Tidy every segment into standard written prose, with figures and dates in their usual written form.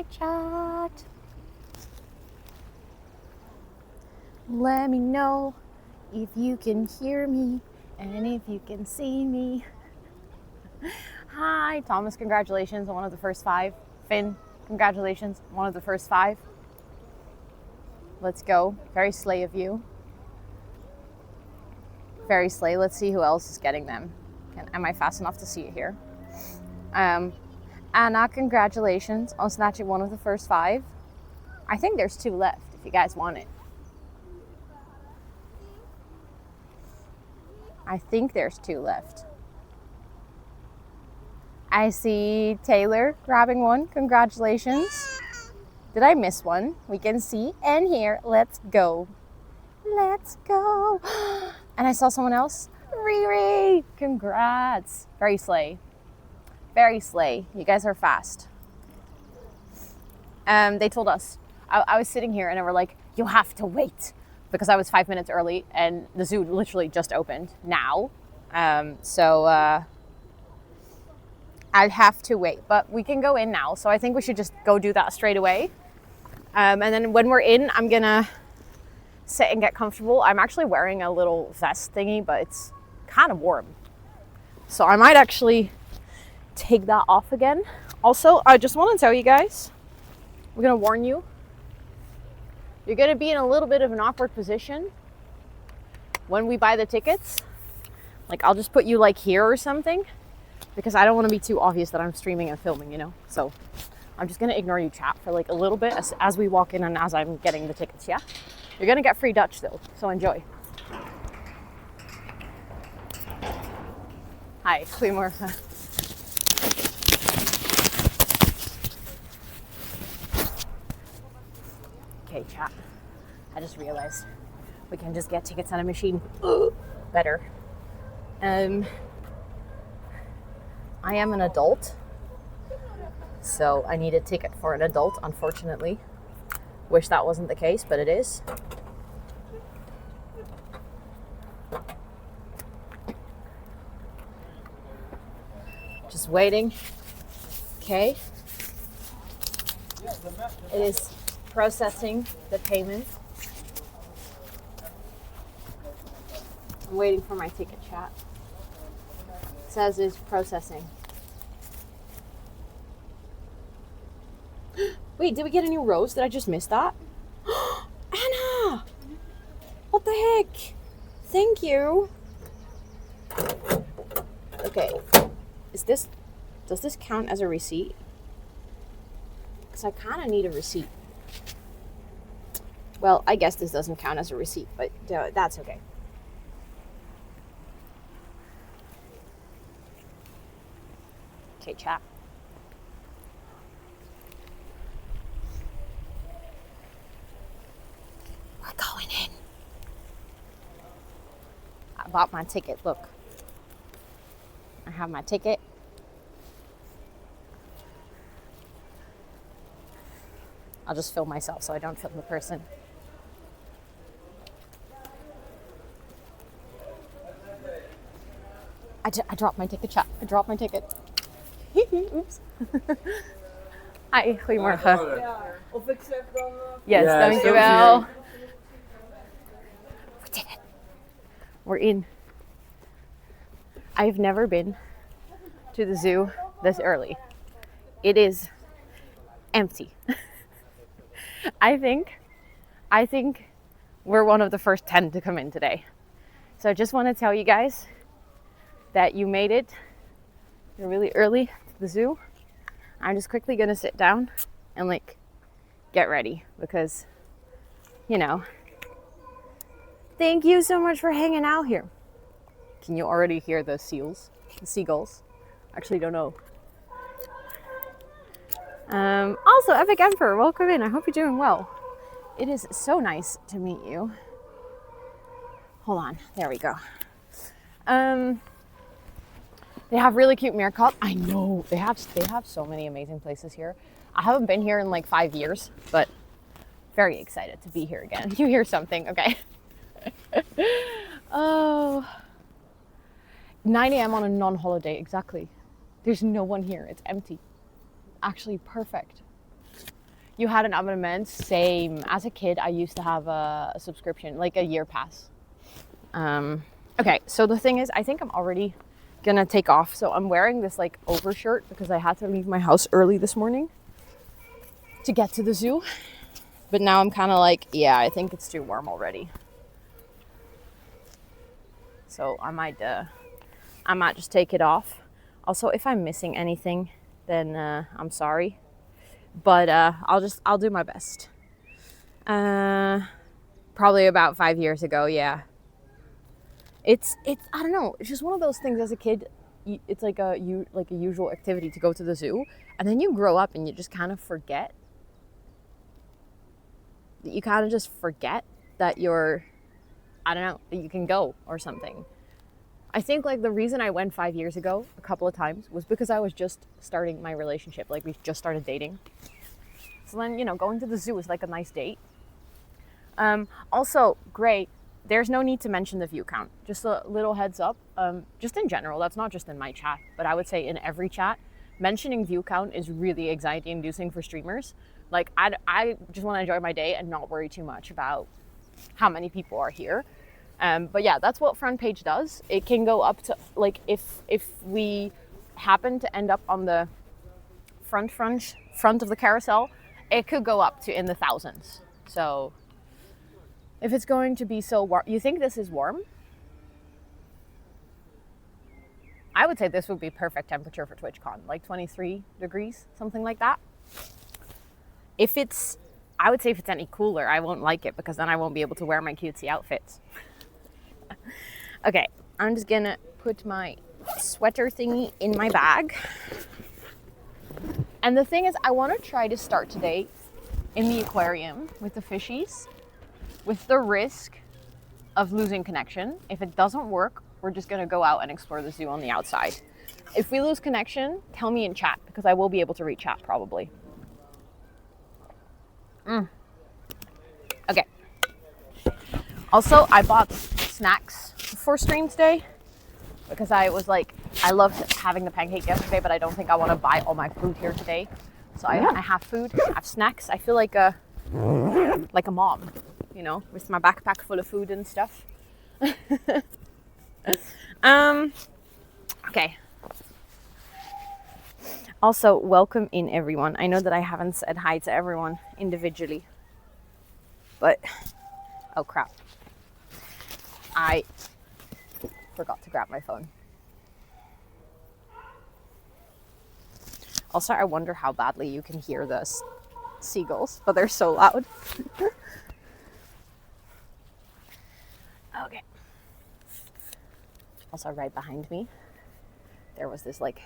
Hi, chat. Let me know if you can hear me and if you can see me. Hi, Thomas, congratulations on one of the first 5. Finn, congratulations, one of the first 5. Let's go. Very slay of you. Very slay. Let's see who else is getting them. Am I fast enough to see it here? Anna, congratulations on snatching one of the first 5. I think there's 2 left if you guys want it. I think there's 2 left. I see Taylor grabbing one. Congratulations. Did I miss one? We can see and hear. Let's go. Let's go. And I saw someone else. Riri. Congrats. Very slay. Very slay. You guys are fast. They told us. I was sitting here and they were like, you have to wait. Because I was 5 minutes early and the zoo literally just opened now. So I'd have to wait. But we can go in now. So I think we should just go do that straight away. And then when we're in, I'm going to sit and get comfortable. I'm actually wearing a little vest thingy, but it's kind of warm. So I might actually take that off again. Also, I just want to tell you guys, we're going to warn you. You're going to be in a little bit of an awkward position when we buy the tickets. Like, I'll just put you like here or something because I don't want to be too obvious that I'm streaming and filming, you know? So I'm just going to ignore you, chat, for like a little bit as we walk in and as I'm getting the tickets, yeah? You're going to get free Dutch though, so enjoy. Hi, goedemorgen. Okay, chat. I just realized we can just get tickets on a machine. Better. I am an adult, so I need a ticket for an adult, unfortunately. Wish that wasn't the case, but it is. Just waiting. Okay. It is processing the payment. I'm waiting for my ticket, chat. It says it's processing. Wait, did we get a new rose? Did I just miss that? Anna! What the heck? Thank you. Okay. Does this count as a receipt? Because I kind of need a receipt. Well, I guess this doesn't count as a receipt, but that's okay. Okay, chat. We're going in. I bought my ticket, look. I have my ticket. I'll just film myself so I don't film the person. I dropped my ticket, chat. I dropped my ticket. Oops. Hi, goedemorgen. Of ik zeg dan... Yes, dankjewel. We did it. We're in. I've never been to the zoo this early. It is empty. I think we're one of the first 10 to come in today. So I just want to tell you guys that you made it. You're really early to the zoo. I'm just quickly gonna sit down and like get ready because, you know, thank you so much for hanging out here. Can you already hear the seagulls? Actually don't know. Also, Epic Emperor, welcome in. I hope you're doing well. It is so nice to meet you. Hold on, there we go. They have really cute meerkat. I know, they have so many amazing places here. I haven't been here in like 5 years, but very excited to be here again. You hear something, okay. Oh, 9 a.m. on a non-holiday, exactly. There's no one here, it's empty. Actually perfect. You had an abonnement? Same. As a kid, I used to have a subscription, like a year pass. Okay, so the thing is, I think I'm already gonna take off. So I'm wearing this like overshirt because I had to leave my house early this morning to get to the zoo. But now I'm kind of like, yeah, I think it's too warm already. So I might just take it off. Also, if I'm missing anything, then I'm sorry. But I'll do my best. Probably about 5 years ago, yeah. It's I don't know. It's just one of those things. As a kid, it's like a usual activity to go to the zoo, and then you grow up and you just kind of forget. You kind of just forget that you're, I don't know, that you can go or something. I think like the reason I went 5 years ago a couple of times was because I was just starting my relationship. Like we just started dating. So then, you know, going to the zoo is like a nice date. Also, great. There's no need to mention the view count. Just a little heads up. Just in general, that's not just in my chat, but I would say in every chat, mentioning view count is really anxiety inducing for streamers. Like I just want to enjoy my day and not worry too much about how many people are here. But yeah, that's what front page does. It can go up to, like, if we happen to end up on the front of the carousel, it could go up to in the thousands. So if it's going to be so warm, you think this is warm? I would say this would be perfect temperature for TwitchCon, like 23 degrees, something like that. I would say if it's any cooler, I won't like it because then I won't be able to wear my cutesy outfits. Okay, I'm just gonna put my sweater thingy in my bag. And the thing is, I want to try to start today in the aquarium with the fishies, with the risk of losing connection. If it doesn't work, we're just gonna go out and explore the zoo on the outside. If we lose connection, tell me in chat because I will be able to read chat probably. Okay. Also, I bought snacks for stream today because I was like, I loved having the pancake yesterday, but I don't think I want to buy all my food here today. So I have food, I have snacks. I feel like a mom, you know, with my backpack full of food and stuff. Okay. Also, welcome in everyone. I know that I haven't said hi to everyone individually, but oh crap. I forgot to grab my phone. Also, I wonder how badly you can hear the seagulls, but they're so loud. Okay. Also, right behind me, there was this like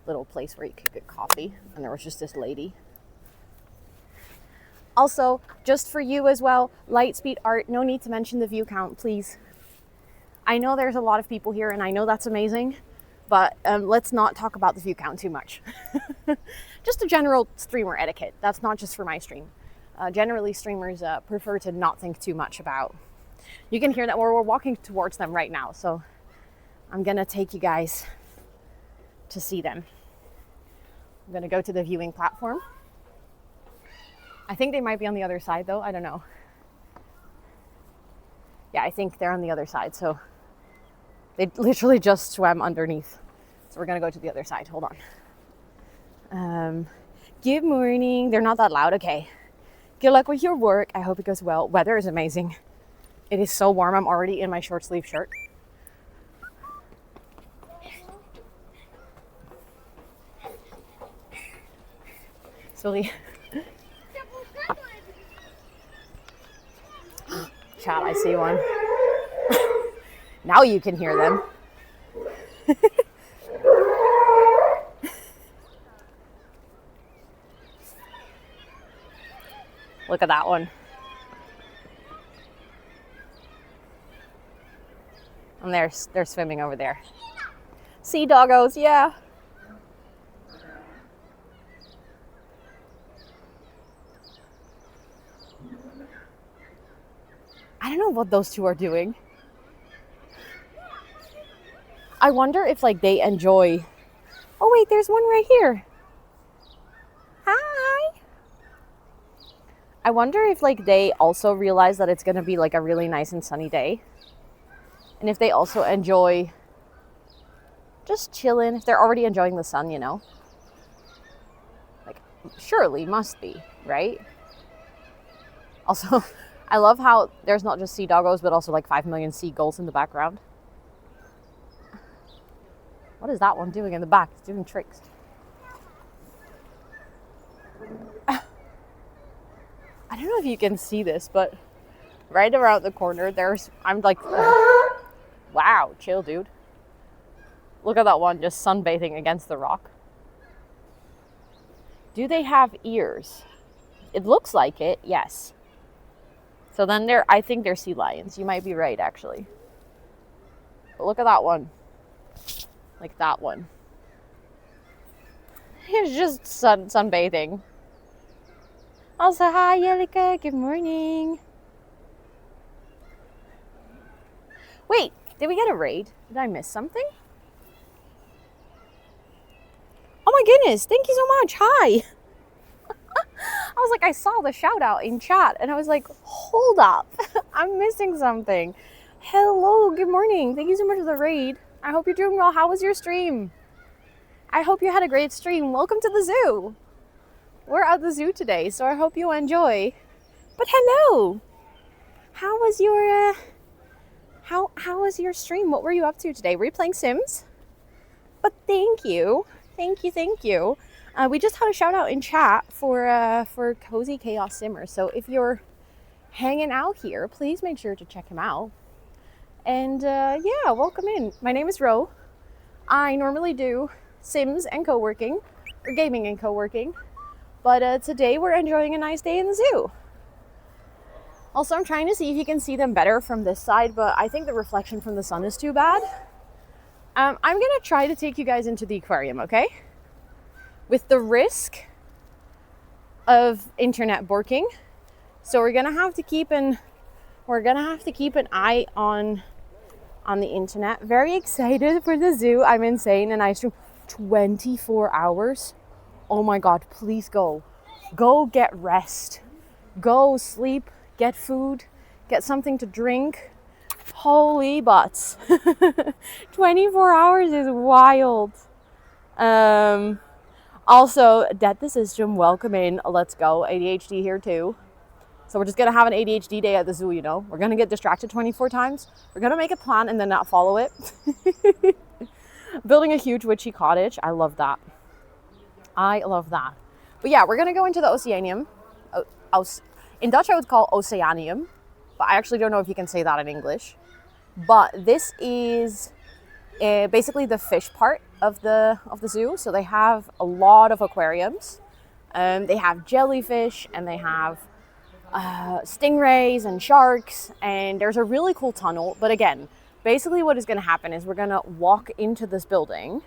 little place where you could get coffee, and there was just this lady. Also, just for you as well, Lightspeed Art, no need to mention the view count, please. I know there's a lot of people here, and I know that's amazing, but let's not talk about the view count too much. Just a general streamer etiquette. That's not just for my stream. Generally, streamers prefer to not think too much about. You can hear that we're walking towards them right now, so I'm gonna take you guys to see them. I'm gonna go to the viewing platform. I think they might be on the other side though, I don't know. Yeah, I think they're on the other side, so they literally just swam underneath. So we're gonna go to the other side, hold on. Good morning, they're not that loud, okay. Good luck with your work, I hope it goes well. Weather is amazing. It is so warm, I'm already in my short sleeve shirt. Sorry. Chat, I see one. Now you can hear them. Look at that one. And they're swimming over there. Sea doggos, yeah. I don't know what those two are doing. I wonder if like they enjoy. Oh wait, there's one right here. Hi. I wonder if like they also realize that it's going to be like a really nice and sunny day. And if they also enjoy just chilling, if they're already enjoying the sun, you know. Like, surely must be, right? Also, I love how there's not just sea doggos, but also like 5 million seagulls in the background. What is that one doing in the back? It's doing tricks. I don't know if you can see this, but right around the corner, I'm like, wow, chill, dude. Look at that one just sunbathing against the rock. Do they have ears? It looks like it, yes. So then I think they're sea lions. You might be right, actually. But look at that one. Like that one. He's just sunbathing. Also, hi, Yelika. Good morning. Wait, did we get a raid? Did I miss something? Oh my goodness, thank you so much. Hi. I was like, I saw the shout out in chat and I was like, hold up. I'm missing something. Hello, good morning. Thank you so much for the raid. I hope you're doing well. How was your stream? I hope you had a great stream. Welcome to the zoo. We're at the zoo today, so I hope you enjoy. But hello. How was your how was your stream? What were you up to today? Were you playing Sims? But thank you. Thank you. We just had a shout out in chat for Cozy Chaos Simmer. So if you're hanging out here, please make sure to check him out. And yeah, welcome in. My name is Ro. I normally do Sims and co-working, or gaming and co-working. But today we're enjoying a nice day in the zoo. Also, I'm trying to see if you can see them better from this side, but I think the reflection from the sun is too bad. I'm gonna try to take you guys into the aquarium, okay? With the risk of internet borking. So we're gonna have to keep an eye on the internet. Very excited for the zoo. I'm insane, and I stream 24 hours. Oh my God, please go. Go get rest. Go sleep, get food, get something to drink. Holy butts. 24 hours is wild. Also, Dead the System, welcome in. Let's go. ADHD here too. So we're just going to have an ADHD day at the zoo, you know. We're going to get distracted 24 times. We're going to make a plan and then not follow it. Building a huge witchy cottage. I love that. But yeah, we're going to go into the Oceanium. In Dutch, I would call Oceanium. But I actually don't know if you can say that in English. But this is basically the fish part of the zoo. So they have a lot of aquariums. They have jellyfish and they have stingrays and sharks. And there's a really cool tunnel. But again, basically what is going to happen is we're going to walk into this building.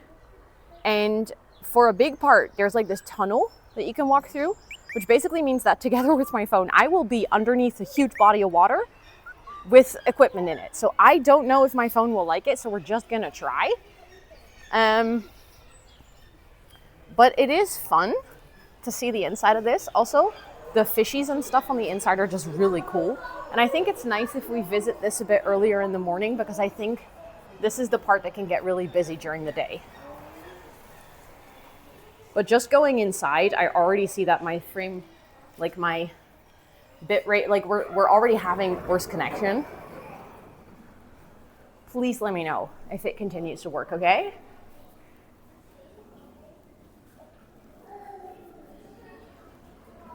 And for a big part, there's like this tunnel that you can walk through, which basically means that together with my phone, I will be underneath a huge body of water with equipment in it. So I don't know if my phone will like it, so we're just gonna try. But it is fun to see the inside of this. Also, the fishies and stuff on the inside are just really cool. And I think it's nice if we visit this a bit earlier in the morning, because I think this is the part that can get really busy during the day. But just going inside, I already see that my frame, like my bit rate, like we're already having worse connection. Please let me know if it continues to work, okay?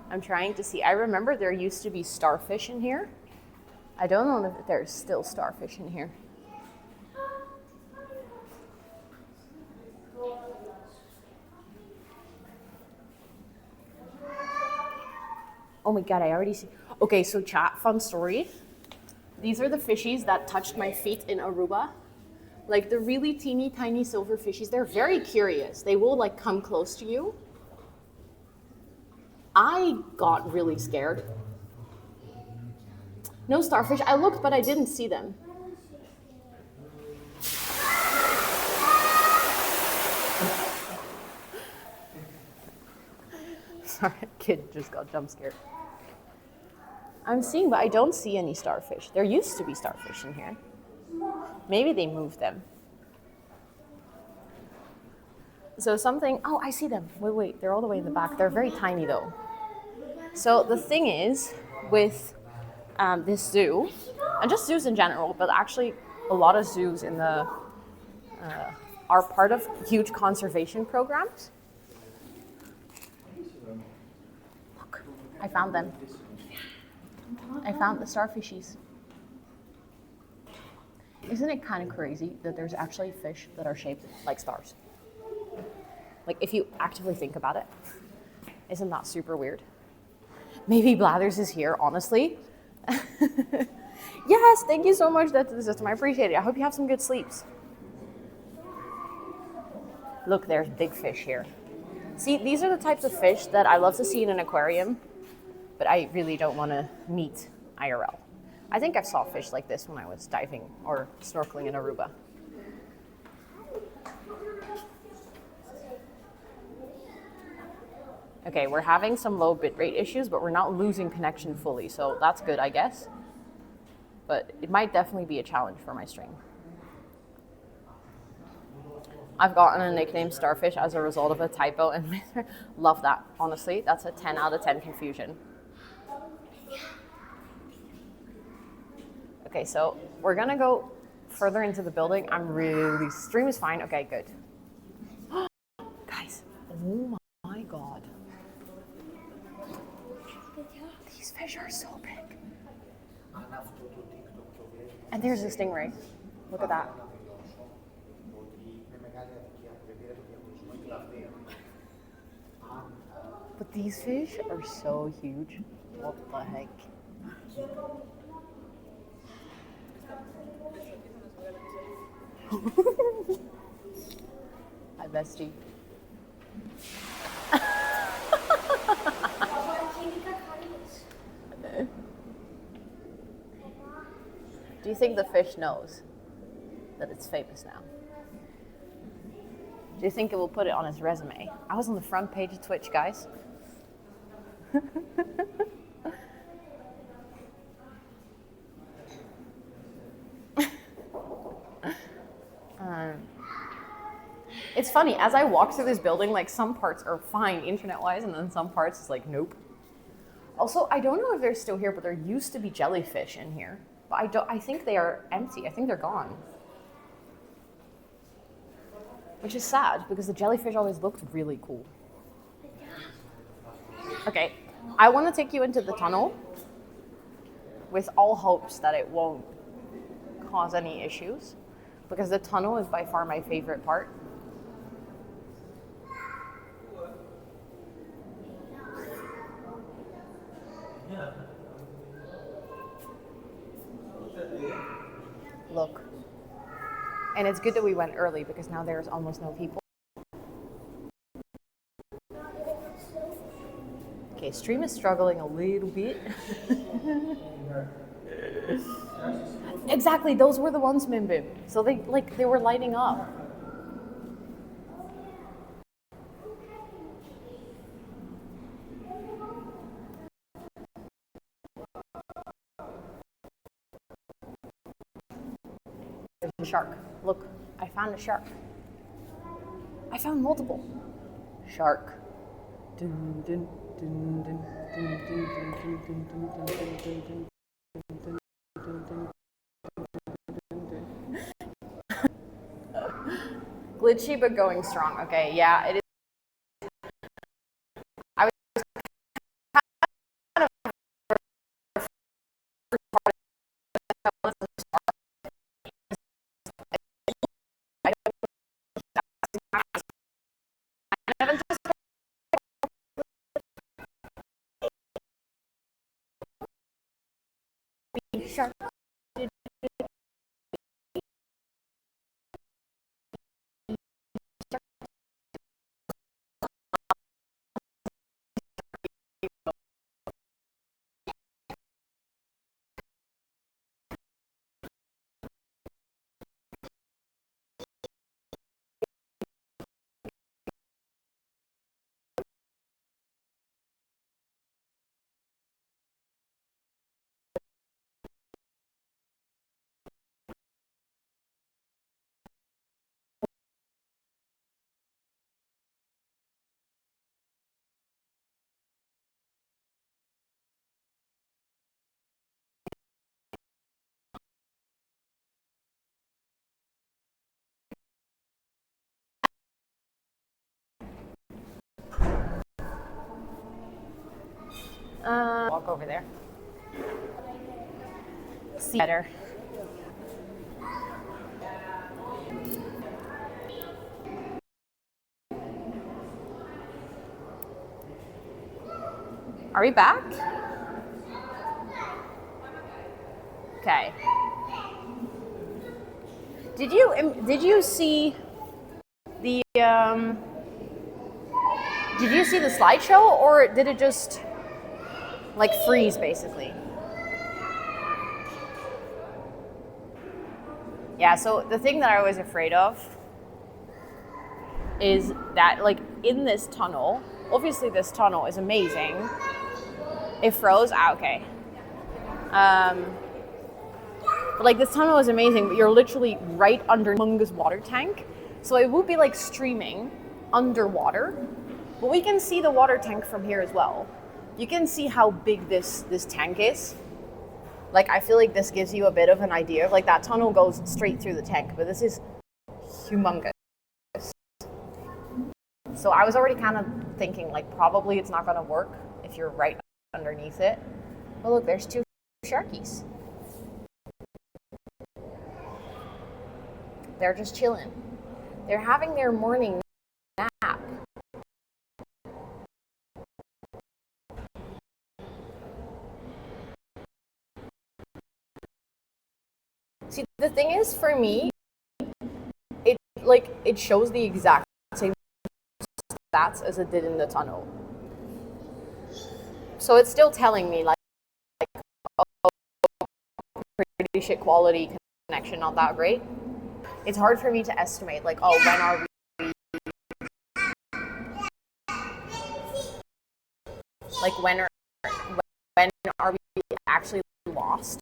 I'm trying to see. I remember there used to be starfish in here. I don't know if there's still starfish in here. Oh my God, I already see. Okay, so chat, fun story. These are the fishies that touched my feet in Aruba. Like the really teeny tiny silver fishies. They're very curious. They will like come close to you. I got really scared. No starfish. I looked, but I didn't see them. Sorry, kid just got jump scared. I'm seeing, but I don't see any starfish. There used to be starfish in here. Maybe they moved them. So something, oh, I see them. Wait, they're all the way in the back. They're very tiny though. So the thing is with this zoo, and just zoos in general, but actually a lot of zoos in the are part of huge conservation programs. Look, I found them. I found the starfishies. Isn't it kind of crazy that there's actually fish that are shaped like stars? Like, if you actively think about it, isn't that super weird? Maybe Blathers is here, honestly. Yes, thank you so much to the system. I appreciate it. I hope you have some good sleeps. Look, there's big fish here. See, these are the types of fish that I love to see in an aquarium, but I really don't want to meet IRL. I think I saw fish like this when I was diving or snorkeling in Aruba. Okay, we're having some low bitrate issues, but we're not losing connection fully, so that's good, I guess. But it might definitely be a challenge for my stream. I've gotten a nickname Starfish as a result of a typo, and love that. Honestly, that's a 10 out of 10 confusion. Okay, so we're gonna go further into the building. Stream is fine. Okay, good. Guys, oh my God. These fish are so big. And there's a stingray. Look at that. But these fish are so huge. What the heck? Hi, bestie. Do you think the fish knows that it's famous now? Do you think it will put it on his resume? I was on the front page of Twitch, guys. It's funny, as I walk through this building, like some parts are fine internet-wise, and then some parts is like, nope. Also, I don't know if they're still here, but there used to be jellyfish in here. But I think they are empty. I think they're gone. Which is sad, because the jellyfish always looked really cool. Okay, I want to take you into the tunnel with all hopes that it won't cause any issues, because the tunnel is by far my favorite part. Look. And it's good that we went early because now there's almost no people. Okay, stream is struggling a little bit. Exactly, those were the ones, Mimbim. So they were lighting up. There's a shark. Look, I found a shark. I found multiple. Shark. Dun, dun, dun, dun, dun, dun, dun, dun, dun, dun, dun, dun. Glitchy but going strong. Okay, yeah, it is. I was kind of shark. Walk over there. See better. Are we back? Okay. Did you see the slideshow, or did it just like freeze basically? Yeah, so the thing that I was afraid of is that like in this tunnel, obviously this tunnel is amazing. It froze. Okay. But like this tunnel is amazing, but you're literally right under humongous water tank. So it would be like streaming underwater, but we can see the water tank from here as well. You can see how big this tank is. Like I feel like this gives you a bit of an idea of like that tunnel goes straight through the tank, but this is humongous. So I was already kind of thinking like probably it's not gonna work if you're right underneath it. But look, there's two sharkies. They're just chilling. They're having their morning nap. See, the thing is for me, it shows the exact same stats as it did in the tunnel. So it's still telling me like oh, pretty shit quality connection, not that great. It's hard for me to estimate like, oh, when are we like when are we actually lost?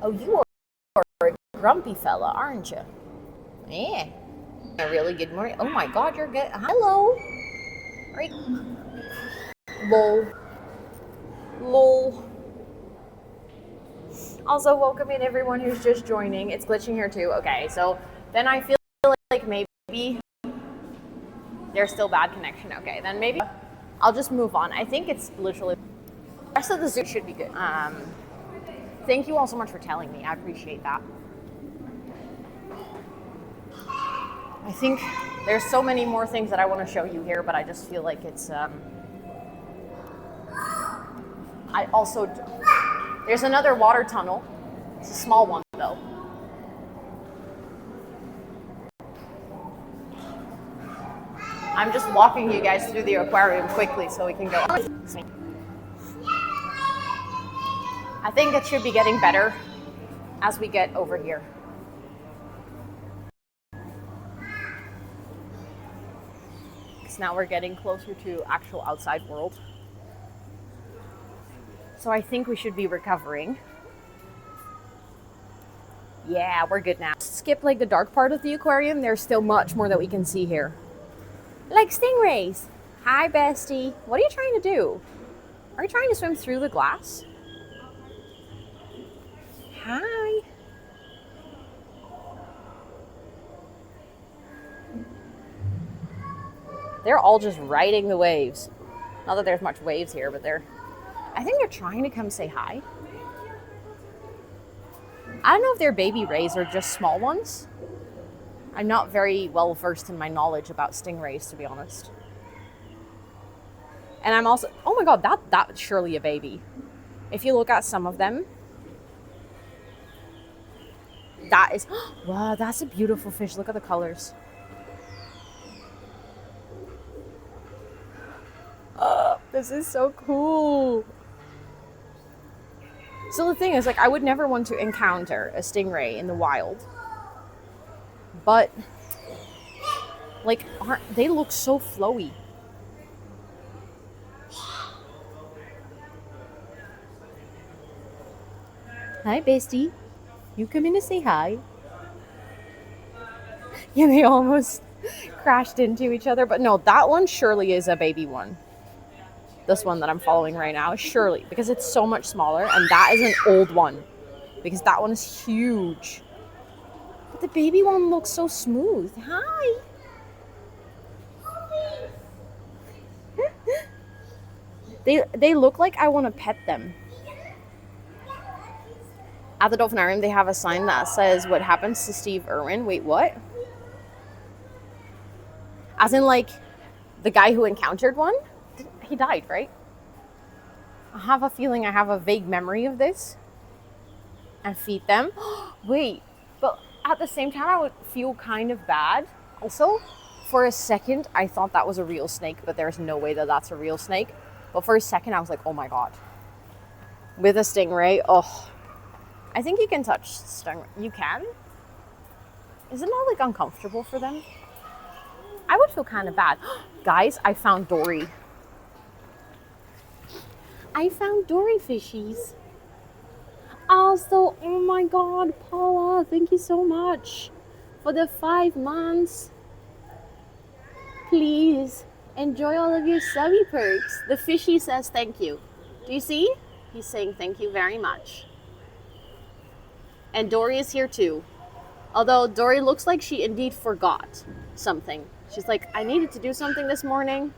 Oh, you are a grumpy fella, aren't you? Yeah. A really good morning. Oh my God, you're good. Hello. Right. Lol. Also, welcome in everyone who's just joining. It's glitching here too. Okay, so then I feel like maybe there's still bad connection. Okay, then maybe I'll just move on. I think it's literally the rest of the zoo should be good. Thank you all so much for telling me. I appreciate that. I think there's so many more things that I want to show you here, but I just feel like it's there's another water tunnel. It's a small one though. I'm just walking you guys through the aquarium quickly so we can go. I think it should be getting better as we get over here. Because now we're getting closer to actual outside world. So I think we should be recovering. Yeah, we're good now. Skip like the dark part of the aquarium. There's still much more that we can see here. Like stingrays. Hi, bestie. What are you trying to do? Are you trying to swim through the glass? Hi. They're all just riding the waves. Not that there's much waves here, but I think they're trying to come say hi. I don't know if they're baby rays or just small ones. I'm not very well versed in my knowledge about stingrays, to be honest. And I'm also, oh my God, that's surely a baby. If you look at some of them, that is, wow, that's a beautiful fish. Look at the colors. Oh, this is so cool. So the thing is, like, I would never want to encounter a stingray in the wild. But, like, they look so flowy. Hi, bestie. You come in to say hi. Yeah, they almost crashed into each other. But no, that one surely is a baby one. This one that I'm following right now, surely, because it's so much smaller, and that is an old one, because that one is huge. But the baby one looks so smooth. Hi. They look like I want to pet them. At the Dolphinarium, they have a sign that says, "What happens to Steve Irwin?" Wait, what? As in, like, the guy who encountered one? He died, right? I have a feeling I have a vague memory of this. And feed them. Wait, but at the same time, I would feel kind of bad. Also, for a second, I thought that was a real snake, but there's no way that that's a real snake. But for a second, I was like, oh my God. With a stingray, oh. I think you can touch stingray. You can? Is it not like uncomfortable for them? I would feel kind of bad. Guys, I found Dory. I found Dory fishies. Also, oh my God, Paula, thank you so much for the 5 months. Please enjoy all of your subby perks. The fishy says thank you. Do you see? He's saying thank you very much. And Dory is here too. Although Dory looks like she indeed forgot something. She's like, I needed to do something this morning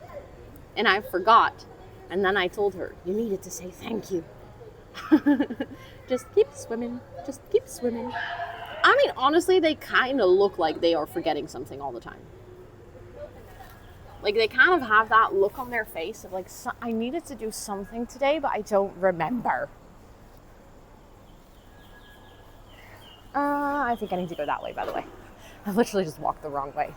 and I forgot. And then I told her, you needed to say thank you. Just keep swimming. Just keep swimming. I mean, honestly, they kind of look like they are forgetting something all the time. Like, they kind of have that look on their face of like, I needed to do something today, but I don't remember. I think I need to go that way, by the way. I literally just walked the wrong way.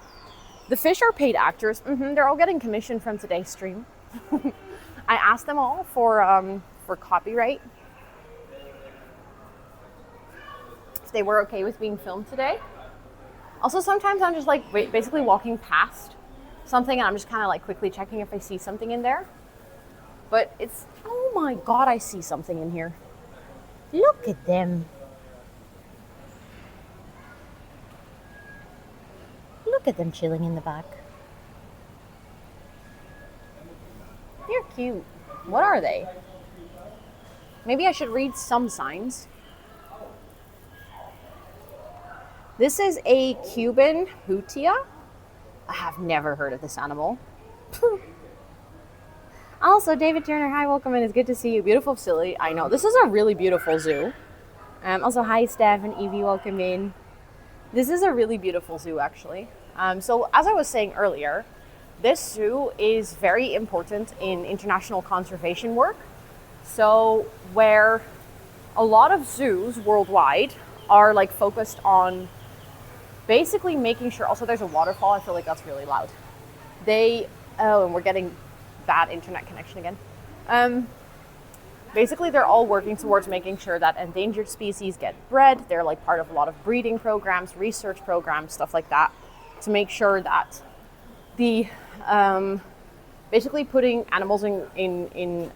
The fish are paid actors. They're all getting commission from today's stream. I asked them all for copyright. If they were okay with being filmed today. Also, sometimes I'm just like basically walking past something and I'm just kind of like quickly checking if I see something in there. But it's, oh my God, I see something in here. Look at them. Look at them chilling in the back. They're cute. What are they? Maybe I should read some signs. This is a Cuban hutia. I have never heard of this animal. Also, David Turner, hi, welcome in. It's good to see you. Beautiful facility. I know. This is a really beautiful zoo. Also, hi, Steph and Evie, welcome in. This is a really beautiful zoo, actually. So, as I was saying earlier, this zoo is very important in international conservation work. So, where a lot of zoos worldwide are like focused on basically making sure, also there's a waterfall, I feel like that's really loud. And we're getting bad internet connection again. Basically they're all working towards making sure that endangered species get bred. They're like part of a lot of breeding programs, research programs, stuff like that, to make sure that the basically putting animals in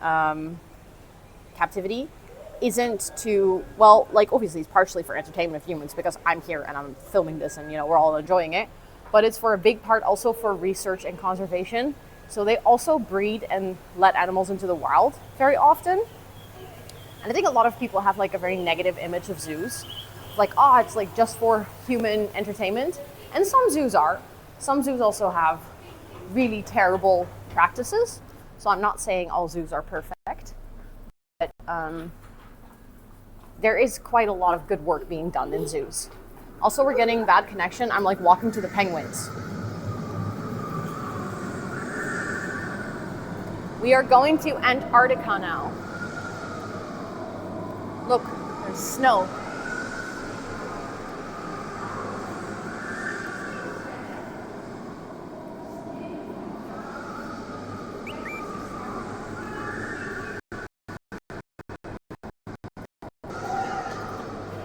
captivity isn't to, well, like obviously it's partially for entertainment of humans because I'm here and I'm filming this and we're all enjoying it, but it's for a big part also for research and conservation. So they also breed and let animals into the wild very often. And I think a lot of people have like a very negative image of zoos. Like, oh, it's like just for human entertainment. And some zoos are. Some zoos also have really terrible practices. So I'm not saying all zoos are perfect. But there is quite a lot of good work being done in zoos. Also, we're getting bad connection. I'm like walking to the penguins. We are going to Antarctica now. Look, there's snow.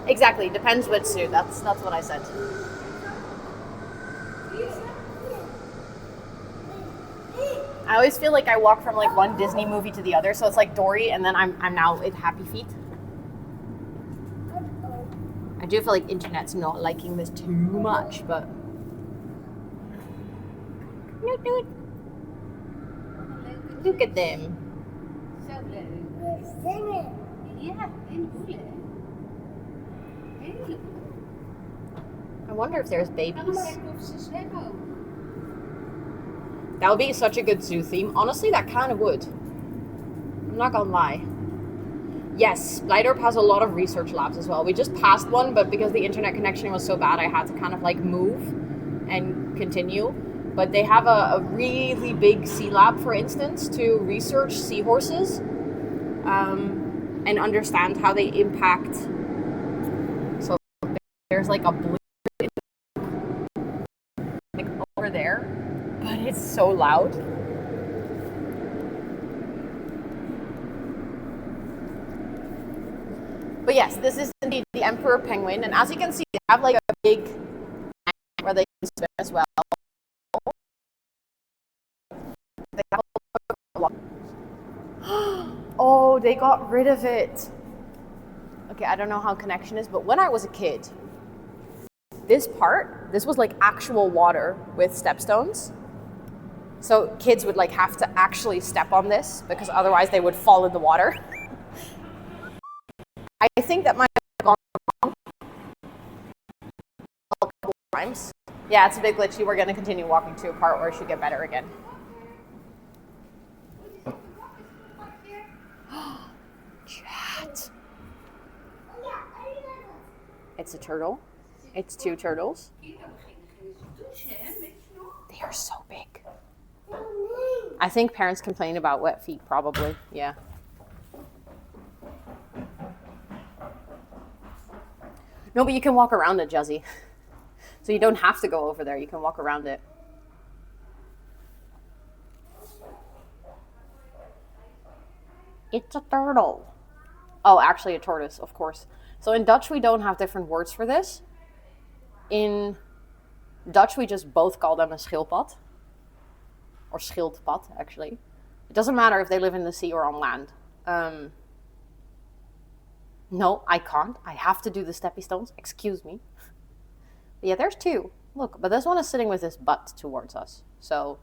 Exactly, depends which zoo. That's what I said. I always feel like I walk from like one Disney movie to the other, so it's like Dory, and then I'm now at Happy Feet. I do feel like internet's not liking this too much, but look at them. I wonder if there's babies. That would be such a good zoo theme. Honestly, that kind of would. I'm not gonna lie. Yes, Blijdorp has a lot of research labs as well. We just passed one, but because the internet connection was so bad, I had to kind of like move and continue. But they have a really big sea lab, for instance, to research seahorses and understand how they impact. So there's like a blue like over there, but it's so loud. But yes, this is indeed the emperor penguin, and as you can see, they have like a big tank where they can swim as well. They have a lot. Oh, they got rid of it. Okay, I don't know how connection is, but when I was a kid, this was like actual water with stepstones. So kids would like have to actually step on this because otherwise they would fall in the water. I think that might have gone wrong a couple of times. Yeah, it's a bit glitchy. We're going to continue walking to a part where it should get better again. Chat. It's a turtle. It's two turtles. They are so big. I think parents complain about wet feet, probably. Yeah. No, but you can walk around it, Juzzy. So you don't have to go over there. You can walk around it. It's a turtle. Oh, actually a tortoise, of course. So in Dutch, we don't have different words for this. In Dutch, we just both call them a schildpad. Or schildpad, actually. It doesn't matter if they live in the sea or on land. No, I can't. I have to do the steppy stones. Excuse me. But yeah, there's two. Look, but this one is sitting with his butt towards us. So,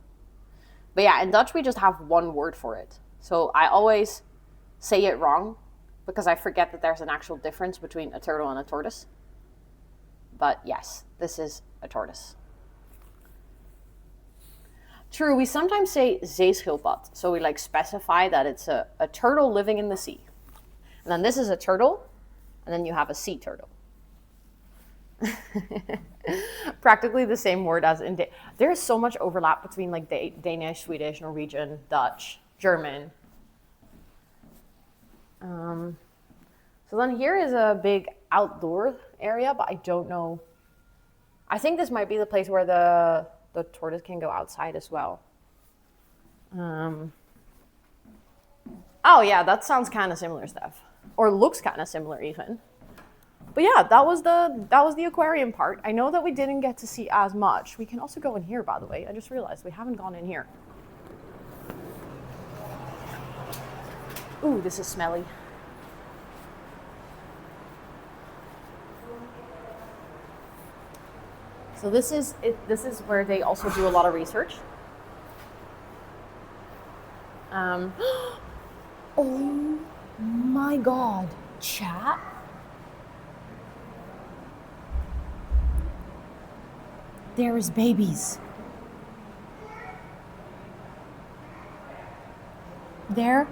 but yeah, in Dutch, we just have one word for it. So I always say it wrong because I forget that there's an actual difference between a turtle and a tortoise. But yes, this is a tortoise. True, we sometimes say zeeschildpad. So we like specify that it's a turtle living in the sea. And then this is a turtle, and then you have a sea turtle. Practically the same word as in there's so much overlap between like Danish, Swedish, Norwegian, Dutch, German. So then here is a big outdoor area, but I don't know. I think this might be the place where the tortoise can go outside as well. Oh yeah, that sounds kind of similar, Steph. Or looks kind of similar even. But yeah, that was the aquarium part. I know that we didn't get to see as much. We can also go in here, by the way. I just realized we haven't gone in here. Ooh, this is smelly. So this is where they also do a lot of research. Oh my God, chat. There is babies. There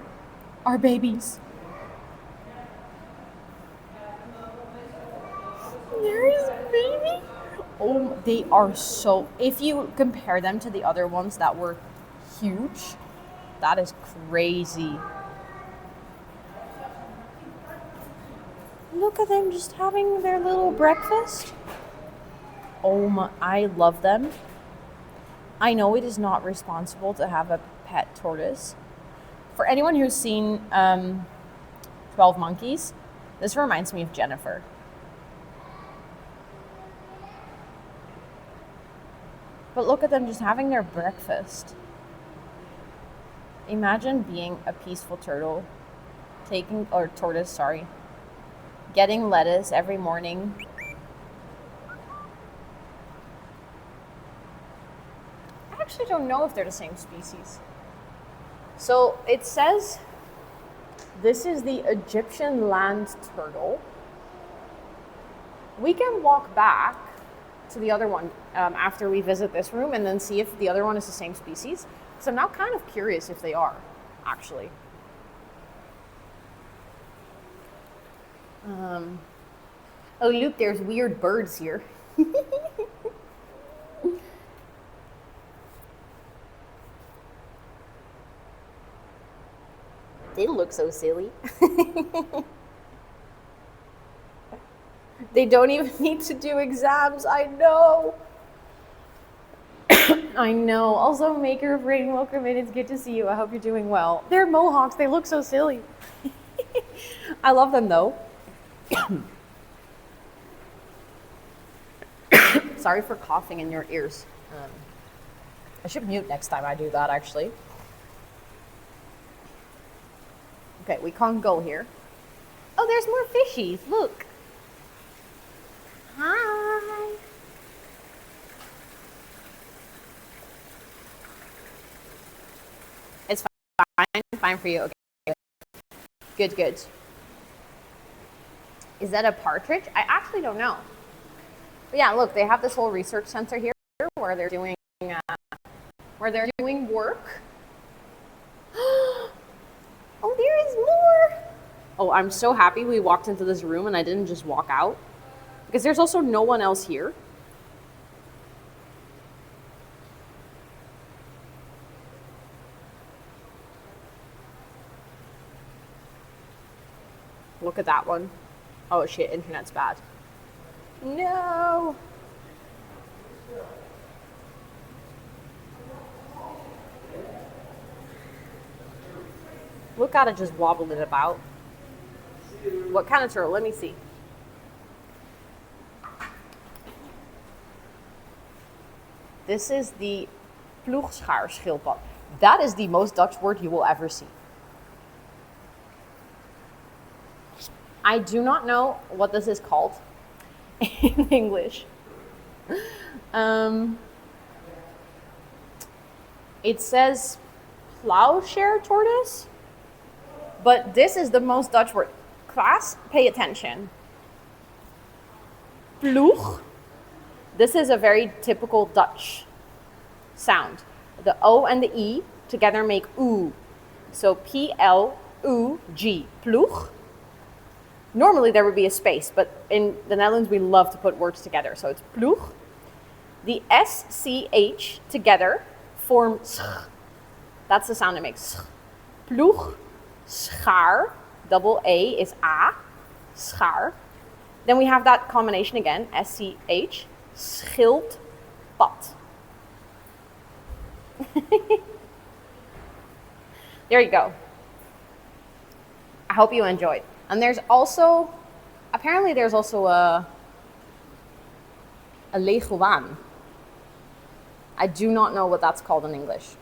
are babies. There is a baby. Oh, they are so, if you compare them to the other ones that were huge, that is crazy. Look at them just having their little breakfast. Oh my, I love them. I know it is not responsible to have a pet tortoise. For anyone who's seen 12 Monkeys, this reminds me of Jennifer. But look at them just having their breakfast. Imagine being a peaceful turtle, tortoise, getting lettuce every morning. I actually don't know if they're the same species. So it says this is the Egyptian land turtle. We can walk back to the other one after we visit this room and then see if the other one is the same species. So I'm now kind of curious if they are, actually. Oh, look, there's weird birds here. They look so silly. They don't even need to do exams. I know. I know. Also, maker of Rain, welcome in. It's good to see you. I hope you're doing well. They're mohawks. They look so silly. I love them though. Sorry for coughing in your ears. I should mute next time I do that, actually. Okay, we can't go here. Oh, there's more fishies. Look. Hi. It's fine for you. Okay. Good, good. Is that a partridge? I actually don't know. But yeah, look, they have this whole research center here where they're doing work. Oh, there is more. Oh, I'm so happy we walked into this room and I didn't just walk out, because there's also no one else here. Look at that one. Oh shit, internet's bad. No. Look at it just wobbling about. What kind of turtle? Let me see. This is the ploegschaarschildpad. That is the most Dutch word you will ever see. I do not know what this is called in English. It says plowshare tortoise, but this is the most Dutch word. Class, pay attention. Ploeg. This is a very typical Dutch sound. The O and the E together make oo. So P-L-O-O-G, ploeg. Normally there would be a space, but in the Netherlands we love to put words together. So it's ploeg. The S-C-H together form sch. That's the sound it makes. Ploeg, schaar, double A is A, schaar. Then we have that combination again, S-C-H, schildpad. There you go. I hope you enjoyed. And there's also, apparently there's also a leguaan. I do not know what that's called in English.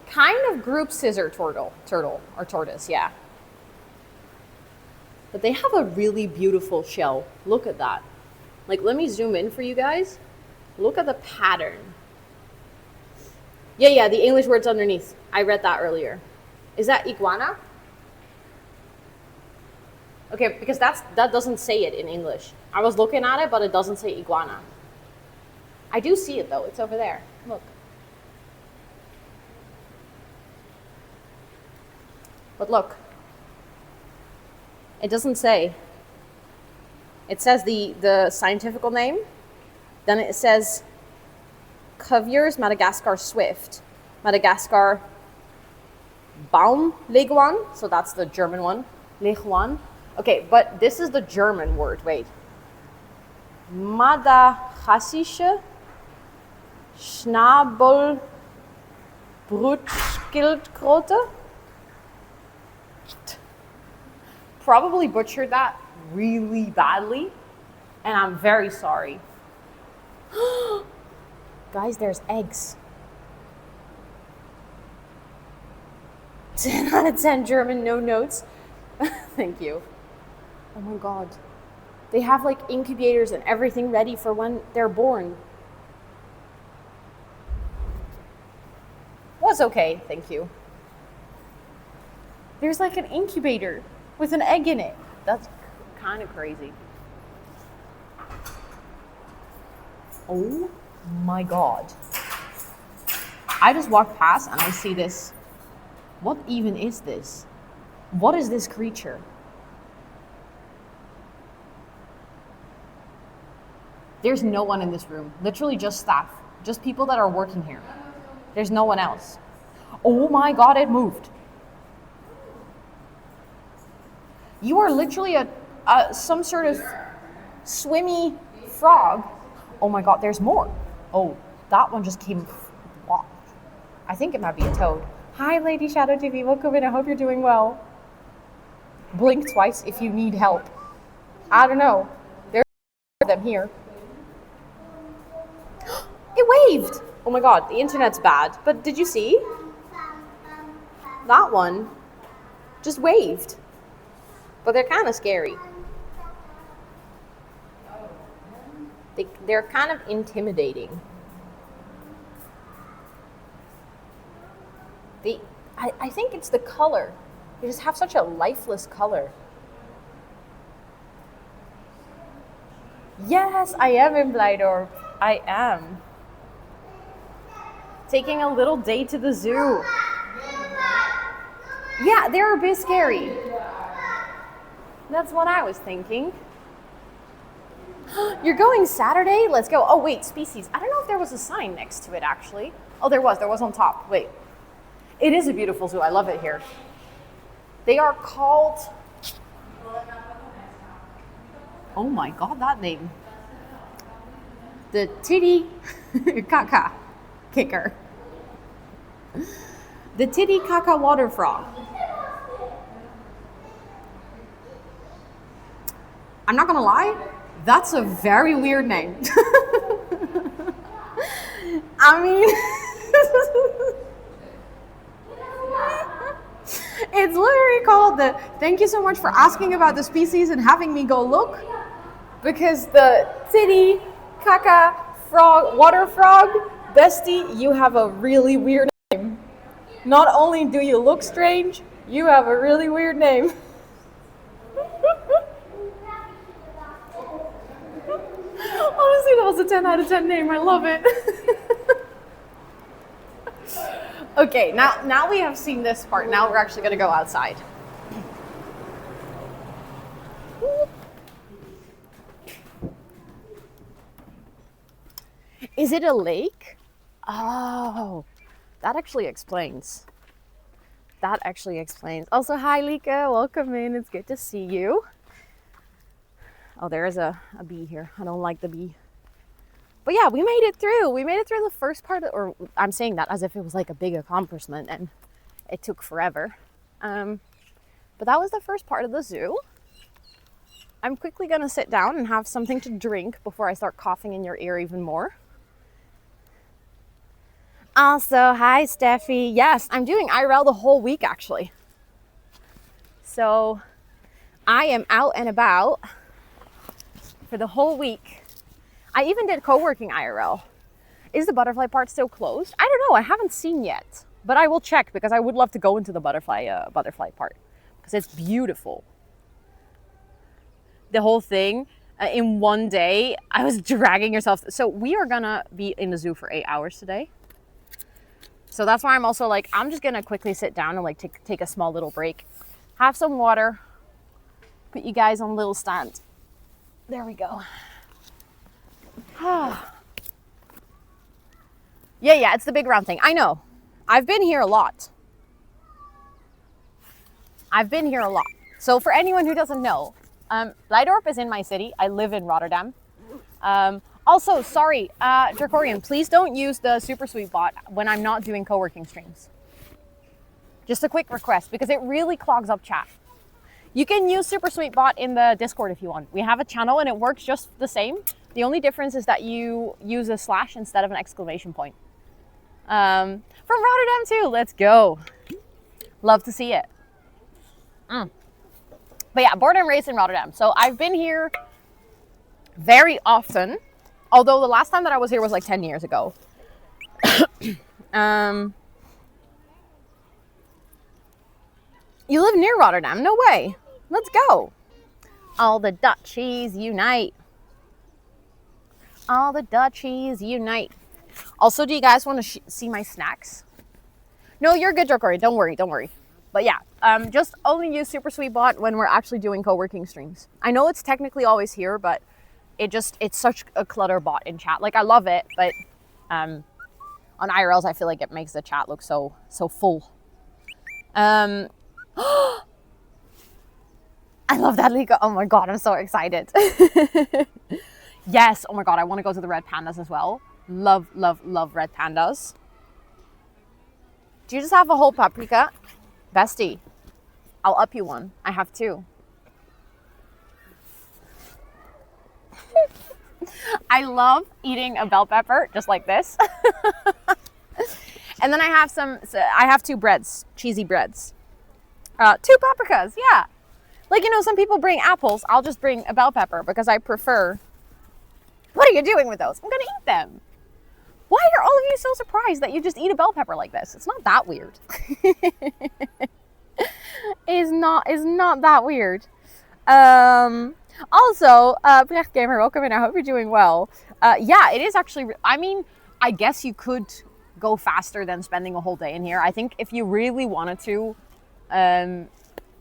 Kind of group scissor turtle or tortoise, yeah. But they have a really beautiful shell. Look at that. Like, let me zoom in for you guys. Look at the pattern. Yeah, the English word's underneath. I read that earlier. Is that iguana? Okay, because that doesn't say it in English. I was looking at it, but it doesn't say iguana. I do see it though, it's over there. Look. But look. It doesn't say. It says the scientific name. Then it says Cuvier's Madagascar Swift, Madagascar Baumleguan, so that's the German one, Leguan. Okay, but this is the German word, wait. Madagassische Schnabelbrutschildkröte. Probably butchered that really badly, and I'm very sorry. Guys, there's eggs. 10 out of 10 German, no notes. Thank you. Oh my God. They have like incubators and everything ready for when they're born. Was okay, thank you. There's like an incubator with an egg in it. That's kind of crazy. Oh my God. I just walked past and I see this What even is this? What is this creature? There's no one in this room. Literally just staff. Just people that are working here. There's no one else. Oh my God, it moved. You are literally some sort of swimmy frog. Oh my God, there's more. Oh, that one just came. Wow. I think it might be a toad. Hi, Lady Shadow TV. Welcome in. I hope you're doing well. Blink twice if you need help. I don't know. There's them here. It waved. Oh my God, the internet's bad. But did you see? That one just waved. But they're kind of scary. They're kind of intimidating. I think it's the color. They just have such a lifeless color. Yes, I am in Blijdorp. I am. Taking a little day to the zoo. Yeah, they're a bit scary. That's what I was thinking. You're going Saturday? Let's go. Oh, wait, species. I don't know if there was a sign next to it, actually. Oh, there was. There was on top. Wait. It is a beautiful zoo. I love it here. They are called... Oh my God, that name. The Titty Caca Kicker. The Titty Caca Water Frog. I'm not gonna lie, that's a very weird name. I mean, it's literally called the, thank you so much for asking about the species and having me go look, because the Titty Caca Frog, Water Frog, bestie, you have a really weird name. Not only do you look strange, you have a really weird name. Honestly, that was a 10 out of 10 name. I love it. Okay, now we have seen this part. Now we're actually going to go outside. Is it a lake? Oh, that actually explains. That actually explains. Also, hi, Lika. Welcome in. It's good to see you. Oh, there is a bee here. I don't like the bee. But yeah, we made it through. We made it through the first part, or I'm saying that as if it was like a big accomplishment and it took forever. But that was the first part of the zoo. I'm quickly gonna sit down and have something to drink before I start coughing in your ear even more. Also, hi, Steffi. Yes, I'm doing IRL the whole week, actually. So I am out and about for the whole week. I even did co-working IRL. Is the butterfly part still closed? I don't know. I haven't seen yet, but I will check because I would love to go into the butterfly part because it's beautiful. The whole thing in one day. I was dragging yourself. So we are gonna be in the zoo for 8 hours today. So that's why I'm also like, I'm just gonna quickly sit down and like take a small little break, have some water, put you guys on a little stand. There we go. Yeah, it's the big round thing. I know. I've been here a lot. So for anyone who doesn't know, Blijdorp is in my city. I live in Rotterdam. Also, sorry, Dracorian, please don't use the Super Sweet bot when I'm not doing co-working streams. Just a quick request, because it really clogs up chat. You can use Super Sweet bot in the Discord if you want. We have a channel and it works just the same. The only difference is that you use a slash instead of an exclamation point. From Rotterdam too, let's go. Love to see it. But yeah, born and raised in Rotterdam. So I've been here very often, although the last time that I was here was like 10 years ago. You live near Rotterdam? No way. Let's go. All the Dutchies unite. All the Dutchies unite. Also, do you guys want to see my snacks? No, you're good, Jokory. Don't worry, don't worry. But yeah, just only use Super Sweet Bot when we're actually doing co-working streams. I know it's technically always here, but it's such a clutter bot in chat. Like, I love it, but on IRLs, I feel like it makes the chat look so full. I love that, Lika. Oh my God, I'm so excited. Yes, oh my God, I want to go to the red pandas as well. Love, love, love red pandas. Do you just have a whole paprika? Bestie, I'll up you one. I have two. I love eating a bell pepper just like this. And then I have two breads, cheesy breads. Two paprikas, yeah. Like, you know, some people bring apples. I'll just bring a bell pepper because I prefer. What are you doing with those? I'm gonna eat them. Why are all of you so surprised that you just eat a bell pepper like this? It's not that weird. It's not that weird. Also, Brecht Gamer, welcome in. I hope you're doing well. Yeah, it is actually, I mean, I guess you could go faster than spending a whole day in here. I think if you really wanted to,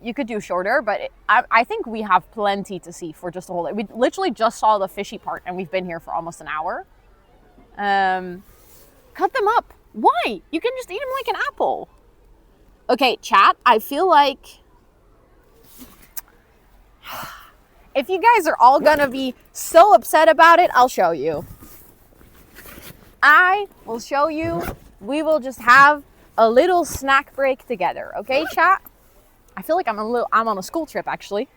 you could do shorter, but I think we have plenty to see for just a whole day. We literally just saw the fishy part and we've been here for almost an hour. Cut them up. Why? You can just eat them like an apple. Okay, chat, I feel like if you guys are all gonna be so upset about it, I'll show you. I will show you. We will just have a little snack break together, okay, chat? I feel like I'm on a school trip, actually.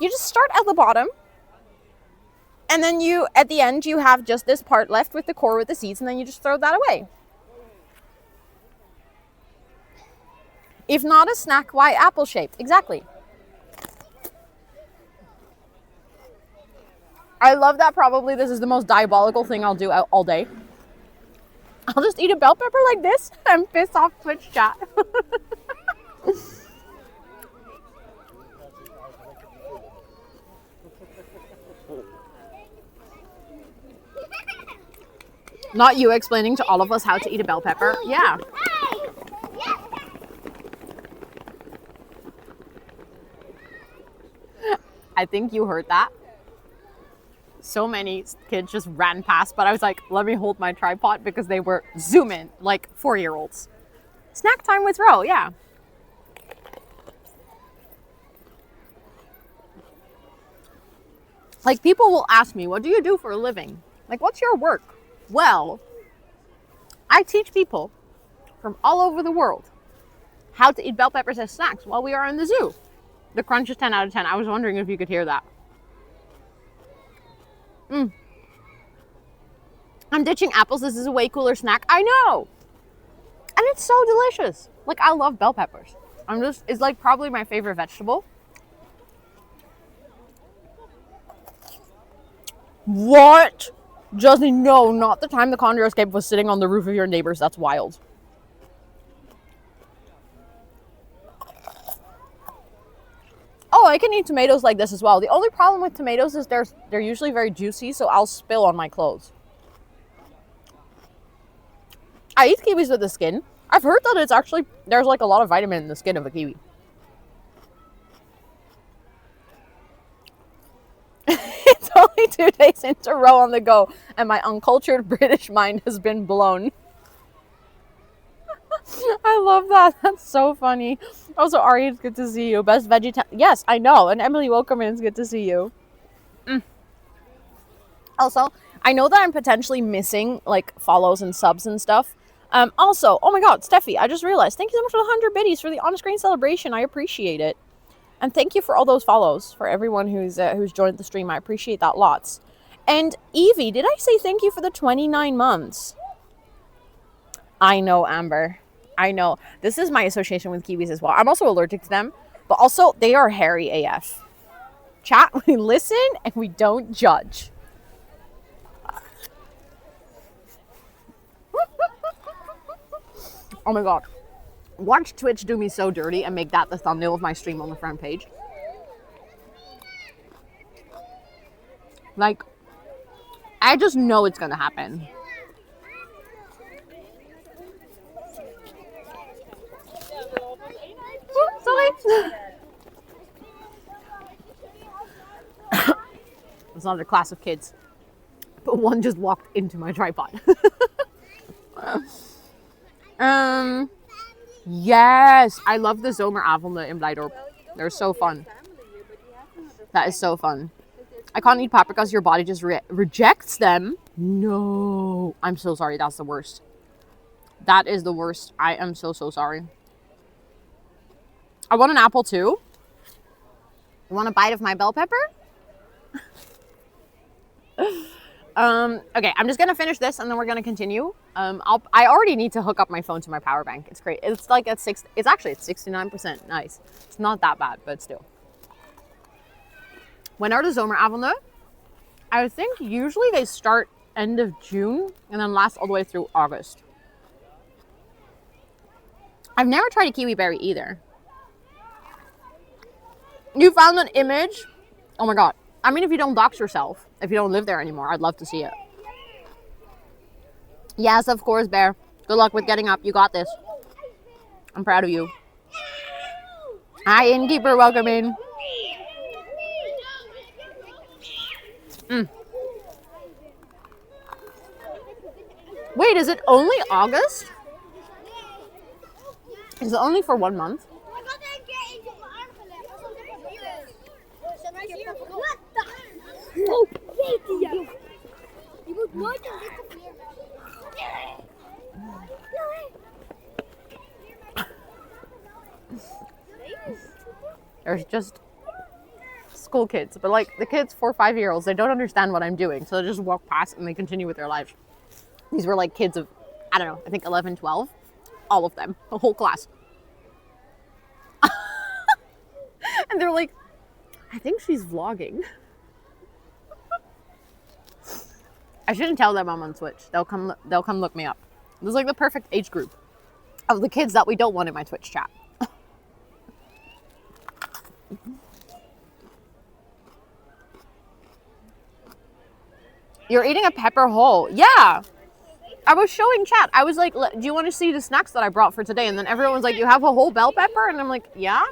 You just start at the bottom, and then at the end, you have just this part left with the core with the seeds, and then you just throw that away. If not a snack, why apple-shaped? Exactly. I love that probably this is the most diabolical thing I'll do all day. I'll just eat a bell pepper like this and piss off Twitch chat. Not you explaining to all of us how to eat a bell pepper. Yeah. I think you heard that. So many kids just ran past, but I was like, let me hold my tripod because they were zooming like 4-year-olds. Snack time with Ro, yeah. Like, people will ask me, what do you do for a living? Like, what's your work? Well, I teach people from all over the world how to eat bell peppers as snacks while we are in the zoo. The crunch is 10 out of 10. I was wondering if you could hear that. I'm ditching apples. This is a way cooler snack. I know. And it's so delicious. Like, I love bell peppers. It's like probably my favorite vegetable. What? Justin, no, not the time the condor escape was sitting on the roof of your neighbors. That's wild. Oh, I can eat tomatoes like this as well. The only problem with tomatoes is they're usually very juicy, so I'll spill on my clothes. I eat kiwis with the skin. I've heard that it's actually, there's like a lot of vitamin in the skin of a kiwi. It's only 2 days into row on the go, and my uncultured British mind has been blown. I love that. That's so funny. Also, Ari, it's good to see you. Best veggie. Yes, I know. And Emily, welcome in. It's good to see you. Also, I know that I'm potentially missing like follows and subs and stuff. Also, oh my God, Steffi, I just realized. Thank you so much for the 100 biddies for the on-screen celebration. I appreciate it. And thank you for all those follows, for everyone who's joined the stream. I appreciate that lots. And Evie, did I say thank you for the 29 months? I know, Amber. I know. This is my association with kiwis as well. I'm also allergic to them, but also they are hairy AF. Chat, we listen and we don't judge. Oh my God. Watch Twitch do me so dirty and make that the thumbnail of my stream on the front page. Like, I just know it's gonna happen. It's not a class of kids, but one just walked into my tripod. Yes, I love the zomeravonden in Blijdorp. They're so fun. That is so fun. I can't eat paprikas. Your body just rejects them. No, I'm so sorry. That's the worst. That is the worst. I am so sorry. I want an apple too. You want a bite of my bell pepper? Okay, I'm just gonna finish this and then we're gonna continue. I already need to hook up my phone to my power bank. It's great. It's like at it's actually at 69%. Nice. It's not that bad, but still. When are the zomeravonden? I think usually they start end of June and then last all the way through August. I've never tried a kiwi berry either. You found an image? Oh my god. I mean, if you don't dox yourself, if you don't live there anymore, I'd love to see it. Yes, of course, Bear. Good luck with getting up. You got this. I'm proud of you. Hi, innkeeper. Welcome in. Wait, is it only August? Is it only for 1 month? There's just school kids, but like the kids 4 or 5 year olds, they don't understand what I'm doing, so they just walk past and they continue with their lives. These were like kids of, I don't know, I think 11, 12, all of them, the whole class. And they're like, I think she's vlogging. I shouldn't tell them I'm on Twitch. They'll come look me up. This is like the perfect age group of the kids that we don't want in my Twitch chat. You're eating a pepper whole. Yeah. I was showing chat. I was like, do you want to see the snacks that I brought for today? And then everyone's like, you have a whole bell pepper? And I'm like, yeah.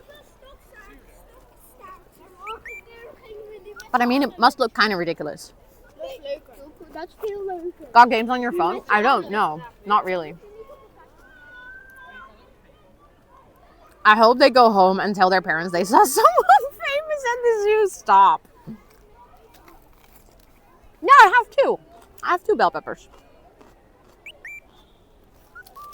But I mean, it must look kind of ridiculous. Got games on your phone? I don't know. Not really. I hope they go home and tell their parents they saw someone famous at the zoo. Stop. Yeah, I have two. I have 2 bell peppers.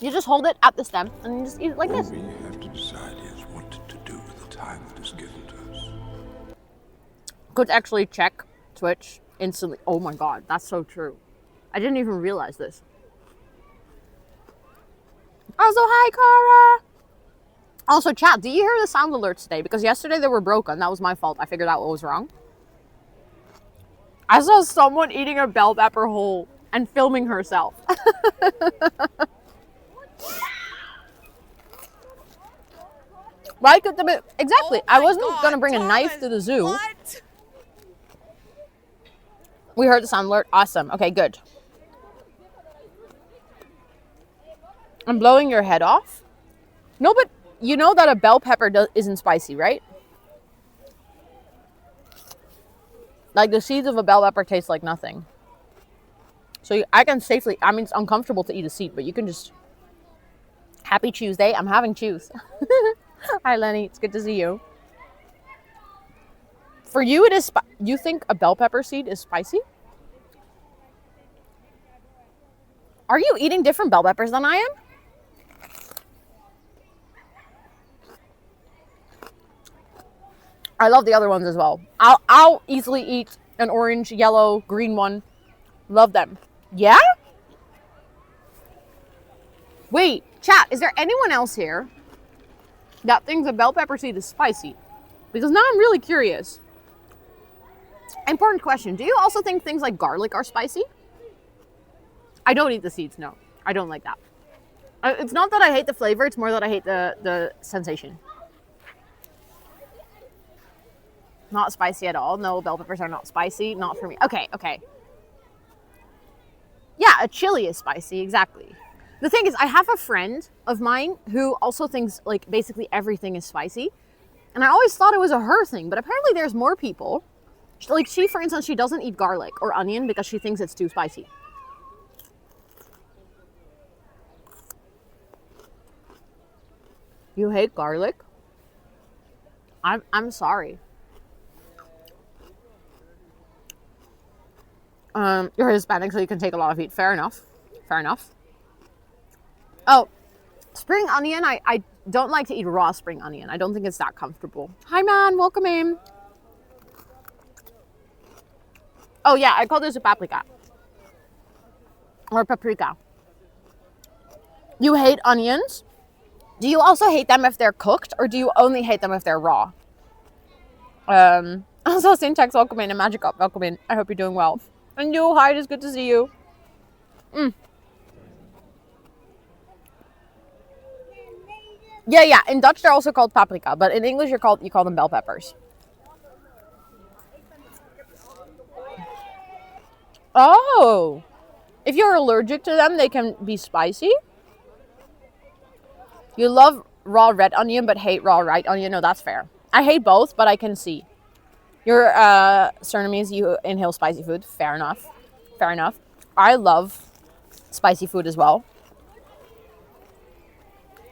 You just hold it at the stem and you just eat it like this. All we have to decide is what to do with the time that is given to us. Could actually check Twitch instantly. Oh my god, that's so true. I didn't even realize this. Also, hi, Cara. Also, chat, do you hear the sound alerts today? Because yesterday they were broken. That was my fault. I figured out what was wrong. I saw someone eating a bell pepper whole and filming herself. Right? Exactly. Oh I wasn't God, going to bring a knife to the zoo. What? We heard the sound alert. Awesome. Okay, good. I'm blowing your head off. No, but you know that a bell pepper isn't spicy, right? Like the seeds of a bell pepper taste like nothing. So I can safely, I mean, it's uncomfortable to eat a seed, but you can just, happy Tuesday. I'm having chews. Hi, Lenny. It's good to see you. For you, it is, you think a bell pepper seed is spicy? Are you eating different bell peppers than I am? I love the other ones as well. I'll easily eat an orange, yellow, green one. Love them. Yeah? Wait, chat, is there anyone else here that thinks a bell pepper seed is spicy? Because now I'm really curious. Important question. Do you also think things like garlic are spicy? I don't eat the seeds, no. I don't like that. It's not that I hate the flavor, it's more that I hate the sensation. Not spicy at all. No, bell peppers are not spicy. Not for me. Okay, okay. Yeah, a chili is spicy, exactly. The thing is, I have a friend of mine who also thinks like basically everything is spicy. And I always thought it was a her thing, but apparently there's more people. Like she, for instance, she doesn't eat garlic or onion because she thinks it's too spicy. You hate garlic? I'm sorry. You're Hispanic, so you can take a lot of heat. Fair enough. Fair enough. Oh, spring onion. I don't like to eat raw spring onion. I don't think it's that comfortable. Hi, man. Welcome in. Oh, yeah. I call this a paprika. Or paprika. You hate onions? Do you also hate them if they're cooked, or do you only hate them if they're raw? Also, Syntax, welcome in, and Magic Up, welcome in. I hope you're doing well. And you, hi, it's good to see you. Yeah. In Dutch, they're also called paprika, but in English, you call them bell peppers. Oh, if you're allergic to them, they can be spicy. You love raw red onion, but hate raw white onion. No, that's fair. I hate both, but I can see. Your Surinamese, you inhale spicy food. Fair enough. Fair enough. I love spicy food as well.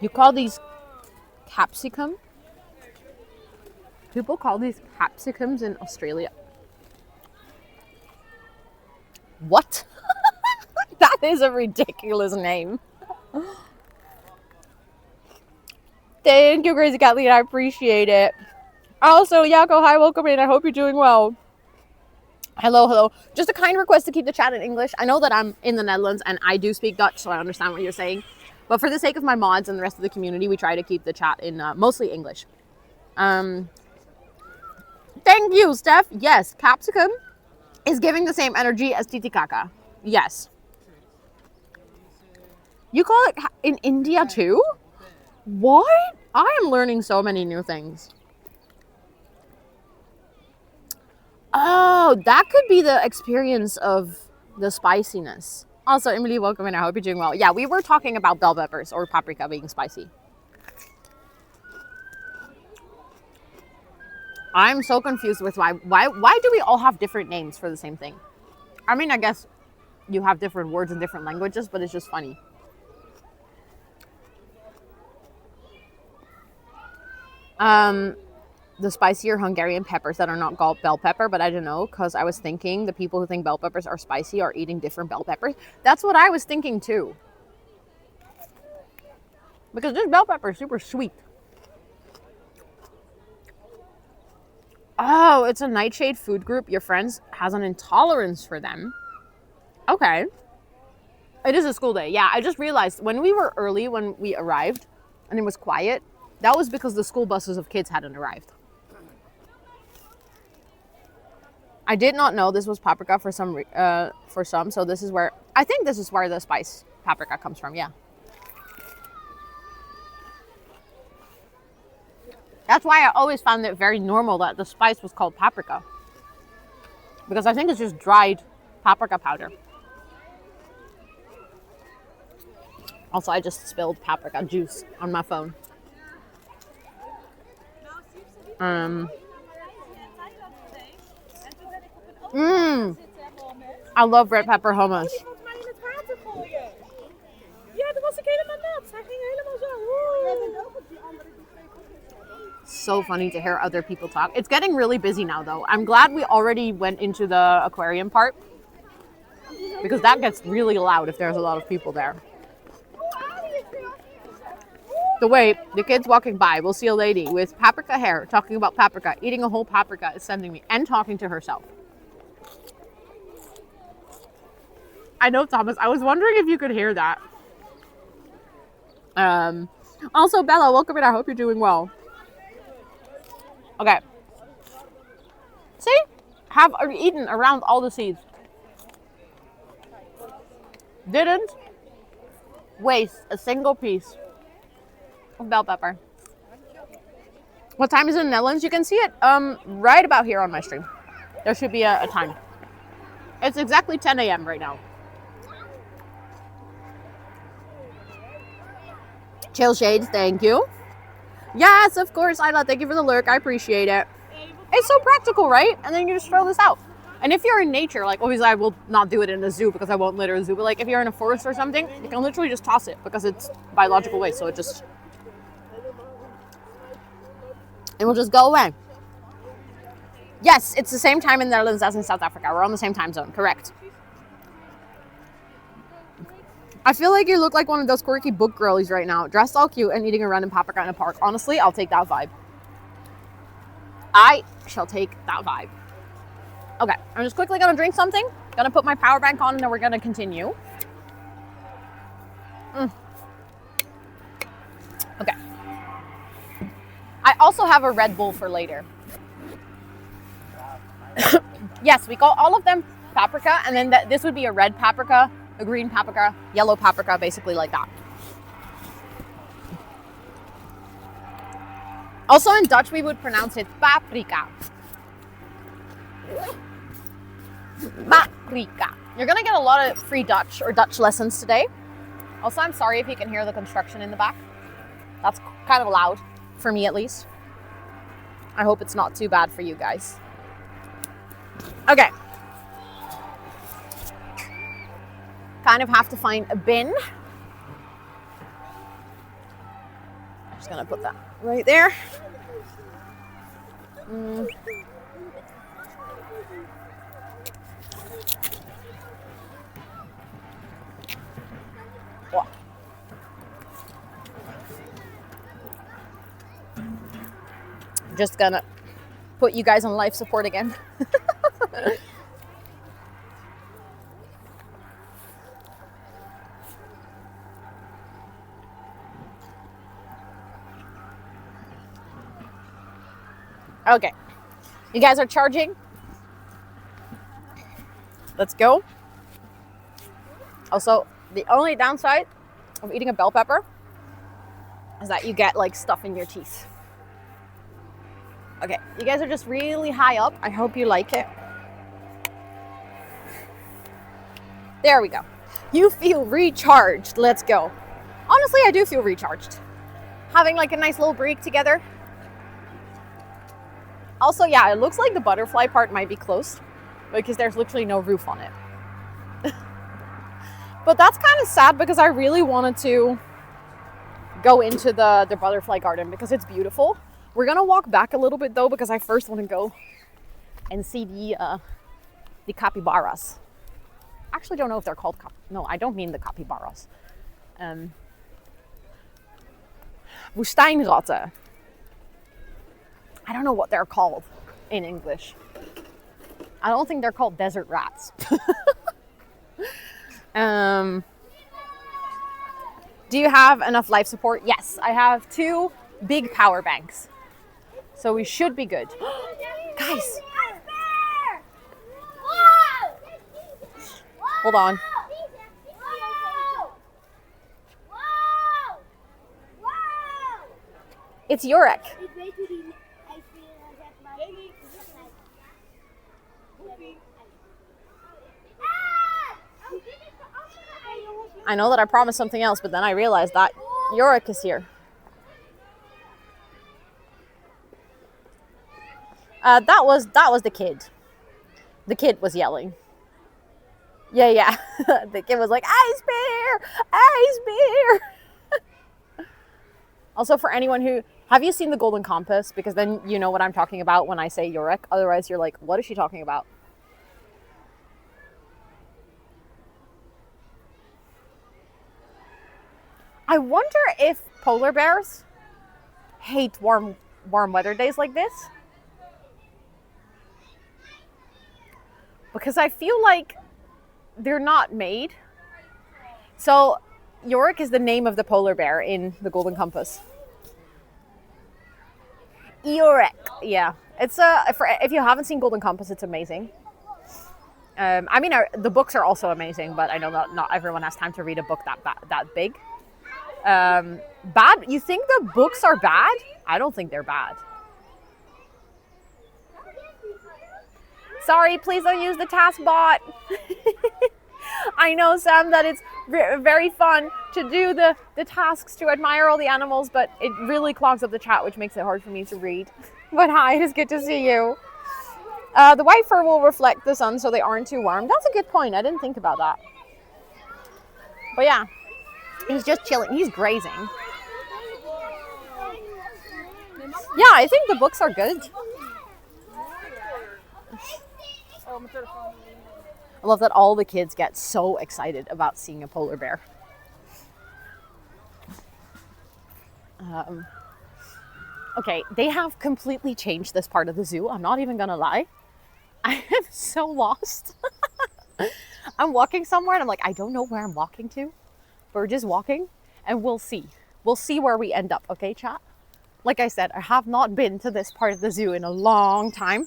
You call these capsicum? People call these capsicums in Australia. What? That is a ridiculous name. Thank you, Crazy Kathleen. I appreciate it. Also, Yako, hi, welcome in. I hope you're doing well. Hello. Just a kind request to keep the chat in English. I know that I'm in the Netherlands and I do speak Dutch, so I understand what you're saying. But for the sake of my mods and the rest of the community, we try to keep the chat in mostly English. Thank you, Steph. Yes, capsicum is giving the same energy as titicaca. Yes. You call it in India too? What? I am learning so many new things. Oh, that could be the experience of the spiciness. Also, Emily, welcome in. I hope you're doing well. Yeah, we were talking about bell peppers or paprika being spicy. I'm so confused with why do we all have different names for the same thing? I mean, I guess you have different words in different languages, but it's just funny. The spicier Hungarian peppers that are not called bell pepper, but I don't know, because I was thinking the people who think bell peppers are spicy are eating different bell peppers. That's what I was thinking too. Because this bell pepper is super sweet. Oh, it's a nightshade food group. Your friends has an intolerance for them. Okay. It is a school day. Yeah, I just realized when we were early, when we arrived and it was quiet, that was because the school buses of kids hadn't arrived. I did not know this was paprika for some, so this is where, I think this is where the spice paprika comes from, yeah. That's why I always found it very normal that the spice was called paprika. Because I think it's just dried paprika powder. Also, I just spilled paprika juice on my phone. I love red pepper hummus. So funny to hear other people talk. It's getting really busy now, though. I'm glad we already went into the aquarium part, because that gets really loud if there's a lot of people there. The way the kids walking by will see a lady with paprika hair talking about paprika, eating a whole paprika is sending me, and talking to herself. I know, Thomas. I was wondering if you could hear that. Also, Bella, welcome in. I hope you're doing well. Okay. See? Have eaten around all the seeds. Didn't waste a single piece of bell pepper. What time is it in the Netherlands? You can see it right about here on my stream. There should be a time. It's exactly 10 a.m. right now. Chill Shades, thank you. Yes, of course, Isla. Thank you for the lurk. I appreciate it. It's so practical, right? And then you just throw this out. And if you're in nature, like obviously I will not do it in a zoo because I won't litter a zoo, but like if you're in a forest or something, you can literally just toss it because it's biological waste. So it will just go away. Yes, it's the same time in the Netherlands as in South Africa. We're on the same time zone, correct. I feel like you look like one of those quirky book girlies right now, dressed all cute and eating a random paprika in a park. Honestly, I'll take that vibe. I shall take that vibe. Okay, I'm just quickly gonna drink something. Gonna put my power bank on and then we're gonna continue. Okay. I also have a Red Bull for later. Yes, we call all of them paprika, and then this would be a red paprika, a green paprika, yellow paprika, basically like that. Also in Dutch, we would pronounce it paprika. Paprika. You're gonna get a lot of free Dutch or Dutch lessons today. Also, I'm sorry if you can hear the construction in the back. That's kind of loud, for me at least. I hope it's not too bad for you guys. Okay. Kind of have to find a bin. I'm just gonna put that right there. Wow. Just gonna put you guys on life support again. Okay, you guys are charging. Let's go. Also, the only downside of eating a bell pepper is that you get like stuff in your teeth. Okay, you guys are just really high up. I hope you like it. There we go. You feel recharged. Let's go. Honestly, I do feel recharged. Having like a nice little break together. Also, yeah, it looks like the butterfly part might be closed because there's literally no roof on it. But that's kind of sad because I really wanted to go into the butterfly garden because it's beautiful. We're gonna walk back a little bit though because I first want to go and see the capybaras. Actually, don't know if they're called no, I don't mean the capybaras. Woestijnratten. I don't know what they're called in English. I don't think they're called desert rats. Do you have enough life support? Yes, I have 2 big power banks. So we should be good. Guys. Hold on. It's Yurek. I know that I promised something else, but then I realized that Yorick is here. That was the kid. The kid was yelling. Yeah. The kid was like, "Ice bear! Ice bear!" Also, for anyone who... Have you seen The Golden Compass? Because then you know what I'm talking about when I say Yorick. Otherwise, you're like, what is she talking about? I wonder if polar bears hate warm weather days like this. Because I feel like they're not made. So Yorick is the name of the polar bear in The Golden Compass. Yorick, yeah. It's if you haven't seen Golden Compass, it's amazing. I mean, the books are also amazing, but I know that not everyone has time to read a book that big. Bad? You think the books are bad? I don't think they're bad. Sorry, please don't use the task bot. I know, Sam, that it's very fun to do the tasks to admire all the animals, but it really clogs up the chat, which makes it hard for me to read. But hi, it's good to see you. The white fur will reflect the sun so they aren't too warm. That's a good point. I didn't think about that. But yeah, he's just chilling. He's grazing. Yeah, I think the books are good. I love that all the kids get so excited about seeing a polar bear. Okay, they have completely changed this part of the zoo. I'm not even gonna lie. I am so lost. I'm walking somewhere and I'm like, I don't know where I'm walking to. But we're just walking and we'll see. We'll see where we end up, okay, chat? Like I said, I have not been to this part of the zoo in a long time.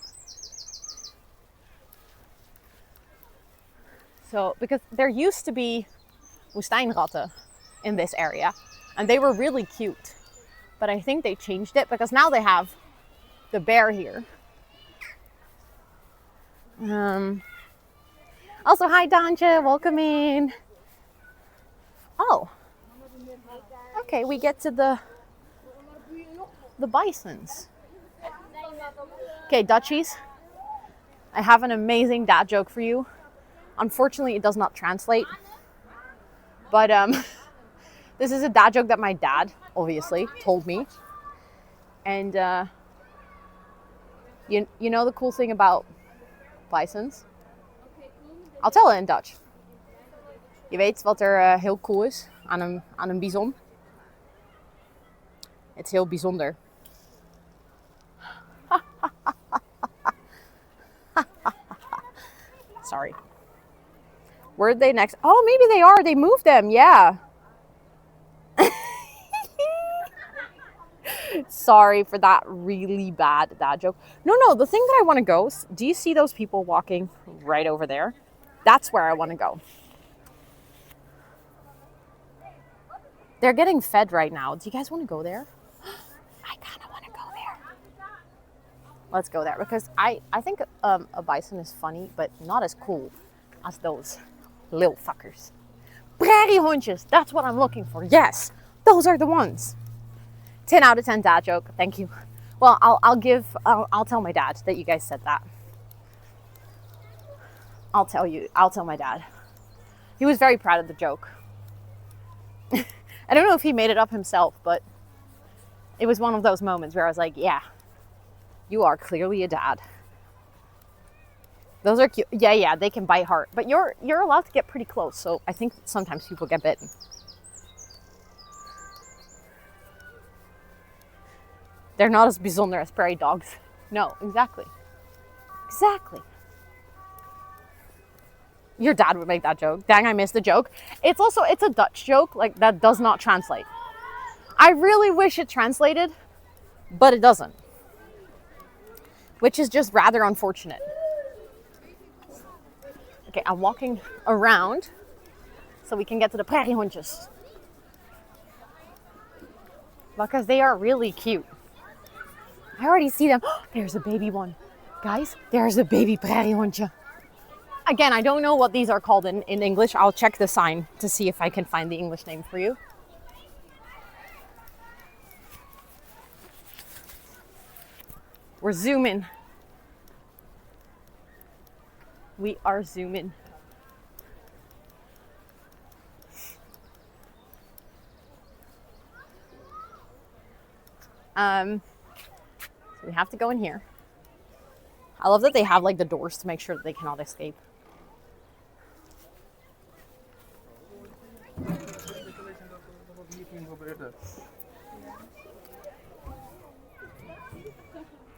So, because there used to be woestijnratten in this area, and they were really cute. But I think they changed it because now they have the bear here. Also, hi Danja, welcome in. Oh, okay, we get to the bisons. Okay, Dutchies, I have an amazing dad joke for you. Unfortunately, it does not translate. But this is a dad joke that my dad, obviously, told me. And you know the cool thing about bisons? I'll tell it in Dutch. Je weet wat er heel cool is aan een bison? Het is heel bijzonder. Sorry. Where'd they next? Oh, maybe they are. They moved them. Yeah. Sorry for that really bad dad joke. No, the thing that I want to go, do you see those people walking right over there? That's where I want to go. They're getting fed right now. Do you guys want to go there? I kind of want to go there. Let's go there because I think a bison is funny, but not as cool as those little fuckers. Prairiehondjes, that's what I'm looking for. Yes, those are the ones. 10 out of 10 dad joke. Thank you. Well, I'll tell my dad that you guys said that. I'll tell my dad. He was very proud of the joke. I don't know if he made it up himself, but it was one of those moments where I was like, yeah, you are clearly a dad. Those are cute. Yeah, they can bite hard, but you're allowed to get pretty close. So I think sometimes people get bitten. They're not as bijzonder as prairie dogs. No, exactly. Your dad would make that joke. Dang, I missed the joke. It's a Dutch joke, like that does not translate. I really wish it translated, but it doesn't. Which is just rather unfortunate. Okay, I'm walking around so we can get to the prairiehondjes. Because they are really cute. I already see them. Oh, there's a baby one. Guys, there's a baby prairiehondje. Again, I don't know what these are called in English. I'll check the sign to see if I can find the English name for you. We're zooming. We are zooming. So we have to go in here. I love that they have like the doors to make sure that they cannot escape.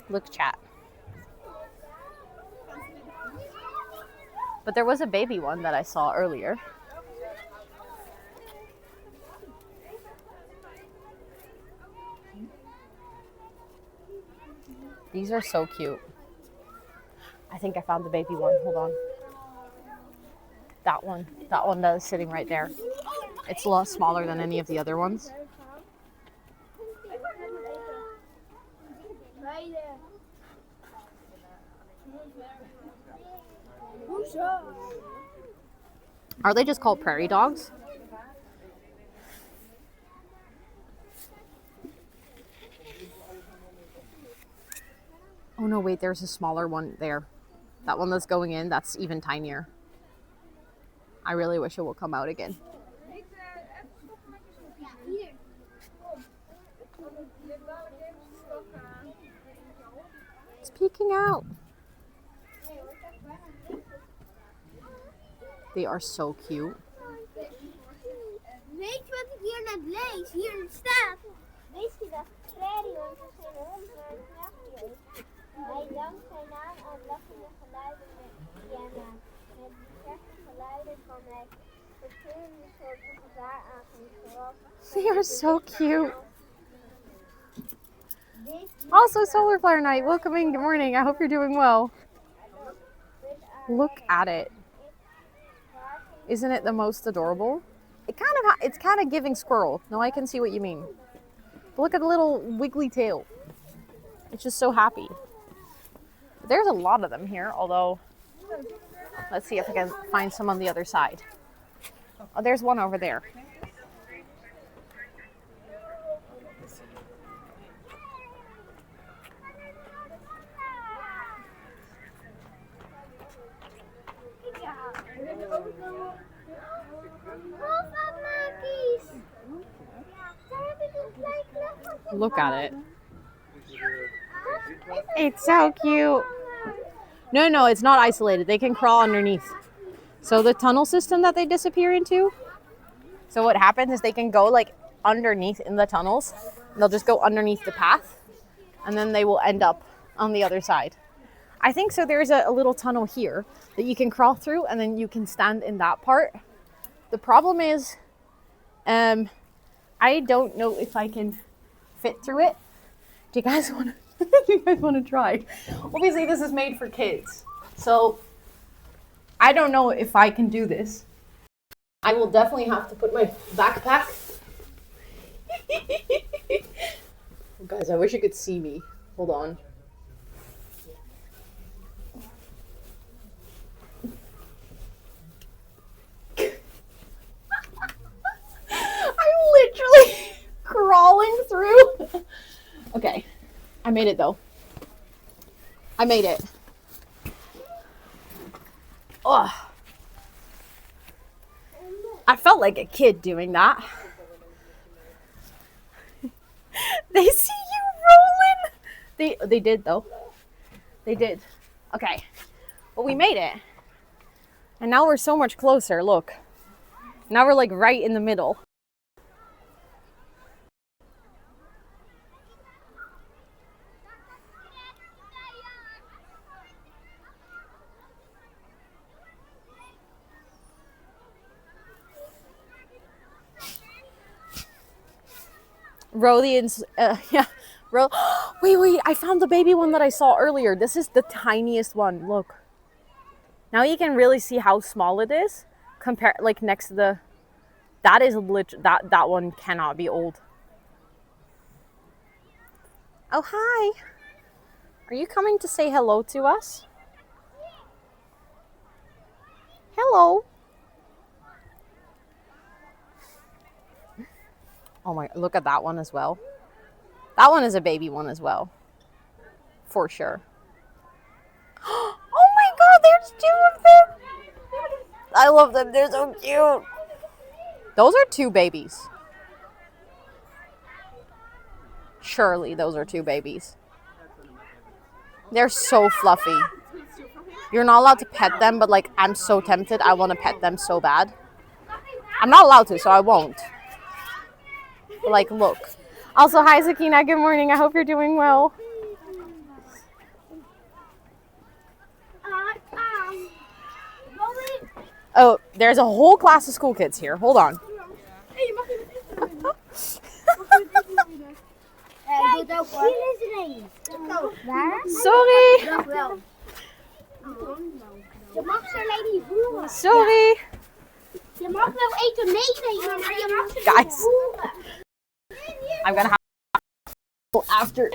Look, chat. But there was a baby one that I saw earlier. These are so cute. I think I found the baby one. Hold on. That one that is sitting right there. It's a lot smaller than any of the other ones. Are they just called prairie dogs? Oh no, wait, there's a smaller one there. That one that's going in, that's even tinier. I really wish it will come out again. It's peeking out. They are so cute. Weet je wat ik hier net lees? Hier staat. Weet je dat prairiehondjes zijn hond naar een knappje? Hij dankt zijn naam aan lachende geluiden met Jenna. Met diverse geluiden kan hij verschillende soorten gevaar aangeven, zoals... They are so cute. Also, Solar Flower Night, welcome in. Good morning. I hope you're doing well. Look at it. Isn't it the most adorable? It's kind of giving squirrel. No, I can see what you mean. But look at the little wiggly tail. It's just so happy. There's a lot of them here, although let's see if I can find some on the other side. Oh, there's one over there. Look at it. It's so cute. No, it's not isolated. They can crawl underneath. So the tunnel system that they disappear into, so what happens is they can go like underneath in the tunnels. They'll just go underneath the path and then they will end up on the other side. I think so. There's a little tunnel here that you can crawl through and then you can stand in that part. The problem is, I don't know if I can fit through it. Do you guys want to try? Obviously this is made for kids, so I don't know if I can do this. I will definitely have to put my backpack. Guys, I wish you could see me. Hold on. I'm literally crawling through. Okay, I made it though. I made it. Oh, I felt like a kid doing that. They see you rolling. They did though. They did. Okay, but we made it. And now we're so much closer. Look. Now we're like right in the middle. Rodians, yeah. Wait, I found the baby one that I saw earlier. This is the tiniest one. Look. Now you can really see how small it is. Compare, like next to the, that is that one cannot be old. Oh, hi. Are you coming to say hello to us? Hello. Oh my, look at that one as well. That one is a baby one as well. For sure. Oh my God, there's 2 of them. I love them, they're so cute. Those are 2 babies. Surely those are 2 babies. They're so fluffy. You're not allowed to pet them, but like, I'm so tempted. I want to pet them so bad. I'm not allowed to, so I won't. Like, look. Also, hi Sakina, good morning. I hope you're doing well. Oh, there's a whole class of school kids here. Hold on. Sorry. Sorry. Je mag wel eten meenemen, maar je mag ze Guys. niet voeren. I'm gonna have to after.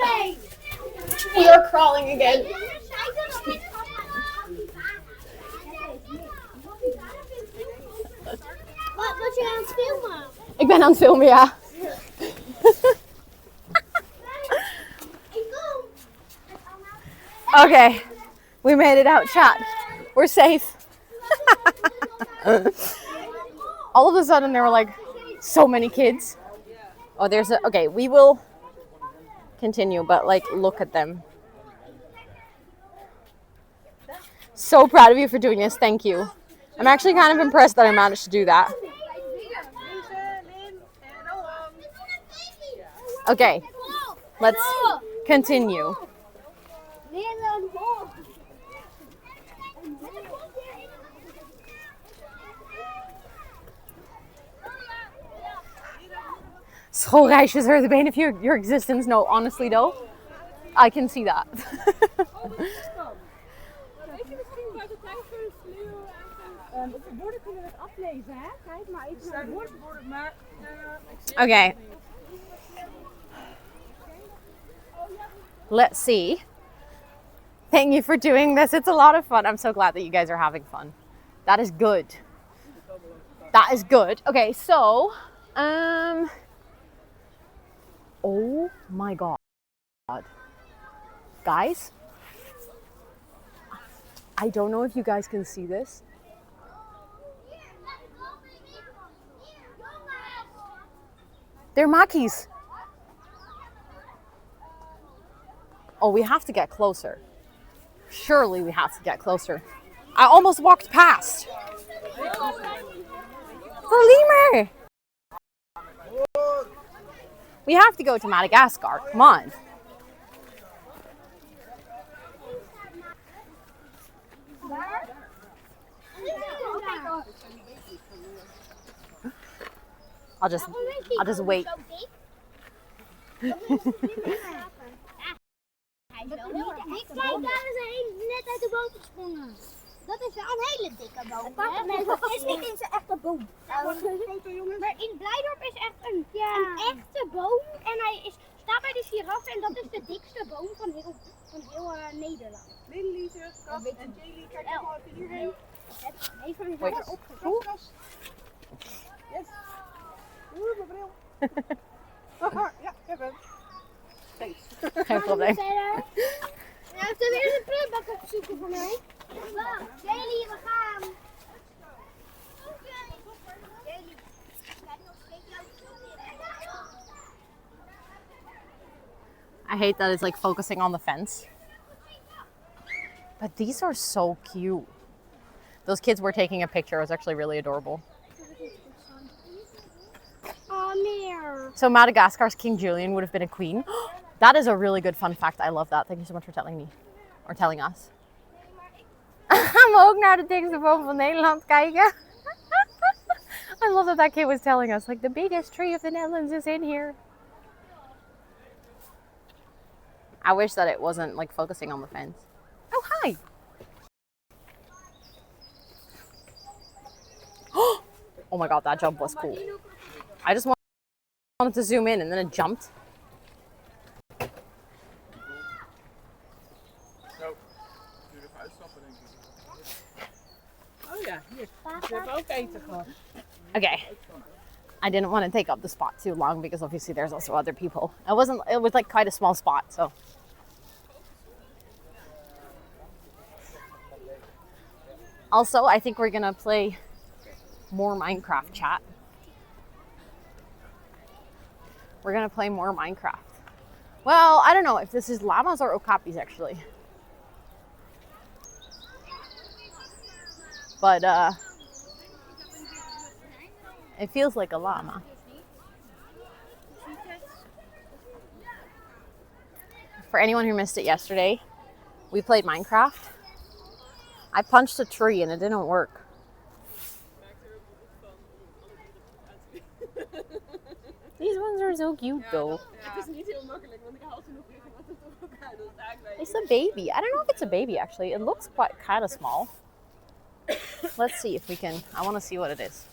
We are crawling again. Ik ben aan het filmen, ja. Okay, we made it out, chat. We're safe. All of a sudden there were like so many kids. Oh, okay, we will continue, but like look at them. So proud of you for doing this, thank you. I'm actually kind of impressed that I managed to do that. Okay, let's continue. Schoolreisjes are the bane of your existence. No, honestly though, I can see that. Okay. Let's see. Thank you for doing this. It's a lot of fun. I'm so glad that you guys are having fun. That is good. That is good. Okay, so, oh my God. Guys, I don't know if you guys can see this. They're Mackies. Oh, we have to get closer. Surely we have to get closer. I almost walked past. For lemur. We have to go to Madagascar. Come on. I'll just wait. Daar is net uit de boot gesprongen. Dat is een hele dikke boom. Nee, dat is niet eens een echte boom. Maar in Blijdorp is echt een echte boom. En hij staat bij de giraffen en dat is de dikste boom van heel Nederland. Milliliter, kast en jelly. Kijk maar even hierheen. Even opgezocht. Yes. Oeh, mijn bril. Ja, ik heb hem. Thanks. Geen probleem. Ja, ik wil weer een prullenbak opzoeken voor mij. Jelly, we gaan. I hate that it's like focusing on the fence. But these are so cute. Those kids were taking a picture. It was actually really adorable. Oh, meer. So Madagascar's King Julian would have been a queen. That is a really good fun fact. I love that. Thank you so much for telling me. Or telling us. Gaan we ook naar de dikste boom van Nederland kijken? I love that kid was telling us, like, the biggest tree of the Netherlands is in here. I wish that it wasn't, like, focusing on the fence. Oh, hi! Oh my God, that jump was cool. I just wanted to zoom in and then it jumped. Oh ja, hier. We hebben ook eten gehad. Okay. I didn't want to take up the spot too long because obviously there's also other people. It was like quite a small spot, so. Also, I think we're gonna play more Minecraft, chat. We're gonna play more Minecraft. Well, I don't know if this is llamas or okapis actually. But it feels like a llama. For anyone who missed it yesterday, we played Minecraft. I punched a tree and it didn't work. These ones are so cute though. Het is niet heel makkelijk, want ik haal ze nog regelmatig op elkaar. Dat is eigenlijk It's a baby. I don't know if it's a baby actually. It looks quite kind of small. Let's see if we can. I want to see what it is.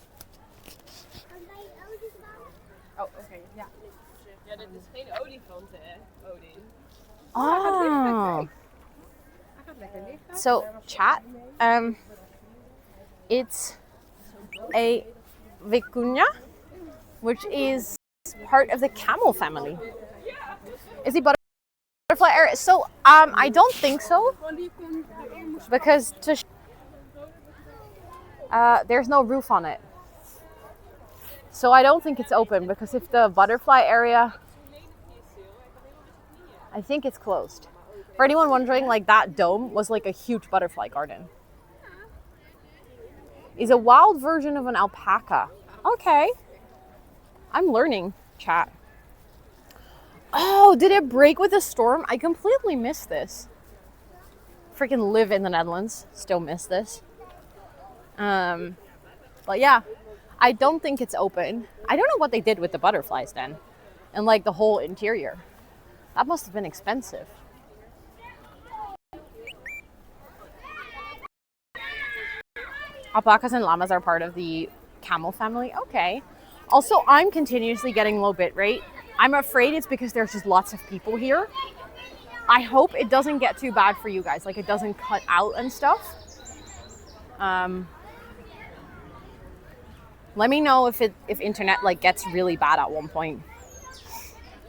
Oh, oké. Ja. Ja, dit is geen olifant, hè, Odin. Oh. Hij gaat lekker liggen. So chat. It's a vicuña. which is part of the camel family. Is the butterfly area? So I don't think so, because there's no roof on it. So I don't think it's open, because if the butterfly area, I think it's closed. For anyone wondering, like that dome was like a huge butterfly garden. Is a wild version of an alpaca. Okay. I'm learning, chat. Oh, did it break with a storm? I completely missed this. Freaking live in the Netherlands. Still miss this. But yeah, I don't think it's open. I don't know what they did with the butterflies then. And like the whole interior. That must have been expensive. Alpacas and llamas are part of the camel family. Okay. Also, I'm continuously getting low bit rate. I'm afraid it's because there's just lots of people here. I hope it doesn't get too bad for you guys. Like it doesn't cut out and stuff. Let me know if internet like gets really bad at one point.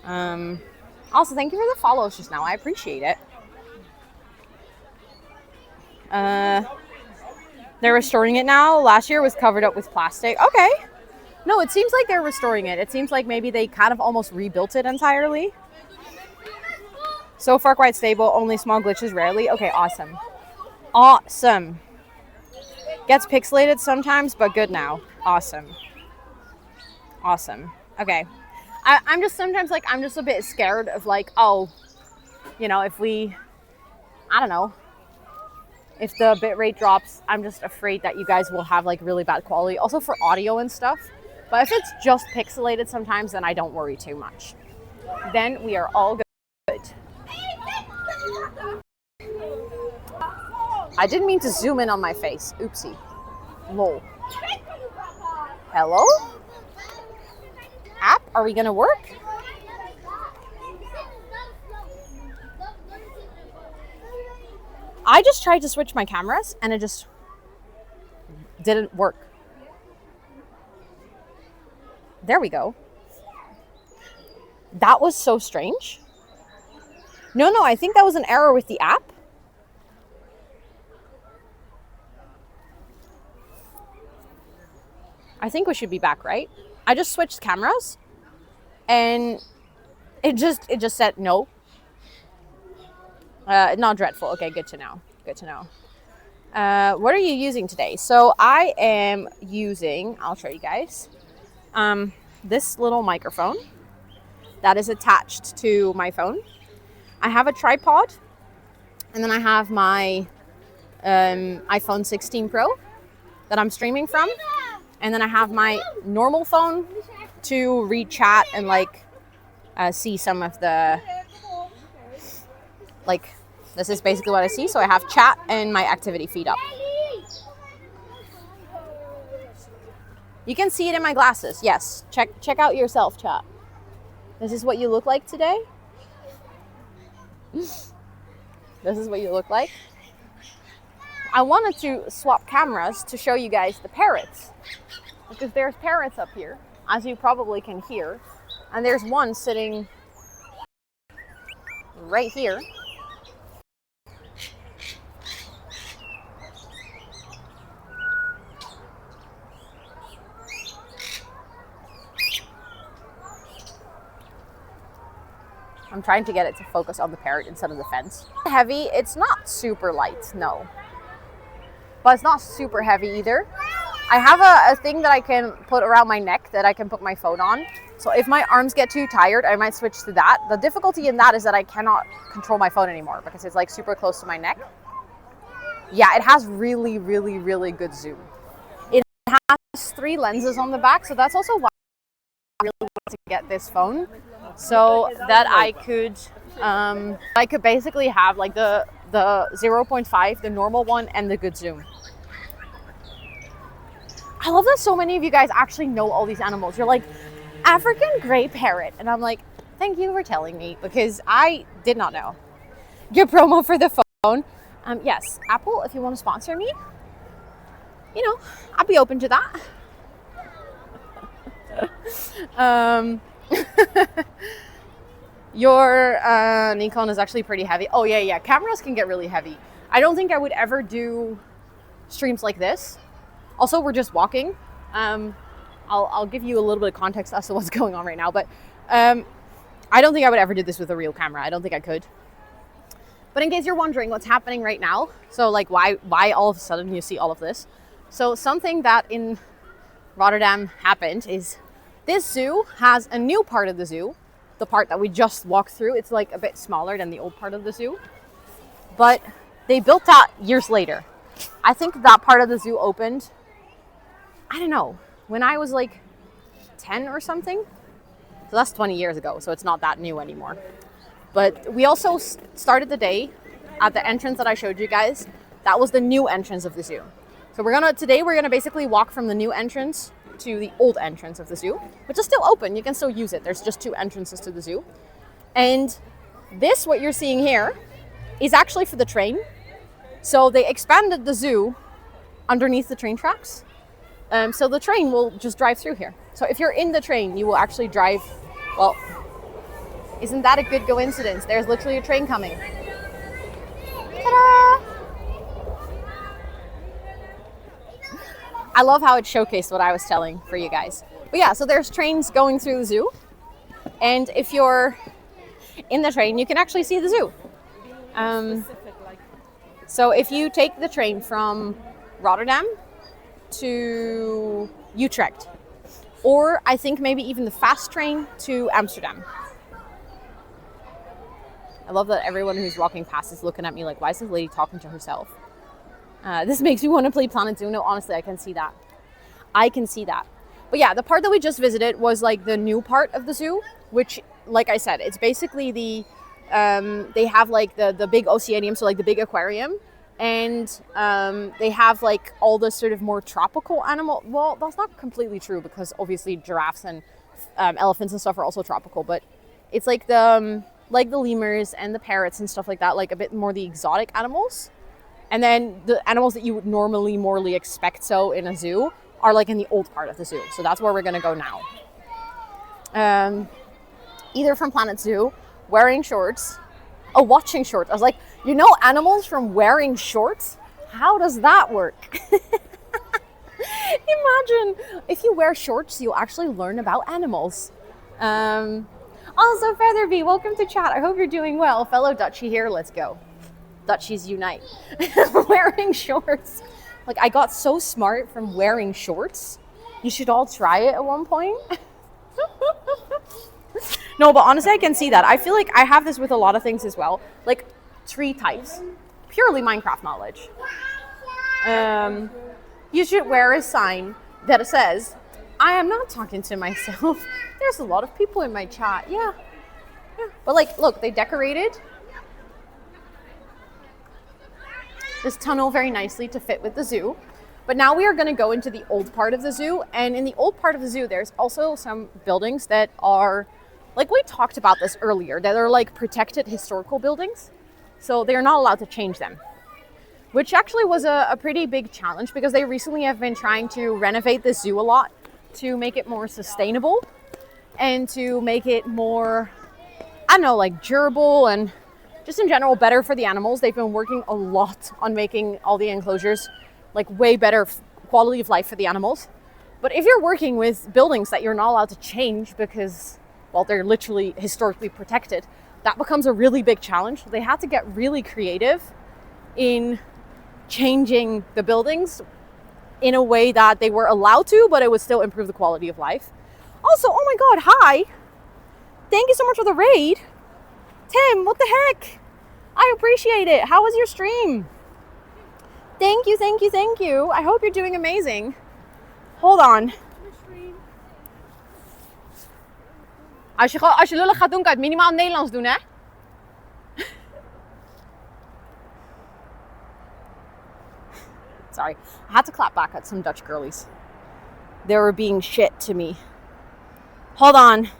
Also, thank you for the follows just now. I appreciate it. They're restoring it now. Last year was covered up with plastic. Okay. No, it seems like they're restoring it. It seems like maybe they kind of almost rebuilt it entirely. So far, quite stable. Only small glitches rarely. Okay, awesome. Awesome. Gets pixelated sometimes, but good now. Awesome. Awesome. Okay. I'm just sometimes like, I'm just a bit scared of like, oh, you know, if I don't know, if the bitrate drops, I'm just afraid that you guys will have like really bad quality. Also for audio and stuff. But if it's just pixelated sometimes, then I don't worry too much. Then we are all good. I didn't mean to zoom in on my face. Oopsie. Lol. Hello? App, are we gonna work? I just tried to switch my cameras and it just didn't work. There we go. That was so strange. No, I think that was an error with the app. I think we should be back, right? I just switched cameras and it just said no. Not dreadful. Okay, good to know. Good to know. What are you using today? So I am using, I'll show you guys, this little microphone that is attached to my phone. I have a tripod, and then I have my iPhone 16 Pro that I'm streaming from, and then I have my normal phone to read chat and like see some of the, like, this is basically what I see. So I have chat and my activity feed up. You can see it in my glasses. Yes, check out yourself, chat. This is what you look like today. This is what you look like. I wanted to swap cameras to show you guys the parrots, because there's parrots up here, as you probably can hear, and there's one sitting right here. I'm trying to get it to focus on the parrot instead of the fence. Heavy, it's not super light, no. But it's not super heavy either. I have a thing that I can put around my neck that I can put my phone on. So if my arms get too tired, I might switch to that. The difficulty in that is that I cannot control my phone anymore because it's like super close to my neck. Yeah, it has really, really, really good zoom. It has 3 lenses on the back, so that's also why I really wanted to get this phone. So that I could basically have like the 0.5, the normal one, and the good zoom. I love that so many of you guys actually know all these animals. You're like, African gray parrot. And I'm like, thank you for telling me, because I did not know. Good promo for the phone. Yes, Apple, if you want to sponsor me, you know, I'd be open to that. Your Nikon is actually pretty heavy. Oh yeah, cameras can get really heavy. I don't think I would ever do streams like this. Also, we're just walking. I'll give you a little bit of context as to what's going on right now, but I don't think I would ever do this with a real camera. I don't think I could. But in case you're wondering what's happening right now, so like why all of a sudden you see all of this. So something that in Rotterdam happened is this zoo has a new part of the zoo. The part that we just walked through, it's like a bit smaller than the old part of the zoo. But they built that years later. I think that part of the zoo opened, I don't know, when I was like 10 or something. So that's 20 years ago, so it's not that new anymore. But we also started the day at the entrance that I showed you guys. That was the new entrance of the zoo. So today we're gonna basically walk from the new entrance to the old entrance of the zoo, which is still open. You can still use it. There's just 2 entrances to the zoo. And this, what you're seeing here, is actually for the train. So they expanded the zoo underneath the train tracks. So the train will just drive through here. So if you're in the train, you will actually drive, well, isn't that a good coincidence? There's literally a train coming. Ta-da! I love how it showcased what I was telling for you guys. But yeah, so there's trains going through the zoo. And if you're in the train, you can actually see the zoo. So if you take the train from Rotterdam to Utrecht, or I think maybe even the fast train to Amsterdam. I love that everyone who's walking past is looking at me like, why is this lady talking to herself? This makes me want to play Planet Zoo. No, honestly, I can see that. I can see that. But yeah, the part that we just visited was like the new part of the zoo, which, like I said, it's basically the, they have like the big oceanium, so like the big aquarium. And they have like all the sort of more tropical animal. Well, that's not completely true because obviously giraffes and elephants and stuff are also tropical. But it's like the lemurs and the parrots and stuff like that, like a bit more the exotic animals. And then the animals that you would normally morely expect so in a zoo are like in the old part of the zoo. So that's where we're gonna go now. Either from Planet Zoo, wearing shorts. Oh, watching shorts. I was like, you know animals from wearing shorts? How does that work? Imagine if you wear shorts, you'll actually learn about animals. Also, Featherby, welcome to chat. I hope you're doing well. Fellow Dutchie here, let's go. Dutchies unite. Wearing shorts. Like, I got so smart from wearing shorts. You should all try it at one point. No, but honestly, I can see that. I feel like I have this with a lot of things as well. Like tree types. Purely Minecraft knowledge. You should wear a sign that says, I am not talking to myself. There's a lot of people in my chat. Yeah. But like, look, they decorated this tunnel very nicely to fit with the zoo. But now we are going to go into the old part of the zoo. And in the old part of the zoo, there's also some buildings that are, like we talked about this earlier, that are like protected historical buildings. So they're not allowed to change them. Which actually was a pretty big challenge because they recently have been trying to renovate the zoo a lot to make it more sustainable and to make it more, I don't know, like durable and just in general better for the animals. They've been working a lot on making all the enclosures like way better quality of life for the animals. But if you're working with buildings that you're not allowed to change because, well, they're literally historically protected, that becomes a really big challenge. They had to get really creative in changing the buildings in a way that they were allowed to, but it would still improve the quality of life. Also, oh my God, hi. Thank you so much for the raid. Tim, what the heck? I appreciate it. How was your stream? Thank you, thank you, thank you. I hope you're doing amazing. Hold on. Als je lullig gaat doen, kan je het minimaal Nederlands doen, hè? Sorry, I had to clap back at some Dutch girlies. They were being shit to me. Hold on.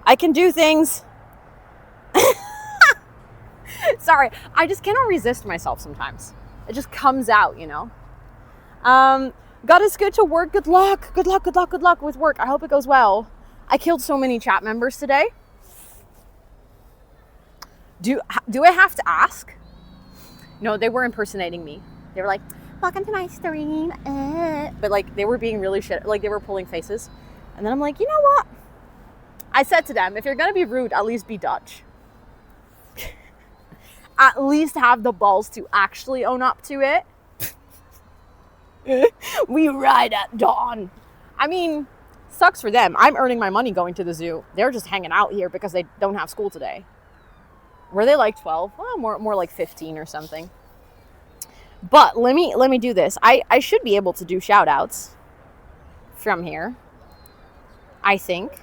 I can do things. Sorry, I just cannot resist myself sometimes. It just comes out, you know. Gotta scoot to work. Good luck. Good luck, good luck, good luck with work. I hope it goes well. I killed so many chat members today. Do I have to ask? No, they were impersonating me. They were like, welcome to my stream. But like, they were being really shit. Like, they were pulling faces. And then I'm like, you know what? I said to them, if you're gonna be rude, at least be Dutch. At least have the balls to actually own up to it. We ride at dawn. I mean, sucks for them. I'm earning my money going to the zoo. They're just hanging out here because they don't have school today. Were they like 12? Well, more like 15 or something. But let me do this. I should be able to do shout outs from here, I think.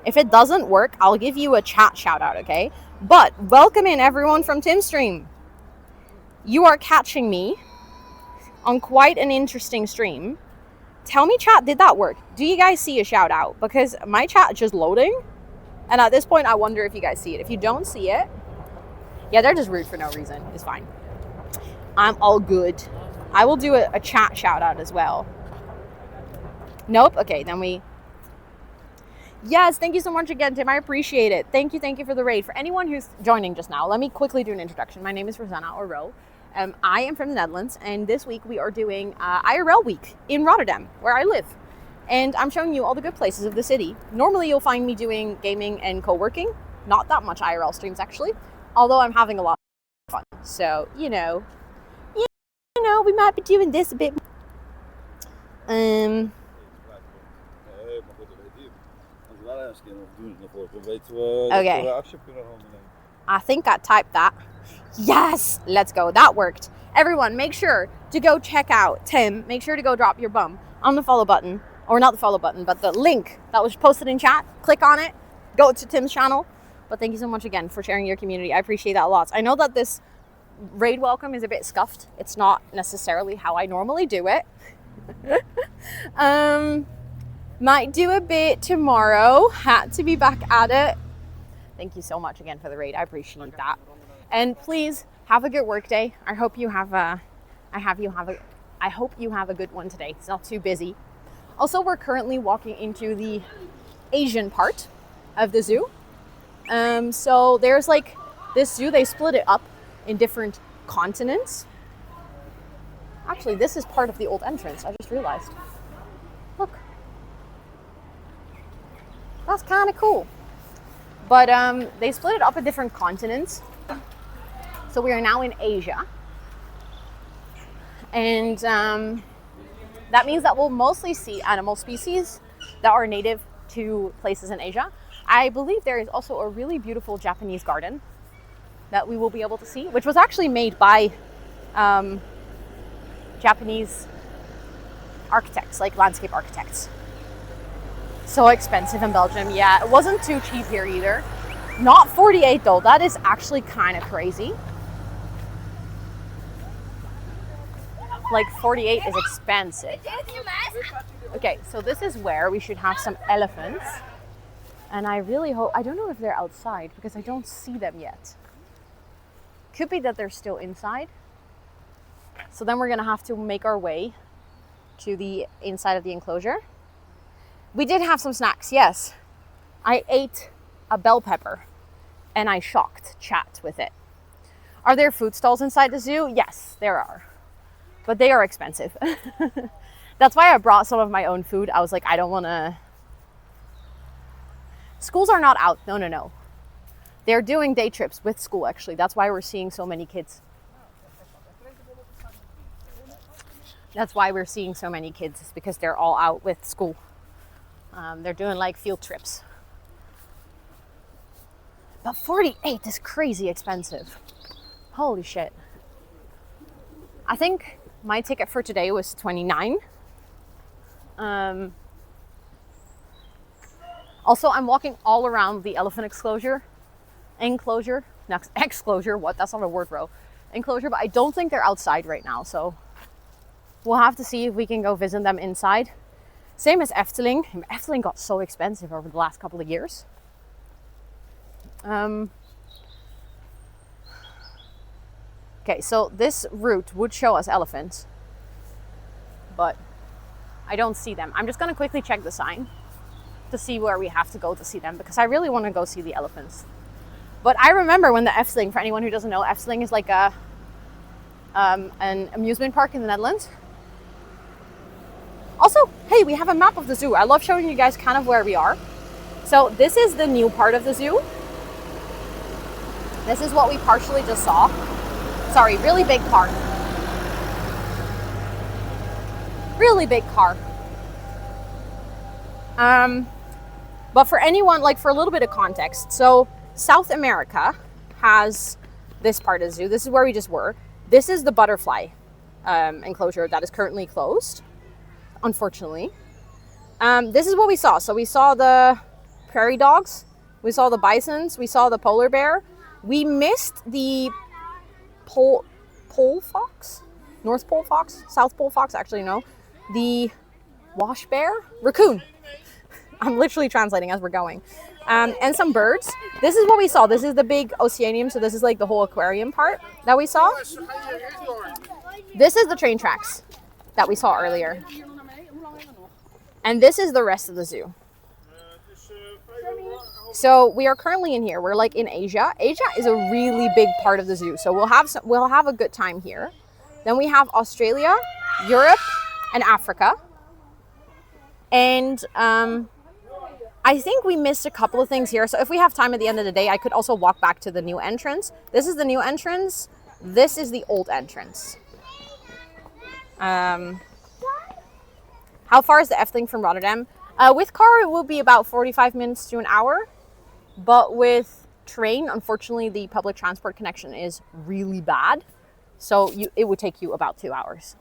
If it doesn't work, I'll give you a chat shout out, okay? But welcome in everyone from Tim's stream. You are catching me on quite an interesting stream. Tell me, chat, did that work? Do you guys see a shout out? Because my chat is just loading. And at this point, I wonder if you guys see it. If you don't see it, yeah, they're just rude for no reason. It's fine. I'm all good. I will do a chat shout out as well. Nope. Okay, then we... Yes, thank you so much again, Tim. I appreciate it. Thank you for the raid. For anyone who's joining just now, let me quickly do an introduction. My name is Rosanna, or Ro. I am from the Netherlands, and this week we are doing IRL week in Rotterdam, where I live. And I'm showing you all the good places of the city. Normally you'll find me doing gaming and co-working. Not that much IRL streams, actually. Although I'm having a lot of fun. So, you know, we might be doing this a bit. Okay. I think I typed that. Yes, let's go. That worked. Everyone, make sure to go check out Tim. Make sure to go drop your bum on the follow button. Or not the follow button, but the link that was posted in chat. Click on it. Go to Tim's channel. But thank you so much again for sharing your community. I appreciate that a lot. I know that this raid welcome is a bit scuffed. It's not necessarily how I normally do it. Might do a bit tomorrow. Had to be back at it. Thank you so much again for the raid. I appreciate that. And please have a good work day. I hope you have a good one today. It's not too busy. Also, we're currently walking into the Asian part of the zoo. So there's like this zoo, they split it up in different continents. Actually, this is part of the old entrance. I just realized. Look. That's kind of cool. But they split it up in different continents. So we are now in Asia. And that means that we'll mostly see animal species that are native to places in Asia. I believe there is also a really beautiful Japanese garden that we will be able to see, which was actually made by Japanese architects, like landscape architects. So expensive in Belgium. Yeah, it wasn't too cheap here either. Not 48 though. That is actually kind of crazy. Like 48 is expensive. Okay, so this is where we should have some elephants. And I really hope, I don't know if they're outside because I don't see them yet. Could be that they're still inside. So then we're gonna have to make our way to the inside of the enclosure. We did have some snacks, yes. I ate a bell pepper and I shocked chat with it. Are there food stalls inside the zoo? Yes, there are. But they are expensive. That's why I brought some of my own food. I was like, I don't want to... Schools are not out. No. They're doing day trips with school, actually. That's why we're seeing so many kids. That's why we're seeing so many kids. It's because they're all out with school. They're doing like field trips. But 48 is crazy expensive. Holy shit. I think my ticket for today was 29. Also, I'm walking all around the elephant exclosure. Exclosure, what? That's not a word, bro. Enclosure, but I don't think they're outside right now, so we'll have to see if we can go visit them inside. Same as Efteling. Efteling got so expensive over the last couple of years. Okay, so this route would show us elephants, but I don't see them. I'm just going to quickly check the sign to see where we have to go to see them, because I really want to go see the elephants. But I remember when the Efteling, for anyone who doesn't know, Efteling is like an amusement park in the Netherlands. Also, hey, we have a map of the zoo. I love showing you guys kind of where we are. So this is the new part of the zoo. This is what we partially just saw. Sorry, really big car. Really big car. But for anyone, like for a little bit of context, so South America has this part of the zoo. This is where we just were. This is the butterfly enclosure that is currently closed, unfortunately. This is what we saw. So we saw the prairie dogs, we saw the bisons, we saw the polar bear. We missed the pole fox, North Pole fox, South Pole fox, actually no. The wash bear, raccoon. I'm literally translating as we're going. And some birds. This is what we saw. This is the big oceanium. So this is like the whole aquarium part that we saw. This is the train tracks that we saw earlier. And this is the rest of the zoo. So we are currently in here. We're like in Asia. Asia is a really big part of the zoo. So we'll have a good time here. Then we have Australia, Europe, and Africa. And I think we missed a couple of things here. So if we have time at the end of the day, I could also walk back to the new entrance. This is the new entrance. This is the old entrance. How far is the Efteling from Rotterdam? With car, it will be about 45 minutes to an hour. But with train, unfortunately, the public transport connection is really bad. So it would take you about 2 hours.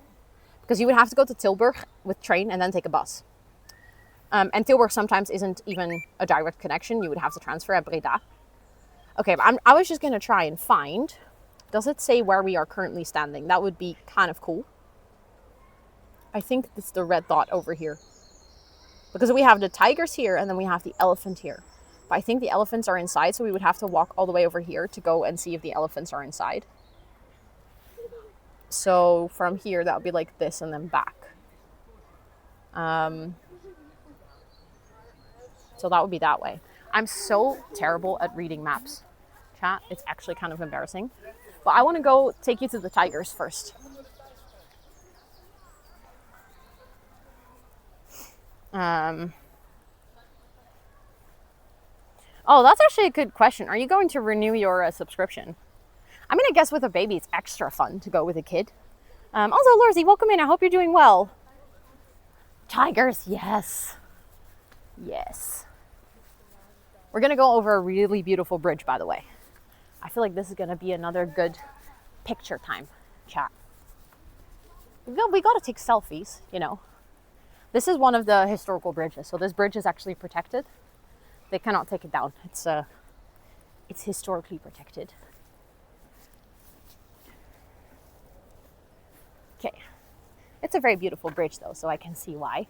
Because you would have to go to Tilburg with train and then take a bus. And Tilburg sometimes isn't even a direct connection. You would have to transfer at Breda. Okay, but I was just going to try and find, does it say where we are currently standing? That would be kind of cool. I think it's the red dot over here. Because we have the tigers here and then we have the elephant here. But I think the elephants are inside, so we would have to walk all the way over here to go and see if the elephants are inside. So from here, that would be like this and then back. So that would be that way. I'm so terrible at reading maps, chat. It's actually kind of embarrassing. But I want to go take you to the tigers first. Oh, that's actually a good question. Are you going to renew your subscription? I mean, I guess with a baby, it's extra fun to go with a kid. Also, Lorzie, welcome in. I hope you're doing well. Tigers, yes. Yes. We're going to go over a really beautiful bridge, by the way. I feel like this is going to be another good picture time, chat. We got to take selfies, you know. This is one of the historical bridges. So this bridge is actually protected. They cannot take it down. It's historically protected. Okay. It's a very beautiful bridge though, so I can see why.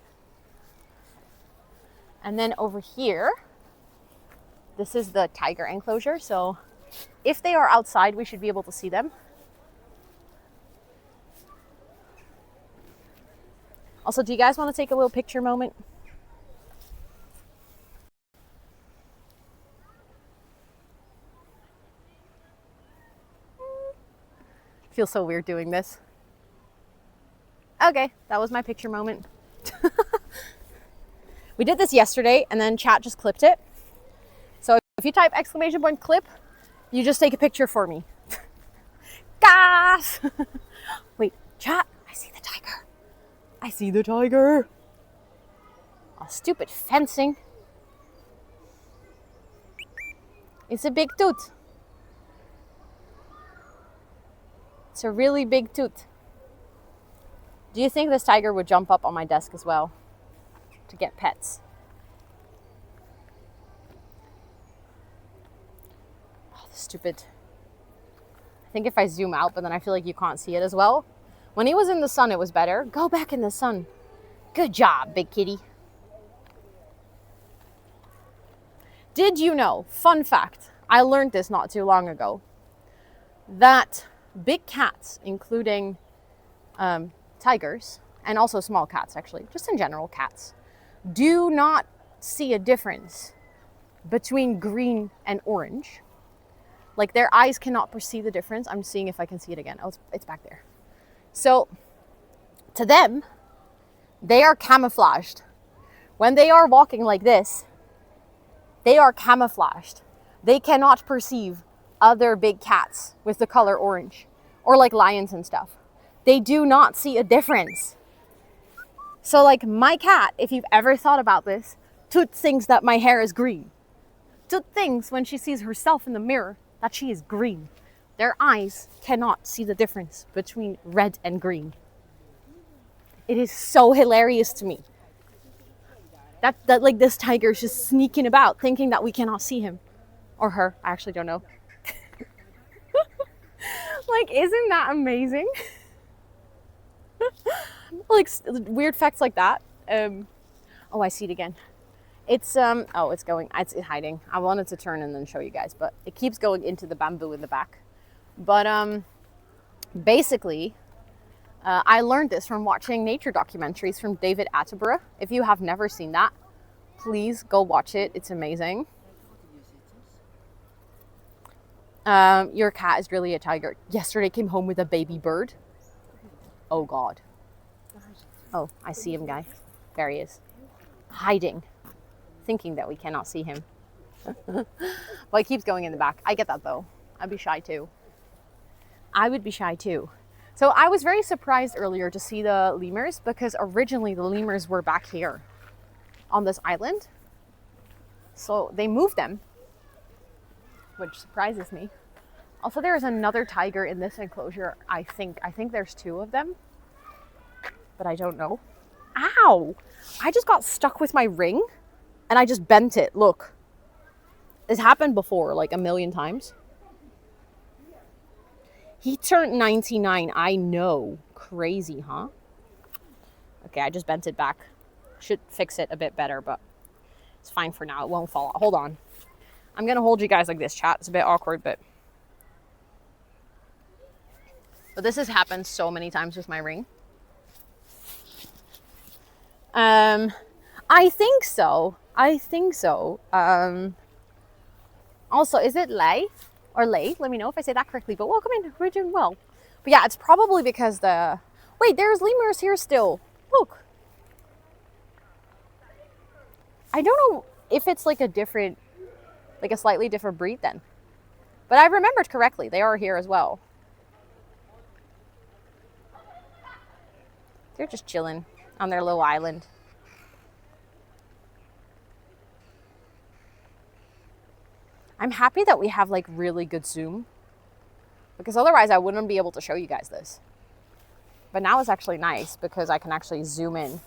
And then over here, this is the tiger enclosure. So if they are outside, we should be able to see them. Also, do you guys want to take a little picture moment? Feels so weird doing this. Okay, that was my picture moment. We did this yesterday and then chat just clipped it. So if you type !clip, you just take a picture for me. Gas! Wait, chat, I see the tiger. I see the tiger. Oh, stupid fencing. It's a big tooth. It's a really big tooth. Do you think this tiger would jump up on my desk as well to get pets? Oh, stupid. I think if I zoom out, but then I feel like you can't see it as well. When he was in the sun, it was better. Go back in the sun. Good job, big kitty. Did you know, fun fact, I learned this not too long ago, that big cats, including tigers and also small cats actually, just in general cats, do not see a difference between green and orange. Like their eyes cannot perceive the difference. I'm seeing if I can see it again. Oh, it's back there. So to them, they are camouflaged. When they are walking like this, they are camouflaged. They cannot perceive other big cats with the color orange, or like lions and stuff. They do not see a difference. So like my cat, if you've ever thought about this, Toot thinks that my hair is green. Toot thinks when she sees herself in the mirror that she is green. Their eyes cannot see the difference between red and green. It is so hilarious to me that like this tiger is just sneaking about thinking that we cannot see him or her. I actually don't know. Like, isn't that amazing? Like weird facts like that. Oh, I see it again. It's oh, it's hiding. I wanted to turn and then show you guys, but it keeps going into the bamboo in the back. But basically, I learned this from watching nature documentaries from David Attenborough. If you have never seen that, please go watch it. It's amazing. Your cat is really a tiger. Yesterday came home with a baby bird. Oh God. Oh, I see him, guys. There he is. Hiding. Thinking that we cannot see him. Well, he keeps going in the back. I get that though. I'd be shy too. I would be shy too. So I was very surprised earlier to see the lemurs, because originally the lemurs were back here on this island. So they moved them, which surprises me. Also, there is another tiger in this enclosure. I think there's 2 of them, but I don't know. Ow! I just got stuck with my ring and I just bent it. Look. This happened before, like a million times. He turned 99. I know. Crazy, huh? Okay, I just bent it back. Should fix it a bit better, but it's fine for now. It won't fall out. Hold on. I'm going to hold you guys like this, chat. It's a bit awkward, but this has happened so many times with my ring. I think so. Also, is it Lay or Lay? Let me know if I say that correctly, but welcome in. We're doing well. But yeah, it's probably because wait, there's lemurs here still. Look. I don't know if it's like a slightly different breed then. But I remembered correctly. They are here as well. They're just chilling on their little island. I'm happy that we have like really good zoom, because otherwise I wouldn't be able to show you guys this. But now it's actually nice because I can actually zoom in.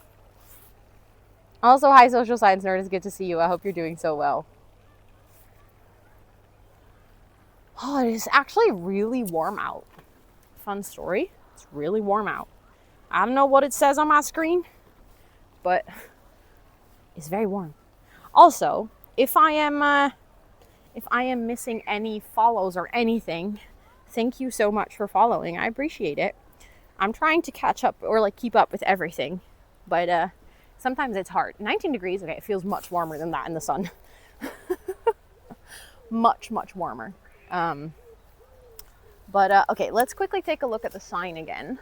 Also, hi Social Science Nerd, it's good to see you. I hope you're doing so well. Oh, it is actually really warm out. Fun story. It's really warm out. I don't know what it says on my screen, but it's very warm. Also, if I am missing any follows or anything, thank you so much for following. I appreciate it. I'm trying to catch up or like keep up with everything, but sometimes it's hard. 19 degrees, okay, it feels much warmer than that in the sun. much warmer. Okay, let's quickly take a look at the sign again.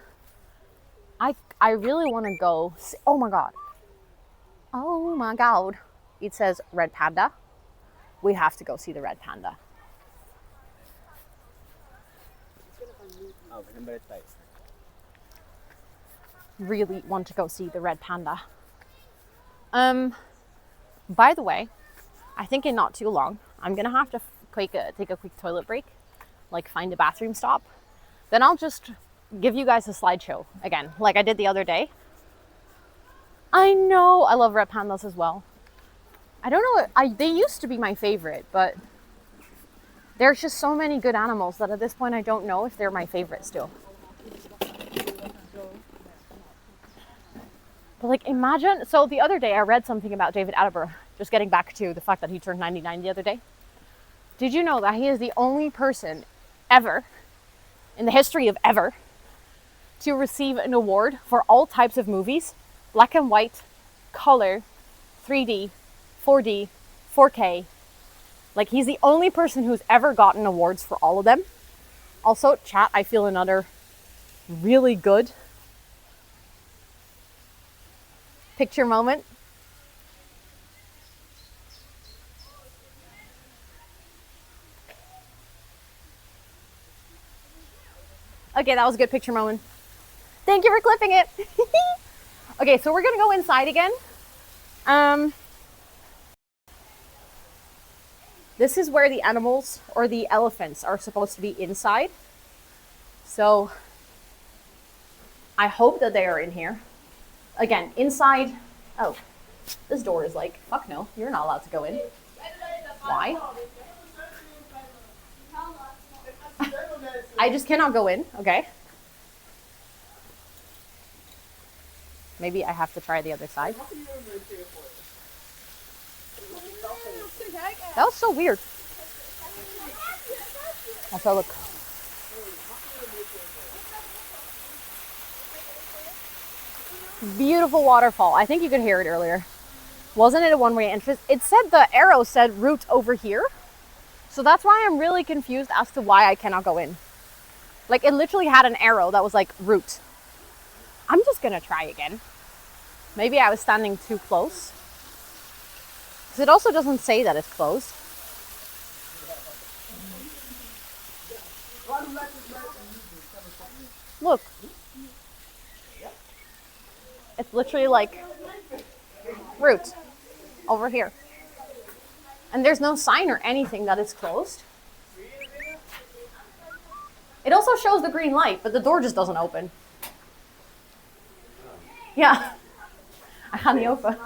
I really want to go see, oh my god, it says red panda. We have to go see the red panda. Really want to go see the red panda. By the way, I think in not too long I'm gonna have to take a quick toilet break, like find a bathroom stop. Then I'll just give you guys a slideshow again, like I did the other day. I know, I love red pandas as well. I don't know, they used to be my favorite, but there's just so many good animals that at this point I don't know if they're my favorite still. But like imagine, so the other day I read something about David Attenborough, just getting back to the fact that he turned 99 the other day. Did you know that he is the only person ever, in the history of ever, to receive an award for all types of movies, black and white, color, 3D, 4D, 4K. Like, he's the only person who's ever gotten awards for all of them. Also, chat, I feel another really good picture moment. Okay, that was a good picture moment. Thank you for clipping it. Okay, so we're gonna go inside again. This is where the animals or the elephants are supposed to be inside. So I hope that they are in here. Again, inside. Oh, this door is like, fuck no, you're not allowed to go in. Why? I just cannot go in, okay? Maybe I have to try the other side. That was so weird. Also, look. Beautiful waterfall. I think you could hear it earlier. Wasn't it a one-way entrance? It said, the arrow said route over here. So that's why I'm really confused as to why I cannot go in. Like, it literally had an arrow that was like route. I'm just gonna try again. Maybe I was standing too close. Because it also doesn't say that it's closed. Look. It's literally like route over here. And there's no sign or anything that it's closed. It also shows the green light, but the door just doesn't open. Ja. Hij gaat niet open.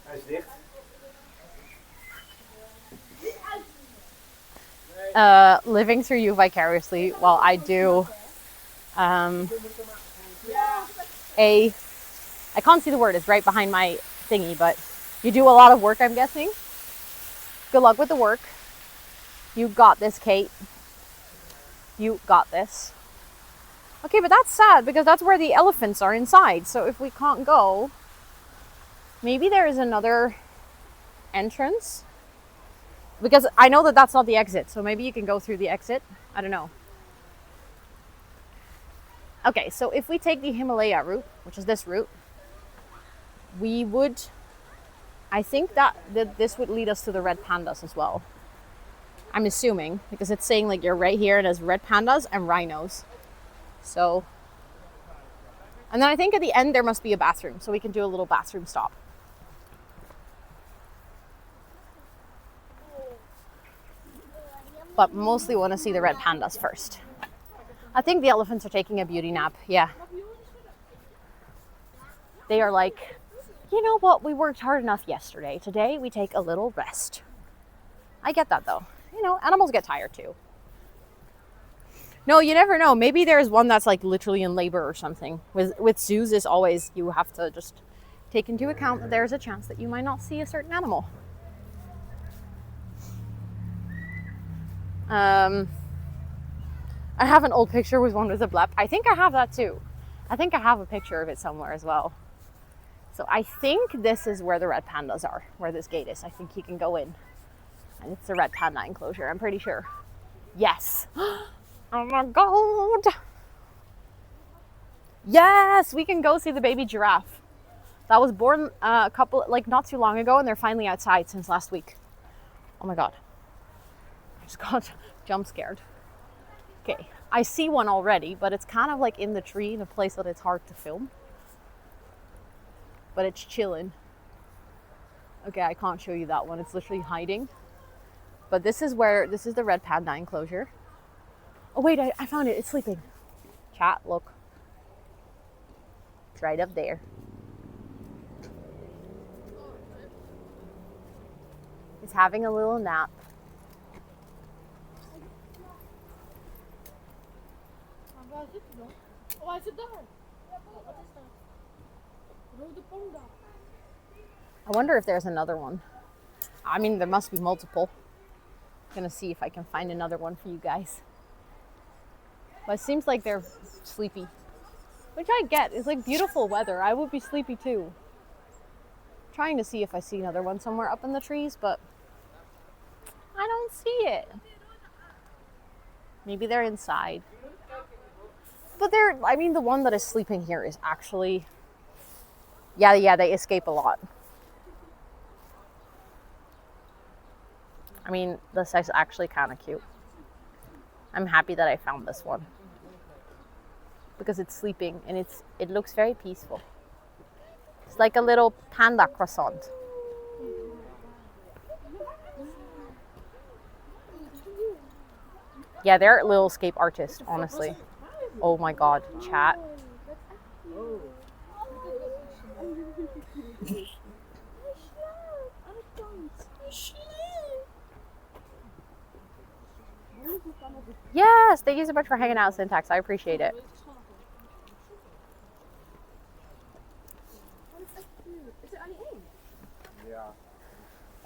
Hij is dicht. Living through you vicariously while I do I can't see the word, it's right behind my thingy, but you do a lot of work, I'm guessing. Good luck with the work. You got this, Kate. You got this. Okay, but that's sad because that's where the elephants are inside. So if we can't go, maybe there is another entrance. Because I know that that's not the exit. So maybe you can go through the exit. I don't know. Okay, so if we take the Himalaya route, which is this route, we would, I think that this would lead us to the red pandas as well. I'm assuming, because it's saying like you're right here and there's red pandas and rhinos. So, and then I think at the end there must be a bathroom, so we can do a little bathroom stop. But mostly want to see the red pandas first. I think the elephants are taking a beauty nap, yeah. They are like, you know what, we worked hard enough yesterday. Today we take a little rest. I get that though. You know, animals get tired too. No, you never know. Maybe there's one that's like literally in labor or something. With zoos, it's always, you have to just take into account that there's a chance that you might not see a certain animal. I have an old picture with one with a blep. I think I have that too. I think I have a picture of it somewhere as well. So I think this is where the red pandas are, where this gate is. I think you can go in. And it's a red panda enclosure, I'm pretty sure. Yes. Oh my God. Yes, we can go see the baby giraffe. That was born a couple, like not too long ago, and they're finally outside since last week. Oh my God. I just got jump scared. Okay, I see one already, but it's kind of like in the tree in a place that it's hard to film. But it's chilling. Okay, I can't show you that one. It's literally hiding. But this is the red panda enclosure. Oh wait, I found it. It's sleeping. Chat, look. It's right up there. It's having a little nap. Waar zit hij dan? Oh, hij zit daar. Wat is dat? Rode panda. I wonder if there's another one. I mean, there must be multiple. I'm gonna see if I can find another one for you guys. But it seems like they're sleepy. Which I get. It's like beautiful weather. I would be sleepy too. Trying to see if I see another one somewhere up in the trees, but I don't see it. Maybe they're inside. But I mean, the one that is sleeping here is actually, yeah, they escape a lot. I mean, this is actually kind of cute. I'm happy that I found this one. Because it's sleeping and it looks very peaceful. It's like a little panda croissant. Yeah, they're a little escape artists, honestly. Oh my god, chat. Yes, thank you so much for hanging out, Syntax. I appreciate it.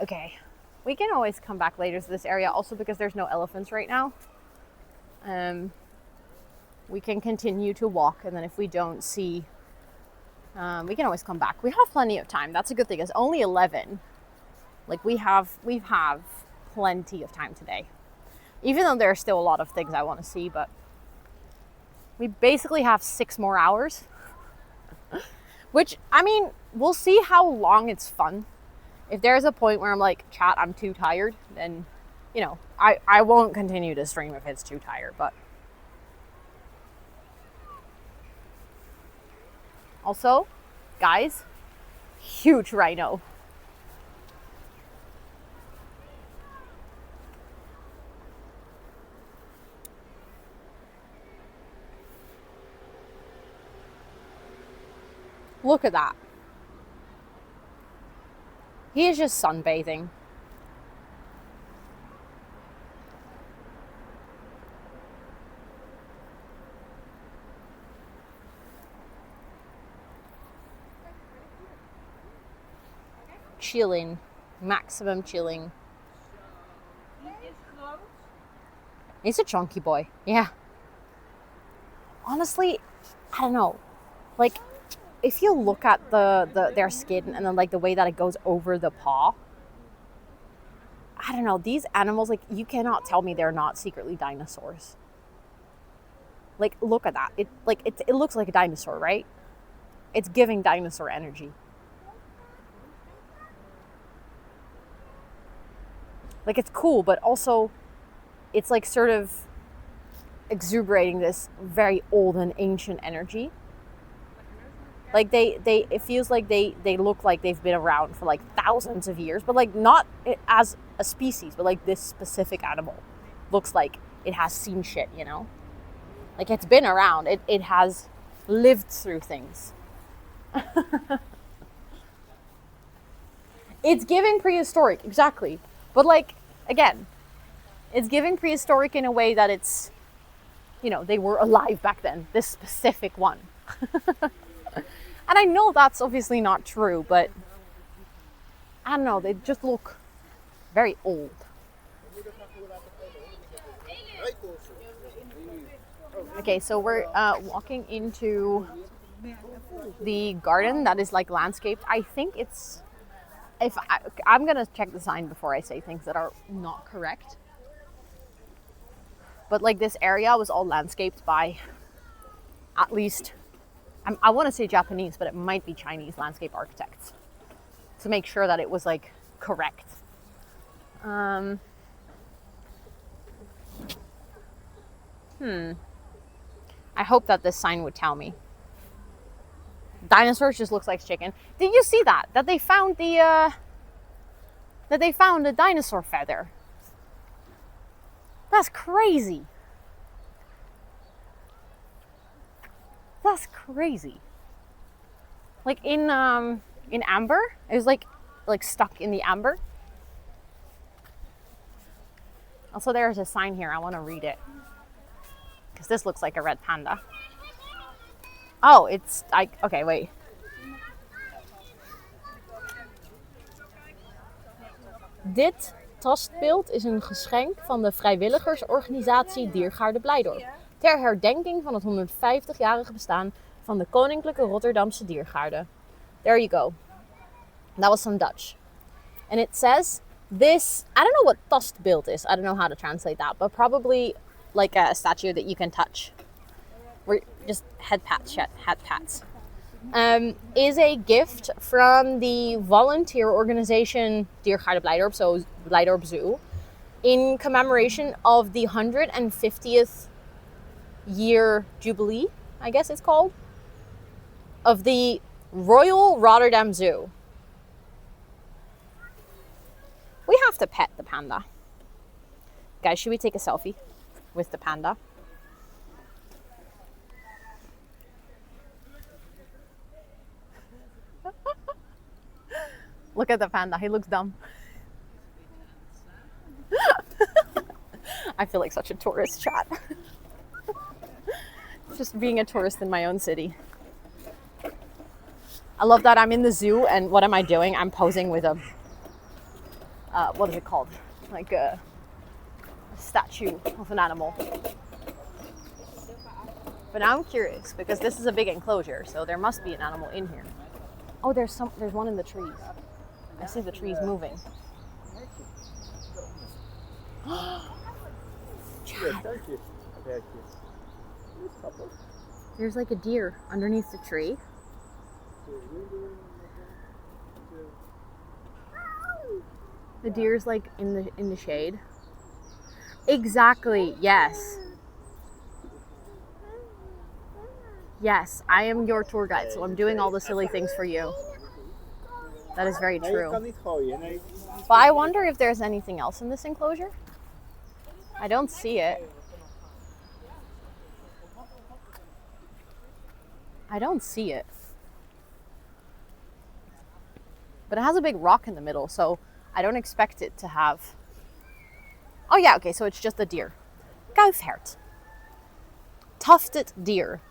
Okay, we can always come back later to this area also because there's no elephants right now. We can continue to walk, and then if we don't see, we can always come back. We have plenty of time. That's a good thing. It's only 11. Like we have plenty of time today. Even though there are still a lot of things I want to see, but we basically have 6 more hours. Which, I mean, we'll see how long it's fun. If there's a point where I'm like, chat, I'm too tired, then, you know, I won't continue to stream if it's too tired, but. Also, guys, huge rhino. Look at that. He is just sunbathing. Chilling. Maximum chilling. He's a chunky boy. Yeah. Honestly, I don't know. Like, if you look at their skin and then like the way that it goes over the paw, I don't know, these animals, like, you cannot tell me they're not secretly dinosaurs. Like, look at that. It looks like a dinosaur, right? It's giving dinosaur energy. Like, it's cool, but also it's like sort of exuberating this very old and ancient energy. Like it feels like they look like they've been around for like thousands of years, but like not as a species, but like this specific animal looks like it has seen shit, you know? Like it's been around, it has lived through things. It's giving prehistoric, exactly. But like, again, it's giving prehistoric in a way that it's, you know, they were alive back then, this specific one. And I know that's obviously not true, but I don't know, they just look very old. Okay, so we're walking into the garden that is like landscaped. I think it's, I'm gonna check the sign before I say things that are not correct. But like this area was all landscaped by at least, I want to say Japanese, but it might be Chinese landscape architects to make sure that it was like correct. I hope that this sign would tell me. Dinosaurs just looks like chicken. Did you see that? That they found the dinosaur feather. That's crazy. That's crazy. Like in amber, it was like stuck in the amber. Also, there's a sign here. I want to read it because this looks like a red panda. Oh, it's okay. Wait. Dit tastbeeld is een geschenk van de vrijwilligersorganisatie Diergaarde Blijdorp. ter herdenking van het 150-jarige bestaan van de Koninklijke Rotterdamse Diergaarde. There you go. That was some Dutch. And it says this, I don't know what tastbeeld is. I don't know how to translate that, but probably like a statue that you can touch. We're just head pats. Is a gift from the volunteer organization Diergaarde Blijdorp, so Blijdorp Zoo, in commemoration of the 150th year jubilee, I guess it's called, of the Royal Rotterdam Zoo. We have to pet the panda. Guys, should we take a selfie with the panda? Look at the panda. He looks dumb. I feel like such a tourist, chat. Just being a tourist in my own city. I love that I'm in the zoo, and what am I doing? I'm posing with a, what is it called? Like a statue of an animal. But now I'm curious, because this is a big enclosure, so there must be an animal in here. Oh, there's one in the trees. I see the trees moving. There's like a deer underneath the tree. The deer's like in the shade. Exactly. Yes. Yes, I am your tour guide, so I'm doing all the silly things for you. That is very true. But I wonder if there's anything else in this enclosure. I don't see it. I don't see it. But it has a big rock in the middle, so I don't expect it to have... Oh yeah, okay, so it's just a deer. Kuifhert. Tufted deer.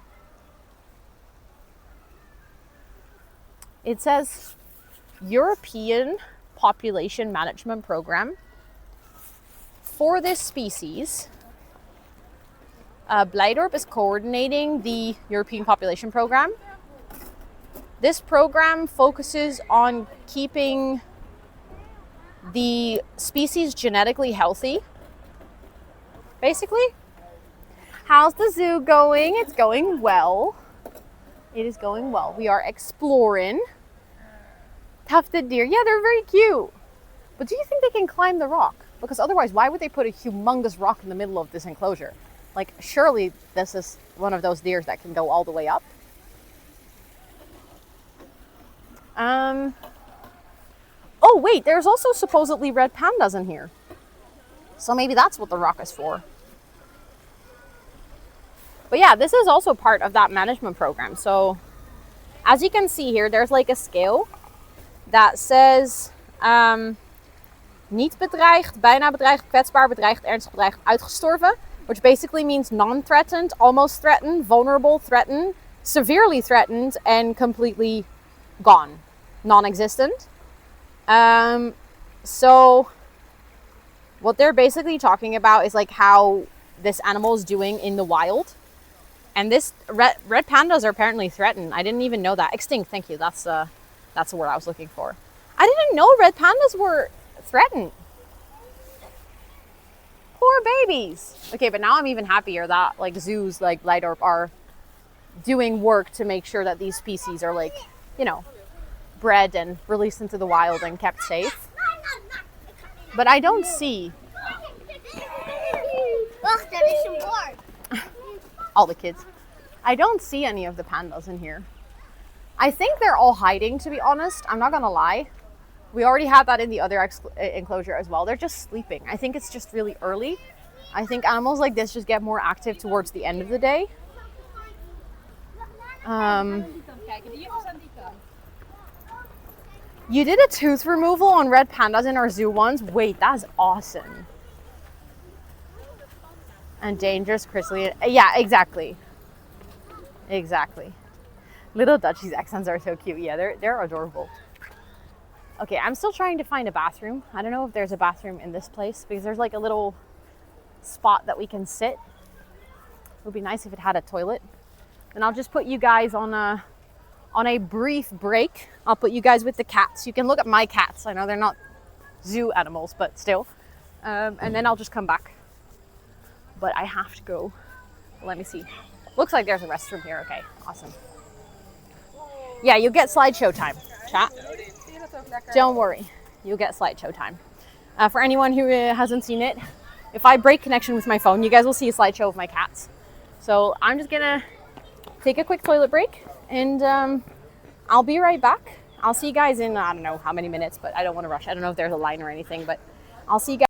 It says European Population Management Program. For this species, Blijdorp is coordinating the European Population Program. This program focuses on keeping the species genetically healthy. Basically, how's the zoo going? It's going well. It is going well. We are exploring. Tufted deer. Yeah, they're very cute. But do you think they can climb the rock? Because otherwise, why would they put a humongous rock in the middle of this enclosure? Like, surely this is one of those deers that can go all the way up. Oh, wait, there's also supposedly red pandas in here. So maybe that's what the rock is for. But yeah, this is also part of that management program. So as you can see here, there's like a scale that says niet bedreigd, bijna bedreigd, kwetsbaar, bedreigd, ernstig bedreigd, uitgestorven. Which basically means non-threatened, almost threatened, vulnerable, threatened, severely threatened, and completely gone, non-existent. So what they're basically talking about is like how this animal is doing in the wild. And this red pandas are apparently threatened. I didn't even know that. Extinct, thank you. That's the word I was looking for. I didn't know red pandas were threatened. Poor babies. Okay, but now I'm even happier that like zoos like Blijdorp are doing work to make sure that these species are like, you know, bred and released into the wild and kept safe. But I don't see all the kids. I don't see any of the pandas in here. I think they're all hiding, to be honest. I'm not gonna lie. We already had that in the other enclosure as well. They're just sleeping. I think it's just really early. I think animals like this just get more active towards the end of the day. You did a tooth removal on red pandas in our zoo once? Wait, that's awesome. And dangerous chrysalid. Yeah, exactly. Exactly. Little Dutchie's accents are so cute. Yeah, they're adorable. Okay, I'm still trying to find a bathroom. I don't know if there's a bathroom in this place because there's like a little spot that we can sit would be nice if it had a toilet. And I'll just put you guys on a brief break. I'll put you guys with the cats. You can look at my cats. I know they're not zoo animals, but still. And then I'll just come back. But I have to go. Let me see. Looks like there's a restroom here. Okay, awesome. Yeah, you'll get slideshow time, chat. Don't worry. You'll get slideshow time. For anyone who hasn't seen it, if I break connection with my phone, you guys will see a slideshow of my cats. So I'm just gonna take a quick toilet break and I'll be right back. I'll see you guys in, I don't know how many minutes, but I don't want to rush. I don't know if there's a line or anything, but I'll see you guys.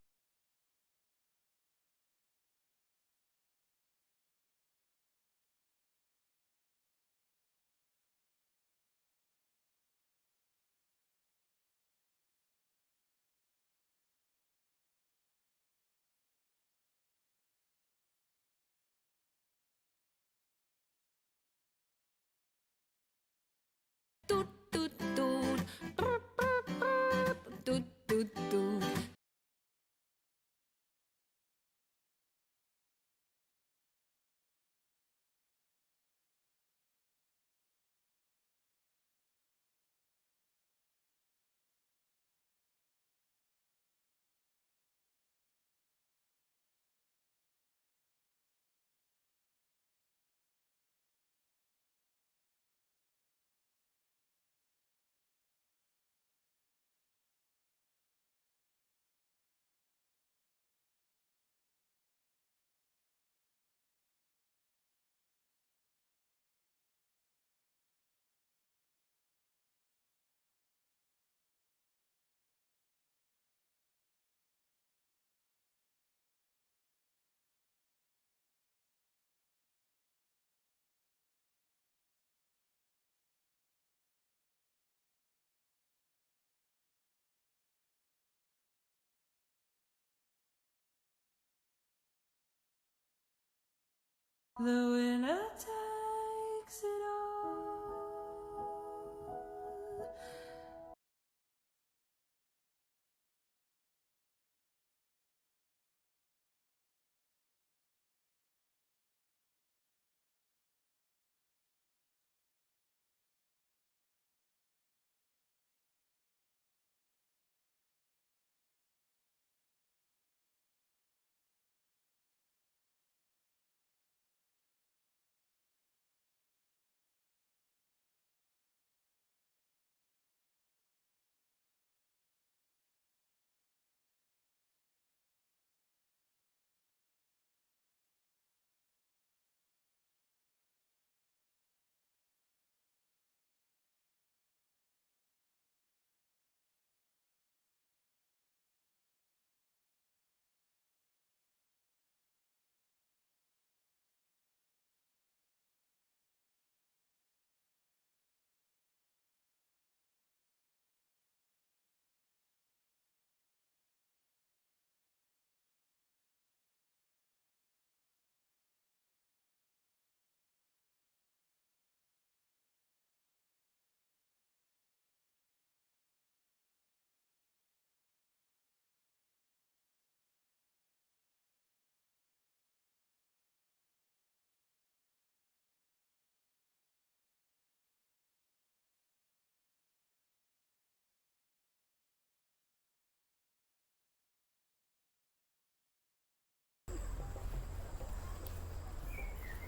The winner takes it all.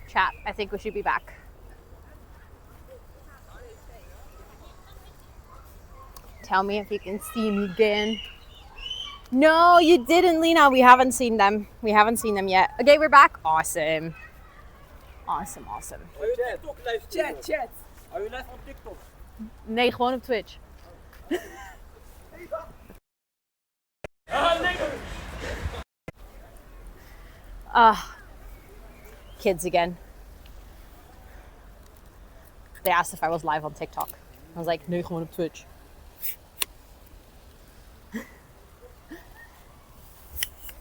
Chat, I think we should be back. Tell me if you can see me again. No, you didn't, Lena. We haven't seen them. We haven't seen them yet. Okay, we're back. Awesome. Awesome, awesome. Are you TikTok live? Chat. Are you live on TikTok? Nee, gewoon op Twitch. Kids again. They asked if I was live on TikTok. I was like, nee, gewoon op Twitch.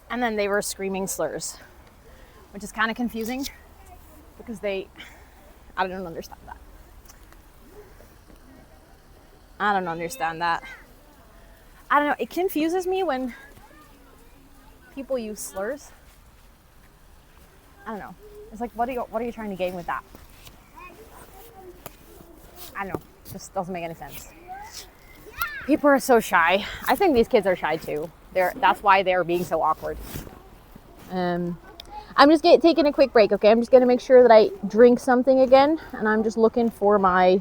And then they were screaming slurs, which is kind of confusing because I don't understand that. I don't understand that. I don't know. It confuses me when people use slurs. I don't know. It's like, what are you trying to gain with that? I don't know. Just doesn't make any sense. People are so shy. I think these kids are shy too. That's why they're being so awkward. I'm just taking a quick break, okay? I'm just going to make sure that I drink something again. And I'm just looking for my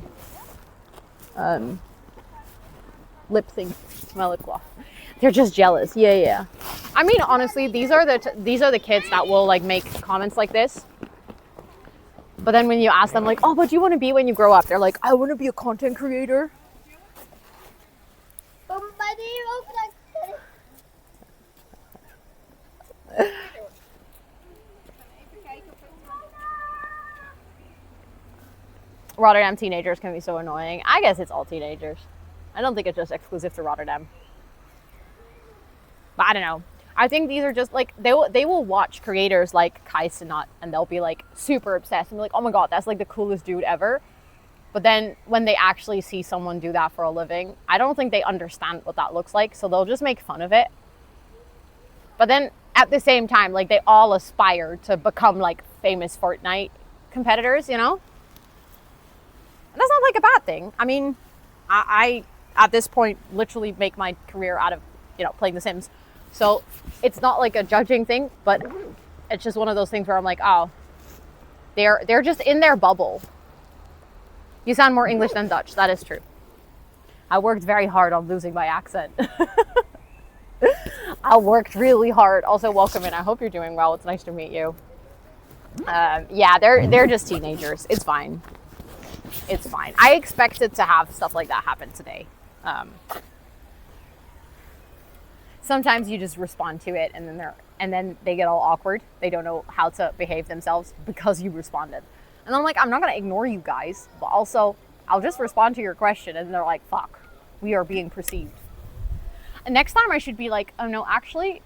lip thing, my lip gloss. They're just jealous. Yeah. I mean, honestly, these are the kids that will like make comments like this. But then when you ask them like, oh, what do you want to be when you grow up? They're like, I want to be a content creator. Rotterdam teenagers can be so annoying. I guess it's all teenagers. I don't think it's just exclusive to Rotterdam. But I don't know. I think these are just like, they will watch creators like Kaisenot and they'll be like super obsessed and be like, oh my God, that's like the coolest dude ever. But then when they actually see someone do that for a living, I don't think they understand what that looks like. So they'll just make fun of it. But then at the same time, like they all aspire to become like famous Fortnite competitors, you know? And that's not like a bad thing. I mean, I at this point literally make my career out of, playing The Sims. So it's not like a judging thing, but it's just one of those things where I'm like, oh, they're just in their bubble. You sound more English than Dutch. That is true. I worked very hard on losing my accent. I worked really hard. Also, welcome in. I hope you're doing well. It's nice to meet you. Yeah, they're just teenagers. It's fine. It's fine. I expected to have stuff like that happen today. Sometimes you just respond to it and then they get all awkward. They don't know how to behave themselves because you responded. And I'm like, I'm not going to ignore you guys, but also I'll just respond to your question. And they're like, fuck, we are being perceived. And next time I should be like, oh no, actually,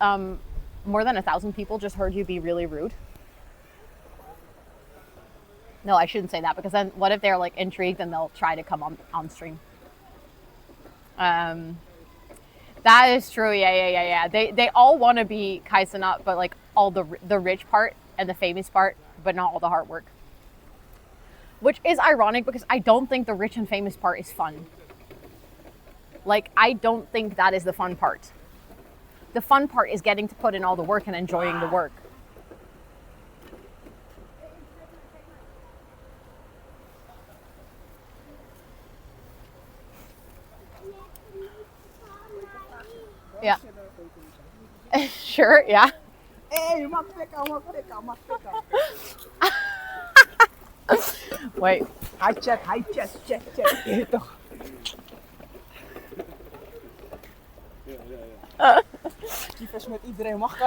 more than 1,000 people just heard you be really rude. No, I shouldn't say that because then what if they're like intrigued and they'll try to come on stream. That is true. Yeah. They all want to be Kaisenot, but like all the rich part and the famous part, but not all the hard work. Which is ironic because I don't think the rich and famous part is fun. Like, I don't think that is the fun part. The fun part is getting to put in all the work and enjoying the work. Yeah. Sure, yeah. Hey, mag pikken. Wait. Hi chat. Je toch. Tyfus met iedereen. Mag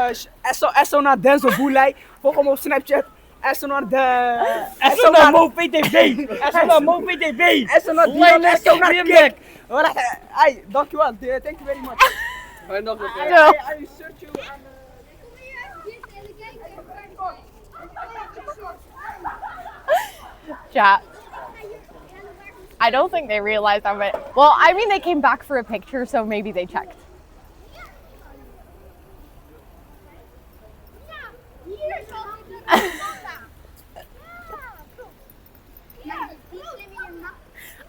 Esso naar Denzel Boelij. Volg hem op Snapchat. Esso naar Esso naar MoPTV. Esso naar MoPTV. Esso naar Dion. Esso naar Kik. Hey, dankjewel. Thank you very much. I search you and... Chat. I don't think they realized I'm it. Well, I mean, they came back for a picture, so maybe they checked.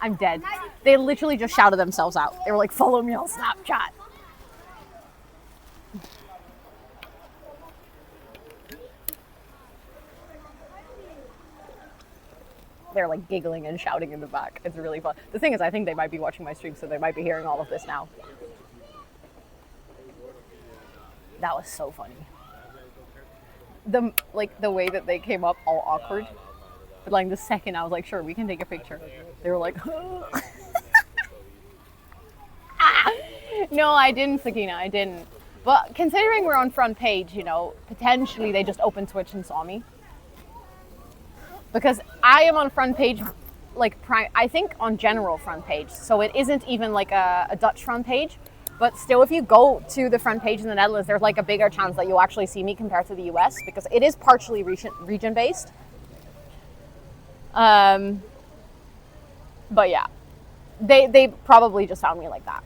I'm dead. They literally just shouted themselves out. They were like, follow me on Snapchat. They're like giggling and shouting in the back. It's really fun. The thing is, I think they might be watching my stream, so they might be hearing all of this now. That was so funny. The way that they came up all awkward. But like the second I was like, sure, we can take a picture. They were like, no, I didn't, Sakina, I didn't. But considering we're on front page, potentially they just opened Twitch and saw me. Because I am on front page, I think on general front page. So it isn't even like a Dutch front page. But still, if you go to the front page in the Netherlands, there's like a bigger chance that you'll actually see me compared to the US. Because it is partially region-based. But yeah, they probably just found me like that.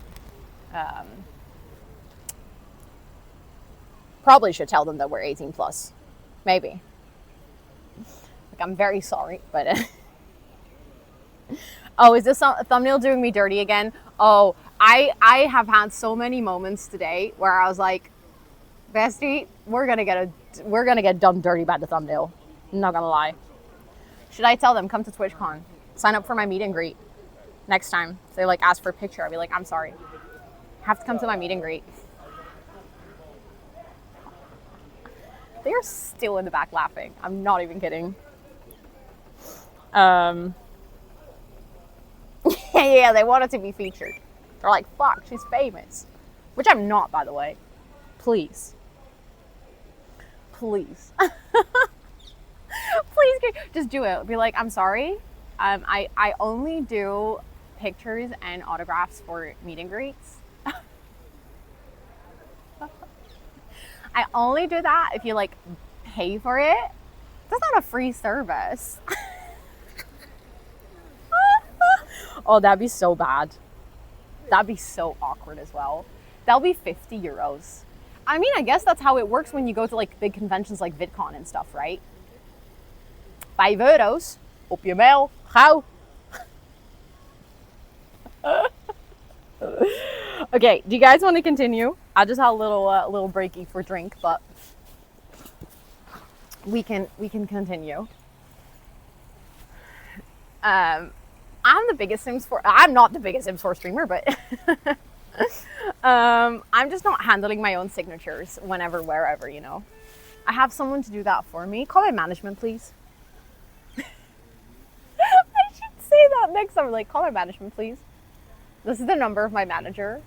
Probably should tell them that we're 18 plus. Maybe. Like, I'm very sorry, but oh, is this thumbnail doing me dirty again? Oh, I have had so many moments today where I was like, bestie, we're gonna get done dirty by the thumbnail. I'm not gonna lie. Should I tell them, come to TwitchCon, sign up for my meet and greet next time? If they like ask for a picture, I'll be like, I'm sorry, have to come to my meet and greet. They are still in the back laughing. I'm not even kidding. Yeah, they wanted to be featured. They're like, fuck, she's famous. Which I'm not, by the way. Please. Please. Please, just do it. Be like, I'm sorry. I only do pictures and autographs for meet and greets. I only do that if you like pay for it. That's not a free service. Oh, that'd be so bad. That'd be so awkward as well. That'll be 50 euros. I mean, I guess that's how it works when you go to like big conventions like VidCon and stuff, right? 5 euros op je mail. Gauw. Okay, do you guys want to continue? I just had a little breaky for drink, but we can continue. I'm not the biggest Sims 4 streamer, but I'm just not handling my own signatures whenever, wherever, you know. I have someone to do that for me. Call my management, please. I should say that next time. Like, call my management, please. This is the number of my manager.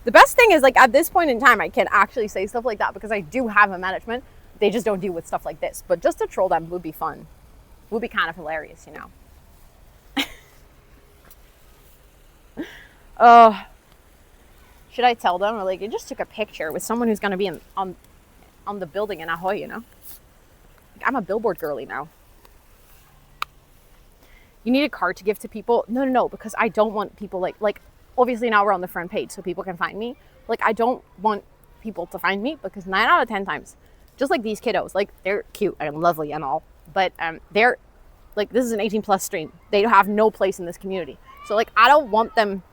The best thing is, like, at this point in time, I can actually say stuff like that because I do have a management. They just don't deal with stuff like this. But just to troll them would be fun. Would be kind of hilarious, you know. Should I tell them? Or like, I just took a picture with someone who's going to be on the building in Ahoy, you know. Like, I'm a billboard girly now. You need a card to give to people? No, because I don't want people like obviously now we're on the front page so people can find me. Like, I don't want people to find me because 9 out of 10 times, just like these kiddos, like, they're cute and lovely and all, but they're like, this is an 18+ stream. They have no place in this community. So like, I don't want them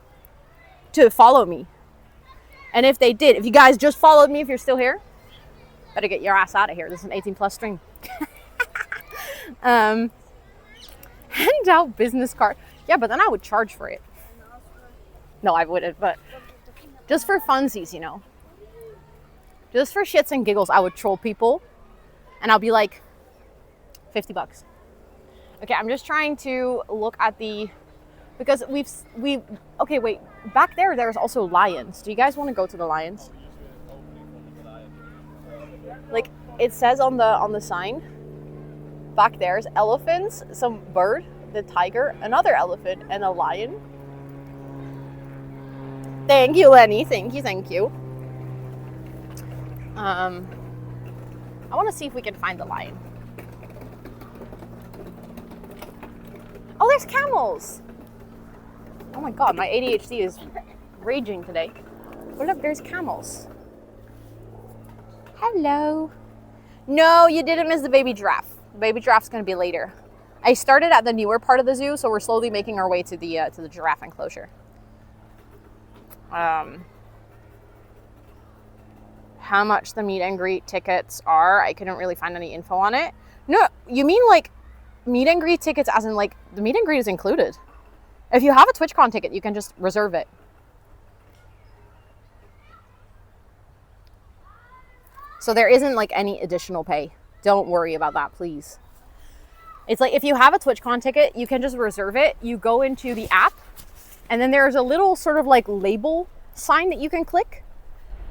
to follow me. And if they did, if you guys just followed me, if you're still here, better get your ass out of here. This is an 18+ stream. Hand out business card. Yeah, but then I would charge for it. No, I wouldn't, but just for funsies, you know. Just for shits and giggles, I would troll people. And I'll be like, $50. Okay, I'm just trying to look at the, because okay, wait, back there's also lions. Do you guys want to go to the lions? Like, it says on the sign, back there's elephants, some bird, the tiger, another elephant, and a lion. Thank you, Lenny. Thank you. I want to see if we can find the lion. Oh, there's camels. Oh my god, my ADHD is raging today. But look, there's camels. Hello. No, you didn't miss the baby giraffe. The baby giraffe's going to be later. I started at the newer part of the zoo, so we're slowly making our way to the giraffe enclosure. How much the meet and greet tickets are? I couldn't really find any info on it. No, you mean like meet and greet tickets as in like the meet and greet is included. If you have a TwitchCon ticket, you can just reserve it. So there isn't like any additional pay. Don't worry about that, please. It's like if you have a TwitchCon ticket, you can just reserve it. You go into the app and then there's a little sort of like label sign that you can click.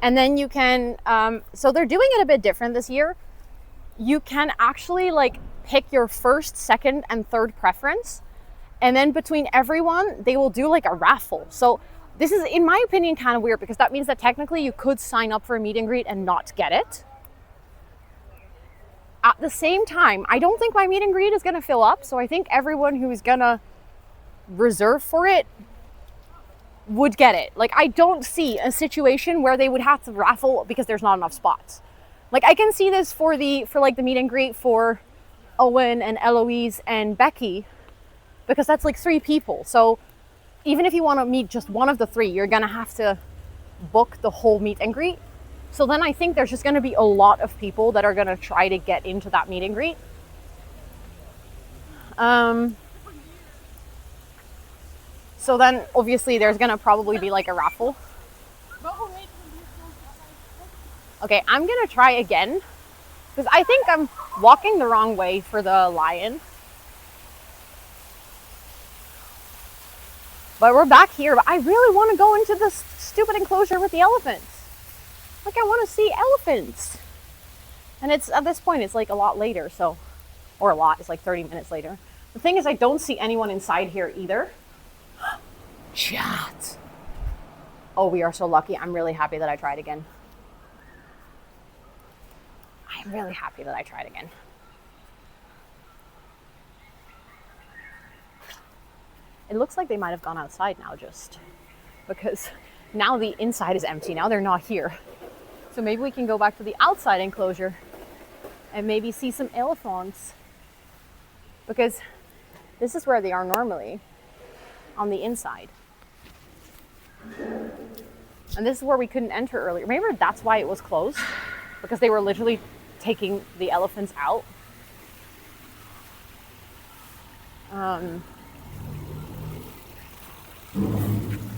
And then you can, so they're doing it a bit different this year. You can actually like pick your first, second, and third preference. And then between everyone, they will do like a raffle. So this is, in my opinion, kind of weird because that means that technically you could sign up for a meet and greet and not get it. At the same time, I don't think my meet and greet is going to fill up. So I think everyone who is going to reserve for it would get it. Like, I don't see a situation where they would have to raffle because there's not enough spots. Like I can see this for like the meet and greet for Owen and Eloise and Becky, because that's like 3 people. So even if you want to meet just one of the 3, you're gonna have to book the whole meet and greet. So then I think there's just gonna be a lot of people that are gonna try to get into that meet and greet. So then obviously there's gonna probably be like a raffle. Okay, I'm gonna try again because I think I'm walking the wrong way for the lion. But we're back here, but I really want to go into this stupid enclosure with the elephants. Like I want to see elephants. And it's at this point it's like a lot later, so or a lot, it's like 30 minutes later. The thing is I don't see anyone inside here either. Chat. Oh, we are so lucky. I'm really happy that I tried again. I'm really happy that I tried again. It looks like they might have gone outside now just because now the inside is empty. Now they're not here. So maybe we can go back to the outside enclosure and maybe see some elephants, because this is where they are normally, on the inside. And this is where we couldn't enter earlier. Remember, that's why it was closed, because they were literally taking the elephants out.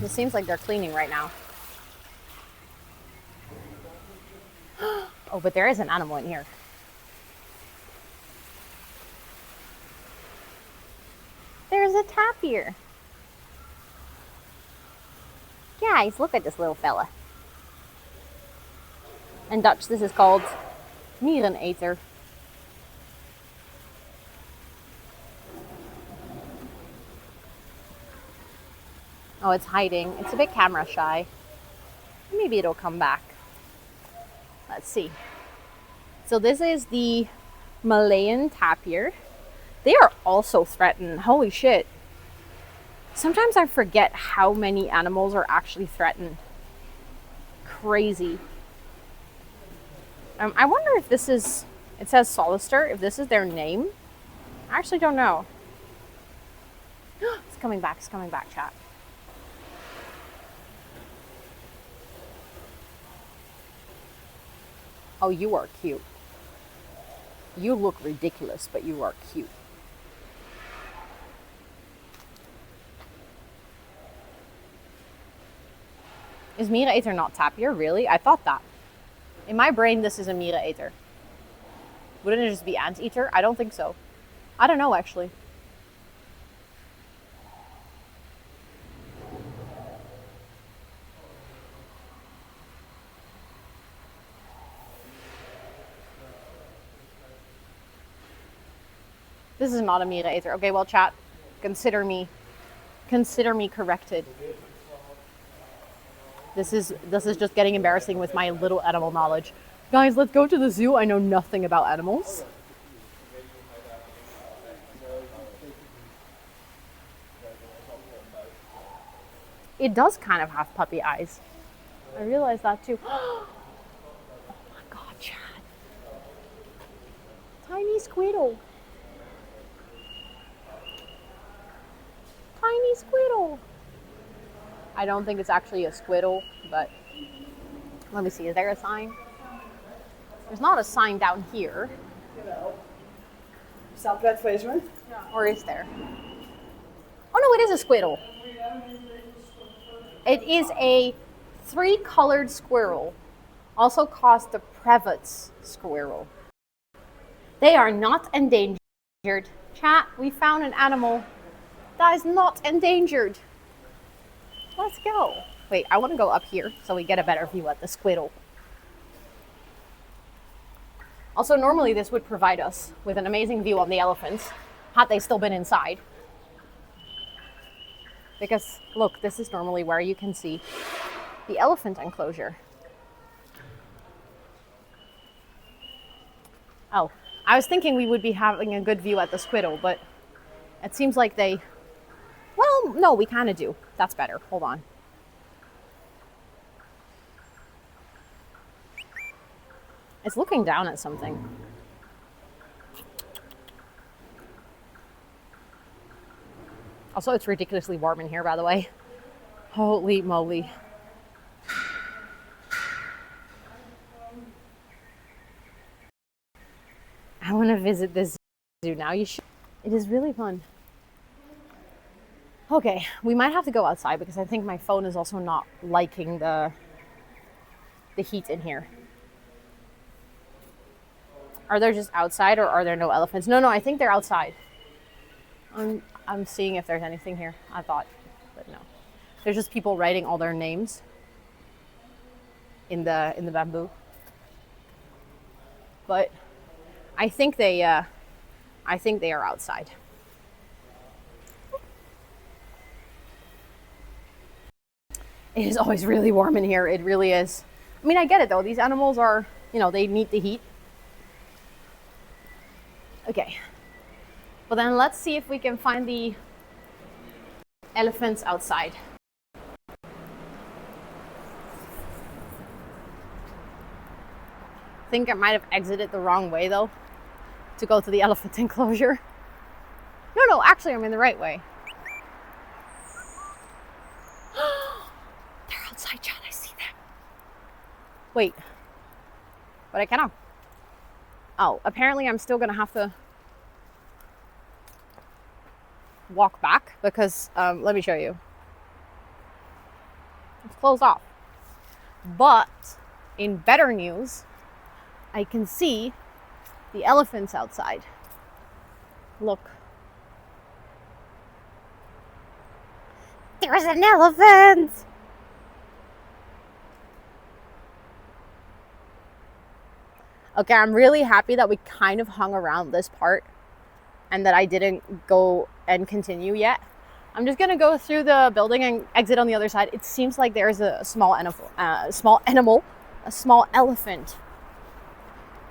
It seems like they're cleaning right now. Oh, but there is an animal in here. There's a tapir. Guys, look at this little fella. In Dutch, this is called miereneter. Oh, it's hiding. It's a bit camera shy. Maybe it'll come back. Let's see. So this is the Malayan tapir. They are also threatened. Holy shit. Sometimes I forget how many animals are actually threatened. Crazy. I wonder if this is, it says Solister, if this is their name. I actually don't know. It's coming back, chat. Oh, you are cute. You look ridiculous, but you are cute. Is miereneter not tapir? Really? I thought that. In my brain, this is a miereneter. Wouldn't it just be anteater? I don't think so. I don't know, actually. This is not a miereneter. Okay, well, chat, consider me corrected. This is just getting embarrassing with my little animal knowledge. Guys, let's go to the zoo. I know nothing about animals. It does kind of have puppy eyes. I realized that too. Oh my god, Chad. Tiny squirrel. Tiny squirrel. I don't think it's actually a squirrel, but let me see. Is there a sign? There's not a sign down here. Staat wetwezen? Or is there? Oh no, it is a squirrel. It is a 3-colored squirrel, also called the Prevost squirrel. They are not endangered. Chat, we found an animal that is not endangered. Let's go. Wait, I want to go up here so we get a better view at the squirrel. Also, normally this would provide us with an amazing view on the elephants, had they still been inside. Because, look, this is normally where you can see the elephant enclosure. Oh, I was thinking we would be having a good view at the squirrel, but it seems like they... Well, no, we kind of do. That's better. Hold on. It's looking down at something. Also, it's ridiculously warm in here, by the way. Holy moly. I want to visit this zoo now. You should. It is really fun. Okay, we might have to go outside because I think my phone is also not liking the heat in here. Are there just outside or are there no elephants? No, I think they're outside. I'm seeing if there's anything here. I thought, but no. There's just people writing all their names in the bamboo. But I think they are outside. It is always really warm in here. It really is. I mean, I get it though. These animals are, they need the heat. Okay. Well then let's see if we can find the elephants outside. I think I might have exited the wrong way though to go to the elephant enclosure. No, actually I'm in the right way. They're outside, Chad. I see them. Wait. But I cannot. Oh, apparently I'm still gonna have to walk back because let me show you. It's closed off. But in better news, I can see the elephants outside. Look. There's an elephant! Okay, I'm really happy that we kind of hung around this part and that I didn't go and continue yet. I'm just gonna go through the building and exit on the other side. It seems like there's a small elephant.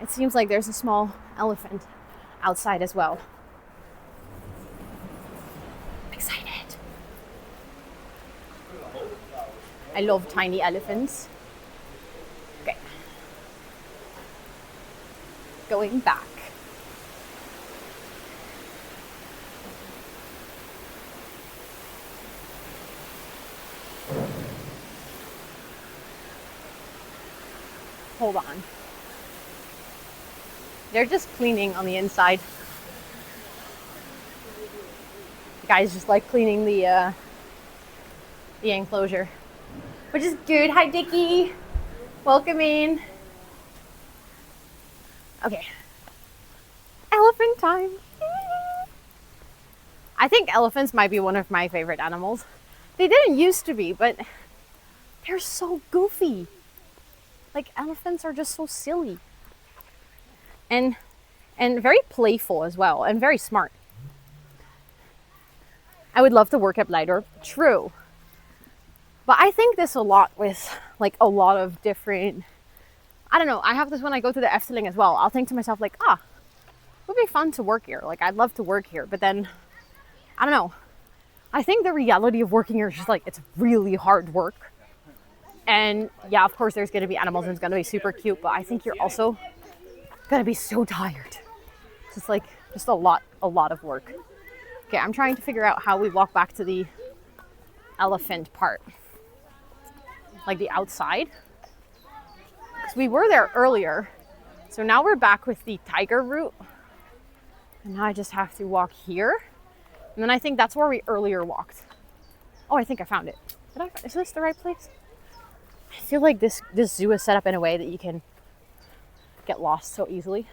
It seems like there's a small elephant outside as well. I'm excited. I love tiny elephants. Okay. Going back. Hold on. They're just cleaning on the inside. The guy's just like cleaning the enclosure, which is good. Hi, Dickie. Welcome in. Okay. Elephant time. I think elephants might be one of my favorite animals. They didn't used to be, but they're so goofy. Like, elephants are just so silly. And very playful as well, and very smart. I would love to work at Blijdorp. True. But I think this a lot with like a lot of different, I don't know, I have this when I go to the Efteling as well. I'll think to myself like, it would be fun to work here. Like, I'd love to work here. But then, I don't know. I think the reality of working here is just like, it's really hard work. And yeah, of course there's going to be animals and it's going to be super cute. But I think you're also going to be so tired. It's just like, just a lot of work. Okay, I'm trying to figure out how we walk back to the elephant part. Like the outside. Because we were there earlier. So now we're back with the tiger route. And now I just have to walk here. And then I think that's where we earlier walked. Oh, I think I found it. Is this the right place? I feel like this zoo is set up in a way that you can get lost so easily.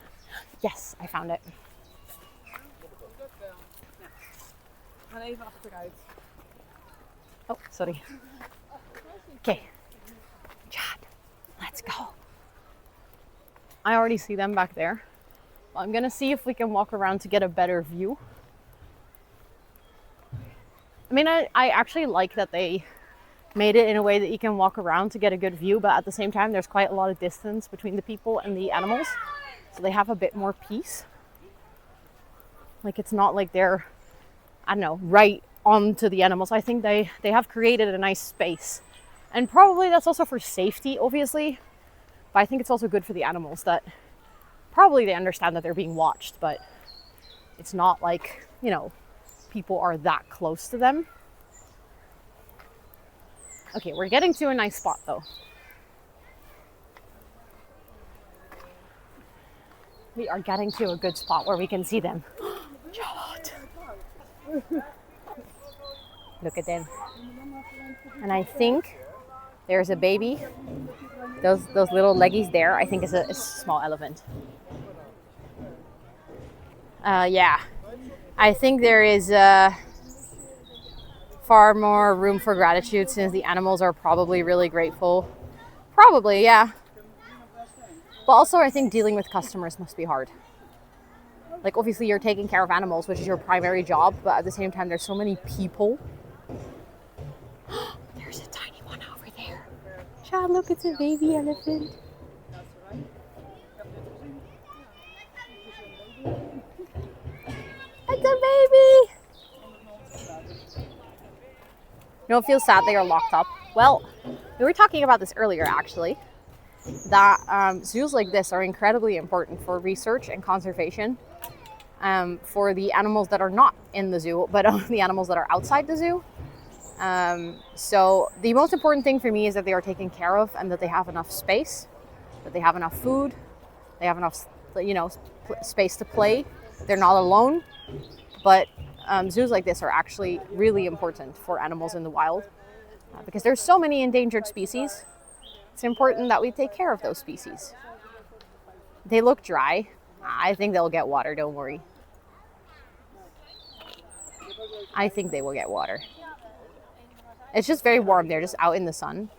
Yes, I found it. Oh, sorry. Okay. Chad, let's go. I already see them back there. I'm gonna see if we can walk around to get a better view. I mean, I actually like that they made it in a way that you can walk around to get a good view, but at the same time, there's quite a lot of distance between the people and the animals. So they have a bit more peace. Like, it's not like they're, I don't know, right onto the animals. I think they have created a nice space. And probably that's also for safety, obviously. But I think it's also good for the animals that probably they understand that they're being watched, but it's not like, you know, people are that close to them. Okay, we're getting to a nice spot though. We are getting to a good spot where we can see them. Look at them. And I think there's a baby. Those little leggies there, I think is a small elephant. Yeah. I think there is far more room for gratitude since the animals are probably really grateful. Probably, yeah. But also I think dealing with customers must be hard. Like obviously you're taking care of animals, which is your primary job, but at the same time there's so many people. There's a tiny one over there. Chad, look, it's a baby elephant. It's a baby! You know, it feels sad they are locked up. Well, we were talking about this earlier actually, that zoos like this are incredibly important for research and conservation for the animals that are not in the zoo, but the animals that are outside the zoo. So the most important thing for me is that they are taken care of and that they have enough space, that they have enough food, they have enough, you know, space to play. They're not alone, but zoos like this are actually really important for animals in the wild because there's so many endangered species. It's important that we take care of those species. They look dry. I think they'll get water, don't worry. I think they will get water. It's just very warm. They're just out in the sun.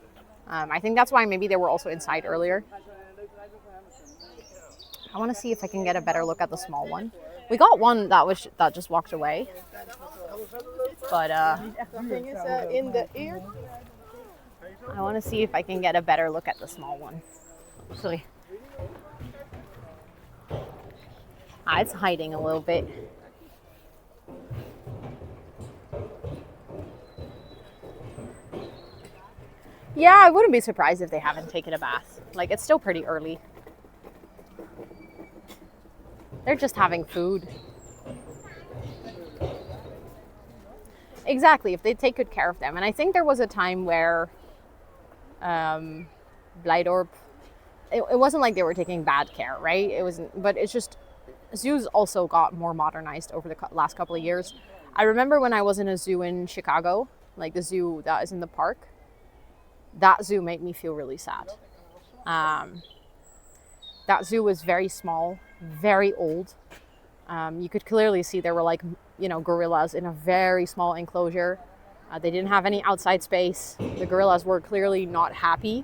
I think that's why maybe they were also inside earlier. I want to see if I can get a better look at the small one. We got one that just walked away. But In de ear. I want to see if I can get a better look at the small one. Sorry. It's hiding a little bit. Yeah, I wouldn't be surprised if they haven't taken a bath. Like, it's still pretty early. They're just having food. Exactly, if they take good care of them. And I think there was a time where Blijdorp, it wasn't like they were taking bad care, right? It wasn't, but it's just, zoos also got more modernized over the last couple of years. I remember when I was in a zoo in Chicago, like the zoo that is in the park, that zoo made me feel really sad. That zoo was very small, very old. You could clearly see there were like, you know, gorillas in a very small enclosure. They didn't have any outside space. The gorillas were clearly not happy.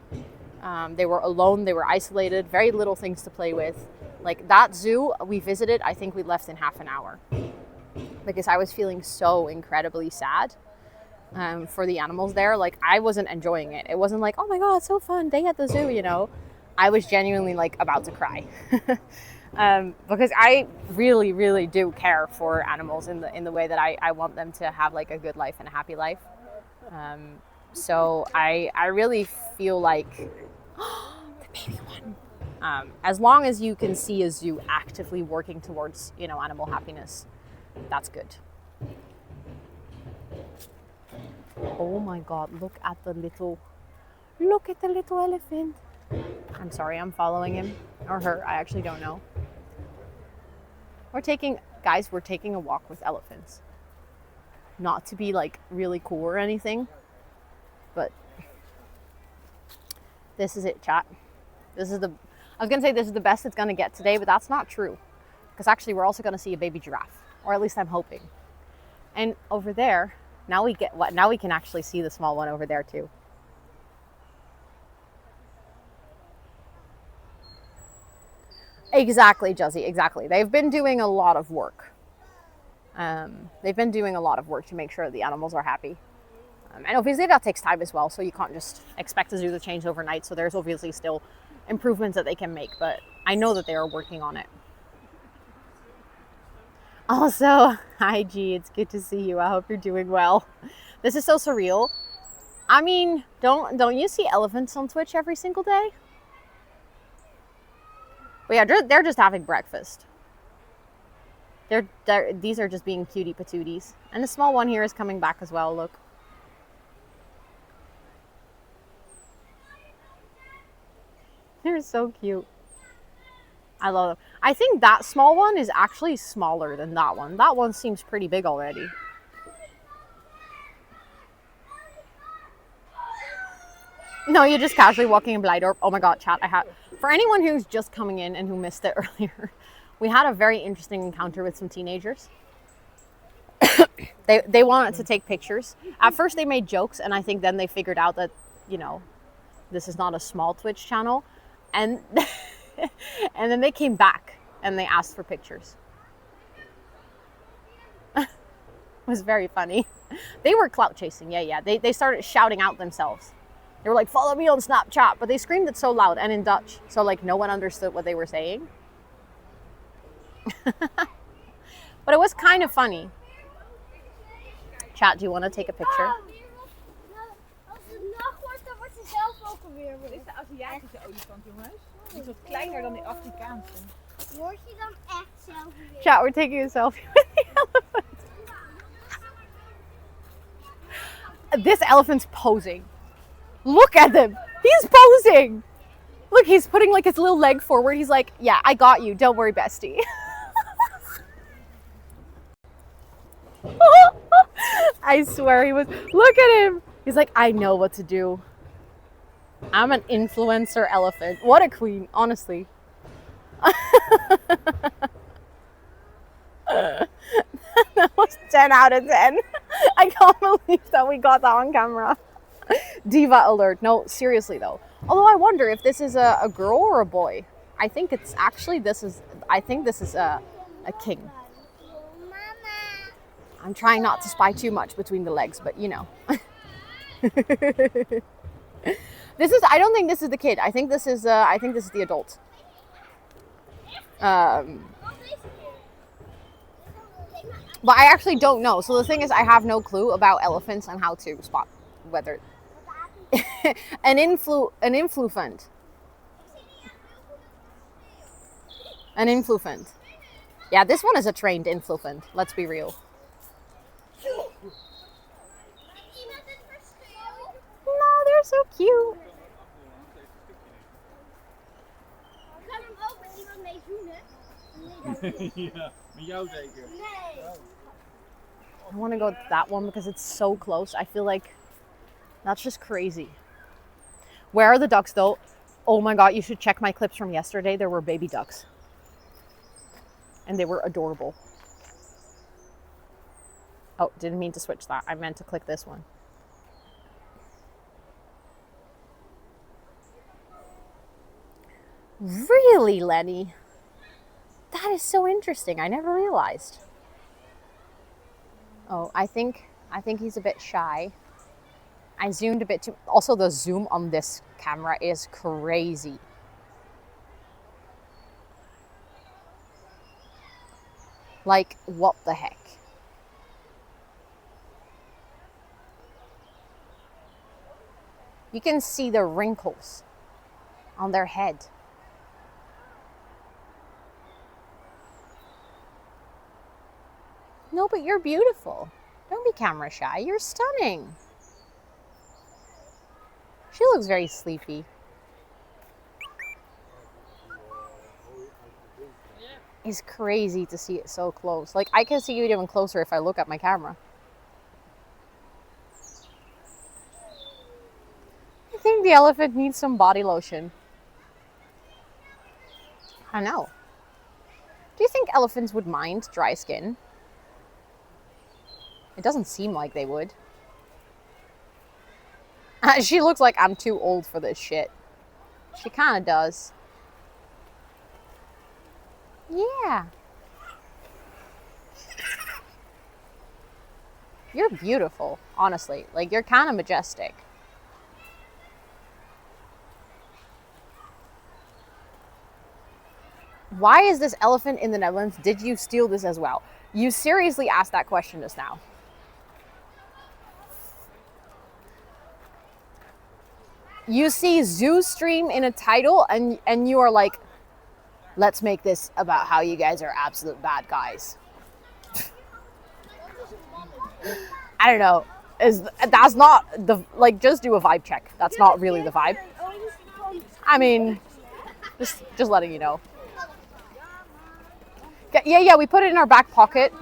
They were alone, they were isolated, very little things to play with. Like that zoo we visited, I think we left in half an hour because I was feeling so incredibly sad for the animals there. Like I wasn't enjoying it. It wasn't like, oh my God, it's so fun, day at the zoo, you know. I was genuinely like about to cry because I really, really do care for animals in the way that I want them to have like a good life and a happy life. So I really feel like the baby one. As long as you can see a zoo actively working towards, you know, animal happiness, that's good. Oh my God, look at the little elephant. I'm sorry, I'm following him or her. I actually don't know. We're taking a walk with elephants. Not to be like really cool or anything, but this is it, chat. I was gonna say this is the best it's gonna get today, but that's not true. Because actually we're also gonna see a baby giraffe, or at least I'm hoping. And over there, now we can actually see the small one over there too. Exactly, Juzzy, exactly. They've been doing a lot of work. They've been doing a lot of work to make sure the animals are happy. And obviously that takes time as well, so you can't just expect a zoo to change overnight. So there's obviously still improvements that they can make, but I know that they are working on it. Also, hi G, it's good to see you. I hope you're doing well. This is so surreal. I mean, don't you see elephants on Twitch every single day? But yeah, they're just having breakfast. These are just being cutie patooties. And the small one here is coming back as well, look. They're so cute. I love them. I think that small one is actually smaller than that one. That one seems pretty big already. No, you're just casually walking in Blijdorp. Oh my god, chat. For anyone who's just coming in and who missed it earlier, we had a very interesting encounter with some teenagers. They wanted to take pictures. At first they made jokes, and I think then they figured out that, you know, this is not a small Twitch channel. And and then they came back and they asked for pictures. It was very funny. They were clout chasing. Yeah. They started shouting out themselves. They were like, follow me on Snapchat. But they screamed it so loud and in Dutch. So like no one understood what they were saying. But it was kind of funny. Chat, do you want to take a picture? Als het nacht wordt, dan wordt ze zelf ook alweer. Dit is de Aziatische olifant, jongens. Die is wat kleiner dan de Afrikaanse. Word je dan echt zelf weer? Chat, we're taking a selfie with the elephant. This elephant's posing. Look at him. He's posing. Look, he's putting like his little leg forward. He's like, yeah, I got you. Don't worry, bestie. I swear he was. Look at him. He's like, I know what to do. I'm an influencer elephant. What a queen, honestly. That was 10 out of 10. I can't believe that we got that on camera. Diva alert. No, seriously though. Although I wonder if this is a girl or a boy. I think it's actually this is a king. I'm trying not to spy too much between the legs, but you know. I don't think this is the kid. I think this is the adult. But I actually don't know. So the thing is, I have no clue about elephants and how to spot whether an influfant. Yeah, this one is a trained influfant. Let's be real. No, they're so cute. Kan hem ook met iemand mee zoenen? Ja, met jou zeker. Nee. I want to go to that one because it's so close. I feel like that's just crazy. Where are the ducks though? Oh my god, you should check my clips from yesterday. There were baby ducks. And they were adorable. Oh, didn't mean to switch that. I meant to click this one. Really, Lenny? That is so interesting. I never realized. Oh, I think he's a bit shy. I zoomed a bit too. Also, the zoom on this camera is crazy. Like, what the heck? You can see the wrinkles on their head. No, but you're beautiful. Don't be camera shy. You're stunning. She looks very sleepy. It's crazy to see it so close. Like, I can see it even closer if I look at my camera. I think the elephant needs some body lotion. I know. Do you think elephants would mind dry skin? It doesn't seem like they would. She looks like I'm too old for this shit. She kind of does. Yeah. You're beautiful, honestly. Like, you're kind of majestic. Why is this elephant in the Netherlands? Did you steal this as well? You seriously asked that question just now. You see zoo stream in a title and you are like, let's make this about how you guys are absolute bad guys. I don't know. That's not the, like, just do a vibe check. That's not really the vibe. I mean, just letting you know. Yeah, we put it in our back pocket.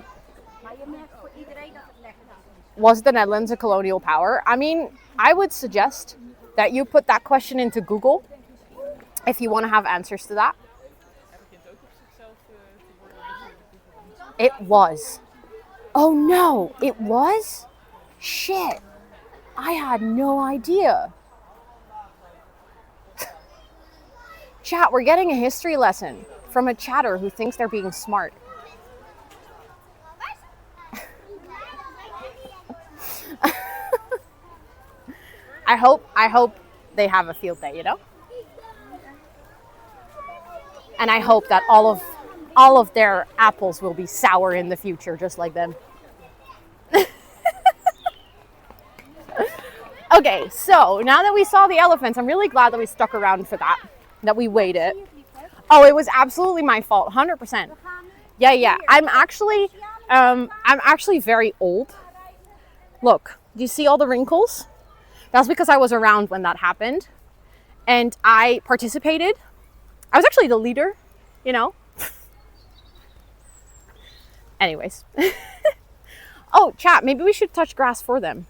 Was the Netherlands a colonial power? I mean, I would suggest that you put that question into Google if you want to have answers to that. It was. Oh no, it was? Shit. I had no idea. Chat, we're getting a history lesson from a chatter who thinks they're being smart. I hope they have a field day, you know? And I hope that all of their apples will be sour in the future, just like them. Okay, so now that we saw the elephants, I'm really glad that we stuck around for that we waited. Oh, it was absolutely my fault, 100%. Yeah. I'm actually very old. Look, do you see all the wrinkles? That's because I was around when that happened, and I participated. I was actually the leader, you know. Anyways. Oh, chat, maybe we should touch grass for them.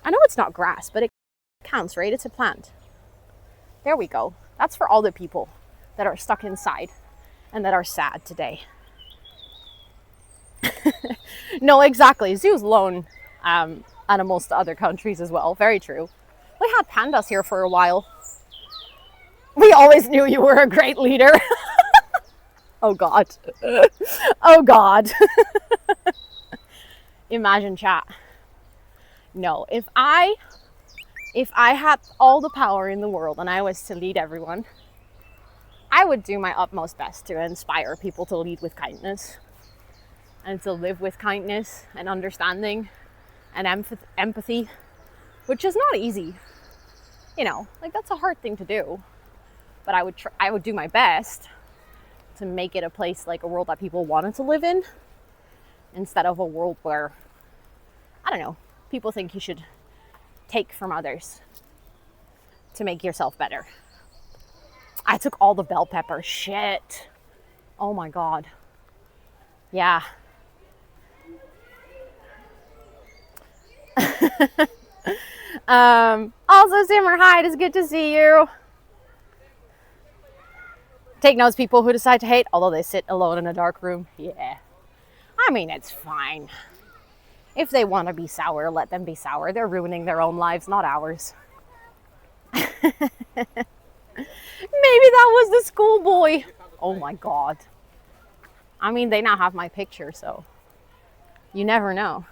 I know it's not grass, but it counts, right? It's a plant. There we go. That's for all the people that are stuck inside and that are sad today. No, exactly. Zoos loan animals to other countries as well. Very true. We had pandas here for a while. We always knew you were a great leader. Oh God. Oh God. Imagine, chat. No, if I had all the power in the world and I was to lead everyone, I would do my utmost best to inspire people to lead with kindness and to live with kindness and understanding and empathy, which is not easy. You know, like, that's a hard thing to do. But I would do my best to make it a place, like a world that people wanted to live in, instead of a world where, I don't know, people think you should take from others to make yourself better. I took all the bell pepper. Shit. Oh my God. Yeah. Also, Simmer, hi, it's good to see you. Take notes, people who decide to hate, although they sit alone in a dark room. Yeah. I mean, it's fine. If they want to be sour, let them be sour. They're ruining their own lives, not ours. Maybe that was the schoolboy. Oh my God. I mean, they now have my picture, so you never know.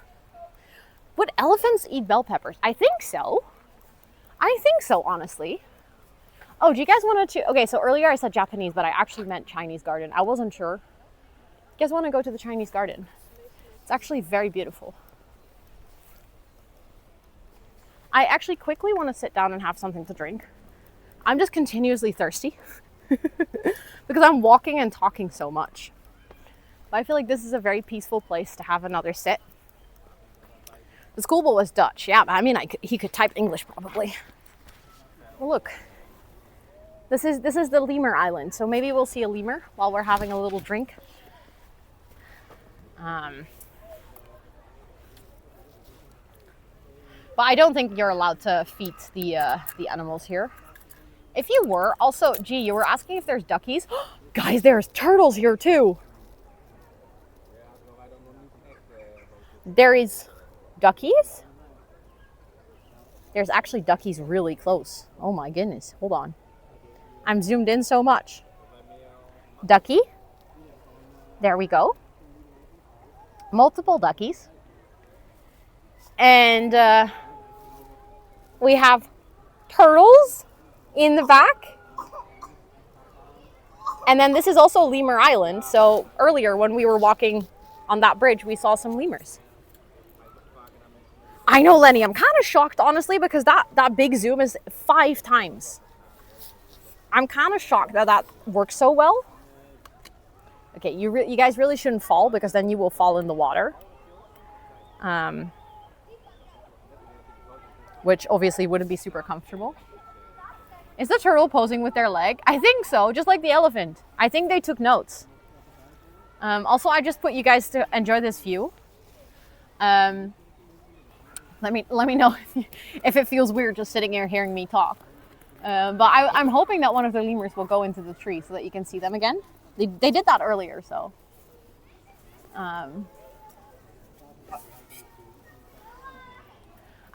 Would elephants eat bell peppers? I think so. Honestly. Oh, do you guys want to... Okay, so earlier I said Japanese, but I actually meant Chinese garden. I wasn't sure. You guys want to go to the Chinese garden? It's actually very beautiful. I actually quickly want to sit down and have something to drink. I'm just continuously thirsty because I'm walking and talking so much. But I feel like this is a very peaceful place to have another sit. The schoolboy was Dutch. Yeah, I mean, he could type English probably. Well, look. This is the lemur island, so maybe we'll see a lemur while we're having a little drink. But I don't think you're allowed to feed the animals here. If you were, also, gee, you were asking if there's duckies. Guys, there's turtles here too. There is duckies? There's actually duckies really close. Oh my goodness, hold on. I'm zoomed in so much. Ducky. There we go. Multiple duckies. And we have turtles in the back. And then this is also Lemur Island. So earlier when we were walking on that bridge, we saw some lemurs. I know, Lenny, I'm kind of shocked, honestly, because that big zoom is 5 times. I'm kind of shocked that works so well. Okay, you guys really shouldn't fall because then you will fall in the water. Which obviously wouldn't be super comfortable. Is the turtle posing with their leg? I think so, just like the elephant. I think they took notes. Also, I just put you guys to enjoy this view. Let me know if it feels weird just sitting here hearing me talk. But I'm hoping that one of the lemurs will go into the tree so that you can see them again. They did that earlier, so.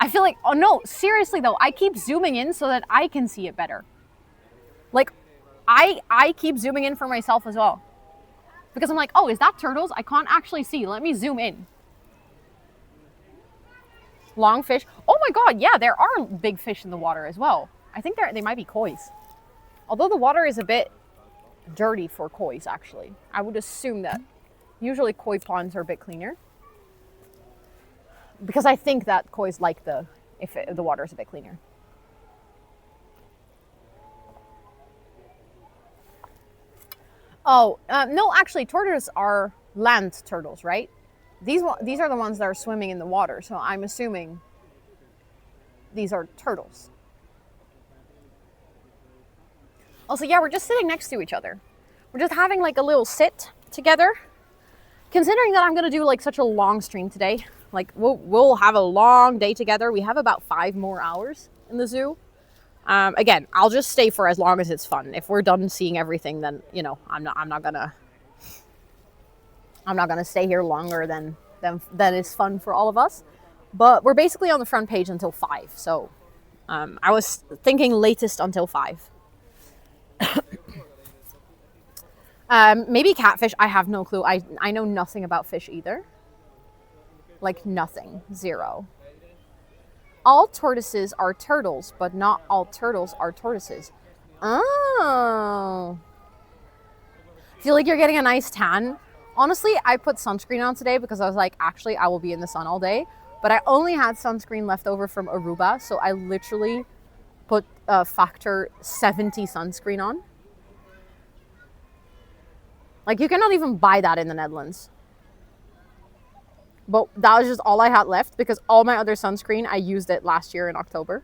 I feel like, oh no, seriously though, I keep zooming in so that I can see it better. Like, I keep zooming in for myself as well. Because I'm like, oh, is that turtles? I can't actually see. Let me zoom in. Long fish. Oh my god, yeah, there are big fish in the water as well. I think they might be koi's. Although the water is a bit dirty for koi's, actually. I would assume that. Usually koi ponds are a bit cleaner. Because I think that koi's like the water is a bit cleaner. Oh, no, actually, tortoises are land turtles, right? These are the ones that are swimming in the water, so I'm assuming these are turtles. Also, yeah, we're just sitting next to each other. We're just having like a little sit together. Considering that I'm gonna do like such a long stream today, like we'll have a long day together. We have about 5 more hours in the zoo. Again, I'll just stay for as long as it's fun. If we're done seeing everything, then you know I'm not gonna stay here longer than is fun for all of us. But we're basically on the front page until 5. So I was thinking latest until 5. Maybe catfish. I have no clue. I know nothing about fish either. Like nothing. 0. All tortoises are turtles, but not all turtles are tortoises. Oh. Feel like you're getting a nice tan. Honestly, I put sunscreen on today because I was like, actually, I will be in the sun all day. But I only had sunscreen left over from Aruba, so I literally put factor 70 sunscreen on. Like, you cannot even buy that in the Netherlands. But that was just all I had left because all my other sunscreen, I used it last year in October.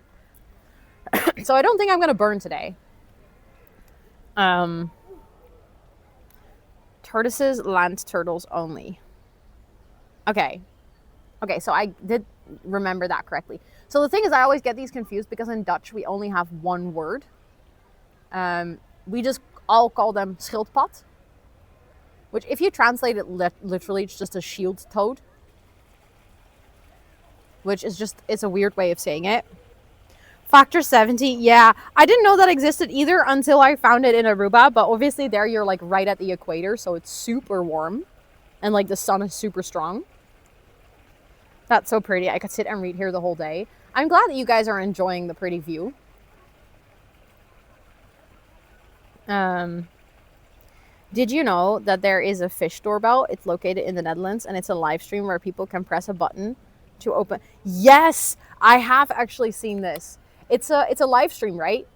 So I don't think I'm going to burn today. Tortoises, land turtles only. Okay, so I did remember that correctly. So the thing is, I always get these confused because in Dutch, we only have one word. We just all call them schildpad. Which, if you translate it literally, it's just a shield toad. Which is just, it's a weird way of saying it. Factor 70, yeah. I didn't know that existed either until I found it in Aruba. But obviously there you're like right at the equator. So it's super warm. And like the sun is super strong. That's so pretty. I could sit and read here the whole day. I'm glad that you guys are enjoying the pretty view. Did you know that there is a fish doorbell? It's located in the Netherlands and it's a live stream where people can press a button to open. Yes, I have actually seen this. It's a live stream, right?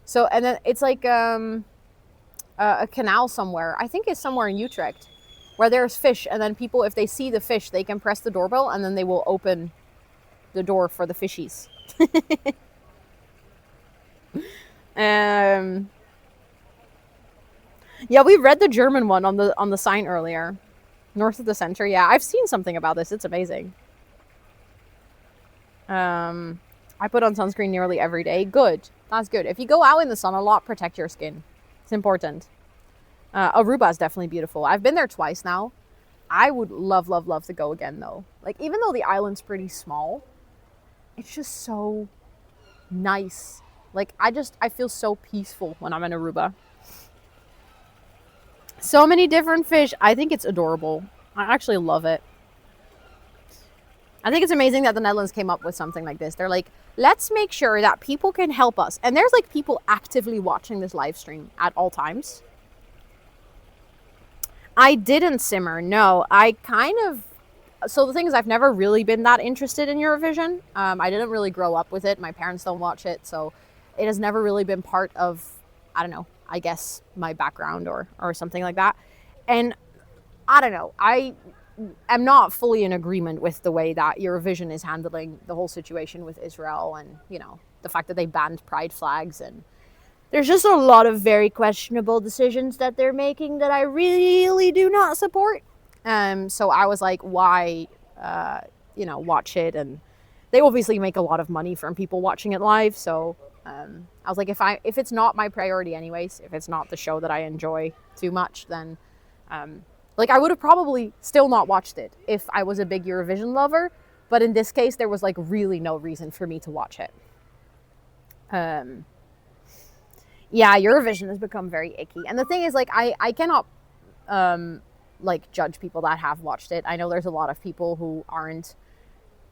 So, and then it's like a canal somewhere. I think it's somewhere in Utrecht where there's fish, and then people, if they see the fish, they can press the doorbell and then they will open the door for the fishies. Yeah, we read the German one on the sign earlier. North of the center. Yeah, I've seen something about this. It's amazing. I put on sunscreen nearly every day. Good. That's good. If you go out in the sun a lot, protect your skin. It's important. Aruba is definitely beautiful. I've been there twice now. I would love to go again though. Like, even though the island's pretty small, it's just so nice. Like, I feel so peaceful when I'm in Aruba. So many different fish. I think it's adorable. I actually love it. I think it's amazing that the Netherlands came up with something like this. They're like, let's make sure that people can help us. And there's like people actively watching this live stream at all times. I didn't simmer. No, I kind of... So the thing is, I've never really been that interested in Eurovision. I didn't really grow up with it. My parents don't watch it. So it has never really been part of, I don't know, I guess my background or something like that. And I don't know. I am not fully in agreement with the way that Eurovision is handling the whole situation with Israel and, you know, the fact that they banned pride flags, and there's just a lot of very questionable decisions that they're making that I really do not support. So I was like, why, you know, watch it? And they obviously make a lot of money from people watching it live. So I was like, if it's not my priority anyways, if it's not the show that I enjoy too much, then like I would have probably still not watched it if I was a big Eurovision lover. But in this case, there was like really no reason for me to watch it. Yeah, Eurovision has become very icky. And the thing is, like, I cannot, like, judge people that have watched it. I know there's a lot of people who aren't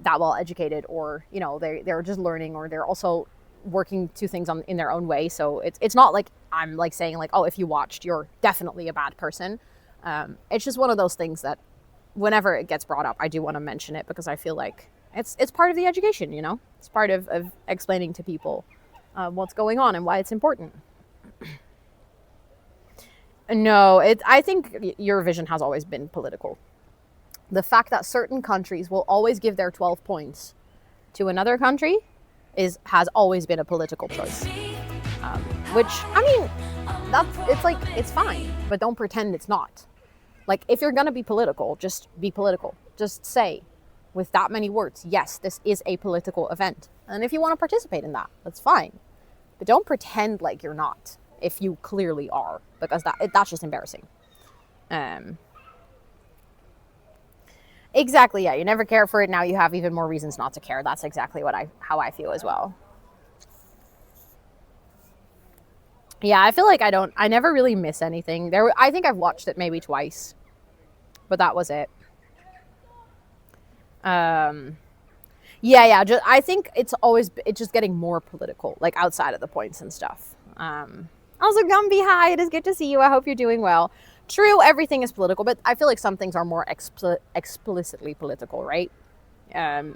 that well educated, or, you know, they're just learning, or they're also working to things in their own way. So it's not like I'm, like, saying, like, oh, if you watched, you're definitely a bad person. It's just one of those things that whenever it gets brought up, I do want to mention it, because I feel like it's part of the education, you know? It's part of explaining to people what's going on and why it's important. No, I think Eurovision has always been political. The fact that certain countries will always give their 12 points to another country has always been a political choice. Which, I mean, it's fine, but don't pretend it's not. Like, if you're gonna be political, just be political. Just say, with that many words, yes, this is a political event. And if you want to participate in that, that's fine. But don't pretend like you're not, if you clearly are, because that's just embarrassing. Exactly, yeah, you never care for it, now you have even more reasons not to care. That's exactly how I feel as well. Yeah, I feel like I never really miss anything. I think I've watched it maybe twice, but that was it. Yeah, I think it's just getting more political, like outside of the points and stuff. Also, Gumby, hi, it is good to see you. I hope you're doing well. True, everything is political, but I feel like some things are more explicitly political, right? And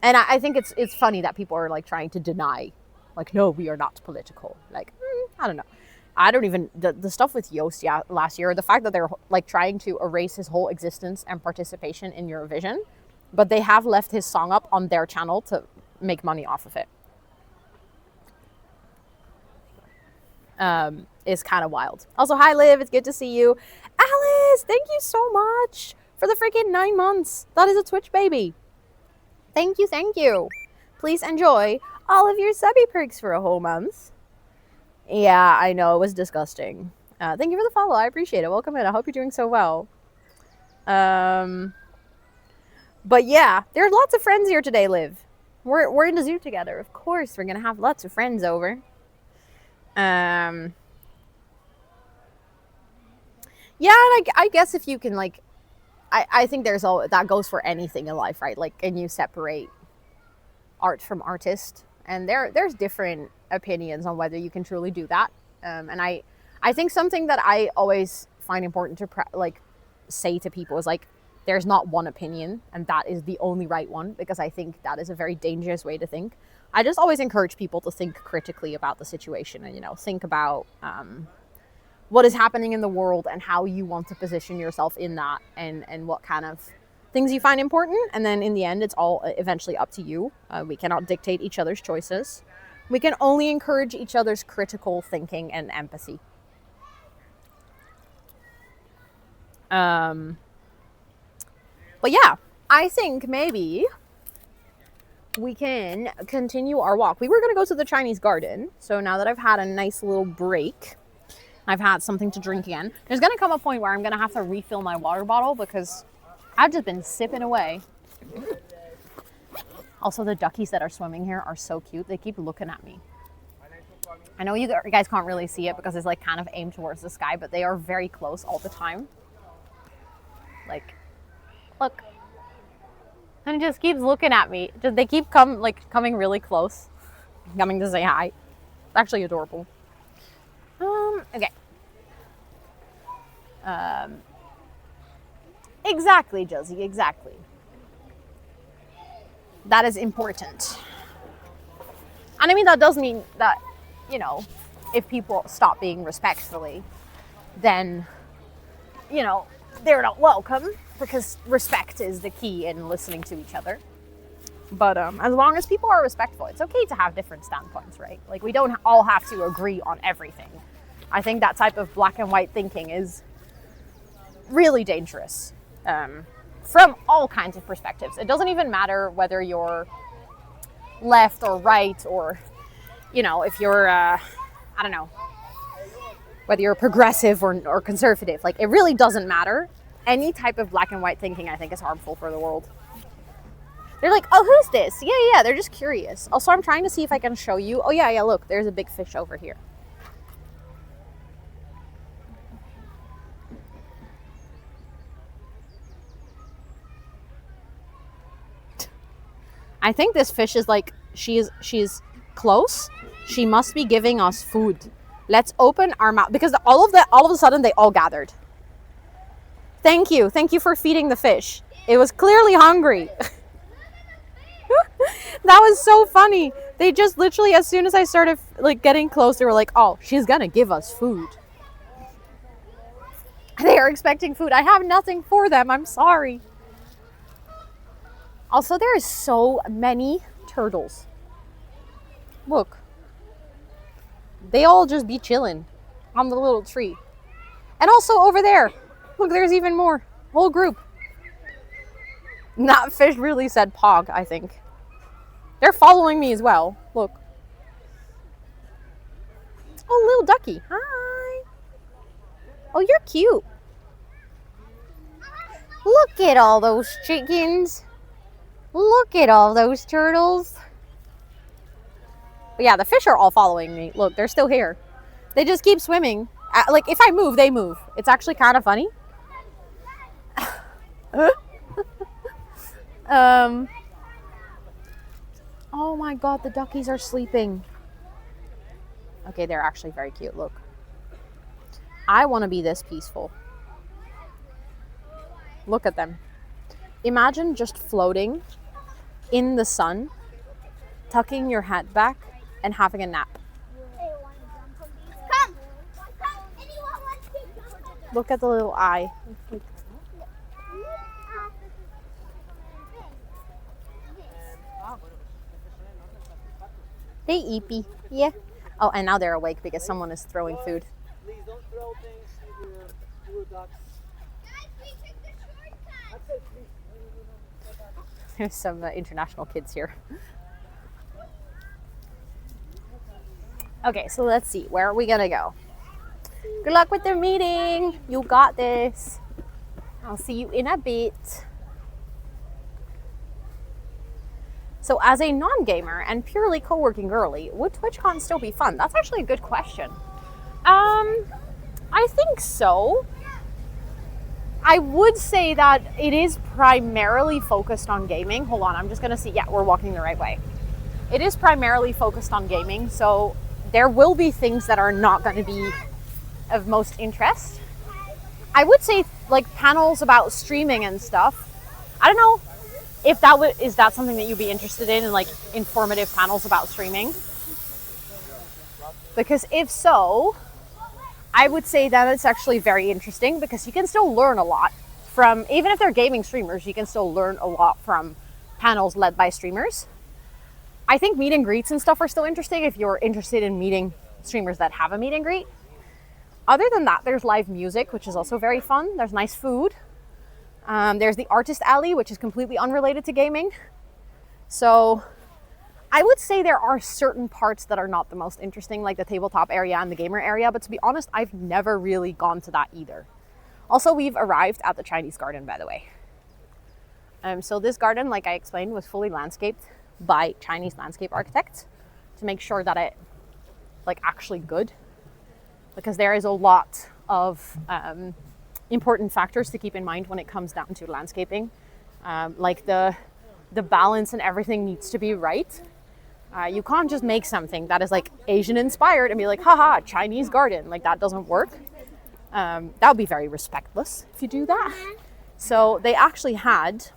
I think it's funny that people are like trying to deny, like, no, we are not political. Like, I don't know. I don't even, the stuff with Joost last year, the fact that they're like trying to erase his whole existence and participation in Eurovision, but they have left his song up on their channel to make money off of it. Is kind of wild. Also, hi Liv, it's good to see you. Alice, thank you so much for the freaking 9 months. That is a Twitch baby. Thank you. Please enjoy all of your subby perks for a whole month. Yeah, I know, it was disgusting. Thank you for the follow, I appreciate it. Welcome in, I hope you're doing so well. But yeah, there's lots of friends here today, Liv. We're in the zoo together, of course. We're gonna have lots of friends over. Yeah, and I guess if you can, like, I think that goes for anything in life, right? Like, can you separate art from artist? And there's different opinions on whether you can truly do that. And I think something that I always find important to say to people is, like, there's not one opinion and that is the only right one, because I think that is a very dangerous way to think. I just always encourage people to think critically about the situation and, you know, think about what is happening in the world and how you want to position yourself in that, and what kind of things you find important. And then in the end, it's all eventually up to you. We cannot dictate each other's choices. We can only encourage each other's critical thinking and empathy. But yeah, I think maybe we can continue our walk. We were going to go to the Chinese garden. So now that I've had a nice little break, I've had something to drink again. There's going to come a point where I'm going to have to refill my water bottle because I've just been sipping away. Also, the duckies that are swimming here are so cute. They keep looking at me. I know you guys can't really see it because it's like kind of aimed towards the sky, but they are very close all the time. Like, look. And it just keeps looking at me. They keep coming really close, coming to say hi. It's actually adorable. Okay. Exactly, Josie, exactly. That is important. And I mean, that does mean that, you know, if people stop being respectfully, then, you know, they're not welcome, because respect is the key in listening to each other. But as long as people are respectful, it's okay to have different standpoints, right? Like, we don't all have to agree on everything. I think that type of black and white thinking is really dangerous from all kinds of perspectives. It doesn't even matter whether you're left or right, or, you know, if you're, I don't know, whether you're progressive or conservative. Like, it really doesn't matter. Any type of black and white thinking, I think, is harmful for the world. They're like, oh, who's this? Yeah, they're just curious. Also, I'm trying to see if I can show you. Oh, yeah, look, there's a big fish over here. I think this fish is like, she's close. She must be giving us food. Let's open our mouth, because all of a sudden they all gathered. Thank you for feeding the fish. It was clearly hungry. That was so funny. They just literally, as soon as I started like getting close, they were like, oh, she's gonna give us food. They are expecting food. I have nothing for them. I'm sorry. Also, there is so many turtles. Look. They all just be chilling on the little tree. And also over there. Look, there's even more. Whole group. That fish really said pog, I think. They're following me as well. Look. Oh, little ducky. Hi. Oh, you're cute. Look at all those chickens. Look at all those turtles. But yeah, the fish are all following me. Look, they're still here. They just keep swimming. Like, if I move, they move. It's actually kind of funny. Oh my god, the duckies are sleeping. Okay, they're actually very cute. Look. I want to be this peaceful. Look at them. Imagine just floating in the sun, tucking your head back, and having a nap. Come! Anyone wants to Look at the little eye. They eepy. Yeah. Oh, and now they're awake because someone is throwing food. Please don't throw things to the poor ducks. Guys, we took the shortcut! There's some international kids here. Okay, so let's see. Where are we gonna go? Good luck with the meeting. You got this. I'll see you in a bit. So as a non-gamer and purely co-working girly, would TwitchCon still be fun? That's actually a good question. I think so. I would say that it is primarily focused on gaming. Hold on, I'm just gonna see. Yeah, we're walking the right way. It is primarily focused on gaming, so there will be things that are not gonna be of most interest. I would say like panels about streaming and stuff. I don't know if is that something that you'd be interested in like informative panels about streaming? Because if so, I would say that it's actually very interesting because you can still learn a lot from, even if they're gaming streamers, you can still learn a lot from panels led by streamers. I think meet and greets and stuff are still interesting if you're interested in meeting streamers that have a meet and greet. Other than that, there's live music, which is also very fun. There's nice food. There's the artist alley, which is completely unrelated to gaming. So I would say there are certain parts that are not the most interesting, like the tabletop area and the gamer area. But to be honest, I've never really gone to that either. Also, we've arrived at the Chinese garden, by the way. So this garden, like I explained, was fully landscaped by Chinese landscape architects to make sure that it like actually good, because there is a lot of important factors to keep in mind when it comes down to landscaping. Like the balance and everything needs to be right. You can't just make something that is like Asian inspired and be like, haha, Chinese garden. Like that doesn't work. That would be very respectless if you do that. So they actually had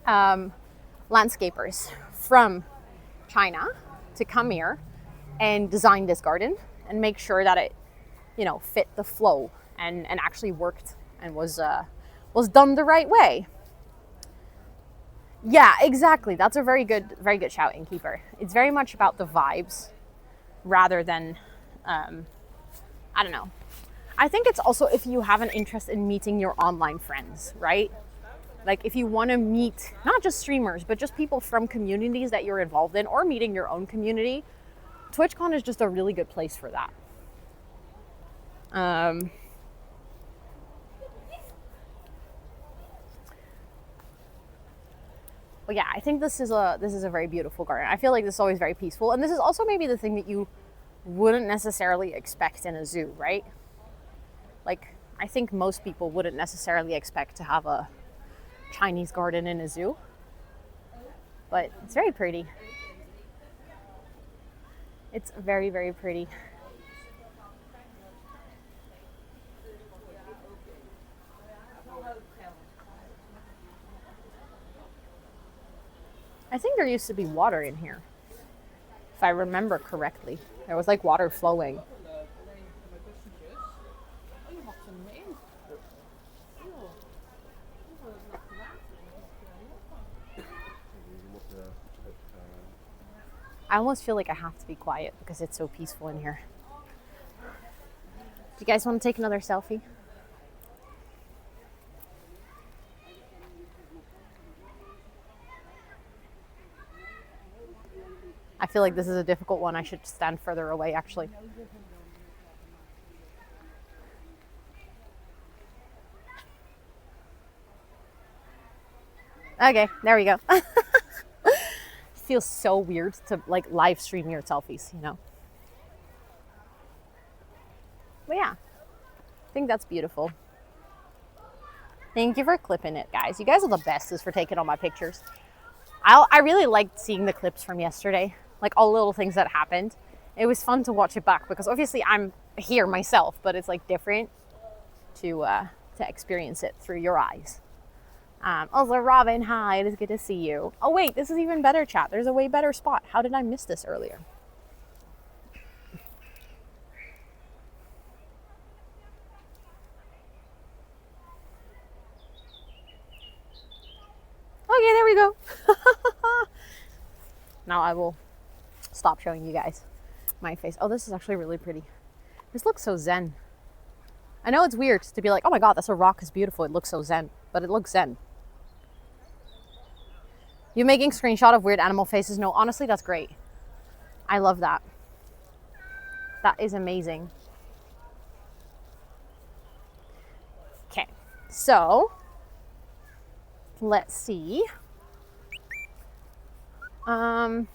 landscapers from China to come here and design this garden and make sure that it, you know, fit the flow and actually worked and was done the right way. Yeah, exactly. That's a very good shout, Innkeeper. It's very much about the vibes rather than, I don't know. I think it's also if you have an interest in meeting your online friends, right? Like if you want to meet not just streamers, but just people from communities that you're involved in or meeting your own community, TwitchCon is just a really good place for that. But yeah, I think this is a very beautiful garden. I feel like this is always very peaceful, and this is also maybe the thing that you wouldn't necessarily expect in a zoo, right? Like I think most people wouldn't necessarily expect to have a Chinese garden in a zoo, but it's very pretty. It's very, very pretty. I think there used to be water in here, if I remember correctly. There was like water flowing. I almost feel like I have to be quiet because it's so peaceful in here. Do you guys want to take another selfie? I feel like this is a difficult one. I should stand further away, actually. Okay, there we go. Feels so weird to like live stream your selfies, you know. But yeah, I think that's beautiful. Thank you for clipping it, guys. You guys are the bestest for taking all my pictures. I really liked seeing the clips from yesterday, like all the little things that happened. It was fun to watch it back because obviously I'm here myself, but it's like different to experience it through your eyes. Also, Robin, hi, it is good to see you. Oh wait, this is even better, chat. There's a way better spot. How did I miss this earlier? Okay, there we go. Now I will stop showing you guys my face. Oh, this is actually really pretty. This looks so zen. I know it's weird to be like, oh my god, that's a rock, it's beautiful. It looks so zen, but it looks zen. You making screenshot of weird animal faces? No, honestly, that's great. I love that. That is amazing. Okay, so let's see. Oh,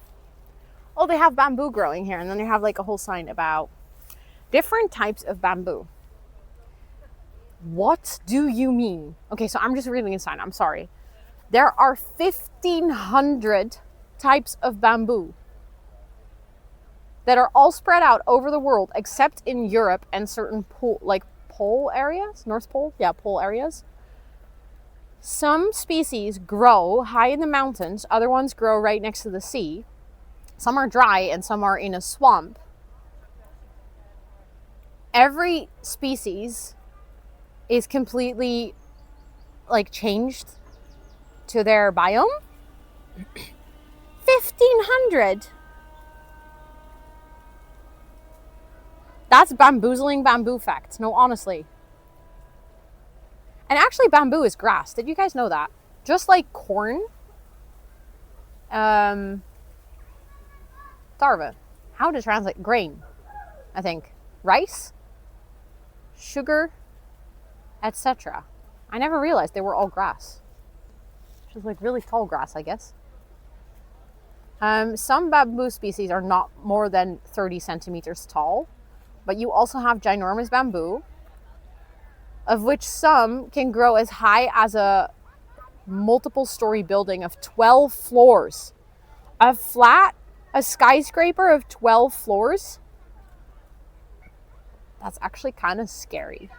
they have bamboo growing here, and then they have like a whole sign about different types of bamboo. What do you mean? Okay, so I'm just reading a sign. I'm sorry. There are 1,500 types of bamboo that are all spread out over the world, except in Europe and certain pole areas, North Pole, yeah, pole areas. Some species grow high in the mountains, other ones grow right next to the sea. Some are dry and some are in a swamp. Every species is completely like changed to their biome. 1,500. That's bamboozling bamboo facts. No, honestly. And actually bamboo is grass. Did you guys know that? Just like corn. Tarva. How to translate? Grain, I think. Rice, sugar, etc. I never realized they were all grass. Which is like really tall grass, I guess. Some bamboo species are not more than 30 centimeters tall, but you also have ginormous bamboo, of which some can grow as high as a multiple story building of 12 floors. A skyscraper of 12 floors? That's actually kind of scary.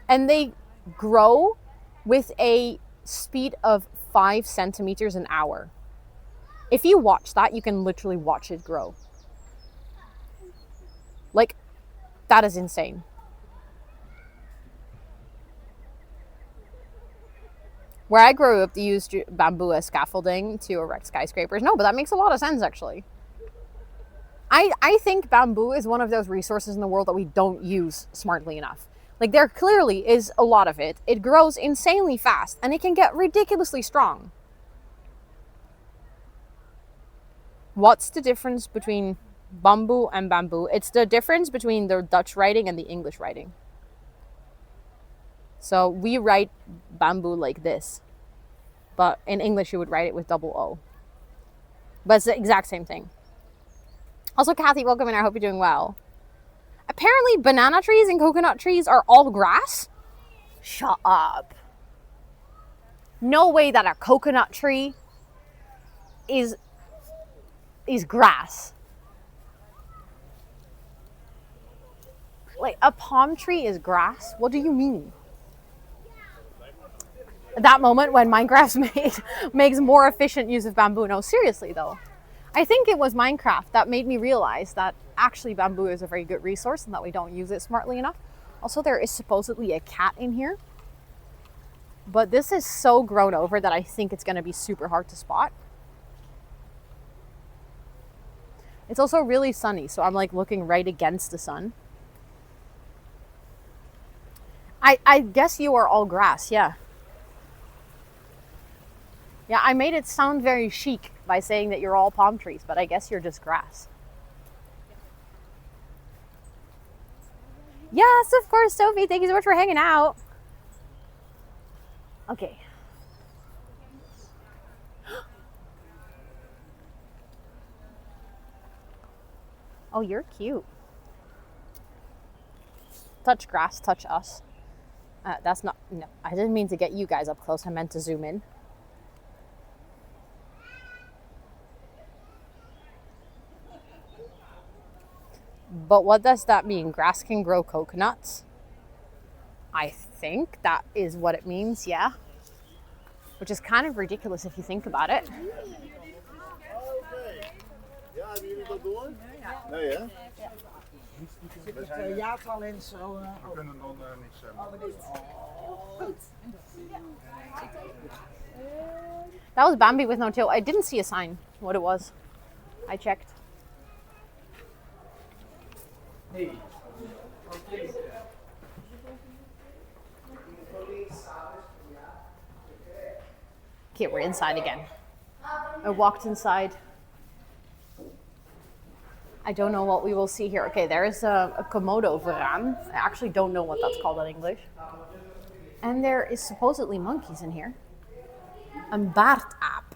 And they grow with a speed of 5 centimeters an hour. If you watch that, you can literally watch it grow. Like, that is insane. Where I grew up, they used bamboo as scaffolding to erect skyscrapers. No, but that makes a lot of sense, actually. I think bamboo is one of those resources in the world that we don't use smartly enough. Like, there clearly is a lot of it. It grows insanely fast, and it can get ridiculously strong. What's the difference between bamboo and bamboo? It's the difference between the Dutch writing and the English writing. So we write bamboo like this, but in English you would write it with double O. But it's the exact same thing. Also, Kathy, welcome in. I hope you're doing well. Apparently, banana trees and coconut trees are all grass? Shut up. No way that a coconut tree is grass. Like, a palm tree is grass? What do you mean? That moment when Minecraft makes more efficient use of bamboo. No, seriously though. I think it was Minecraft that made me realize that actually bamboo is a very good resource and that we don't use it smartly enough. Also, there is supposedly a cat in here. But this is so grown over that I think it's going to be super hard to spot. It's also really sunny, so I'm like looking right against the sun. I guess you are all grass, yeah. Yeah, I made it sound very chic by saying that you're all palm trees, but I guess you're just grass. Yes, of course, Sophie. Thank you so much for hanging out. Okay. Oh, you're cute. Touch grass, touch us. That's not, no, I didn't mean to get you guys up close. I meant to zoom in. But what does that mean? Grass can grow coconuts? I think that is what it means, yeah. Which is kind of ridiculous if you think about it. Ja, hebben jullie dat door? Nee, hè? Zit het jaartal in zo? We kunnen dan niks zeggen. That was Bambi with no tail. I didn't see a sign what it was. I checked. Okay, we're inside again. I walked inside. I don't know what we will see here. Okay, there is a Komodo varaan. I actually don't know what that's called in English. And there is supposedly monkeys in here. A baardaap.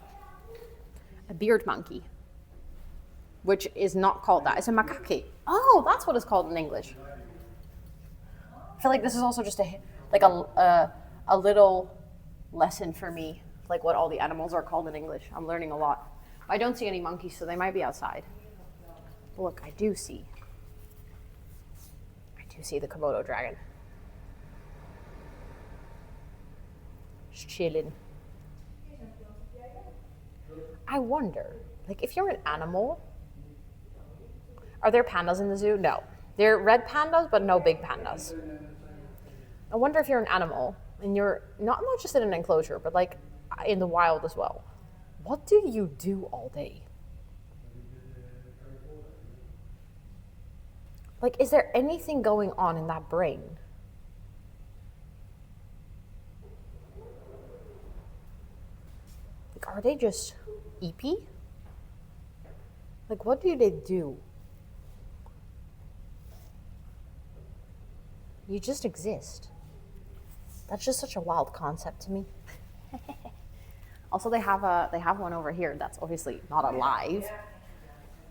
A beard monkey. Which is not called that. It's a macaque. Oh, that's what it's called in English. I feel like this is also just a little lesson for me, like what all the animals are called in English. I'm learning a lot. I don't see any monkeys, so they might be outside. But look, I do see the Komodo dragon. Just chilling. I wonder, like, if you're an animal, are there pandas in the zoo? No. There are red pandas, but no big pandas. I wonder if you're an animal and you're not just in an enclosure, but like in the wild as well. What do you do all day? Like, is there anything going on in that brain? Like, are they just eepy? Like, what do they do? You just exist. That's just such a wild concept to me. Also, they have one over here that's obviously not alive.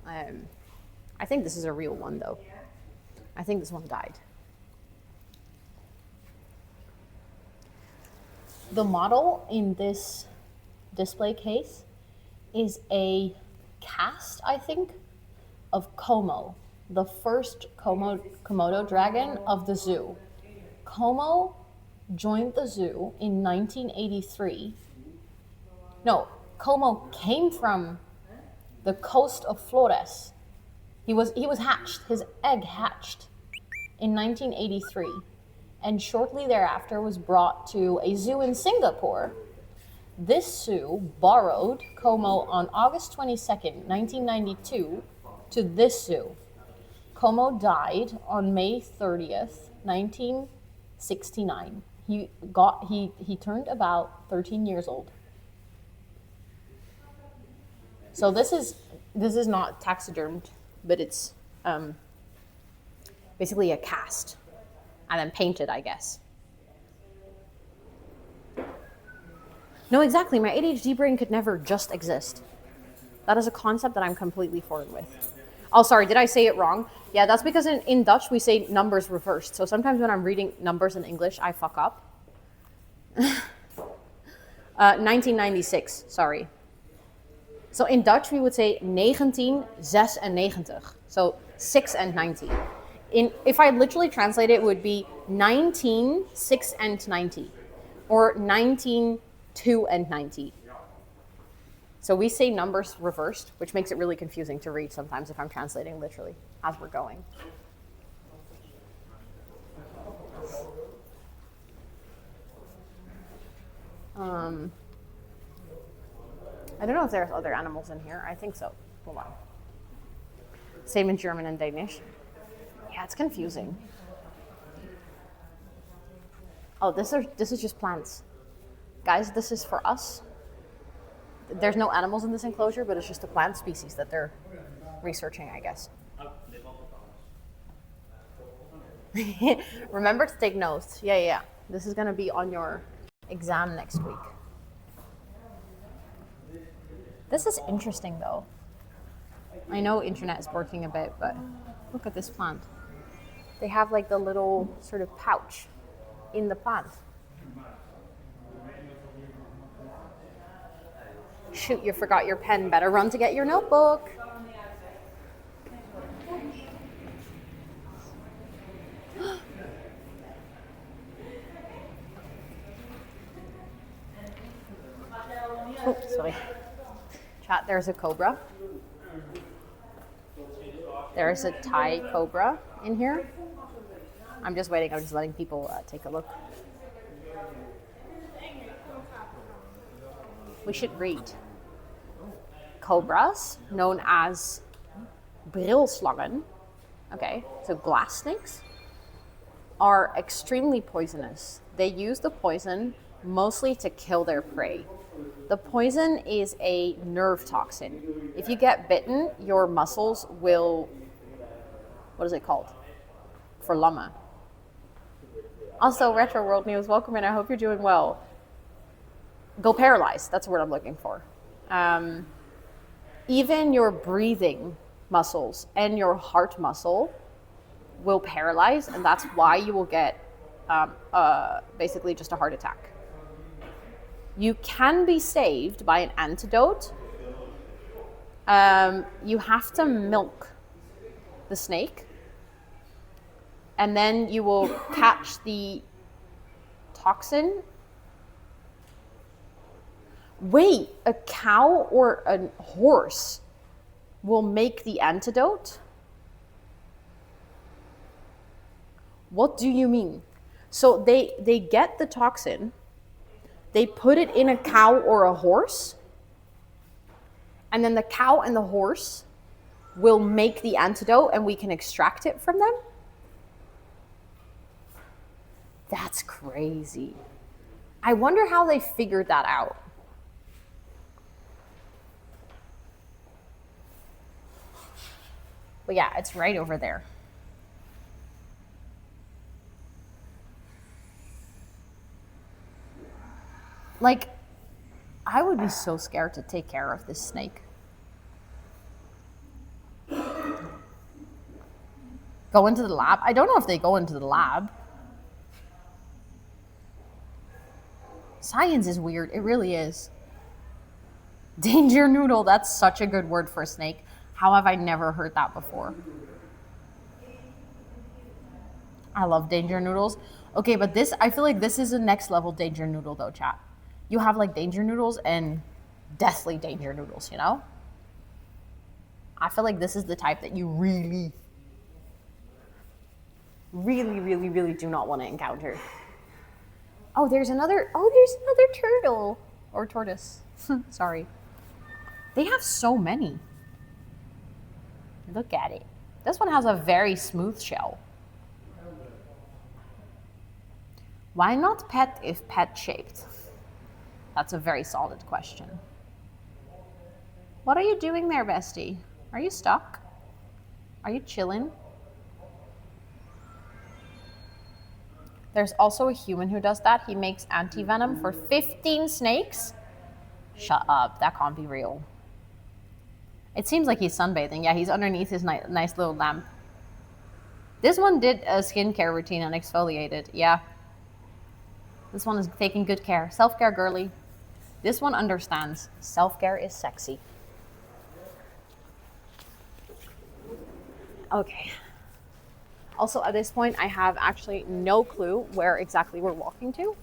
I think this is a real one though. I think this one died. The model in this display case is a cast, I think, of Como, the first Komodo dragon of the zoo. Como joined the zoo in 1983. No, Como came from the coast of Flores. He was hatched, his egg hatched in 1983, and shortly thereafter was brought to a zoo in Singapore This zoo borrowed Como on August 22nd, 1992 to this zoo. Como died on May 30th, 1969. He turned about 13 years old. So this is not taxidermed, but it's basically a cast and then painted, I guess. No, exactly. My ADHD brain could never just exist. That is a concept that I'm completely foreign with. Oh, sorry, did I say it wrong? Yeah, that's because in Dutch we say numbers reversed. So sometimes when I'm reading numbers in English, I fuck up. 1996, sorry. So in Dutch we would say 1996. So 6 and 90. If I literally translate it, it would be 19, 6 and 90. Or 19, 2 and 90. So we say numbers reversed, which makes it really confusing to read sometimes if I'm translating literally as we're going. I don't know if there's other animals in here. I think so. Hold on. Same in German and Danish. Yeah, it's confusing. Oh, this is just plants. Guys, this is for us. There's no animals in this enclosure, but it's just a plant species that they're researching, I guess. Remember to take notes. Yeah. This is going to be on your exam next week. This is interesting, though. I know internet is working a bit, but look at this plant. They have like the little sort of pouch in the plant. Shoot, you forgot your pen. Better run to get your notebook. Oh, sorry. Chat, there's a cobra. There's a Thai cobra in here. I'm just waiting. I'm just letting people take a look. We should read. Cobras, known as brilslangen, okay, so glass snakes, are extremely poisonous. They use the poison mostly to kill their prey. The poison is a nerve toxin. If you get bitten, your muscles will, what is it called? Verlammen. Also, Retro World News, welcome in. I hope you're doing well. Go paralyzed. That's the word I'm looking for. Even your breathing muscles and your heart muscle will paralyze, and that's why you will get basically just a heart attack. You can be saved by an antidote. You have to milk the snake, and then you will catch the toxin. Wait, a cow or a horse will make the antidote? What do you mean? So they get the toxin, they put it in a cow or a horse, and then the cow and the horse will make the antidote and we can extract it from them? That's crazy. I wonder how they figured that out. But yeah, it's right over there. Like, I would be so scared to take care of this snake. Go into the lab? I don't know if they go into the lab. Science is weird. It really is. Danger noodle. That's such a good word for a snake. How have I never heard that before? I love danger noodles. Okay, but this, I feel like this is a next level danger noodle though, chat. You have like danger noodles and deathly danger noodles, you know? I feel like this is the type that you really do not want to encounter. Oh, there's another turtle. Or tortoise. Sorry. They have so many. Look at it. This one has a very smooth shell. Why not pet if pet shaped? That's a very solid question. What are you doing there, bestie? Are you stuck? Are you chilling? There's also a human who does that. He makes anti-venom for 15 snakes. Shut up, that can't be real. It seems like he's sunbathing. Yeah, he's underneath his nice little lamp. This one did a skincare routine and exfoliated. Yeah. This one is taking good care. Self-care girly. This one understands. Self-care is sexy. Okay. Also, at this point, I have actually no clue where exactly we're walking to.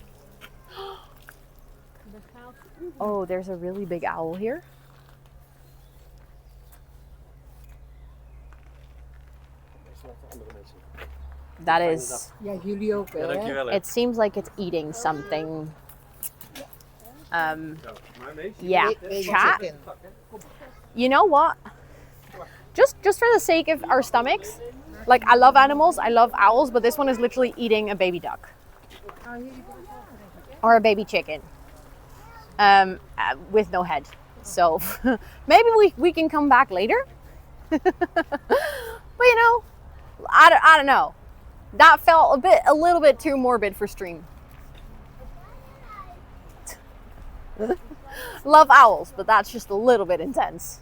Oh, there's a really big owl here. That is... Ja, jullie ook wel, hè? It seems like it's eating something. Yeah, chat. You know what? Just for the sake of our stomachs, like I love animals, I love owls, but this one is literally eating a baby duck. Or a baby chicken. With no head. So maybe we can come back later. But you know, I don't know. That felt a little bit too morbid for stream. Love owls, but that's just a little bit intense.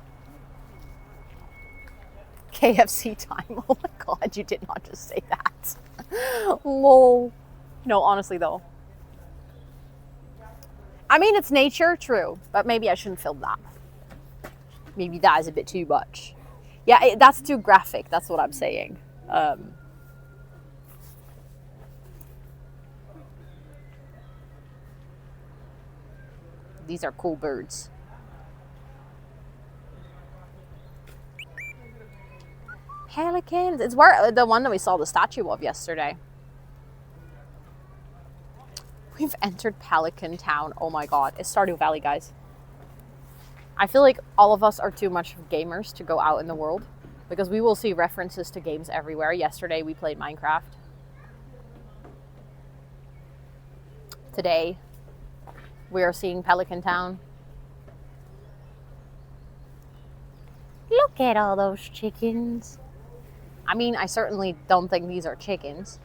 KFC time. Oh my god, you did not just say that. Lol. No, honestly though. I mean, it's nature, true, but maybe I shouldn't film that. Maybe that is a bit too much. Yeah, that's too graphic. That's what I'm saying. These are cool birds. Pelicans. It's where the one that we saw the statue of yesterday. We've entered Pelican Town. Oh my god. It's Stardew Valley, guys. I feel like all of us are too much gamers to go out in the world because we will see references to games everywhere. Yesterday we played Minecraft. Today we are seeing Pelican Town. Look at all those chickens. I mean, I certainly don't think these are chickens.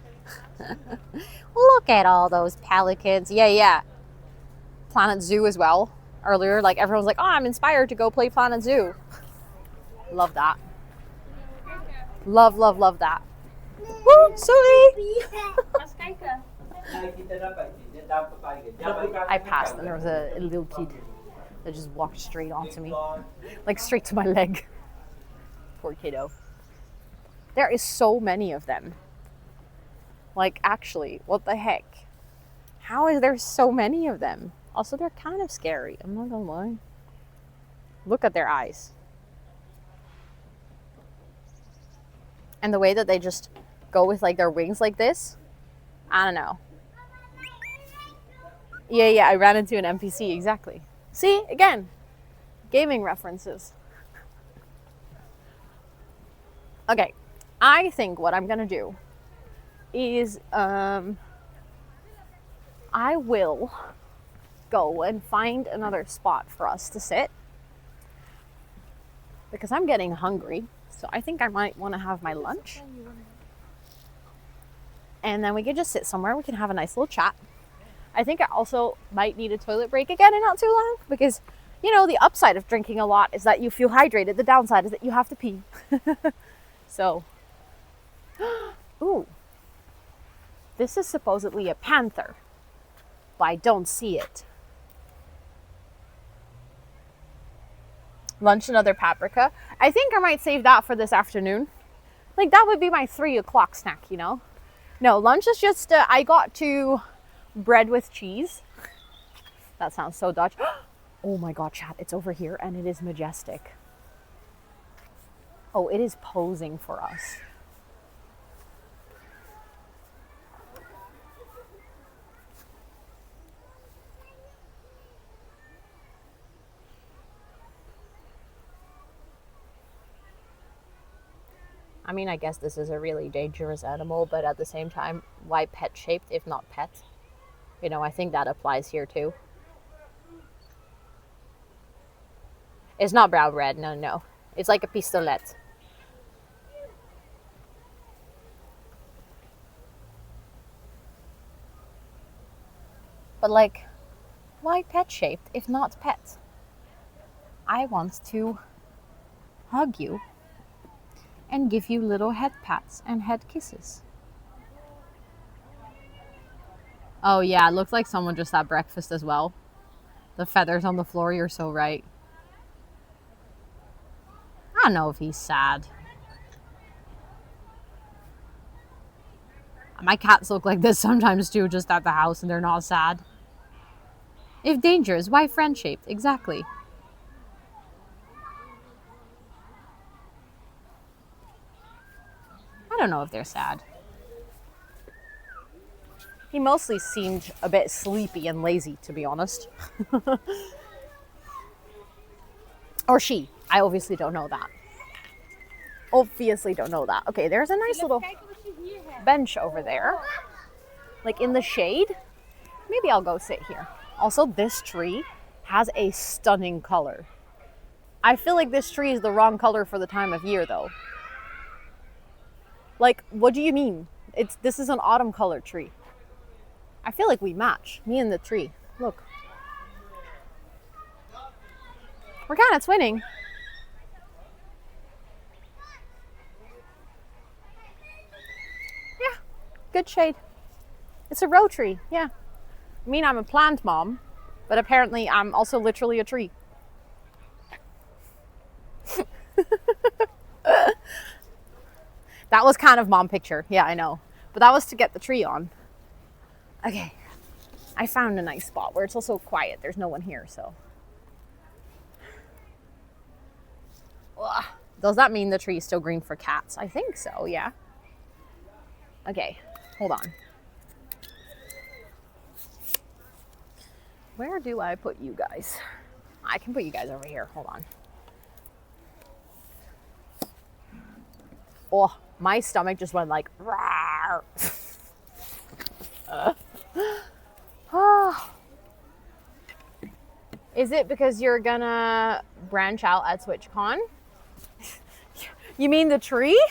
Look at all those pelicans. Yeah. Planet Zoo as well. Earlier, like everyone's like, oh, I'm inspired to go play Planet Zoo. Love that. Love that. Woo, sorry. I passed and there was a little kid that just walked straight onto me. Like straight to my leg. Poor kiddo. There is so many of them. Like actually, what the heck? How is there so many of them? Also, they're kind of scary. I'm not gonna lie. Look at their eyes. And the way that they just go with like their wings like this. I don't know. Yeah, I ran into an NPC, exactly. See, again, gaming references. Okay, I think what I'm gonna do is I will go and find another spot for us to sit because I'm getting hungry. So I think I might want to have my lunch. And then we can just sit somewhere. We can have a nice little chat. I think I also might need a toilet break again in not too long because, you know, the upside of drinking a lot is that you feel hydrated. The downside is that you have to pee. So, ooh, this is supposedly a panther, but I don't see it. Lunch, another paprika. I think I might save that for this afternoon. Like that would be my 3 o'clock snack, you know? No, lunch is just, I got to bread with cheese. That sounds so Dutch. Oh my God, chat, it's over here and it is majestic. Oh, it is posing for us. I mean, I guess this is a really dangerous animal, but at the same time, why pet-shaped if not pet? You know, I think that applies here too. It's not brown red, no. It's like a pistolet. But like, why pet-shaped if not pet? I want to hug you and give you little head pats and head kisses. Oh yeah, it looks like someone just had breakfast as well. The feathers on the floor, you're so right. I don't know if he's sad. My cats look like this sometimes too, just at the house, and they're not sad. If dangerous, why friend-shaped? Exactly. I don't know if they're sad. He mostly seemed a bit sleepy and lazy, to be honest. Or she. I obviously don't know that. Obviously don't know that. Okay, there's a nice little bench over there. Like in the shade. Maybe I'll go sit here. Also, this tree has a stunning color. I feel like this tree is the wrong color for the time of year, though. Like, what do you mean? This is an autumn colored tree. I feel like we match, me and the tree. Look. We're kind of twinning. Yeah, good shade. It's a row tree, yeah. I mean, I'm a plant mom, but apparently I'm also literally a tree. That was kind of mom picture. Yeah, I know. But that was to get the tree on. Okay. I found a nice spot where it's also quiet. There's no one here, so. Ugh. Does that mean the tree is still green for cats? I think so, yeah. Okay, hold on. Where do I put you guys? I can put you guys over here. Hold on. Oh, my stomach just went like, rawr. Is it because you're gonna branch out at SwitchCon? You mean the tree?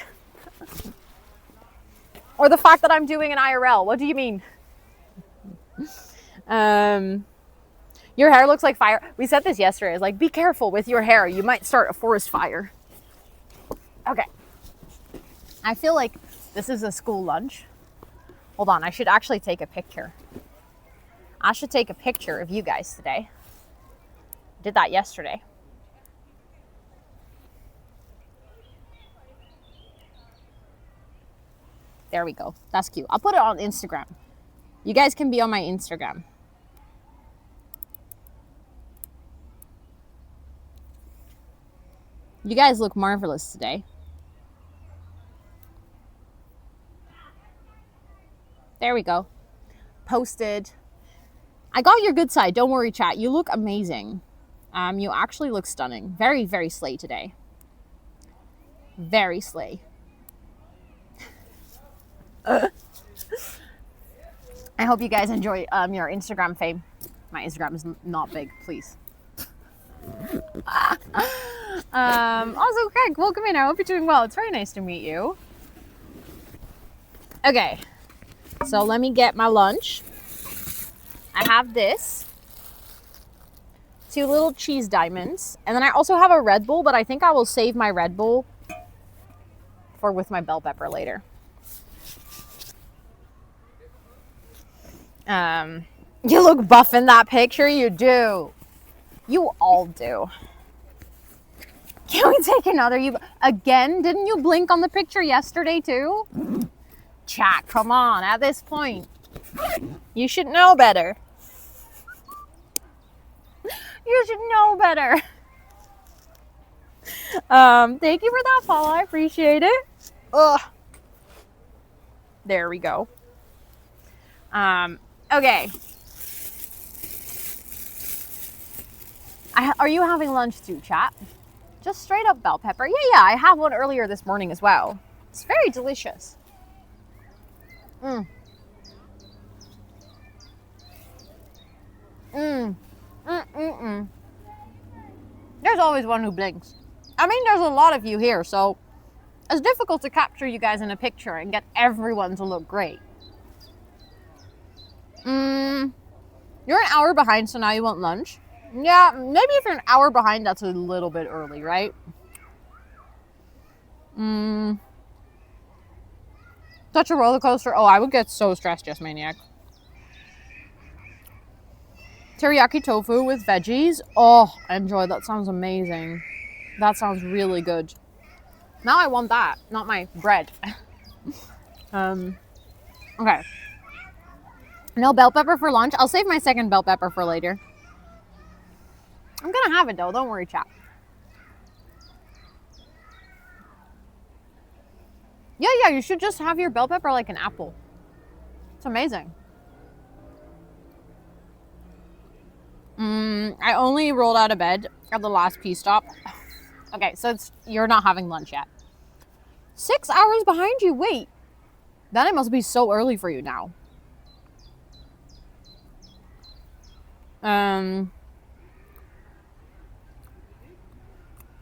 Or the fact that I'm doing an IRL? What do you mean? Your hair looks like fire. We said this yesterday. It's like, be careful with your hair. You might start a forest fire. Okay. I feel like this is a school lunch. Hold on, I should actually take a picture. I should take a picture of you guys today. Did that yesterday. There we go. That's cute. I'll put it on Instagram. You guys can be on my Instagram. You guys look marvelous today. There we go. Posted. I got your good side. Don't worry, chat. You look amazing. You actually look stunning. Very, very slay today. Very slay. I hope you guys enjoy your Instagram fame. My Instagram is not big, please. Also, Craig, welcome in. I hope you're doing well. It's very nice to meet you. Okay, so let me get my lunch. I have this. 2 little cheese diamonds. And then I also have a Red Bull, but I think I will save my Red Bull for with my bell pepper later. You look buff in that picture. You do. You all do. Can we take another? You again? Didn't you blink on the picture yesterday too? Chat, come on. At this point, you should know better. You should know better. Thank you for that follow. I appreciate it. Ugh. There we go. Okay. Are you having lunch too, chat? Just straight up bell pepper. Yeah, I have one earlier this morning as well. It's very delicious. Mm. Mm. Mm-mm-mm. There's always one who blinks. I mean, there's a lot of you here, so it's difficult to capture you guys in a picture and get everyone to look great. You're an hour behind, so now you want lunch? Yeah, maybe if you're an hour behind, that's a little bit early, right? Such a roller coaster. Oh, I would get so stressed, Just Maniac. Teriyaki tofu with veggies. Oh, enjoy. That sounds amazing. That sounds really good. Now I want that, not my bread. Okay. No bell pepper for lunch. I'll save my second bell pepper for later. I'm gonna have it though. Don't worry, chat. Yeah, you should just have your bell pepper like an apple. It's amazing. I only rolled out of bed at the last pee stop. Okay, so you're not having lunch yet. 6 hours behind you. Wait. Then it must be so early for you now.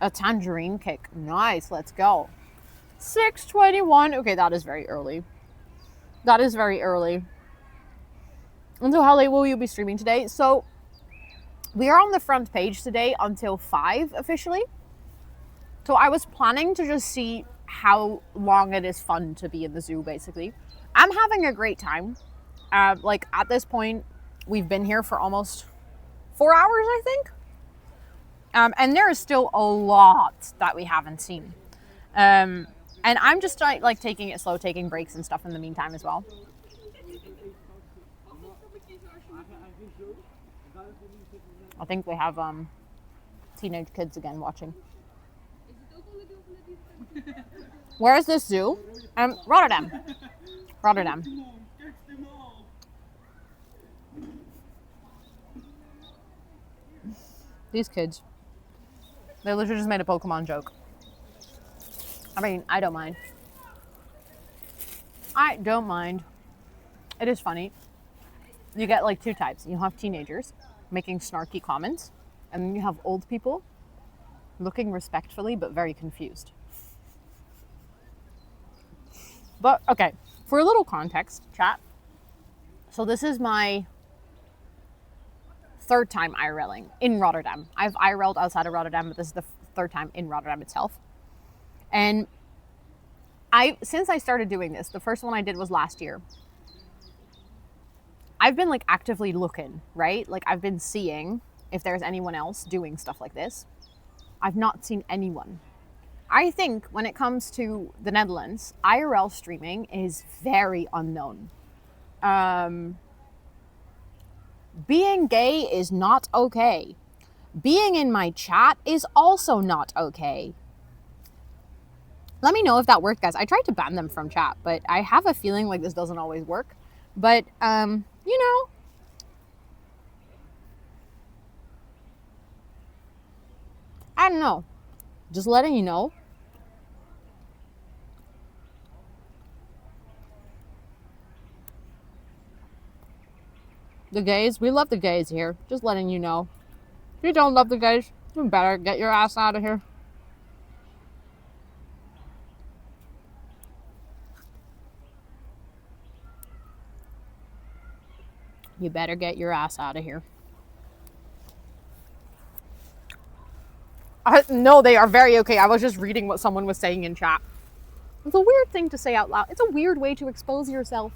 A tangerine cake. Nice. Let's go. 6:21. Okay, that is very early. That is very early. And so how late will you be streaming today? So we are on the front page today until 5 officially. So I was planning to just see how long it is fun to be in the zoo, basically. I'm having a great time. Like at this point, we've been here for almost 4 hours, I think. And there is still a lot that we haven't seen. And I'm just like taking it slow, taking breaks and stuff in the meantime as well. I think we have teenage kids again watching. Where is this zoo? Rotterdam. Rotterdam. These kids. They literally just made a Pokemon joke. I mean, I don't mind. I don't mind. It is funny. You get like two types. You have teenagers making snarky comments, and then you have old people looking respectfully but very confused. But okay, for a little context, chat. So this is my third time IRLing in Rotterdam. I've IRL'd outside of Rotterdam, but this is the third time in Rotterdam itself. And since I started doing this, the first one I did was last year. I've been like actively looking, right? Like I've been seeing if there's anyone else doing stuff like this. I've not seen anyone. I think when it comes to the Netherlands, IRL streaming is very unknown. Being gay is not okay. Being in my chat is also not okay. Let me know if that worked, guys. I tried to ban them from chat, but I have a feeling like this doesn't always work. But, you know, I don't know. Just letting you know. The gays, we love the gays here. Just letting you know. If you don't love the gays, you better get your ass out of here. You better get your ass out of here. No, they are very okay. I was just reading what someone was saying in chat. It's a weird thing to say out loud. It's a weird way to expose yourself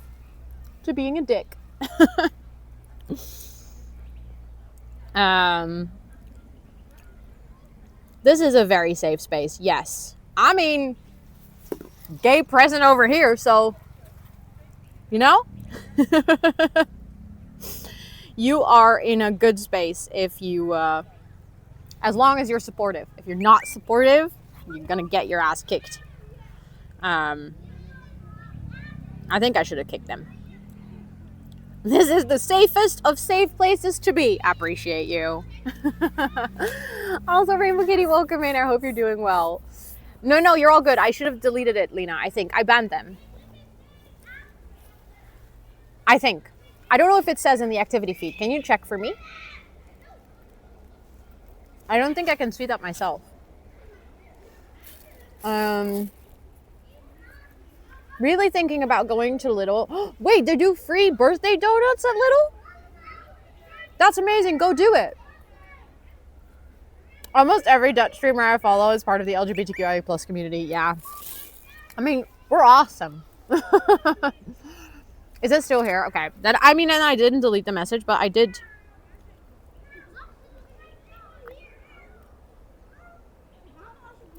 to being a dick. This is a very safe space. Yes. I mean, gay present over here, so, you know? You are in a good space if you, as long as you're supportive. If you're not supportive, you're gonna get your ass kicked. I think I should have kicked them. This is the safest of safe places to be. Appreciate you. Also, Rainbow Kitty, welcome in. I hope you're doing well. No, you're all good. I should have deleted it, Lena. I think I banned them. I think. I don't know if it says in the activity feed. Can you check for me? I don't think I can see that myself. Really thinking about going to Little. Wait, they do free birthday donuts at Little? That's amazing. Go do it. Almost every Dutch streamer I follow is part of the LGBTQIA plus community. Yeah. I mean, we're awesome. Is it still here? Okay. And I didn't delete the message, but I did.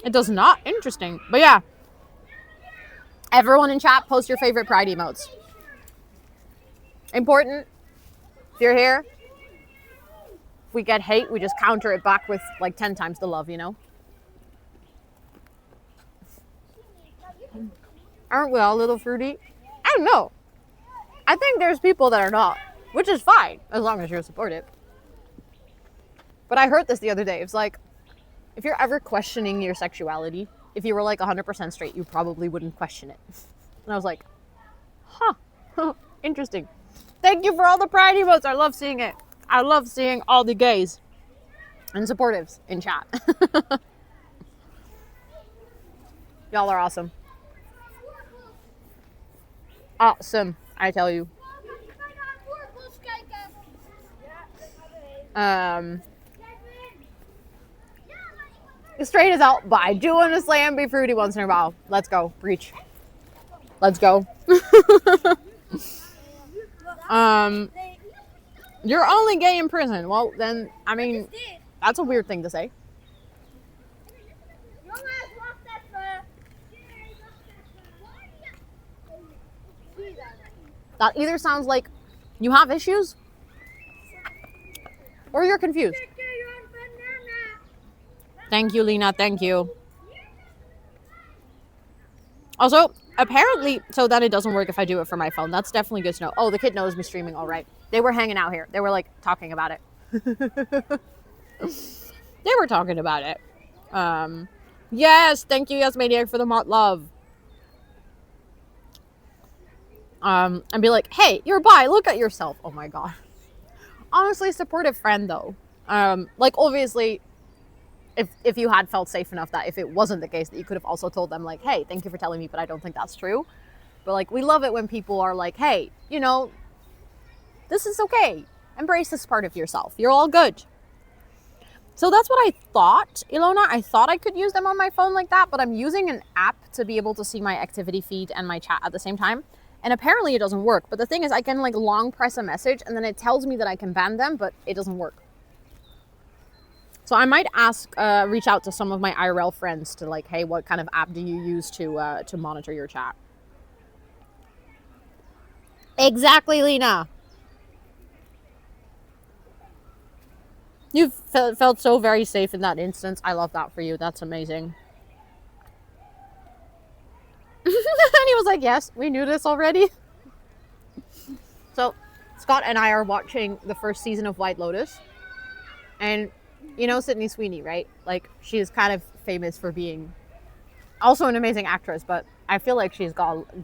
It does not. Interesting. But yeah. Everyone in chat, post your favorite pride emotes. Important. If you're here, if we get hate, we just counter it back with like 10 times the love, you know? Aren't we all a little fruity? I don't know. I think there's people that are not, which is fine, as long as you're supportive. But I heard this the other day. It's like, if you're ever questioning your sexuality, if you were like 100% straight, you probably wouldn't question it. And I was like, huh, interesting. Thank you for all the pride emotes. I love seeing it. I love seeing all the gays and supportives in chat. Y'all are awesome. Awesome, I tell you. Straight is out. But I do want to slam be fruity once in a while. Let's go. Preach. Let's go. You're only gay in prison. Well, then, I mean, that's a weird thing to say. That either sounds like you have issues or you're confused. Thank you, Lena. Thank you. Also, apparently, so then it doesn't work if I do it from my phone. That's definitely good to know. Oh, the kid knows me streaming. All right. They were hanging out here. They were like talking about it. They were talking about it. Yes. Thank you, Yes Maniac, for the mod love. And be like, hey, you're bi. Look at yourself. Oh my God. Honestly, supportive friend though. Like obviously, if you had felt safe enough that if it wasn't the case that you could have also told them like, hey, thank you for telling me, but I don't think that's true. But like, we love it when people are like, hey, you know, this is okay. Embrace this part of yourself. You're all good. So that's what I thought, Ilona. I thought I could use them on my phone like that, but I'm using an app to be able to see my activity feed and my chat at the same time. And apparently it doesn't work. But the thing is, I can like long press a message and then it tells me that I can ban them, but it doesn't work. So I might reach out to some of my IRL friends to like, hey, what kind of app do you use to monitor your chat? Exactly, Lena. You felt so very safe in that instance. I love that for you. That's amazing. And he was like, yes, we knew this already. So Scott and I are watching the first season of White Lotus. And you know Sydney Sweeney, right? Like, she is kind of famous for being also an amazing actress, but I feel like she's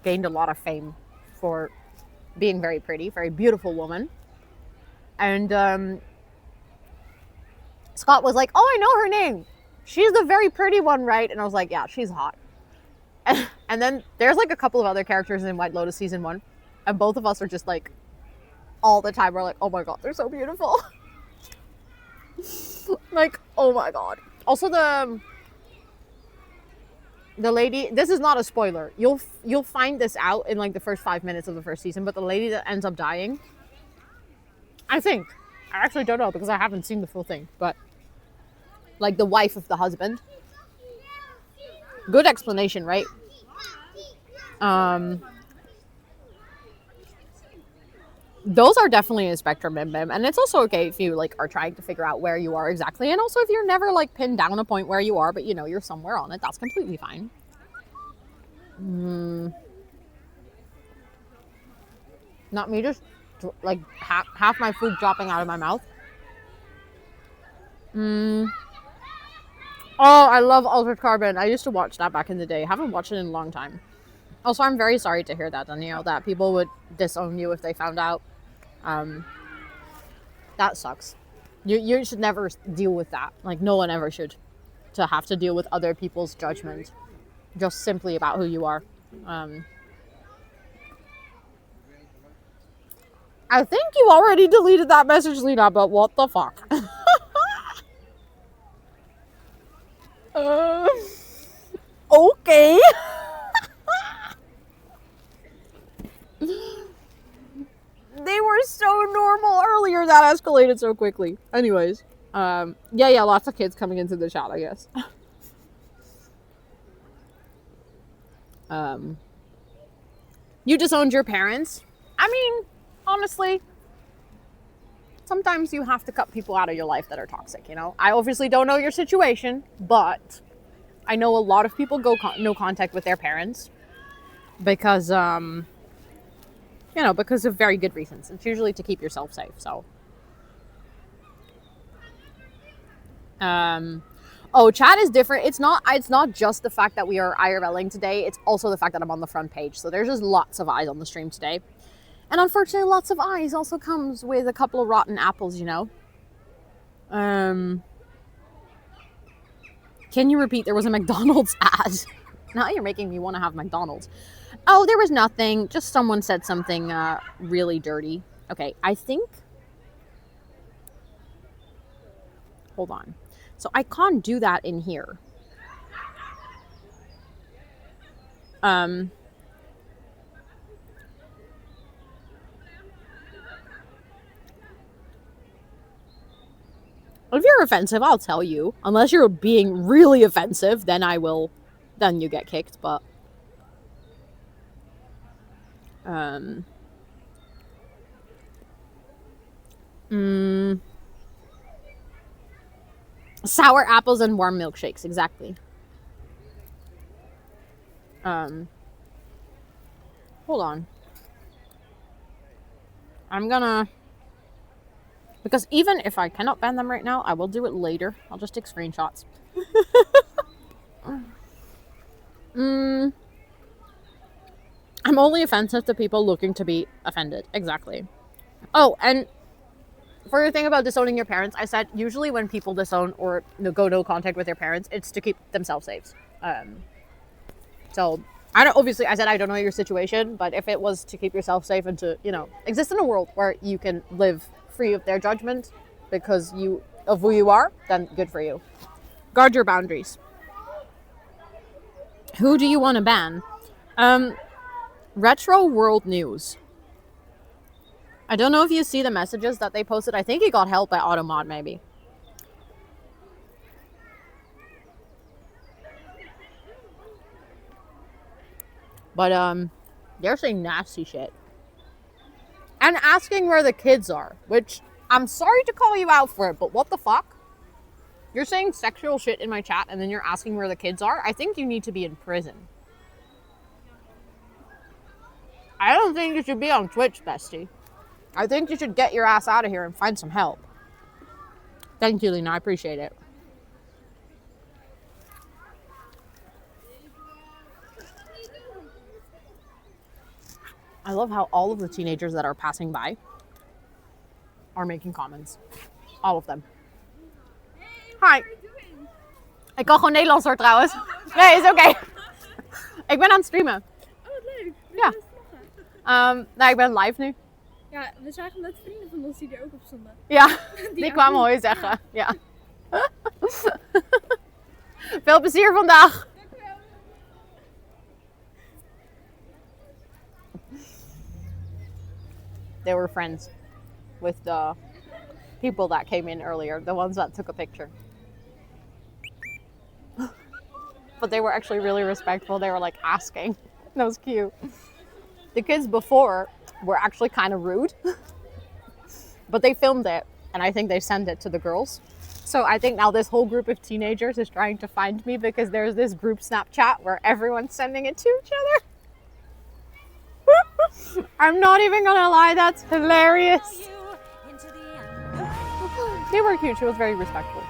gained a lot of fame for being very pretty, very beautiful woman. And Scott was like, oh, I know her name. She's the very pretty one, right? And I was like, yeah, she's hot. And then there's like a couple of other characters in White Lotus season 1. And both of us are just like, all the time, we're like, oh my God, they're so beautiful. Like, oh my God. Also the lady, this is not a spoiler. You'll find this out in like the first 5 minutes of the first season, but the lady that ends up dying, I think, I actually don't know because I haven't seen the full thing, but like the wife of the husband. Good explanation, right? Those are definitely a spectrum, Bim, and it's also okay if you like are trying to figure out where you are exactly, and also if you're never like pinned down a point where you are, but you know you're somewhere on it, that's completely fine. Not me just like half my food dropping out of my mouth. Oh, I love Altered Carbon. I used to watch that back in the day. Haven't watched it in a long time. Also, I'm very sorry to hear that, Danielle, that people would disown you if they found out. That sucks. You should never deal with that. Like, no one ever should. To have to deal with other people's judgment. Just simply about who you are. I think you already deleted that message, Lena, but what the fuck? Okay. They were so normal earlier, that escalated so quickly. Anyways, yeah, lots of kids coming into the chat, I guess. You disowned your parents? I mean, honestly, sometimes you have to cut people out of your life that are toxic, you know? I obviously don't know your situation, but I know a lot of people go no contact with their parents because, you know, because of very good reasons. It's usually to keep yourself safe, so. Oh, chat is different. It's not just the fact that we are IRLing today. It's also the fact that I'm on the front page. So there's just lots of eyes on the stream today. And unfortunately, lots of eyes also comes with a couple of rotten apples, you know. Can you repeat? There was a McDonald's ad. Now you're making me want to have McDonald's. Oh, there was nothing. Just someone said something really dirty. Okay, I think. Hold on. So I can't do that in here. If you're offensive, I'll tell you. Unless you're being really offensive, then I will. Then you get kicked, but. Sour apples and warm milkshakes, exactly. Hold on. I'm gonna... Because even if I cannot ban them right now, I will do it later. I'll just take screenshots. I'm only offensive to people looking to be offended. Exactly. Oh, and for the thing about disowning your parents, I said usually when people disown or go no contact with their parents, it's to keep themselves safe. So obviously I said I don't know your situation, but if it was to keep yourself safe and to, you know, exist in a world where you can live free of their judgment because of who you are, then good for you. Guard your boundaries. Who do you want to ban? Retro World News. I don't know if you see the messages that they posted. I think he got help by Automod, maybe. But, they're saying nasty shit. And asking where the kids are, which I'm sorry to call you out for it, but what the fuck? You're saying sexual shit in my chat and then you're asking where the kids are? I think you need to be in prison. I don't think you should be on Twitch, bestie. I think you should get your ass out of here and find some help. Thank you, Lena. I appreciate it. I love how all of the teenagers that are passing by are making comments. All of them. Hi. Ik kan gewoon Nederlands hoor trouwens. Nee, is oké. Ik ben aan het streamen. Oh, wat leuk. Ja. Nou, ik ben live nu. Ja, we zagen net vrienden van ons die er ook op stonden. Ja, die kwamen hoi zeggen. Ja. Veel plezier vandaag. They were friends with the people that came in earlier, the ones that took a picture. But they were actually really respectful. They were like asking. That was cute. The kids before were actually kind of rude, but they filmed it and I think they sent it to the girls. So I think now this whole group of teenagers is trying to find me because there's this group Snapchat where everyone's sending it to each other. I'm not even gonna lie, that's hilarious. They were cute. She was very respectful.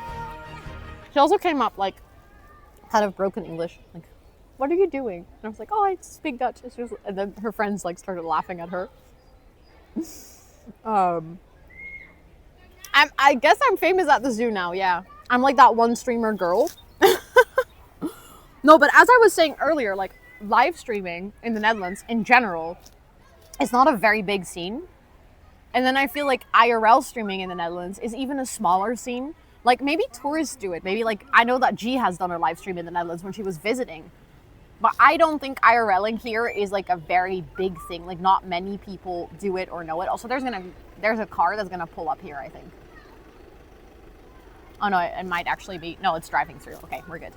She also came up like kind of broken English, like, what are you doing? And I was like, oh, I speak Dutch. And then her friends like started laughing at her. I guess I'm famous at the zoo now, yeah. I'm like that one streamer girl. No, but as I was saying earlier, like live streaming in the Netherlands in general is not a very big scene. And then I feel like IRL streaming in the Netherlands is even a smaller scene. Like maybe tourists do it. Maybe like I know that G has done a live stream in the Netherlands when she was visiting. But I don't think IRLing here is like a very big thing. Like not many people do it or know it. Also, there's a car that's gonna pull up here, I think. Oh no, it might actually be, no, it's driving through. Okay, we're good.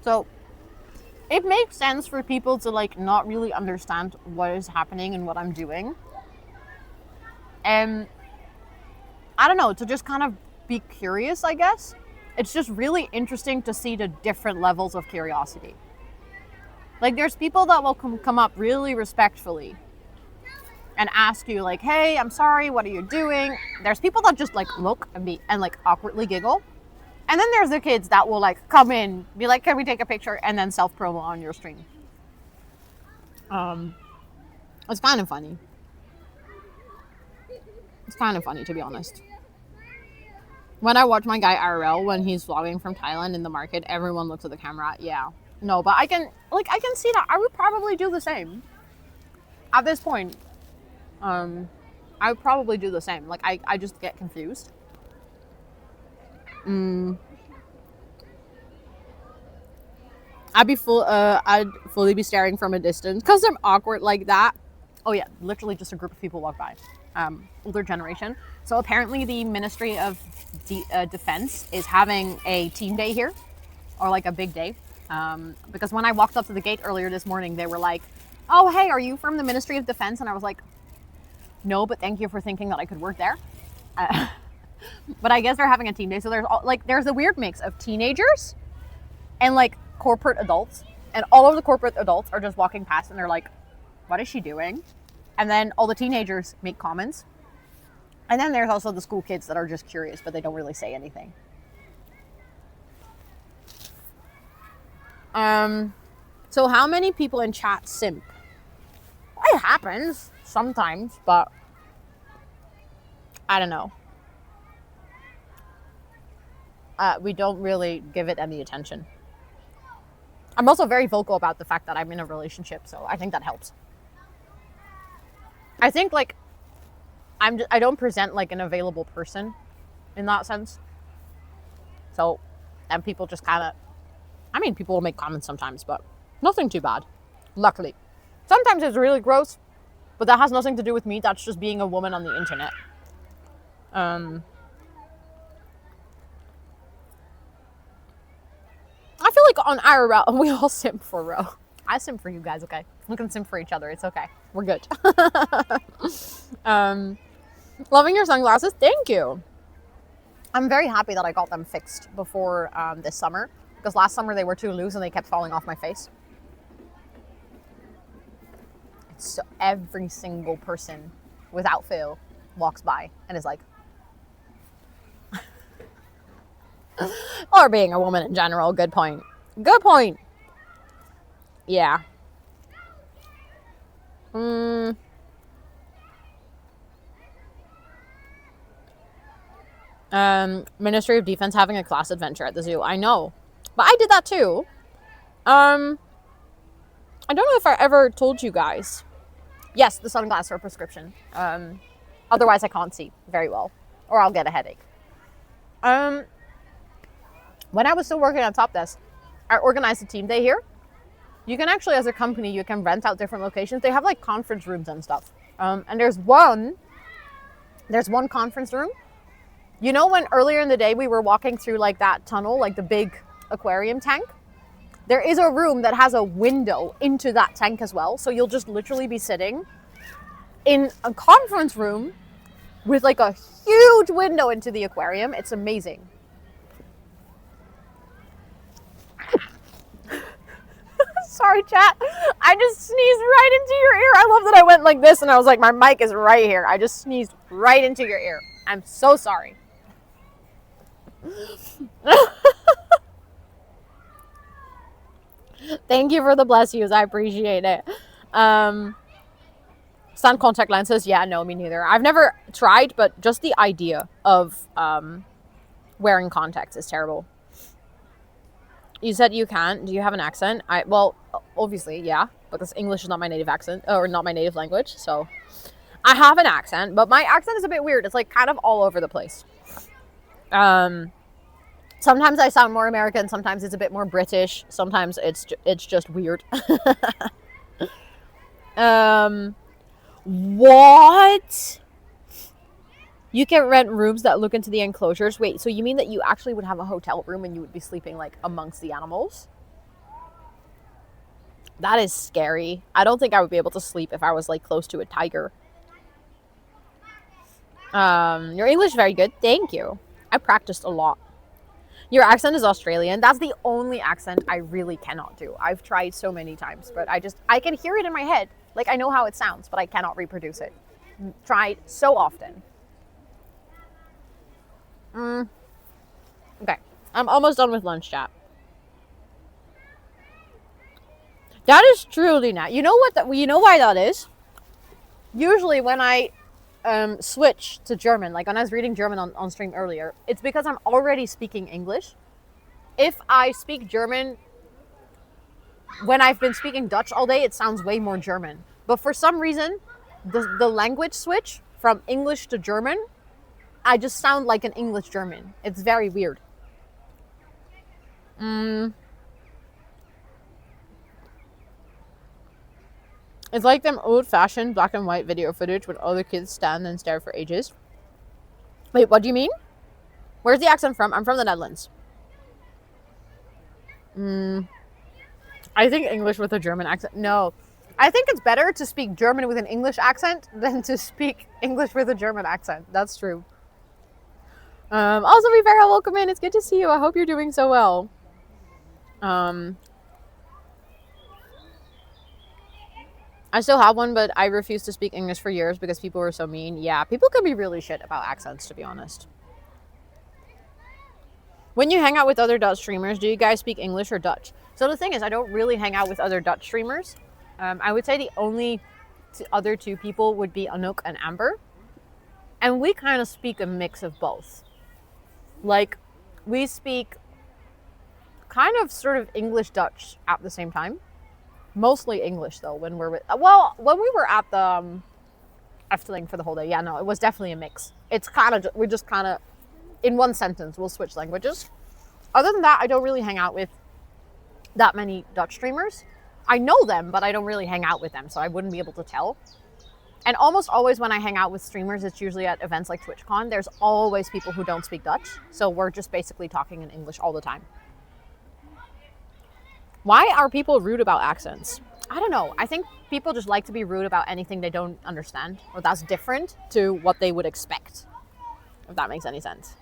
So it makes sense for people to like not really understand what is happening and what I'm doing. And I don't know, to just kind of be curious, I guess. It's just really interesting to see the different levels of curiosity. Like there's people that will come up really respectfully and ask you like, hey, I'm sorry, what are you doing? There's people that just like look and like awkwardly giggle. And then there's the kids that will like come in, be like, can we take a picture? And then self-promo on your stream. It's kind of funny. It's kind of funny, to be honest. When I watch my guy IRL when he's vlogging from Thailand in the market, everyone looks at the camera. Yeah. No, but I can see that I would probably do the same. At this point, I would probably do the same. Like I just get confused. I'd fully be staring from a distance because I'm awkward like that. Oh yeah, literally just a group of people walk by. Older generation. So apparently the Ministry of Defense is having a team day here, or like a big day. Because when I walked up to the gate earlier this morning, they were like, oh, hey, are you from the Ministry of Defense? And I was like, no, but thank you for thinking that I could work there. But I guess they're having a team day. So there's a weird mix of teenagers and like corporate adults. And all of the corporate adults are just walking past and they're like, what is she doing? And then all the teenagers make comments. And then there's also the school kids that are just curious, but they don't really say anything. So how many people in chat simp? It happens sometimes, but I don't know. We don't really give it any attention. I'm also very vocal about the fact that I'm in a relationship, so I think that helps. I think like I don't present like an available person in that sense. So, and people just kind of, I mean, people will make comments sometimes, but nothing too bad, luckily. Sometimes it's really gross, but that has nothing to do with me. That's just being a woman on the internet. I feel like on IRL, we all simp for Ro. I simp for you guys, okay? We can simp for each other. It's okay. We're good. Loving your sunglasses. Thank you. I'm very happy that I got them fixed before this summer, because last summer they were too loose and they kept falling off my face. So every single person without fail walks by and is like, or being a woman in general. Good point. Good point. Yeah. Ministry of Defense having a class adventure at the zoo. I know, but I did that too. I don't know if I ever told you guys. Yes, the sunglasses are a prescription. Otherwise I can't see very well, or I'll get a headache. When I was still working at Top Desk, I organized a team day here. You can actually, as a company, you can rent out different locations. They have like conference rooms and stuff. And there's one conference room. You know when earlier in the day we were walking through like that tunnel, like the big aquarium tank? There is a room that has a window into that tank as well. So you'll just literally be sitting in a conference room with like a huge window into the aquarium. It's amazing. Sorry, chat. I just sneezed right into your ear. I love that I went like this and I was like, my mic is right here. I just sneezed right into your ear. I'm so sorry. Thank you for the bless yous. I appreciate it. Sun contact lenses. Yeah, no, me neither. I've never tried, but just the idea of wearing contacts is terrible. You said you can't. Do you have an accent? Well, obviously, yeah, because English is not my native accent or not my native language. So I have an accent, but my accent is a bit weird. It's like kind of all over the place. Sometimes I sound more American. Sometimes it's a bit more British. Sometimes it's just weird. What? You can rent rooms that look into the enclosures. Wait, so you mean that you actually would have a hotel room and you would be sleeping like amongst the animals? That is scary. I don't think I would be able to sleep if I was like close to a tiger. Your English is very good. Thank you. I practiced a lot. Your accent is Australian. That's the only accent I really cannot do. I've tried so many times, but I can hear it in my head. Like I know how it sounds, but I cannot reproduce it. Tried so often. Okay. I'm almost done with lunch chat. That is true, Lena. You know what? You know why that is? Usually when I switch to German, like when I was reading German on stream earlier, it's because I'm already speaking English. If I speak German when I've been speaking Dutch all day, it sounds way more German. But for some reason, the language switch from English to German, I just sound like an English German. It's very weird. It's like them old-fashioned black and white video footage when other kids stand and stare for ages. Wait, what do you mean? Where's the accent from? I'm from the Netherlands. I think English with a German accent. No. I think it's better to speak German with an English accent than to speak English with a German accent. That's true. Also, Rivera, welcome in. It's good to see you. I hope you're doing so well. I still have one, but I refused to speak English for years because people were so mean. Yeah, people can be really shit about accents, to be honest. When you hang out with other Dutch streamers, do you guys speak English or Dutch? So the thing is, I don't really hang out with other Dutch streamers. I would say the only other two people would be Anouk and Amber. And we kind of speak a mix of both. Like, we speak kind of sort of English-Dutch at the same time. Mostly English, though, when we're with... Well, when we were at the Efteling for the whole day, yeah, no, it was definitely a mix. It's kind of... We're just kind of... In one sentence, we'll switch languages. Other than that, I don't really hang out with that many Dutch streamers. I know them, but I don't really hang out with them, so I wouldn't be able to tell. And almost always when I hang out with streamers, it's usually at events like TwitchCon. There's always people who don't speak Dutch, so we're just basically talking in English all the time. Why are people rude about accents? I don't know. I think people just like to be rude about anything they don't understand or that's different to what they would expect, if that makes any sense.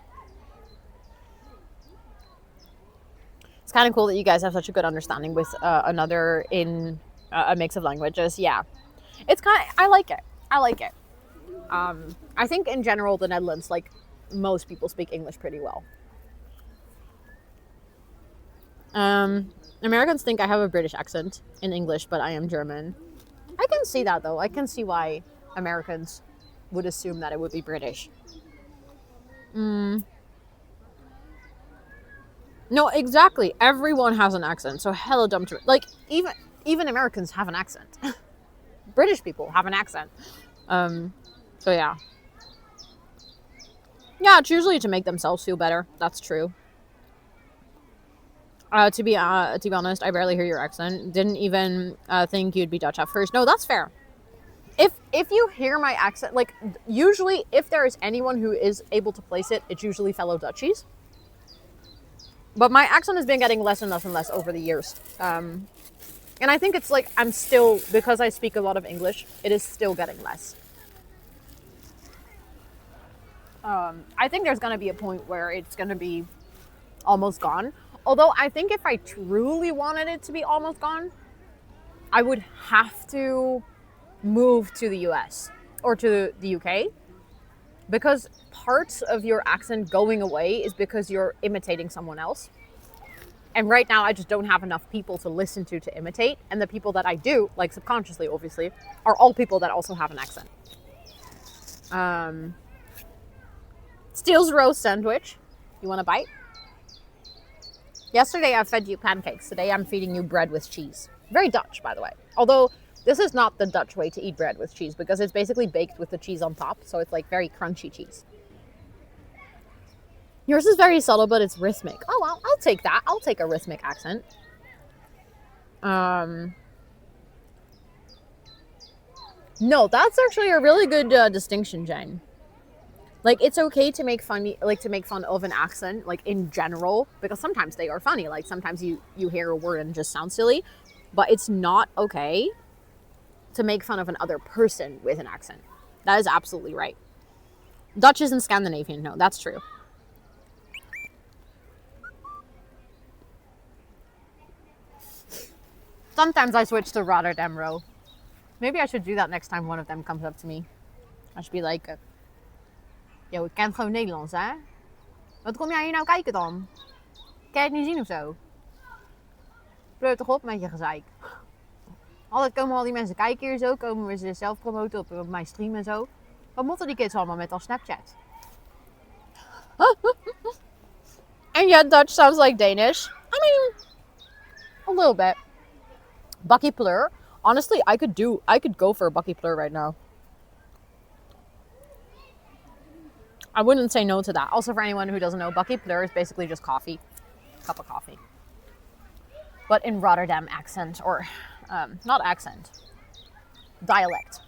It's kind of cool that you guys have such a good understanding with another in a mix of languages. Yeah, it's kind of, I like it. I like it. I think in general, the Netherlands, like most people speak English pretty well. Americans think I have a British accent in English, but I am German. I can see that though. I can see why Americans would assume that it would be British. No, exactly. Everyone has an accent, so hella dumb to... Like, even Americans have an accent. British people have an accent. So yeah. Yeah, it's usually to make themselves feel better. That's true. To be honest, I barely hear your accent. Didn't even think you'd be Dutch at first. No, that's fair. If you hear my accent, like, usually if there is anyone who is able to place it, it's usually fellow Dutchies. But my accent has been getting less and less and less over the years. And I think it's like I'm still, because I speak a lot of English, it is still getting less. I think there's going to be a point where it's going to be almost gone. Although I think if I truly wanted it to be almost gone, I would have to move to the US or to the UK. because parts of your accent going away is because you're imitating someone else. And right now I just don't have enough people to listen to imitate. And the people that I do, like subconsciously, obviously, are all people that also have an accent. Steele's roast sandwich. You want a bite? Yesterday I fed you pancakes. Today I'm feeding you bread with cheese. Very Dutch, by the way. Although this is not the Dutch way to eat bread with cheese because it's basically baked with the cheese on top. So it's like very crunchy cheese. Yours is very subtle, but it's rhythmic. Oh, well, I'll take that. I'll take a rhythmic accent. No, that's actually a really good distinction, Jane. Like, it's okay to make fun of an accent, like, in general, because sometimes they are funny. Like, sometimes you hear a word and it just sounds silly, but it's not okay to make fun of another person with an accent. That is absolutely right. Dutch isn't Scandinavian, no, that's true. Sometimes I switch to Rotterdam row. Maybe I should do that next time one of them comes up to me. I should be like, yo, ik ken gewoon Nederlands, hè? Wat kom jij hier nou kijken dan? Kan je het niet zien of zo? Pleur toch op met je gezeik. Altijd komen al die mensen kijken hier zo. Komen we ze zelf promoten op mijn stream en zo. Wat motten die kids allemaal met al Snapchat? And yet Dutch sounds like Danish. I mean, a little bit. Bucky Pleur. Honestly, I could go for a Bucky Pleur right now. I wouldn't say no to that. Also, for anyone who doesn't know, Bucky Pleur is basically just coffee. Cup of coffee. But in Rotterdam accent, or not accent, dialect.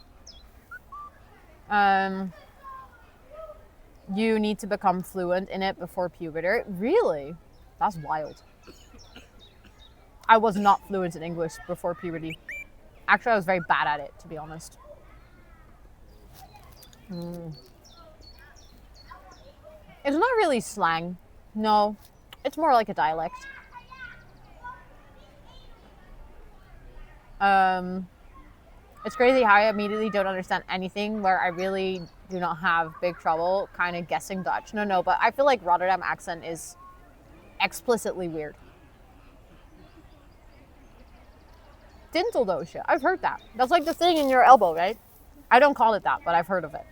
You need to become fluent in it before puberty. Really? That's wild. I was not fluent in English before puberty. Actually, I was very bad at it, to be honest. It's not really slang. No, it's more like a dialect. It's crazy how I immediately don't understand anything where I really do not have big trouble kind of guessing Dutch. No, but I feel like Rotterdam accent is explicitly weird. Tinteldoosje. I've heard that. That's like the thing in your elbow, right? I don't call it that, but I've heard of it.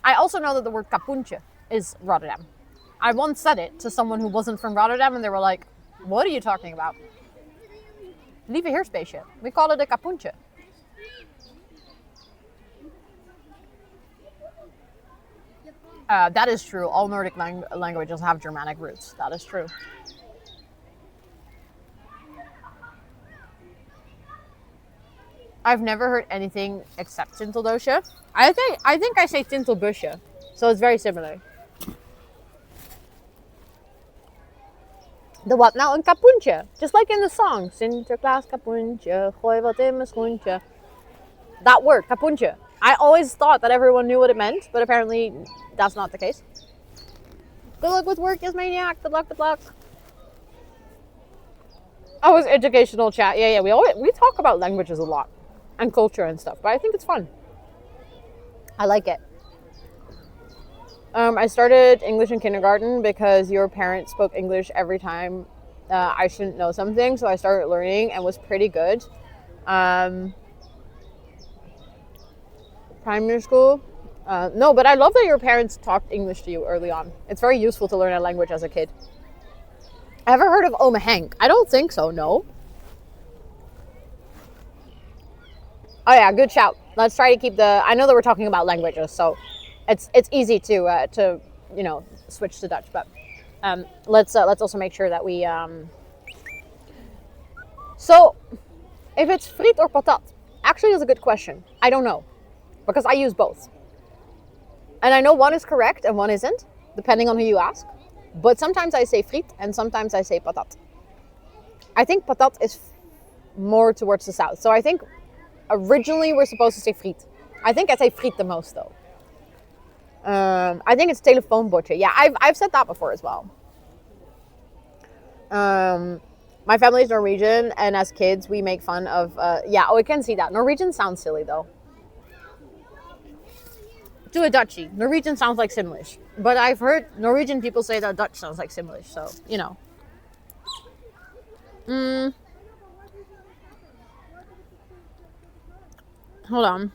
I also know that the word kapoentje is Rotterdam. I once said it to someone who wasn't from Rotterdam and they were like, what are you talking about? Lieve heersbeestje. We call it a kapoentje. That is true. All Nordic languages have Germanic roots. That is true. I've never heard anything except tinteldoosje. I think I say tintelbusje. So it's very similar. De wat nou? Een kapoentje. Just like in the song. Sinterklaas kapoentje, gooi wat in mijn schoentje. That word, kapoentje. I always thought that everyone knew what it meant, but apparently that's not the case. Good luck with work, yes maniac. Good luck, good luck. Oh, it's educational chat. Yeah. We talk about languages a lot. And culture and stuff, but I think it's fun. I like it. I started English in kindergarten because your parents spoke English every time I shouldn't know something, so I started learning and was pretty good. Primary school? No, but I love that your parents talked English to you early on. It's very useful to learn a language as a kid. Ever heard of Ome Henk? I don't think so, no. Oh yeah, good shout. Let's try to keep the. I know that we're talking about languages, so it's easy to switch to Dutch. But let's also make sure that we. So, if it's friet or patat, actually is a good question. I don't know, because I use both, and I know one is correct and one isn't, depending on who you ask. But sometimes I say friet and sometimes I say patat. I think patat is more towards the south, so I think. Originally, we're supposed to say friet. I think I say friet the most, though. I think it's telefoonbordje. Yeah, I've said that before as well. My family is Norwegian, and as kids, we make fun of... I can see that. Norwegian sounds silly, though. to a Dutchie. Norwegian sounds like Simlish. But I've heard Norwegian people say that Dutch sounds like Simlish. So, you know. Hold on.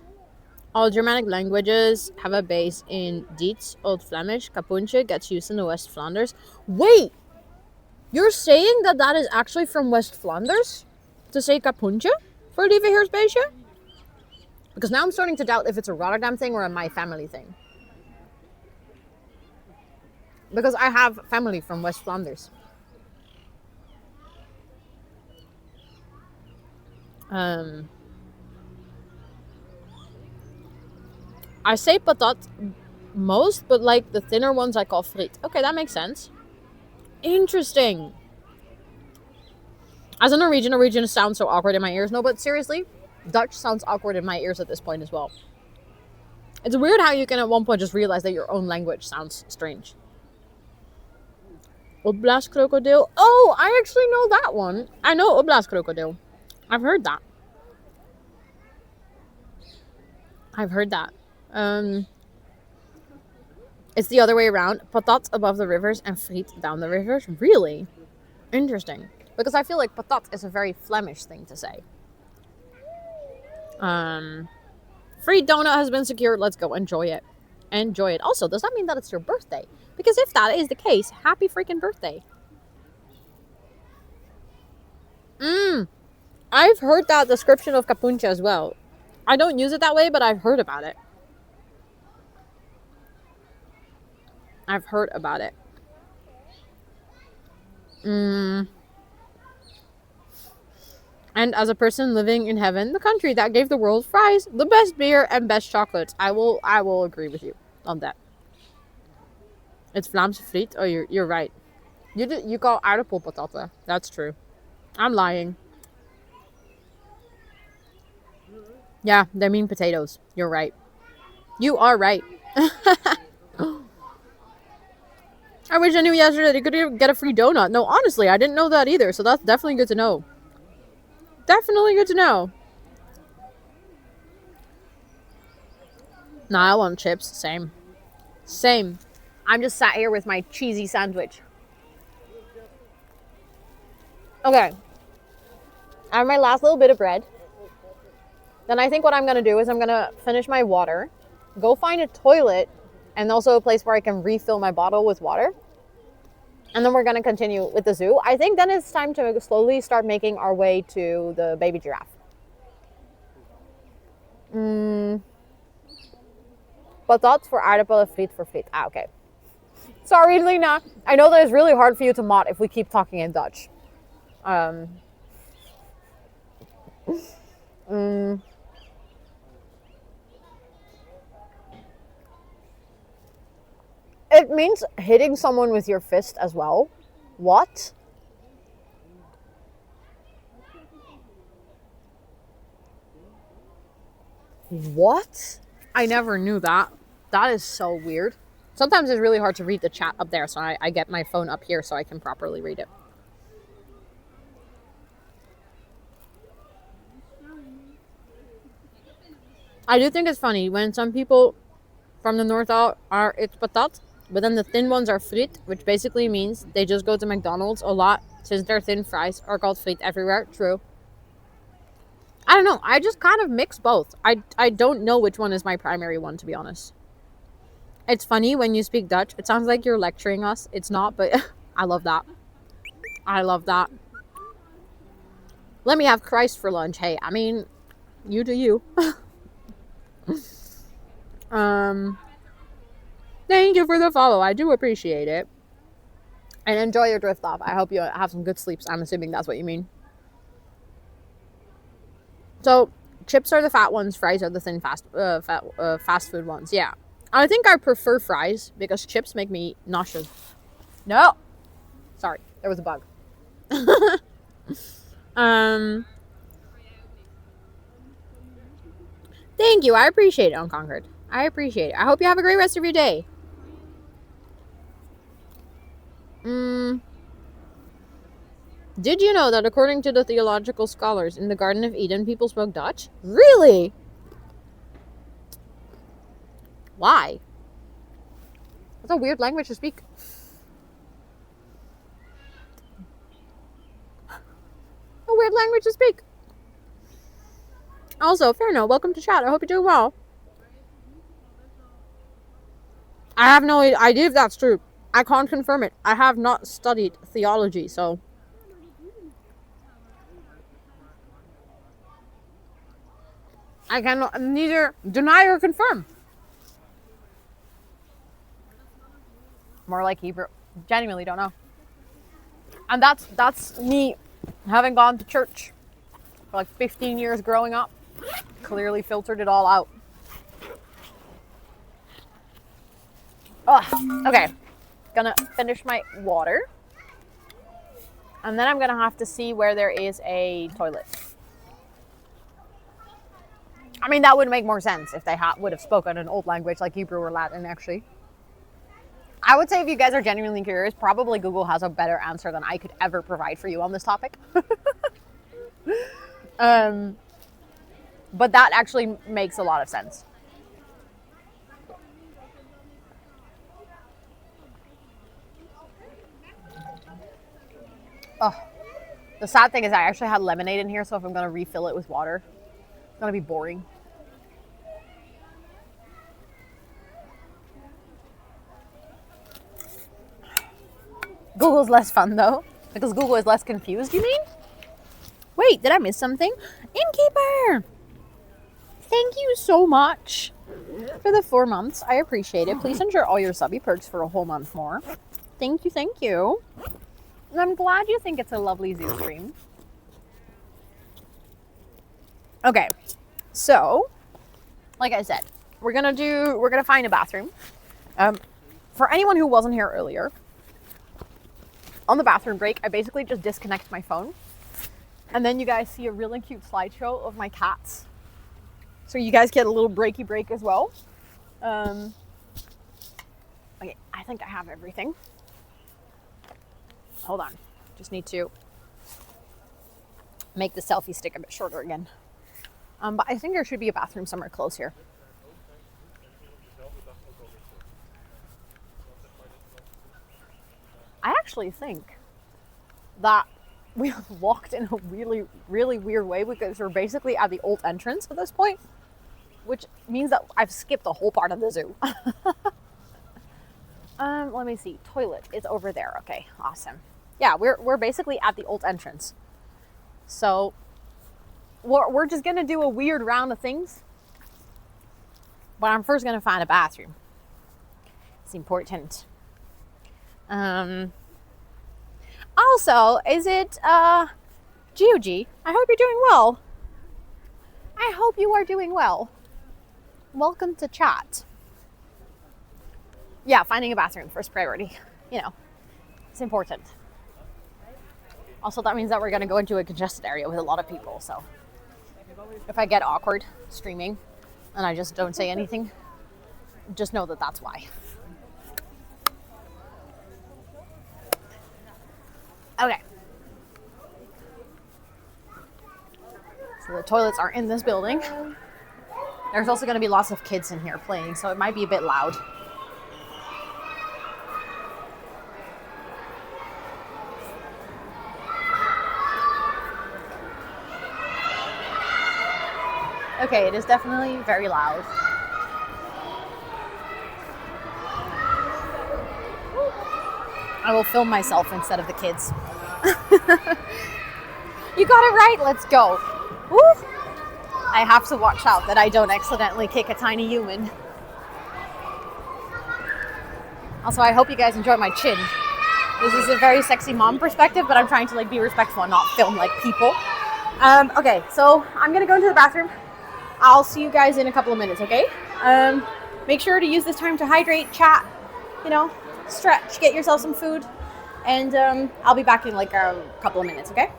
All Germanic languages have a base in Diets, Old Flemish. Capuntje gets used in the West Flanders. Wait! You're saying that that is actually from West Flanders? To say Capuntje for Lieveheersbeestje? Because now I'm starting to doubt if it's a Rotterdam thing or a my family thing. Because I have family from West Flanders. I say patat most, but like the thinner ones I call friet. Okay, that makes sense. Interesting. As a Norwegian sounds so awkward in my ears. No, but seriously, Dutch sounds awkward in my ears at this point as well. It's weird how you can at one point just realize that your own language sounds strange. Opblaaskrokodil. Oh, I actually know that one. I know opblaaskrokodil. I've heard that. It's the other way around. Patat above the rivers and friet down the rivers. Really? Interesting. Because I feel like patat is a very Flemish thing to say. Free donut has been secured. Let's go. Enjoy it. Enjoy it. Also, does that mean that it's your birthday? Because if that is the case, happy freaking birthday. I've heard that description of capuntje as well. I don't use it that way, but I've heard about it. And as a person living in heaven, the country that gave the world fries, the best beer, and best chocolates, I will agree with you on that. It's Vlaamse friet. Oh, you're right. You call aardappelpatatten. That's true. I'm lying. Yeah, they mean potatoes. You're right. You are right. I wish I knew yesterday that you could get a free donut. No, honestly, I didn't know that either. So that's definitely good to know. Definitely good to know. Nah, I want chips. Same. I'm just sat here with my cheesy sandwich. Okay. I have my last little bit of bread. Then I think what I'm going to do is I'm going to finish my water, go find a toilet, and also a place where I can refill my bottle with water. And then we're going to continue with the zoo. I think then it's time to slowly start making our way to the baby giraffe. Patat for aardappelen, friet for friet. Ah, okay. Sorry, Lena. I know that it's really hard for you to mod if we keep talking in Dutch. It means hitting someone with your fist as well. What? What? I never knew that. That is so weird. Sometimes it's really hard to read the chat up there, so I get my phone up here so I can properly read it. I do think it's funny when some people from the north are it's patat, but then the thin ones are friet, which basically means they just go to McDonald's a lot since their thin fries are called friet everywhere. True. I don't know. I just kind of mix both. I don't know which one is my primary one, to be honest. It's funny when you speak Dutch. It sounds like you're lecturing us. It's not, but I love that. I love that. Let me have Christ for lunch. Hey, I mean, you do you. Thank you for the follow. I do appreciate it. And enjoy your drift off. I hope you have some good sleeps. I'm assuming that's what you mean. So, chips are the fat ones. Fries are the thin fast food ones. Yeah. I think I prefer fries because chips make me nauseous. No. Sorry. There was a bug. Thank you. I appreciate it, Unconquered. I appreciate it. I hope you have a great rest of your day. Did you know that according to the theological scholars, in the Garden of Eden, people spoke Dutch? Really? Why? That's a weird language to speak. A weird language to speak. Also, Ferno, welcome to chat. I hope you're doing well. I have no idea if that's true. I can't confirm it. I have not studied theology, so. I cannot neither deny or confirm. More like Hebrew. Genuinely don't know. And that's me having gone to church for like 15 years growing up. Clearly filtered it all out. Ugh, okay. Gonna finish my water. And then I'm gonna have to see where there is a toilet. I mean, that would make more sense if they would have spoken an old language like Hebrew or Latin, actually. I would say if you guys are genuinely curious, probably Google has a better answer than I could ever provide for you on this topic. But that actually makes a lot of sense. Oh, the sad thing is I actually had lemonade in here, so if I'm going to refill it with water, it's going to be boring. Google's less fun, though, because Google is less confused, you mean? Wait, did I miss something? Innkeeper! Thank you so much for the 4 months. I appreciate it. Please enjoy all your subby perks for a whole month more. Thank you, thank you. And I'm glad you think it's a lovely zoo stream. Okay, so, like I said, we're gonna find a bathroom. For anyone who wasn't here earlier, on the bathroom break, I basically just disconnect my phone. And then you guys see a really cute slideshow of my cats. So you guys get a little breaky break as well. Okay, I think I have everything. Hold on. Just need to make the selfie stick a bit shorter again. But I think there should be a bathroom somewhere close here. I actually think that we walked in a really, really weird way because we're basically at the old entrance at this point, which means that I've skipped the whole part of the zoo. Let me see. Toilet is over there. Okay, awesome. Yeah, we're basically at the old entrance. So we're just gonna do a weird round of things. But I'm first gonna find a bathroom. It's important. Also, is it Giugi? I hope you're doing well. I hope you are doing well. Welcome to chat. Yeah, finding a bathroom, first priority. You know, it's important. Also, that means that we're gonna go into a congested area with a lot of people, so if I get awkward streaming and I just don't say anything, just know that that's why. Okay. So the toilets are in this building. There's also going to be lots of kids in here playing, so it might be a bit loud. Okay, it is definitely very loud. I will film myself instead of the kids. You got it right, let's go. Woo! I have to watch out that I don't accidentally kick a tiny human. Also, I hope you guys enjoy my chin. This is a very sexy mom perspective, but I'm trying to be respectful and not film like people. Okay, so I'm gonna go into the bathroom. I'll see you guys in a couple of minutes, okay? Make sure to use this time to hydrate, chat, stretch, get yourself some food, and I'll be back in a couple of minutes, okay?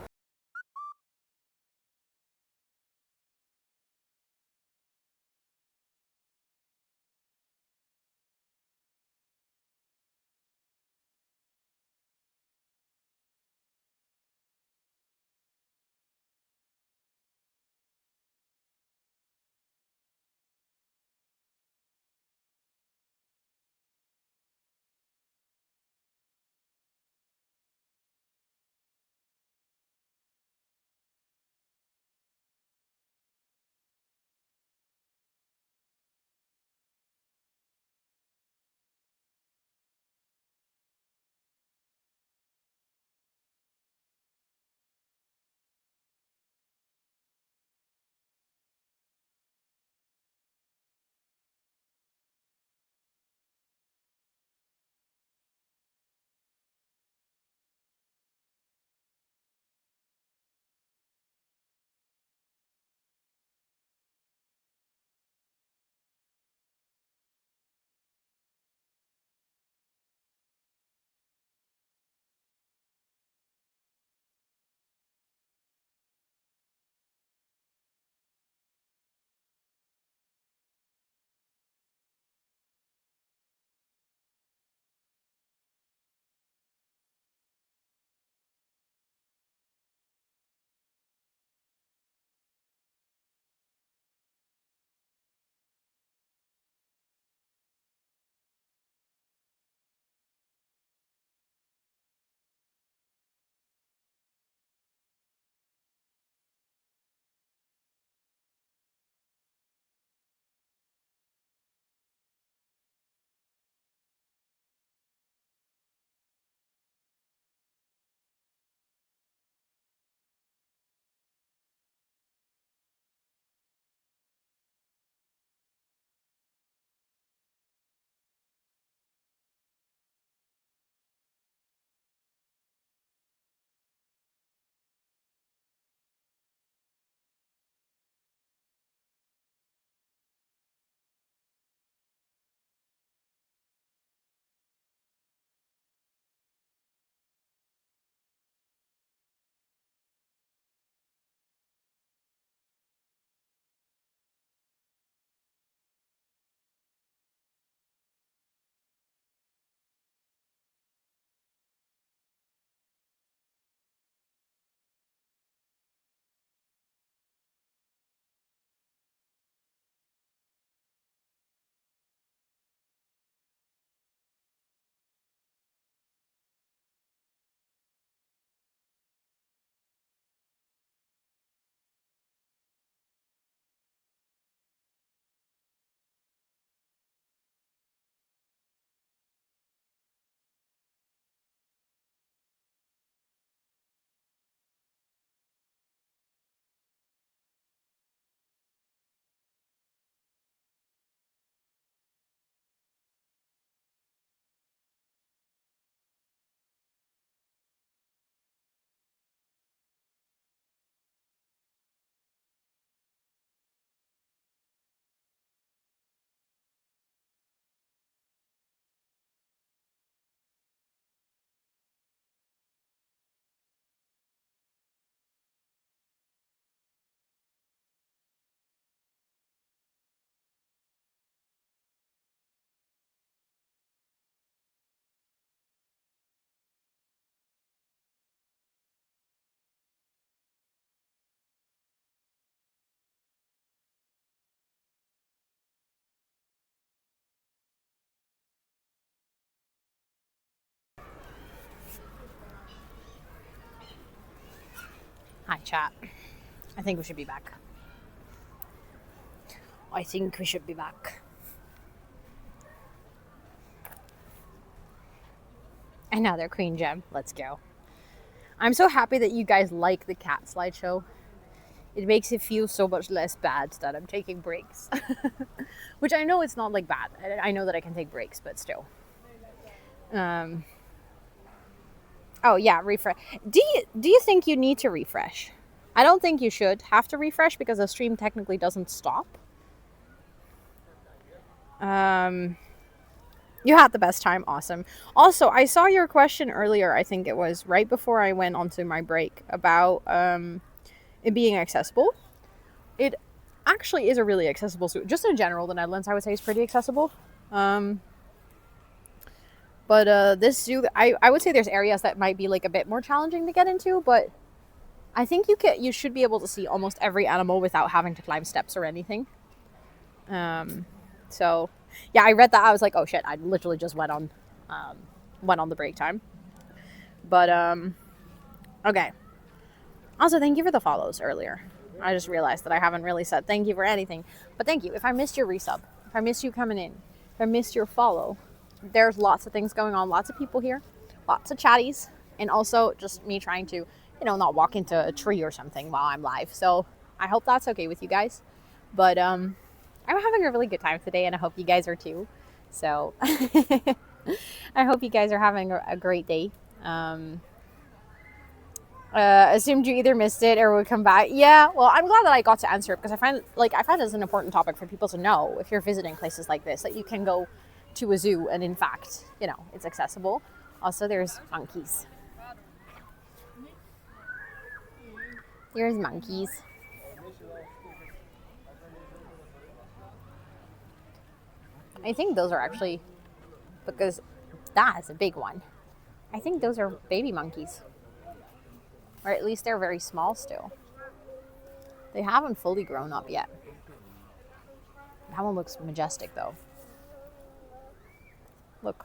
chat. I think we should be back. I think we should be back. Another queen gem. Let's go. I'm so happy that you guys like the cat slideshow. It makes it feel so much less bad that I'm taking breaks. Which I know it's not like bad. I know that I can take breaks, but still. Oh yeah, refresh. Do you think you need to refresh? I don't think you should have to refresh because the stream technically doesn't stop. You had the best time. Awesome. Also, I saw your question earlier. I think it was right before I went onto my break about it being accessible. It actually is a really accessible zoo. Just in general, the Netherlands, I would say, is pretty accessible. But this zoo, I would say there's areas that might be like a bit more challenging to get into, but I think you should be able to see almost every animal without having to climb steps or anything. So yeah, I read that. I was like, oh shit, I literally just went on the break time. But okay. Also, thank you for the follows earlier. I just realized that I haven't really said thank you for anything. But thank you. If I missed your resub, if I missed you coming in, if I missed your follow, there's lots of things going on, lots of people here, lots of chatties, and also just me trying to, not walk into a tree or something while I'm live. So I hope that's okay with you guys. But I'm having a really good time today, and I hope you guys are too. So I hope you guys are having a great day. Assumed you either missed it or would come back. Yeah, well, I'm glad that I got to answer it because I find it's an important topic for people to know if you're visiting places like this, that you can go to a zoo and in fact, it's accessible. Also, there's monkeys. There's monkeys. I think those are actually, because that is a big one. I think those are baby monkeys. Or at least they're very small still. They haven't fully grown up yet. That one looks majestic though. Look.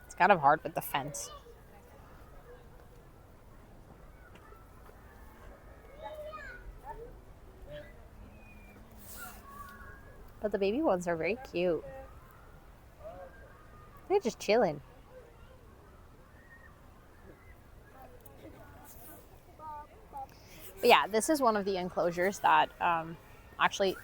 It's kind of hard with the fence. But the baby ones are very cute. They're just chilling. But yeah, this is one of the enclosures that actually,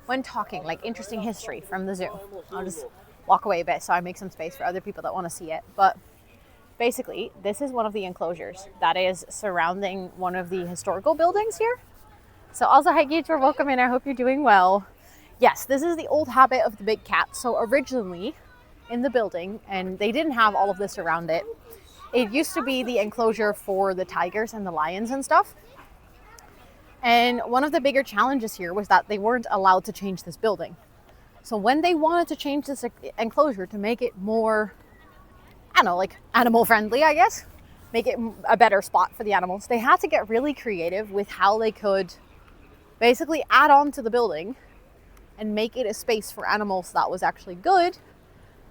when talking, like interesting history from the zoo. I'll just walk away a bit so I make some space for other people that want to see it. But basically, this is one of the enclosures that is surrounding one of the historical buildings here. So also, hi Gator, welcome in. I hope you're doing well. Yes, this is the old habit of the big cat. So originally in the building, and they didn't have all of this around it, it used to be the enclosure for the tigers and the lions and stuff. And one of the bigger challenges here was that they weren't allowed to change this building. So when they wanted to change this enclosure to make it more, like animal friendly, I guess, make it a better spot for the animals, they had to get really creative with how they could basically add on to the building and make it a space for animals that was actually good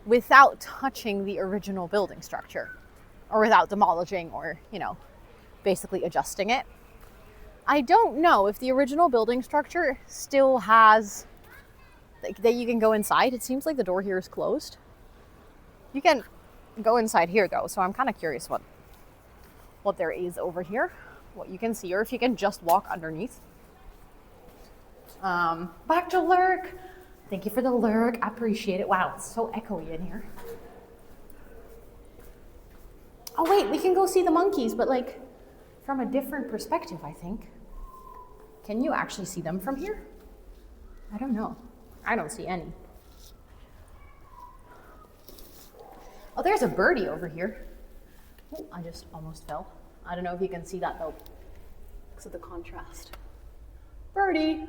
without touching the original building structure or without demolishing or, basically adjusting it. I don't know if the original building structure still has, that you can go inside. It seems like the door here is closed. You can go inside here though, so I'm kind of curious what there is over here, what you can see, or if you can just walk underneath. Back to lurk. Thank you for the lurk. I appreciate it. Wow, it's so echoey in here. Oh wait, we can go see the monkeys, but like from a different perspective, I think. Can you actually see them from here? I don't know. I don't see any. Oh, there's a birdie over here. Oh, I just almost fell. I don't know if you can see that though, because of the contrast. Birdie.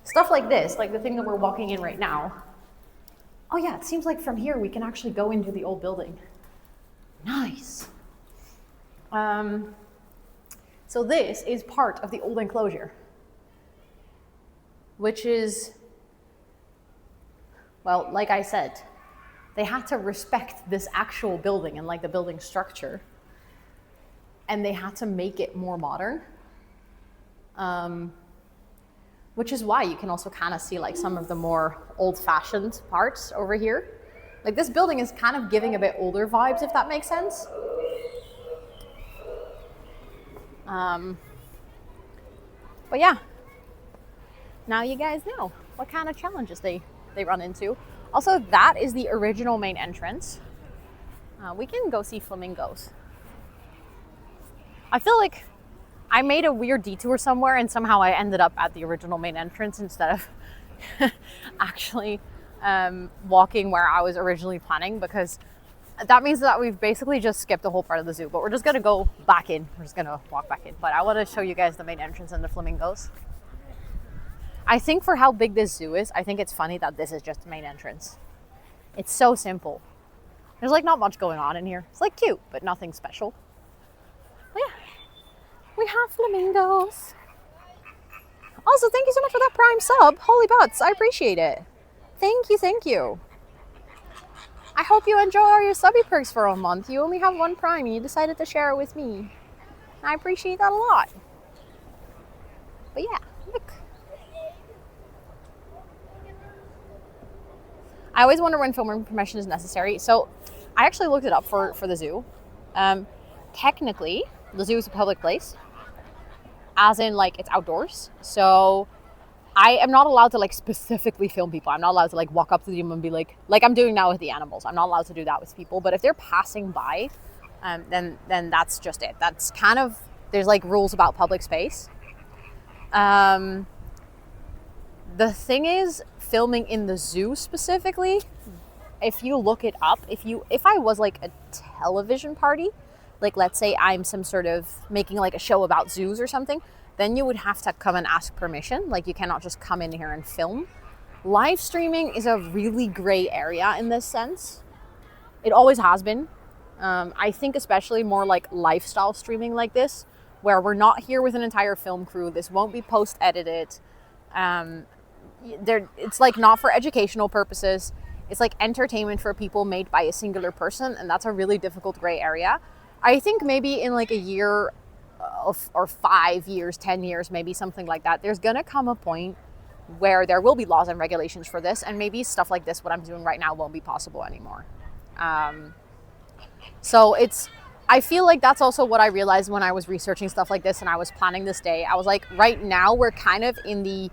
Stuff like this, like the thing that we're walking in right now. Oh yeah, it seems like from here we can actually go into the old building. Nice. So this is part of the old enclosure, which is, well, like I said, they had to respect this actual building and like the building structure, and they had to make it more modern. Which is why you can also kind of see like some of the more old-fashioned parts over here. Like this building is kind of giving a bit older vibes, if that makes sense. But yeah, now you guys know what kind of challenges they run into. Also, that is the original main entrance. We can go see flamingos. I feel like I made a weird detour somewhere and somehow I ended up at the original main entrance instead of actually walking where I was originally planning, because that means that we've basically just skipped the whole part of the zoo, but we're just gonna go back in. We're just gonna walk back in. But I want to show you guys the main entrance and the flamingos. I think for how big this zoo is, I think it's funny that this is just the main entrance. It's so simple. There's like not much going on in here. It's like cute, but nothing special. But yeah, we have flamingos. Also, thank you so much for that Prime sub. Holy butts, I appreciate it. Thank you, thank you. I hope you enjoy all your subby perks for a month. You only have one Prime and you decided to share it with me. I appreciate that a lot. But yeah, look. I always wonder when filming permission is necessary. So I actually looked it up for the zoo. Technically, the zoo is a public place, as in like it's outdoors. So I am not allowed to like specifically film people. I'm not allowed to like walk up to them and be like I'm doing now with the animals. I'm not allowed to do that with people. But if they're passing by, then that's just it. That's kind of, there's like rules about public space. The thing is, filming in the zoo specifically, if you look it up, if I was like a television party, like let's say I'm some sort of making like a show about zoos or something, then you would have to come and ask permission. Like you cannot just come in here and film. Live streaming is a really gray area in this sense. It always has been. I think especially more like lifestyle streaming like this, where we're not here with an entire film crew. This won't be post-edited. It's like not for educational purposes. It's like entertainment for people made by a singular person, and that's a really difficult gray area. I think maybe in like a year or 5 years, 10 years, maybe something like that, there's gonna come a point where there will be laws and regulations for this, and maybe stuff like this, what I'm doing right now, won't be possible anymore. So I feel like that's also what I realized when I was researching stuff like this and I was planning this day. I was like, right now we're kind of in the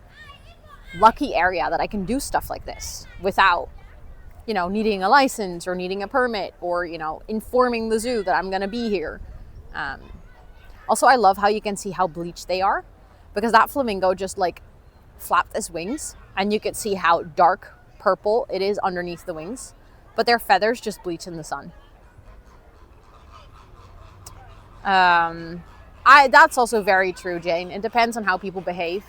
lucky area that I can do stuff like this without, needing a license or needing a permit or, informing the zoo that I'm going to be here. Also, I love how you can see how bleached they are, because that flamingo just like flapped his wings and you could see how dark purple it is underneath the wings, but their feathers just bleach in the sun. That's also very true, Jane. It depends on how people behave.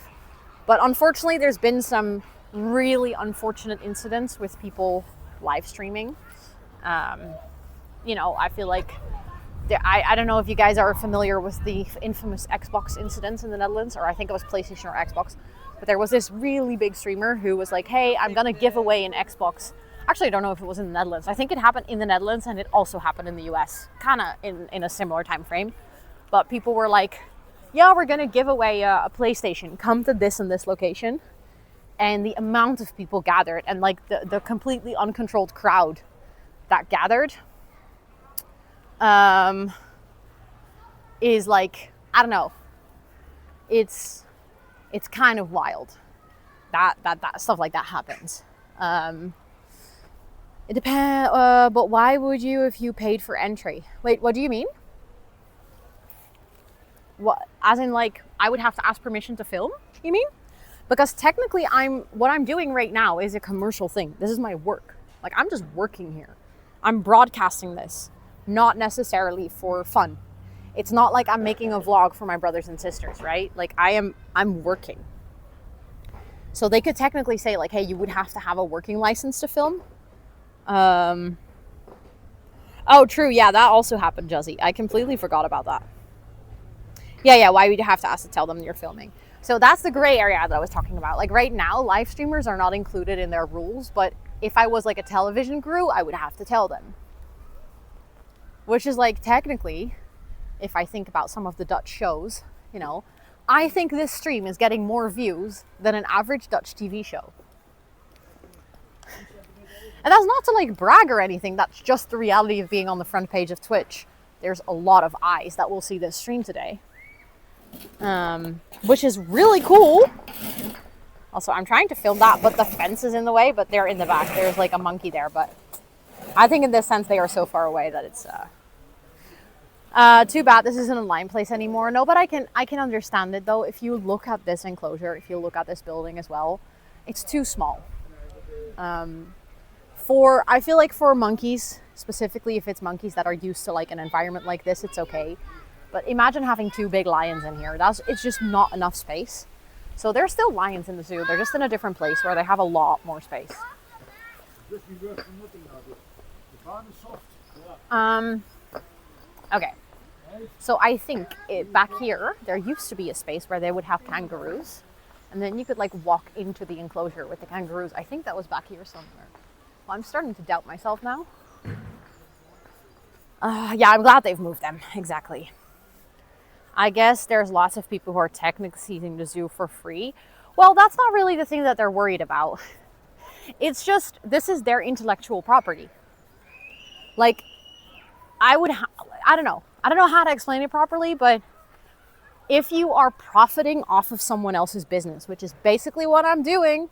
But unfortunately, there's been some really unfortunate incidents with people live streaming. I feel like I don't know if you guys are familiar with the infamous Xbox incidents in the Netherlands, or I think it was PlayStation or Xbox. But there was this really big streamer who was like, hey, I'm going to give away an Xbox. Actually, I don't know if it was in the Netherlands. I think it happened in the Netherlands and it also happened in the US, kind of in a similar time frame. But people were like, yeah, we're going to give away a PlayStation. Come to this and this location. And the amount of people gathered and like the completely uncontrolled crowd that gathered is like, I don't know. It's kind of wild that stuff like that happens. It depends, but why would you if you paid for entry? Wait, what do you mean? What, as in like, I would have to ask permission to film, you mean? Because technically what I'm doing right now is a commercial thing. This is my work. Like I'm just working here. I'm broadcasting this, not necessarily for fun. It's not like I'm making a vlog for my brothers and sisters, right? Like I'm working. So they could technically say like, hey, you would have to have a working license to film. Oh, true. Yeah, that also happened, Juzzy. I completely forgot about that. Yeah. Why would you have to ask to tell them you're filming? So that's the gray area that I was talking about. Like right now, live streamers are not included in their rules, but if I was like a television crew, I would have to tell them. Which is like technically, if I think about some of the Dutch shows, you know, I think this stream is getting more views than an average Dutch TV show. And that's not to like brag or anything, that's just the reality of being on the front page of Twitch. There's a lot of eyes that will see this stream today. Which is really cool. Also, I'm trying to film that, but the fence is in the way, but they're in the back. There's like a monkey there, but I think in this sense they are so far away that it's too bad this isn't a Lion Place anymore. No, but I can understand it though. If you look at this enclosure, if you look at this building as well, it's too small. I feel like for monkeys, specifically if it's monkeys that are used to like an environment like this, it's okay. But imagine having 2 big lions in here. It's just not enough space. So there's still lions in the zoo. They're just in a different place where they have a lot more space. Okay. So I think back here, there used to be a space where they would have kangaroos. And then you could like walk into the enclosure with the kangaroos. I think that was back here somewhere. Well, I'm starting to doubt myself now. Yeah, I'm glad they've moved them. Exactly. I guess there's lots of people who are technically using the zoo for free. Well, that's not really the thing that they're worried about. It's just, this is their intellectual property. Like, I don't know how to explain it properly, but if you are profiting off of someone else's business, which is basically what I'm doing,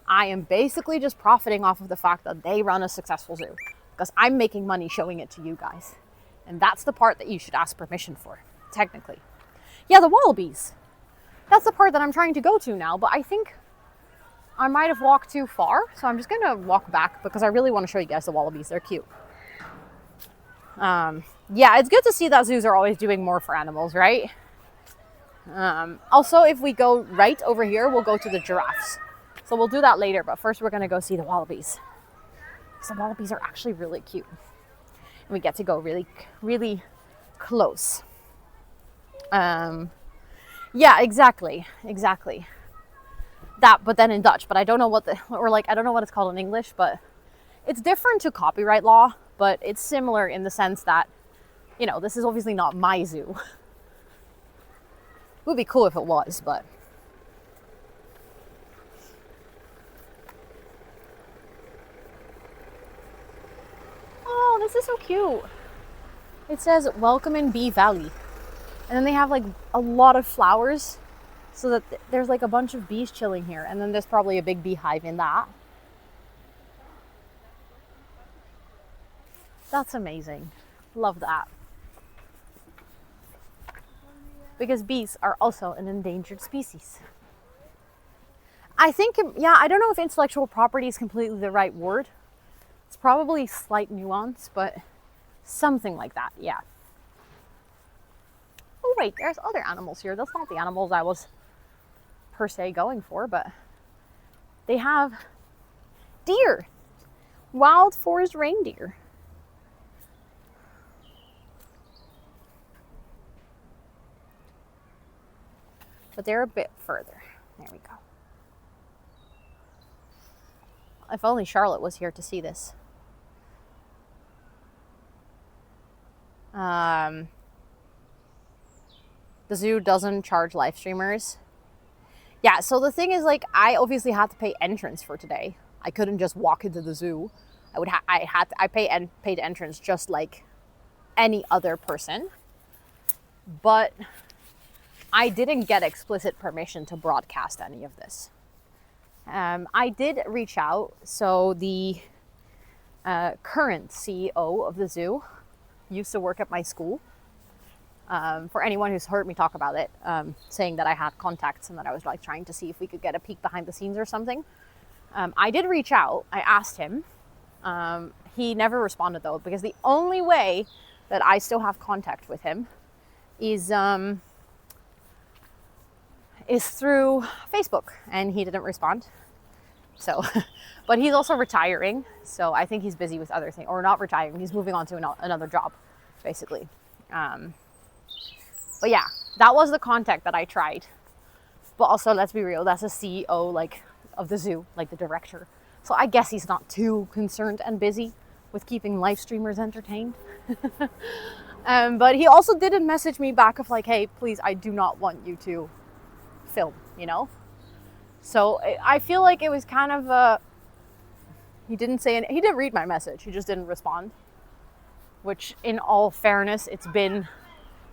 I am basically just profiting off of the fact that they run a successful zoo because I'm making money showing it to you guys. And that's the part that you should ask permission for, technically. Yeah, the wallabies. That's the part that I'm trying to go to now, but I think I might have walked too far. So I'm just going to walk back because I really want to show you guys the wallabies. They're cute. Yeah, it's good to see that zoos are always doing more for animals, right? Also, if we go right over here, we'll go to the giraffes. So we'll do that later, but first we're going to go see the wallabies. So wallabies are actually really cute. And we get to go really, really close. Yeah, exactly. That, but then in Dutch, but I don't know I don't know what it's called in English, but it's different to copyright law, but it's similar in the sense that, you know, this is obviously not my zoo. It would be cool if it was, but. Oh, this is so cute. It says, welcome in Bee Valley. And then they have like a lot of flowers so that there's like a bunch of bees chilling here. And then there's probably a big beehive in that. That's amazing. Love that. Because bees are also an endangered species. I think, yeah, I don't know if intellectual property is completely the right word. It's probably slight nuance, but something like that, yeah. Oh wait, there's other animals here. That's not the animals I was per se going for, but they have deer. Wild forest reindeer. But they're a bit further. There we go. If only Charlotte was here to see this. The zoo doesn't charge live streamers. Yeah, so the thing is, like, I obviously had to pay entrance for today. I couldn't just walk into the zoo. I paid entrance just like any other person. But I didn't get explicit permission to broadcast any of this. I did reach out. So the current CEO of the zoo used to work at my school. For anyone who's heard me talk about it, saying that I had contacts and that I was like trying to see if we could get a peek behind the scenes or something. I did reach out. I asked him. He never responded though, because the only way that I still have contact with him is through Facebook, and he didn't respond. So, but he's also retiring, so I think he's busy with other things, or not retiring. He's moving on to another job, basically. But yeah, that was the contact that I tried. But also, let's be real, that's a CEO like of the zoo, like the director. So I guess he's not too concerned and busy with keeping live streamers entertained. But he also didn't message me back of like, hey, please, I do not want you to film, you know? So I feel like it was kind of he didn't say he didn't read my message. He just didn't respond. Which, in all fairness, it's been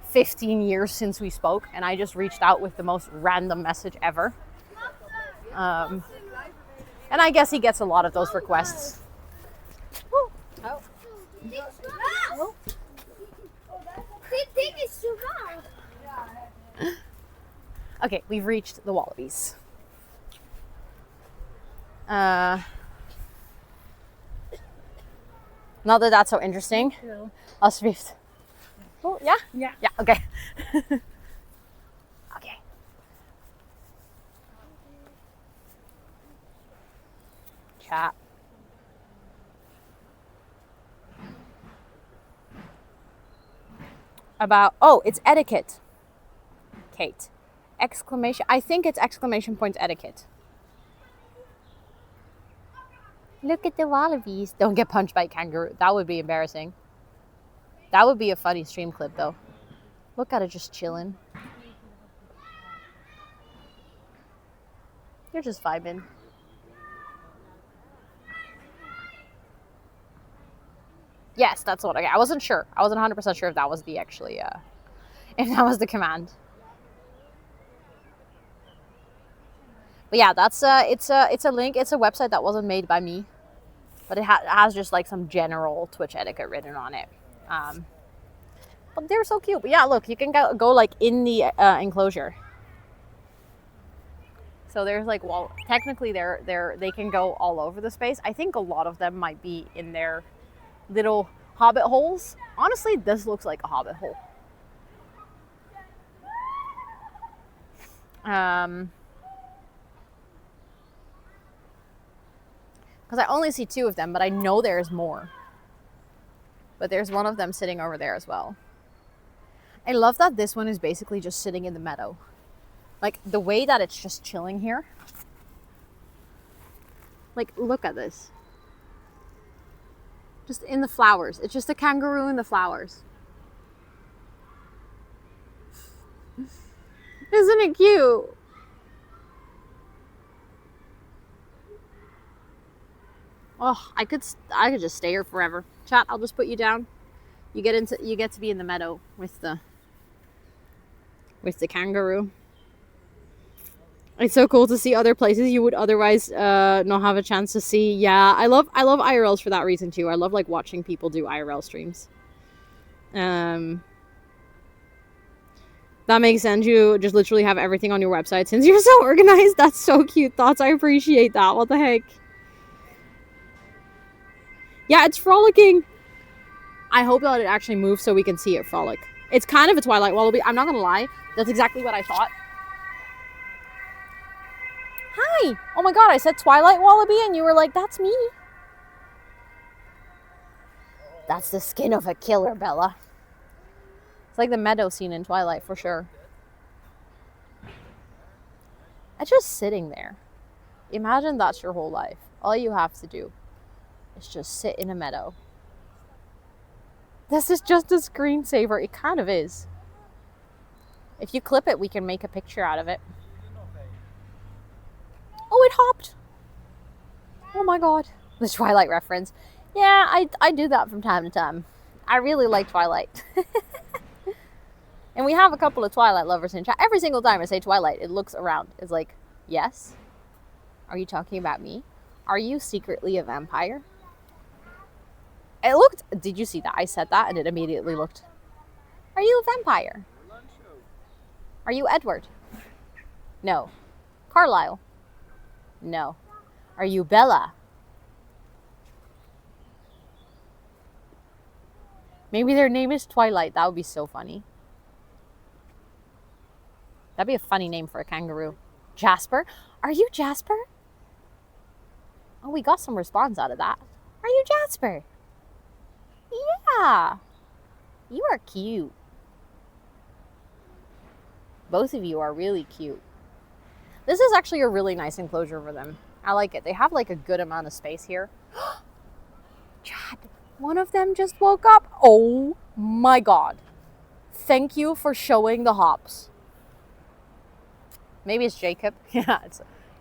15 years since we spoke, and I just reached out with the most random message ever. And I guess he gets a lot of those requests. Oh. Okay, we've reached the wallabies. Not that that's so interesting. Alsjeblieft. Oh, ja? Ja. Ja, oké. Oké. Chat. About, oh, it's etiquette. Kate. Exclamation, I think it's exclamation point etiquette. Look at the wallabies. Don't get punched by a kangaroo. That would be embarrassing. That would be a funny stream clip though. Look at it just chilling. You're just vibing. Yes, that's what I wasn't sure. I wasn't 100% sure if that was the actually if that was the command. But yeah, that's it's a link. It's a website that wasn't made by me, but it has just like some general Twitch etiquette written on it. But they're so cute. But yeah, look, you can go like in the enclosure. So there's like, well, technically they can go all over the space. I think a lot of them might be in their little hobbit holes. Honestly, this looks like a hobbit hole. Because I only see 2 of them, but I know there's more. But there's one of them sitting over there as well. I love that this one is basically just sitting in the meadow. Like, the way that it's just chilling here. Like, look at this. Just in the flowers. It's just a kangaroo in the flowers. Isn't it cute? Oh, I could just stay here forever. Chat, I'll just put you down. You get to be in the meadow with the kangaroo. It's so cool to see other places you would otherwise not have a chance to see. Yeah, I love IRLs for that reason too. I love like watching people do IRL streams. That makes sense. You just literally have everything on your website since you're so organized. That's so cute. Thoughts. I appreciate that. What the heck? Yeah, it's frolicking. I hope that it actually moves so we can see it frolic. It's kind of a Twilight wallaby. I'm not gonna lie. That's exactly what I thought. Hi. Oh my god, I said Twilight wallaby and you were like, that's me. That's the skin of a killer, Bella. It's like the meadow scene in Twilight for sure. It's just sitting there. Imagine that's your whole life. All you have to do is just sit in a meadow. This is just a screensaver. It kind of is. If you clip it, we can make a picture out of it. Oh, it hopped. Oh my god. The Twilight reference. Yeah, I do that from time to time. I really like Twilight. And we have a couple of Twilight lovers in chat. Every single time I say Twilight, it looks around. It's like, yes? Are you talking about me? Are you secretly a vampire? It looked, did you see that? I said that and it immediately looked. Are you a vampire? Are you Edward? No. Carlisle? No. Are you Bella? Maybe their name is Twilight. That would be so funny. That'd be a funny name for a kangaroo. Jasper? Are you Jasper? Oh, we got some response out of that. Are you Jasper? Yeah. You are cute. Both of you are really cute. This is actually a really nice enclosure for them. I like it. They have like a good amount of space here. Chad, one of them just woke up. Oh my God. Thank you for showing the hops. Maybe it's Jacob. Yeah,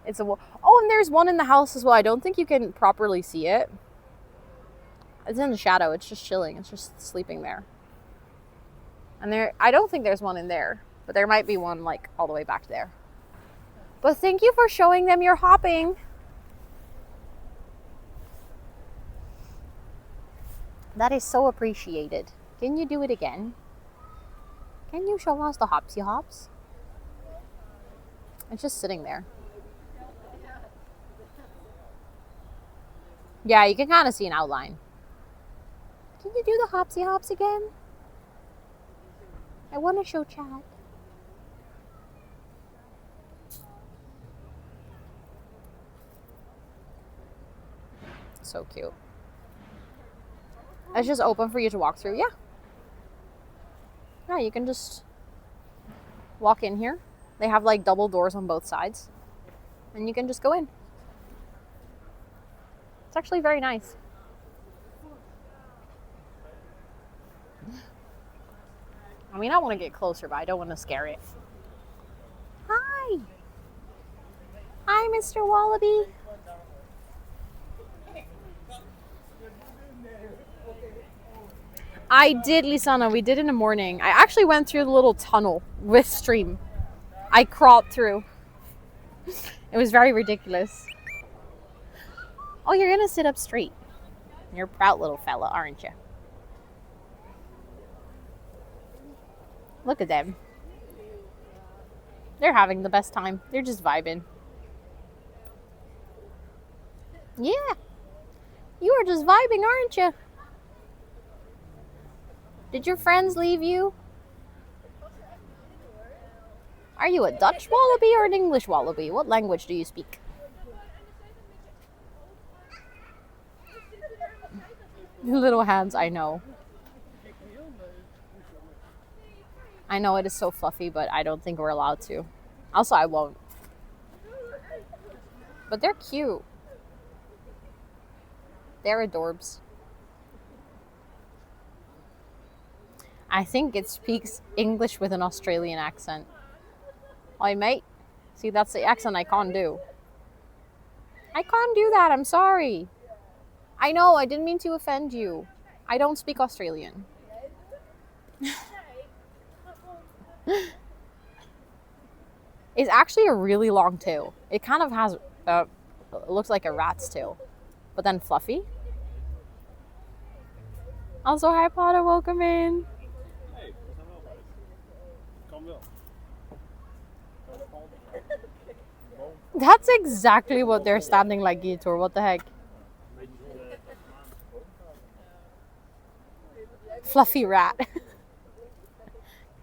it's a. Oh, and there's one in the house as well. I don't think you can properly see it. It's in the shadow. It's just chilling. It's just sleeping there. And I don't think there's one in there, but there might be one like all the way back there. But thank you for showing them your hopping. That is so appreciated. Can you do it again? Can you show us the hopsy hops? It's just sitting there. Yeah, you can kind of see an outline. Can you do the hopsy hops again? I want to show Chad. So cute. It's just open for you to walk through. Yeah. Yeah, you can just walk in here. They have like double doors on both sides. And you can just go in. It's actually very nice. I mean, I want to get closer, but I don't want to scare it. Hi. Hi, Mr. Wallaby. I did, Lisana. We did in the morning. I actually went through the little tunnel with stream. I crawled through. It was very ridiculous. Oh, you're going to sit up straight. You're a proud little fella, aren't you? Look at them. They're having the best time. They're just vibing. Yeah. You are just vibing, aren't you? Did your friends leave you? Are you a Dutch wallaby or an English wallaby? What language do you speak? Little hands, I know. I know it is so fluffy, but I don't think we're allowed to. Also, I won't. But they're cute. They're adorbs. I think it speaks English with an Australian accent. Oi, mate. See, that's the accent I can't do. I can't do that. I'm sorry. I know. I didn't mean to offend you. I don't speak Australian. It's actually a really long tail. It kind of has, it looks like a rat's tail, but then fluffy. Also, hi Potter, welcome in. Hey, we zijn wel bij. Kan wel. That's exactly what they're standing like, Gitor. What the heck? Fluffy rat.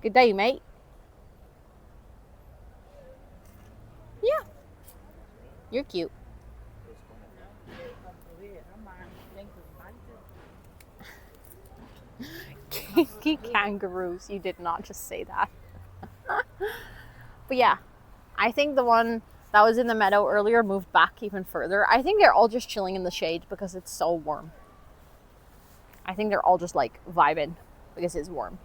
Good day, mate. Yeah. You're cute. Kinky kangaroos. You did not just say that. But yeah, I think the one that was in the meadow earlier moved back even further. I think they're all just chilling in the shade because it's so warm. I think they're all just like vibing because it's warm.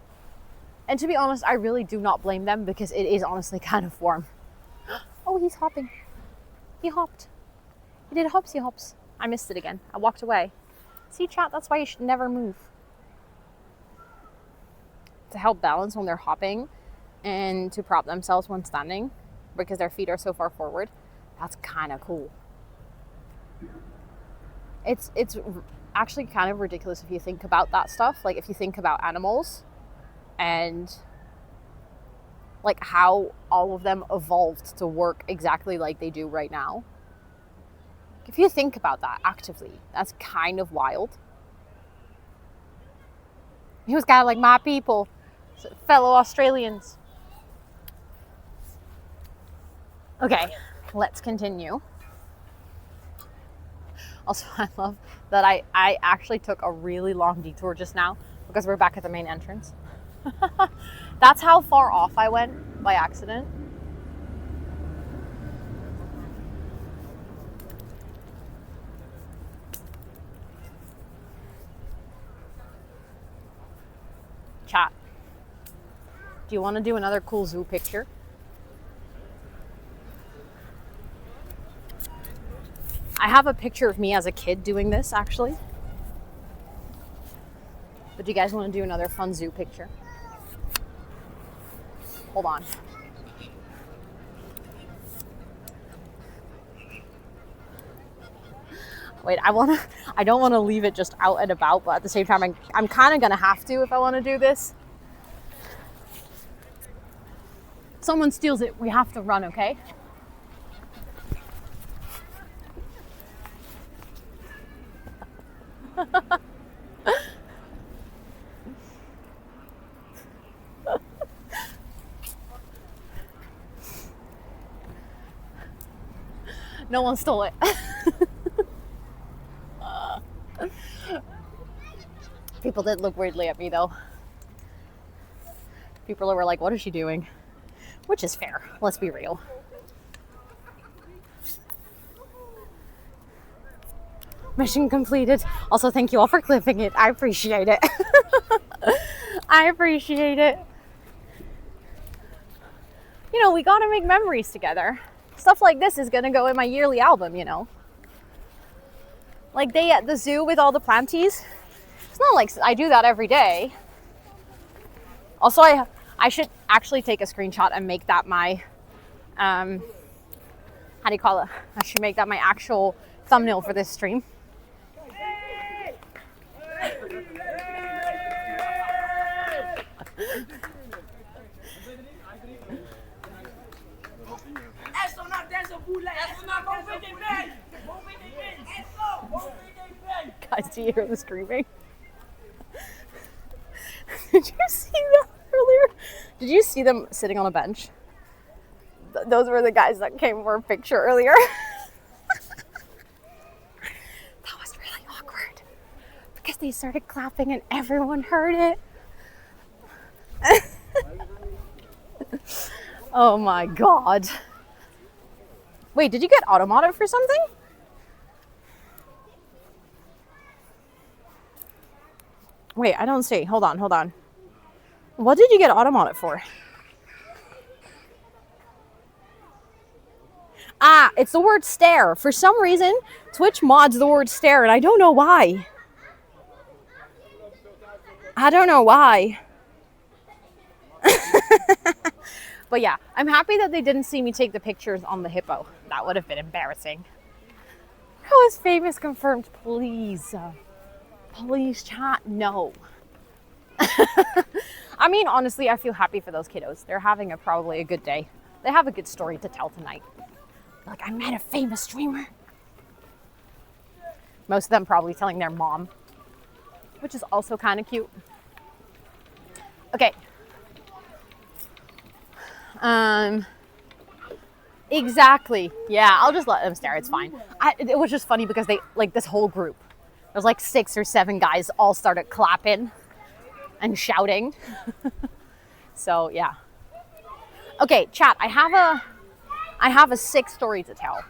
And to be honest, I really do not blame them because it is honestly kind of warm. Oh, he's hopping. He hopped. He did hopsy hops. I missed it again. I walked away. See, chat, that's why you should never move. To help balance when they're hopping and to prop themselves when standing because their feet are so far forward. That's kind of cool. It's actually kind of ridiculous if you think about that stuff. Like if you think about animals and like how all of them evolved to work exactly like they do right now. If you think about that actively, that's kind of wild. He was kind of like my people, fellow Australians. Okay, let's continue. Also, I love that I actually took a really long detour just now because we're back at the main entrance. That's how far off I went by accident. chat. Do you want to do another cool zoo picture? I have a picture of me as a kid doing this, actually. But do you guys want to do another fun zoo picture? Hold on. Wait, I don't want to leave it just out and about, but at the same time, I'm kind of going to have to if I want to do this. If someone steals it, we have to run, okay? No one stole it. People did look weirdly at me though. People were like, what is she doing? Which is fair, let's be real. Mission completed. Also, thank you all for clipping it. I appreciate it. I appreciate it. You know, we gotta make memories together. Stuff like this is gonna go in my yearly album, you know. Like day at the zoo with all the planties. It's not like I do that every day. Also, I should actually take a screenshot and make that my, how do you call it? I should make that my actual thumbnail for this stream. Guys, do you hear the screaming? Did you see that earlier? Did you see them sitting on a bench? Those were the guys that came for a picture earlier. That was really awkward because they started clapping and everyone heard it. Oh my God. Wait, did you get automodded for something? Wait, I don't see. Hold on. What did you get automodded for? Ah, it's the word stare. For some reason, Twitch mods the word stare, and I don't know why. But yeah, I'm happy that they didn't see me take the pictures on the hippo. That would have been embarrassing. Who is famous confirmed, please? Please chat, no. I mean, honestly, I feel happy for those kiddos. They're having probably a good day. They have a good story to tell tonight. Like, I met a famous streamer. Most of them probably telling their mom, which is also kind of cute. Okay. Exactly. Yeah, I'll just let them stare. It's fine. It was just funny because they, like, this whole group, there's like 6 or 7 guys all started clapping and shouting. So yeah. Okay, chat, I have a sick story to tell.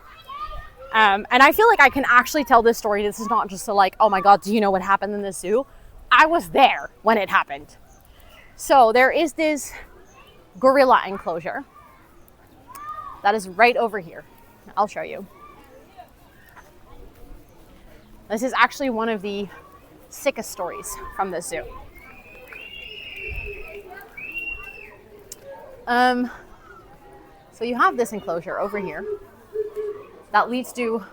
And I feel like I can actually tell this story. This is not just a like, oh my God, do you know what happened in the zoo? I was there when it happened. So there is this gorilla enclosure that is right over here. I'll show you. This is actually one of the sickest stories from the zoo. So you have this enclosure over here that leads to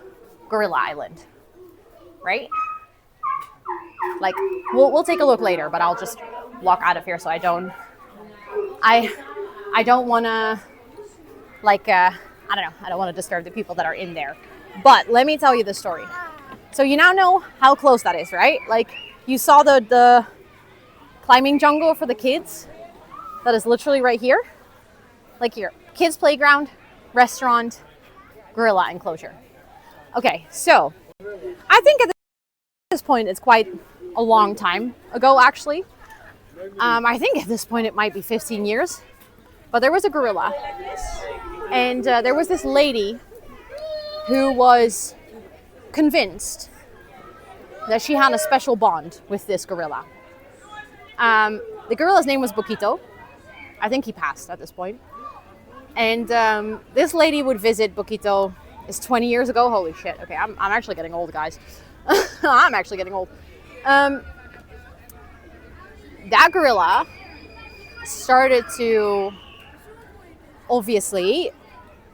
Gorilla Island, right? Like, we'll take a look later, but I'll just walk out of here so I don't want to, like, I don't want to disturb the people that are in there. But let me tell you the story. So you now know how close that is, right? Like, you saw the climbing jungle for the kids. That is literally right here. Like here, kids playground, restaurant, gorilla enclosure. Okay, so I think at this point it's quite a long time ago, actually. I think at this point it might be 15 years. But there was a gorilla, and there was this lady who was convinced that she had a special bond with this gorilla. The gorilla's name was Bokito. I think he passed at this point. And this lady would visit Bokito. It's 20 years ago. Holy shit. Okay, I'm actually getting old, guys. I'm actually getting old. That gorilla started to, obviously,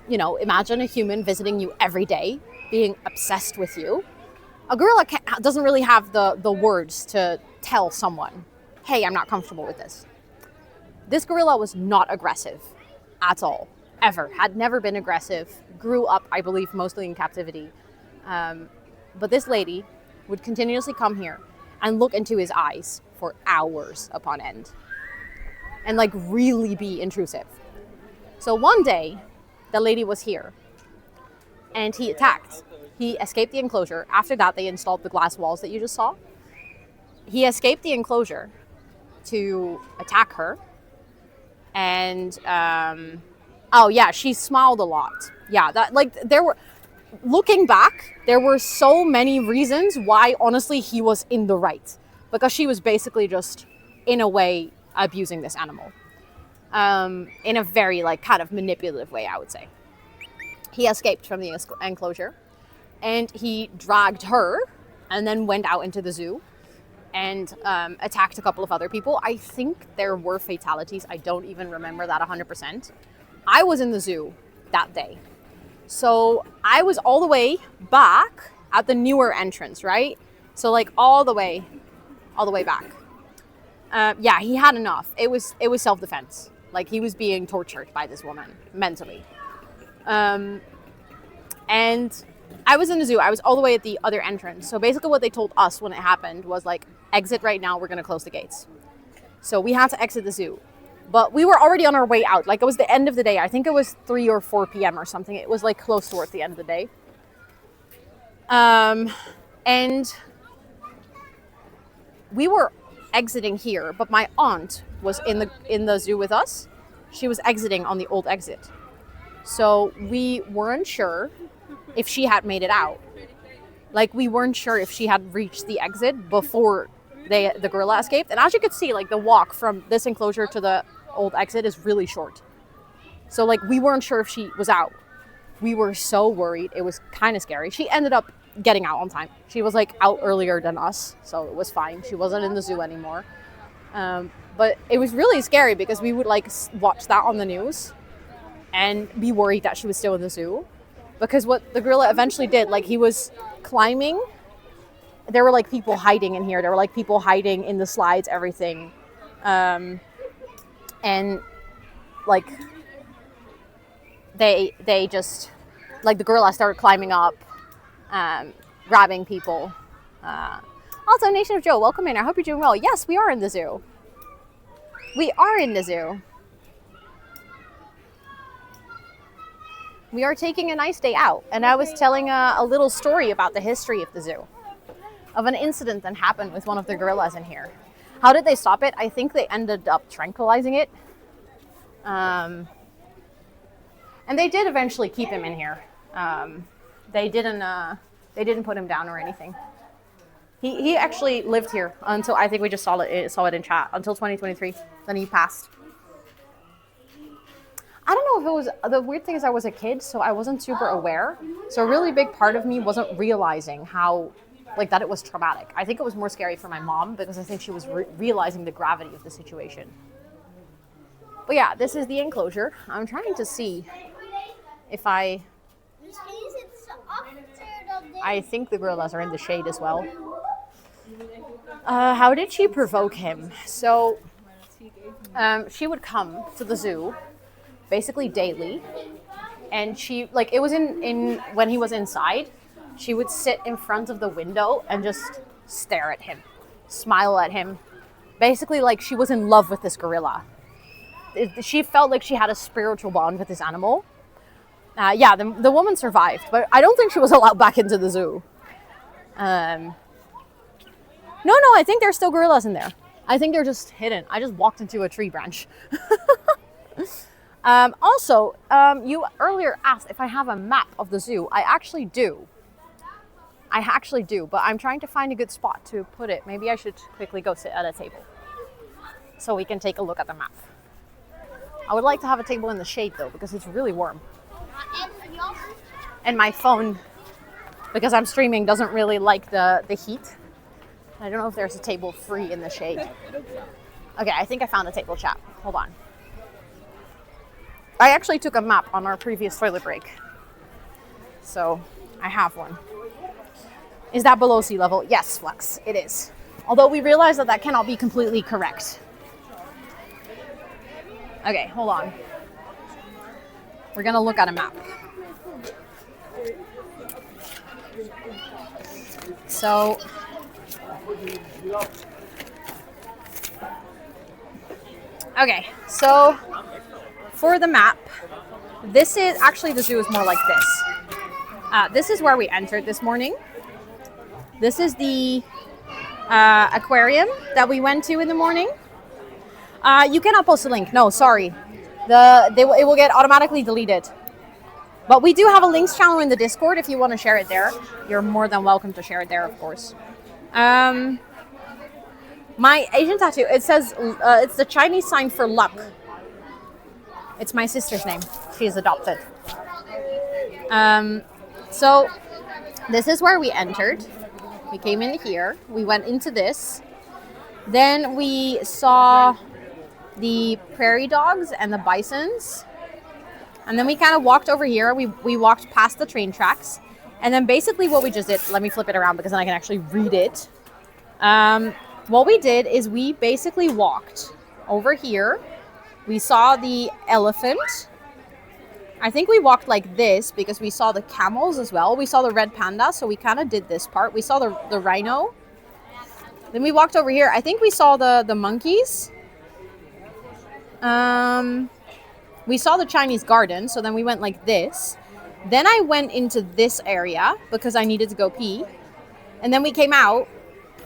you know, imagine a human visiting you every day, being obsessed with you. A gorilla doesn't really have the words to tell someone, hey, I'm not comfortable with this. This gorilla was not aggressive at all, ever. Had never been aggressive. Grew up, I believe, mostly in captivity. But this lady would continuously come here and look into his eyes for hours upon end. And like really be intrusive. So one day, the lady was here and he attacked. He escaped the enclosure. After that, they installed the glass walls that you just saw. He escaped the enclosure to attack her. And, oh yeah, she smiled a lot. Yeah, that like looking back, there were so many reasons why honestly he was in the right. Because she was basically just, in a way, abusing this animal. In a very like kind of manipulative way, I would say. He escaped from the enclosure. And he dragged her and then went out into the zoo and attacked a couple of other people. I think there were fatalities. I don't even remember that 100%. I was in the zoo that day. So I was all the way back at the newer entrance, right? So like all the way back. Yeah, he had enough. It was self-defense. Like he was being tortured by this woman mentally. And I was in the zoo. I was all the way at the other entrance. So basically what they told us when it happened was like, exit right now. We're going to close the gates. So we had to exit the zoo. But we were already on our way out. Like it was the end of the day. I think it was 3 or 4 p.m. or something. It was like close towards the end of the day. And we were exiting here, but my aunt was in the zoo with us. She was exiting on the old exit. So we weren't sure if she had made it out. Like we weren't sure if she had reached the exit before the gorilla escaped. And as you could see, like the walk from this enclosure to the old exit is really short. So like we weren't sure if she was out. We were so worried. It was kind of scary. She ended up getting out on time. She was like out earlier than us, so it was fine. She wasn't in the zoo anymore. But it was really scary because we would like watch that on the news and be worried that she was still in the zoo. Because what the gorilla eventually did, like he was climbing. There were like people hiding in here. There were like people hiding in the slides, everything. And like they just, like the gorilla started climbing up, grabbing people. Also, Nation of Joe, welcome in. I hope you're doing well. Yes, we are in the zoo. We are in the zoo. We are taking a nice day out. And I was telling a little story about the history of the zoo. Of an incident that happened with one of the gorillas in here. How did they stop it? I think they ended up tranquilizing it. And they did eventually keep him in here. They didn't put him down or anything. He actually lived here until, I think we just saw it in chat, until 2023. Then he passed. I don't know if it was, the weird thing is I was a kid, so I wasn't super aware. So a really big part of me wasn't realizing how, like that it was traumatic. I think it was more scary for my mom because I think she was realizing the gravity of the situation. But yeah, this is the enclosure. I'm trying to see if I think the gorillas are in the shade as well. How did she provoke him? So she would come to the zoo basically daily, and she, like, it was in when he was inside, she would sit in front of the window and just stare at him, smile at him, basically like she was in love with this gorilla. She felt like she had a spiritual bond with this animal. Yeah, the woman survived, but I don't think she was allowed back into the zoo. No, I think there's still gorillas in there. I think they're just hidden. I just walked into a tree branch. Also, you earlier asked if I have a map of the zoo. I actually do, but I'm trying to find a good spot to put it. Maybe I should quickly go sit at a table. so we can take a look at the map. I would like to have a table in the shade though, because it's really warm. And my phone, because I'm streaming, doesn't really like the heat. I don't know if there's a table free in the shade. Okay, I think I found a table, chat. Hold on. I actually took a map on our previous toilet break. So I have one. Is that below sea level? Yes, Flux, it is. Although we realize that that cannot be completely correct. Okay, hold on. We're gonna look at a map. So, okay, so for the map, this is actually the zoo is more like this. This is where we entered this morning. This is the aquarium that we went to in the morning. You cannot post a link. No, sorry. It will get automatically deleted. But we do have a links channel in the Discord if you want to share it there. You're more than welcome to share it there, of course. My Asian tattoo, it says, it's the Chinese sign for luck. It's my sister's name. She is adopted. So this is where we entered. We came in here. We went into this. Then we saw the prairie dogs and the bisons. And then we kind of walked over here. We walked past the train tracks. And then basically what we just did, let me flip it around because then I can actually read it. What we did is we basically walked over here. We saw the elephant. I think we walked like this because we saw the camels as well. We saw the red panda, so we kind of did this part. We saw the rhino. Then we walked over here. I think we saw the monkeys. We saw the Chinese garden, so then we went like this. Then I went into this area because I needed to go pee. And then we came out.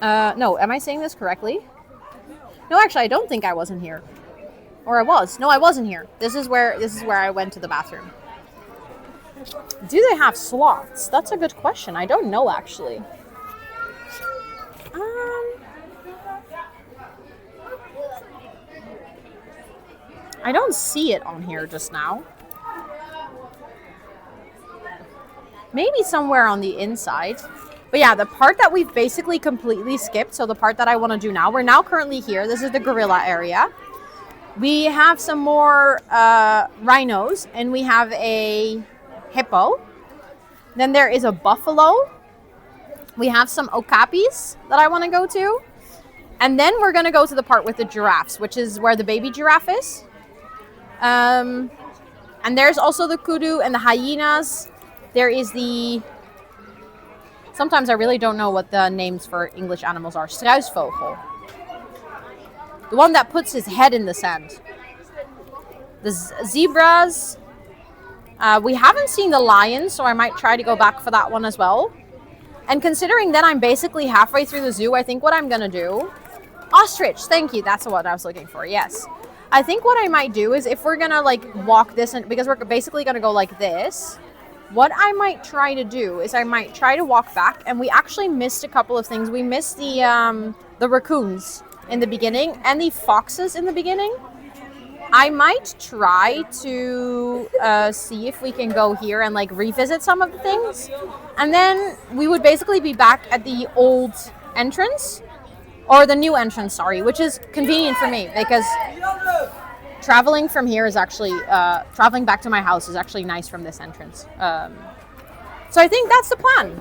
No, am I saying this correctly? No, actually, I don't think I wasn't here. Or I was. No, I wasn't here. This is where I went to the bathroom. Do they have sloths? That's a good question. I don't know, actually. I don't see it on here just now. Maybe somewhere on the inside. But yeah, the part that we've basically completely skipped, so the part that I want to do now, we're now currently here. This is the gorilla area. We have some more rhinos, and we have a hippo. Then there is a buffalo. We have some okapis that I want to go to. And then we're going to go to the part with the giraffes, which is where the baby giraffe is. And there's also the kudu and the hyenas. There is the... Sometimes I really don't know what the names for English animals are. Struisvogel. The one that puts his head in the sand. The zebras. We haven't seen the lions, so I might try to go back for that one as well. And considering that I'm basically halfway through the zoo, I think what I'm going to do... Ostrich, thank you. That's what I was looking for, yes. I think what I might do is if we're going to like walk this, because we're basically going to go like this, what I might try to do is I might try to walk back, and we actually missed a couple of things. We missed the raccoons in the beginning and the foxes in the beginning. I might try to see if we can go here and like revisit some of the things. And then we would basically be back at the old entrance, or the new entrance, sorry, which is convenient for me because traveling from here is actually, traveling back to my house is actually nice from this entrance. So I think that's the plan.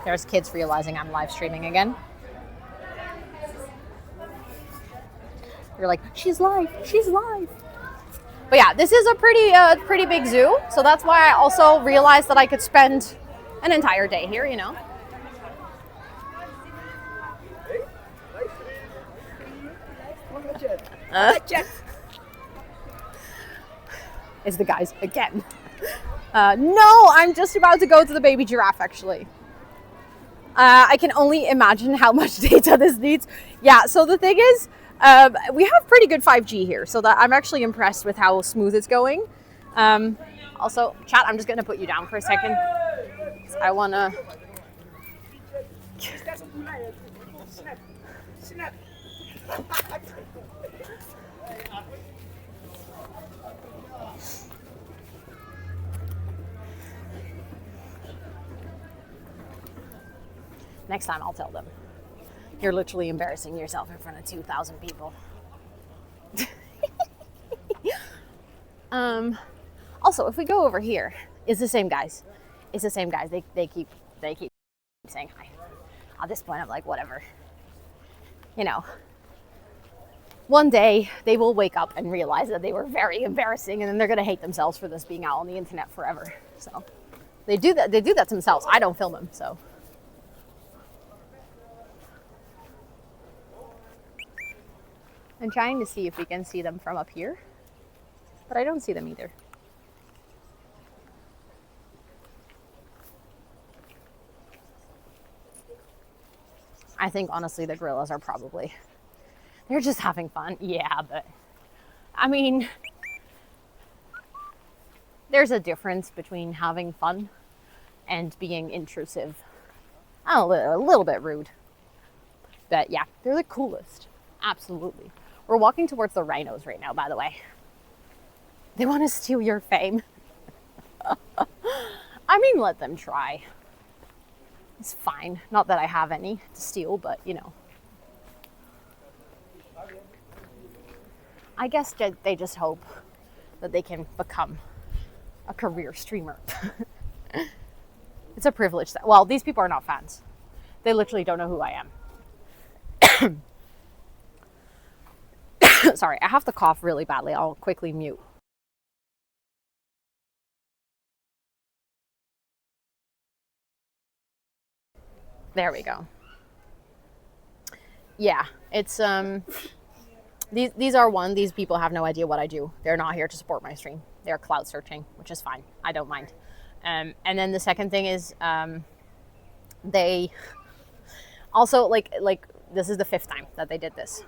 There's kids realizing I'm live streaming again. You're like, she's live, she's live. But yeah, this is a pretty big zoo. So that's why I also realized that I could spend an entire day here, you know. It's the guys again. No, I'm just about to go to the baby giraffe, actually. I can only imagine how much data this needs. Yeah, so the thing is, we have pretty good 5G here, so that I'm actually impressed with how smooth it's going. Also, chat, I'm just going to put you down for a second. I want to... Is dat zo'n boerderij? Snap. Snap. Next time I'll tell them. You're literally embarrassing yourself in front of 2,000 people. Also, if we go over here, it's the same guys. It's the same guys. They keep saying hi. At this point, I'm like, whatever. You know, one day they will wake up and realize that they were very embarrassing, and then they're gonna hate themselves for this being out on the internet forever. So they do that. They do that to themselves. I don't film them, so. I'm trying to see if we can see them from up here, but I don't see them either. I think honestly the gorillas are probably, they're just having fun. Yeah, but I mean, there's a difference between having fun and being intrusive. A little bit rude. But yeah, they're the coolest. Absolutely. We're walking towards the rhinos right now, by the way. They want to steal your fame. I mean, let them try. It's fine. Not that I have any to steal, but you know. I guess they just hope that they can become a career streamer. It's a privilege. Well, these people are not fans. They literally don't know who I am. Sorry, I have to cough really badly. I'll quickly mute. There we go. Yeah, it's these people have no idea what I do. They're not here to support my stream. They're clout searching, which is fine. I don't mind. And then the second thing is they also like this is the 5th time that they did this.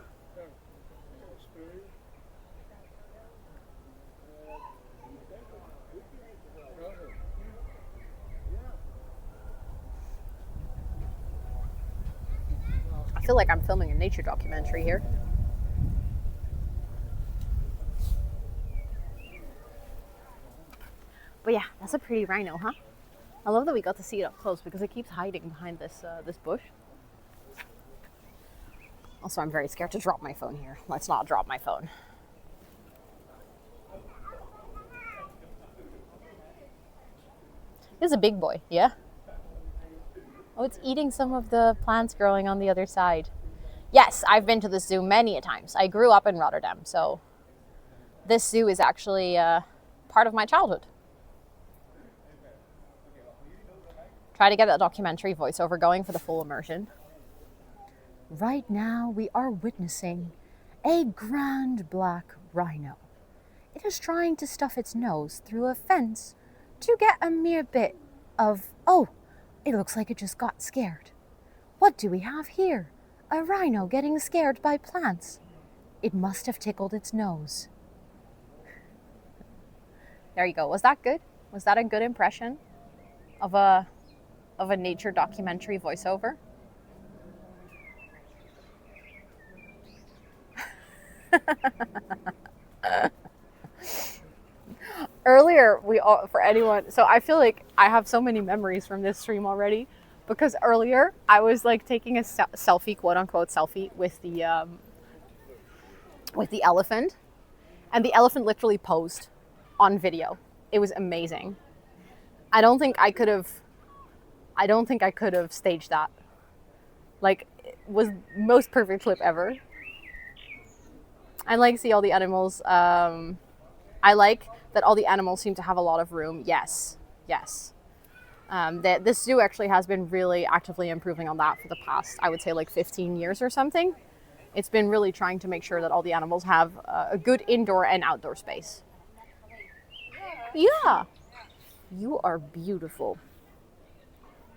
I feel like I'm filming a nature documentary here. But yeah, that's a pretty rhino, huh? I love that we got to see it up close because it keeps hiding behind this this bush. Also, I'm very scared to drop my phone here. Let's not drop my phone. It's a big boy, yeah? Oh, it's eating some of the plants growing on the other side. Yes, I've been to the zoo many a times. I grew up in Rotterdam, so this zoo is actually part of my childhood. Try to get that documentary voiceover going for the full immersion. Right now, we are witnessing a grand black rhino. It is trying to stuff its nose through a fence to get a mere bit of, oh, it looks like it just got scared. What do we have here? A rhino getting scared by plants. It must have tickled its nose. There you go. Was that good? Was that a good impression of a nature documentary voiceover? Earlier, for anyone, so I feel like I have so many memories from this stream already, because earlier I was like taking a selfie, quote unquote selfie, with the elephant, and the elephant literally posed on video. It was amazing. I don't think I could have staged that. Like, it was most perfect clip ever. I like see all the animals. I like that all the animals seem to have a lot of room. Yes. This zoo actually has been really actively improving on that for the past, I would say, like 15 years or something. It's been really trying to make sure that all the animals have a good indoor and outdoor space. Yeah. You are beautiful.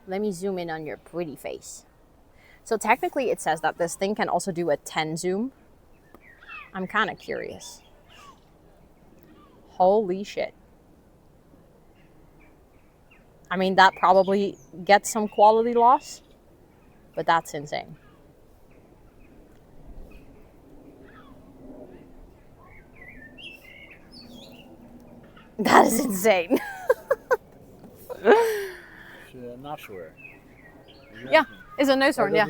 Let me zoom in on your pretty face. So technically it says that this thing can also do a 10 zoom. I'm kind of curious. Holy shit. I mean, that probably gets some quality loss, but that's insane. That is insane. Nasoor. Ja, is een neushoorn, ja.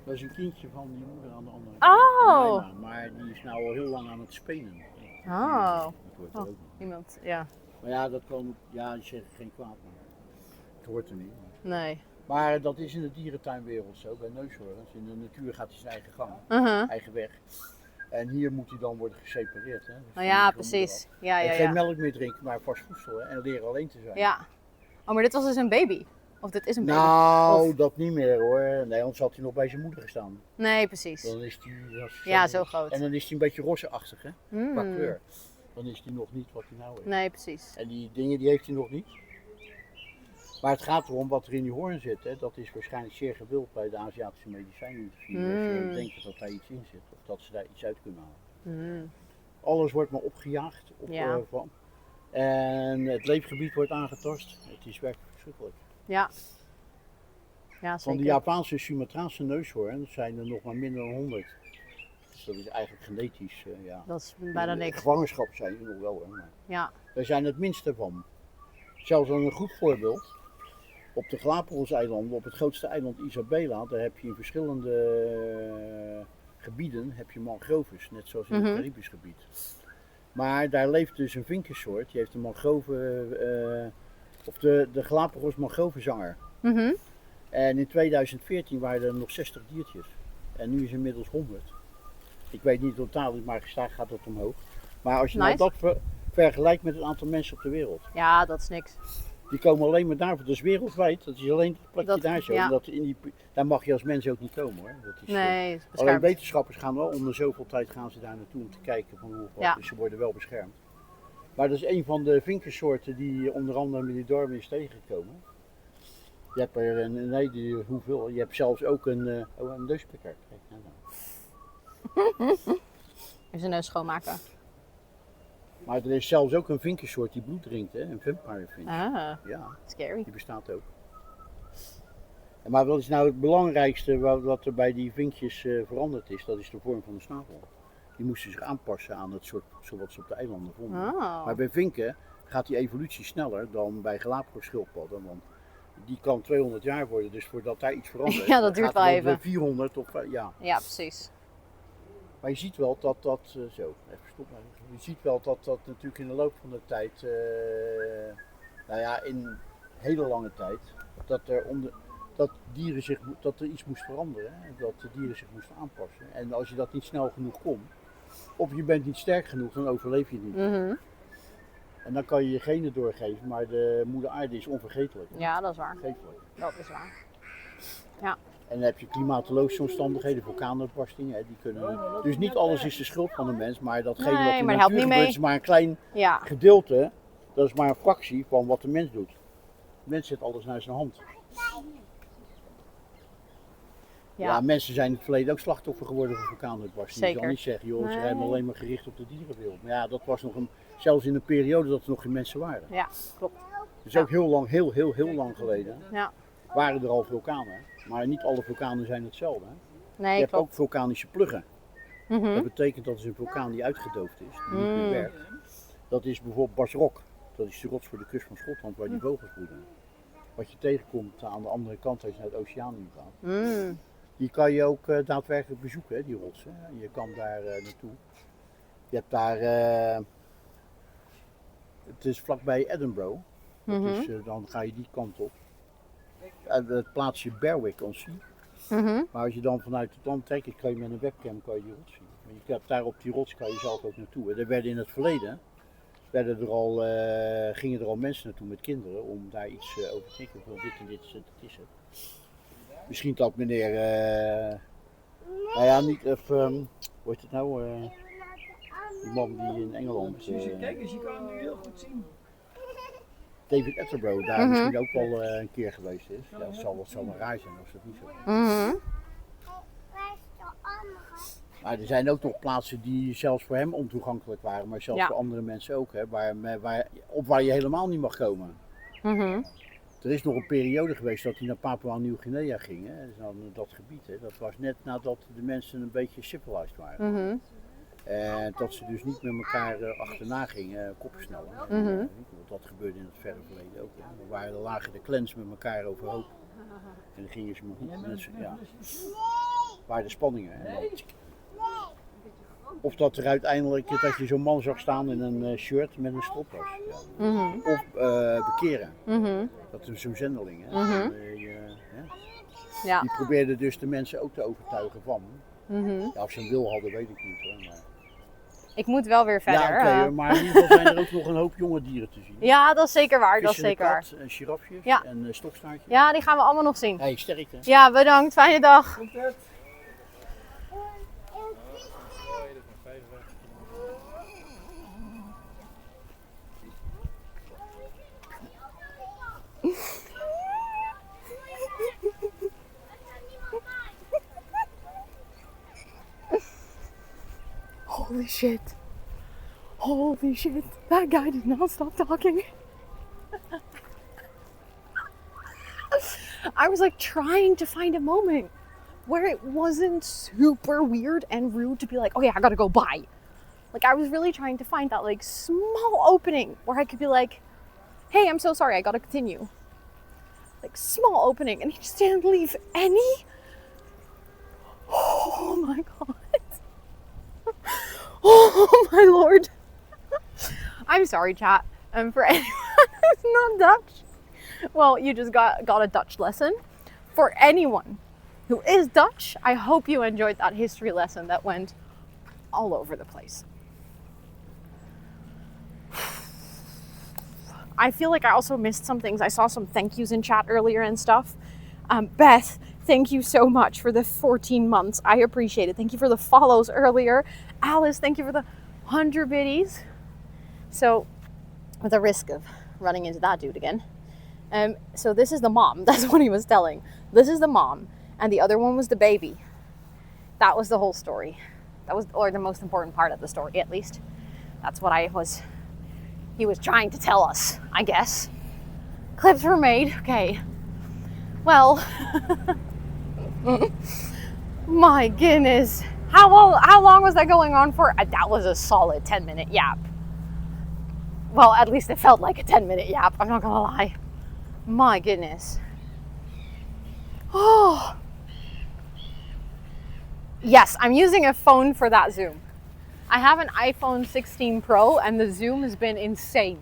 Dat is een kindje van die moeder aan de andere Oh. kant. Maar die is nou al heel lang aan het spelen. Oh. Dat hoort er ook nog. Iemand, ja. Maar ja, dat kan, ja, die zeggen geen kwaad. Maar het hoort er niet. Nee. Maar dat is in de dierentuinwereld zo, bij neushoorns. In de natuur gaat hij zijn eigen gang, eigen weg. En hier moet hij dan worden gesepareerd. Hè? Dus Nou ja, precies. Ja, en ja, geen ja. melk meer drinken, maar vast voedsel hè? En leren alleen te zijn. Ja. Oh, maar dit was dus een baby? Of dit is een baby? Nou, Of... dat niet meer hoor. Nee, anders had hij nog bij zijn moeder gestaan. Nee, precies. Dan is hij Ja, zo groot. En dan is hij een beetje rozeachtig, hè? Qua kleur. Dan is hij nog niet wat hij nou is. Nee, precies. En die dingen die heeft hij nog niet. Maar het gaat erom wat er in die hoorn zit. Hè. Dat is waarschijnlijk zeer gewild bij de Aziatische medicijnindustrie. Als je denkt dat daar iets in zit. Of dat ze daar iets uit kunnen halen. Alles wordt maar opgejaagd. Van. En het leefgebied wordt aangetast. Het is werkelijk verschrikkelijk. Ja. Ja, zeker. Van de Japanse Sumatraanse neushoorn zijn er nog maar minder dan 100. Dus dat is eigenlijk genetisch. Ja. Dat is bijna In niks. gevangenschap zijn ze nog wel hoor. Maar Ja. wij zijn het minste van. Zelfs een goed voorbeeld. Op de Galapagos-eilanden, op het grootste eiland Isabela, daar heb je in verschillende gebieden heb je mangroves, net zoals in het Caribisch gebied. Maar daar leeft dus een vinkensoort, die heeft een mangrove, of de Galapagos mangrovezanger. En in 2014 waren er nog 60 diertjes. En nu is inmiddels 100. Ik weet niet totaal, maar gestaag gaat dat omhoog. Maar als je nou dat vergelijkt met het aantal mensen op de wereld. Ja, dat is niks. Die komen alleen maar daarvoor, dat is wereldwijd, dat is alleen het plekje Dat, daar zo. ja. Daar mag je als mens ook niet komen hoor. Dat is, Nee, het is alleen beschermd. wetenschappers gaan wel, om de zoveel tijd gaan ze daar naartoe om te kijken van hoe wat, dus ze worden wel beschermd. Maar dat is een van de vinkensoorten die onder andere in Blijdorp is tegengekomen. Je hebt er een, nee, hoeveel? Je hebt zelfs ook een neuspikker. Kijk, nou. Even zijn neus schoonmaken. Maar er is zelfs ook een vinkensoort die bloed drinkt, hè? Een vampire finch. Ah, Ja, scary. die bestaat ook. Maar wat is nou het belangrijkste wat er bij die vinkjes veranderd is? Dat is de vorm van de snavel. Die moesten zich aanpassen aan het soort wat ze op de eilanden vonden. Oh. Maar bij vinken gaat die evolutie sneller dan bij Galapagos schildpadden. Want die kan 200 jaar worden, dus voordat daar iets verandert. Ja, dat duurt wel even. 400 of ja. Ja, precies. Maar je ziet wel dat dat, zo, even stoppen. Je ziet wel dat dat natuurlijk in de loop van de tijd, nou ja, in hele lange tijd, dat er iets moest veranderen. Hè? Dat de dieren zich moesten aanpassen. En als je dat niet snel genoeg kon, of je bent niet sterk genoeg, dan overleef je het niet. En dan kan je je genen doorgeven, maar de moeder aarde is onvergetelijk. Hè? Ja, dat is waar. Onvergetelijk. Dat is waar. Ja. En dan heb je klimatologische omstandigheden, vulkaanuitbarstingen, die kunnen. Dus niet alles is de schuld van de mens, maar datgene wat in de maar dat helpt natuur niet gebeurt mee. is maar een klein Ja. gedeelte. Dat is maar een fractie van wat de mens doet. De mens zet alles naar zijn hand. Ja, mensen zijn in het verleden ook slachtoffer geworden van vulkaanuitbarstingen. Je Zeker. zal niet zeggen, joh, ze Nee. zijn alleen maar gericht op de dierenwereld. Maar ja, dat was nog zelfs in een periode dat er nog geen mensen waren. Ja, klopt. Dus ook heel lang, heel lang geleden Ja. waren er al vulkanen. Maar niet alle vulkanen zijn hetzelfde. Hè? Nee, Je hebt ook klopt. vulkanische pluggen. Dat betekent dat is een vulkaan die uitgedoofd is, die niet meer werkt. Dat is bijvoorbeeld Basrok. Dat is de rots voor de kust van Schotland waar die vogels broeden. Wat je tegenkomt aan de andere kant als je naar het oceaan gaat. Die kan je ook daadwerkelijk bezoeken, hè, die rotsen. Je kan daar naartoe. Je hebt daar, het is vlakbij Edinburgh. Dus dan ga je die kant op. Het plaatsje Berwick-on-Sea. Maar als je dan vanuit het land trekt, kan je met een webcam die rots zien. Maar je hebt daar op die rots kan je zelf ook naartoe. En er werden in het verleden gingen er al mensen naartoe met kinderen om daar iets over te denken. Van dit en dit is het. Misschien dat meneer, nou ja, niet even, hoe heet het nou, die man die in Engeland. Kijk eens, je kan hem nu heel goed zien. David Attenborough daar misschien ook wel een keer geweest is. Ja, het zal wel raar zijn als dat niet zo is. Waar is de andere? Maar er zijn ook nog plaatsen die zelfs voor hem ontoegankelijk waren, maar zelfs voor andere mensen ook, hè, waar je helemaal niet mag komen. Mhm. Er is nog een periode geweest dat hij naar Papua Nieuw-Guinea ging, hè? Dus dan dat gebied. Hè? Dat was net nadat de mensen een beetje civilized waren. Mhm. En dat ze dus niet met elkaar achterna gingen, koppen snellen. Mhm. Want dat gebeurde in het verre verleden ook. Hè? Dan lagen de clans met elkaar overhoop. En dan gingen ze maar goed mensen, ja. Waar de spanningen. Hè? Of dat er uiteindelijk, dat je zo'n man zag staan in een shirt met een stropdas. Ja. Mhm. Of bekeren. Mhm. Dat is zo'n zendeling. Hè? Mhm. En, Ja. die probeerde dus de mensen ook te overtuigen van. Mhm. Ja, of ze een wil hadden, weet ik niet. Hoor. Maar... Ik moet wel weer verder. Ja, oké, maar in ieder geval zijn er ook nog een hoop jonge dieren te zien. Ja, dat is zeker waar. Dat is Vissende zeker waar. kat, girafjes Ja. en stokstaartjes. Ja, die gaan we allemaal nog zien. Hey, sterkte. Ja, bedankt. Fijne dag. Holy shit. Holy shit. That guy did not stop talking. I was like trying to find a moment where it wasn't super weird and rude to be like, oh yeah, I gotta go bye. Like I was really trying to find that like small opening where I could be like, hey, I'm so sorry, I gotta continue. Like small opening, and he just didn't leave any. Oh my god. Oh my lord. I'm sorry, chat. For anyone who's not Dutch, well, you just got a Dutch lesson. For anyone who is Dutch, I hope you enjoyed that history lesson that went all over the place. I feel like I also missed some things. I saw some thank yous in chat earlier and stuff. Beth, thank you so much for the 14 months. I appreciate it. Thank you for the follows earlier. Alice, thank you for the 100 biddies. So, with the risk of running into that dude again. So this is the mom. That's what he was telling. This is the mom. And the other one was the baby. That was the whole story. That was, or the most important part of the story, at least. That's what he was trying to tell us, I guess. Clips were made. Okay. Well, my goodness. How long was that going on for? That was a solid 10-minute yap. Well, at least it felt like a 10-minute yap. I'm not gonna lie. My goodness. Oh. Yes, I'm using a phone for that Zoom. I have an iPhone 16 Pro and the Zoom has been insane.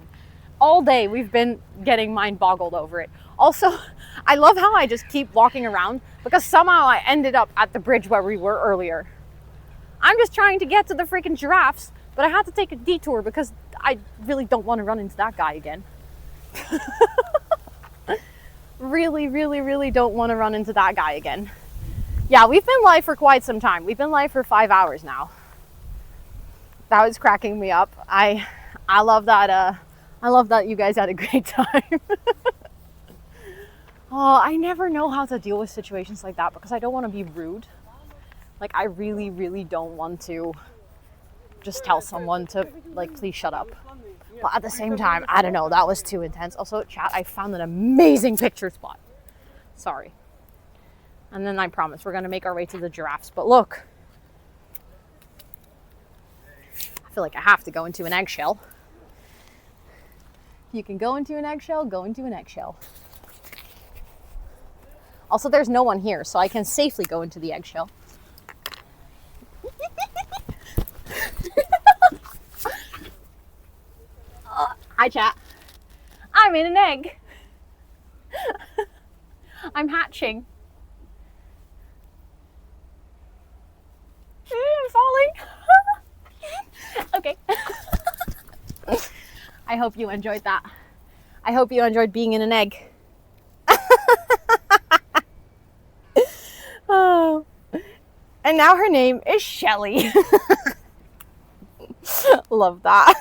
All day we've been getting mind boggled over it. Also, I love how I just keep walking around because somehow I ended up at the bridge where we were earlier. I'm just trying to get to the freaking giraffes, but I had to take a detour because I really don't want to run into that guy again. Really don't want to run into that guy again. Yeah, we've been live for quite some time. We've been live for 5 hours now. That was cracking me up. I love that. I love that you guys had a great time. Oh, I never know how to deal with situations like that because I don't want to be rude. Like, I really don't want to just tell someone to, like, please shut up. But at the same time, I don't know, that was too intense. Also, chat, I found an amazing picture spot. Sorry. And then I promise we're going to make our way to the giraffes. But look. I feel like I have to go into an eggshell. If you can go into an eggshell, go into an eggshell. Also, there's no one here, so I can safely go into the eggshell. Hi, chat. I'm in an egg. I'm hatching. I'm falling. Okay. I hope you enjoyed that. I hope you enjoyed being in an egg. Oh. And now her name is Shelly. Love that.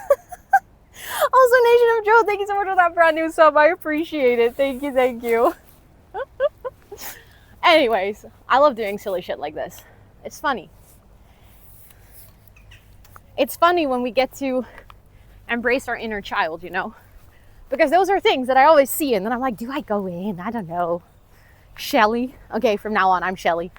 Also, Nation of Joe, thank you so much for that brand new sub. I appreciate it. Thank you. Anyways, I love doing silly shit like this. It's funny. It's funny when we get to embrace our inner child, you know? Because those are things that I always see, and then I'm like, do I go in? I don't know. Shelly. Okay, from now on, I'm Shelly.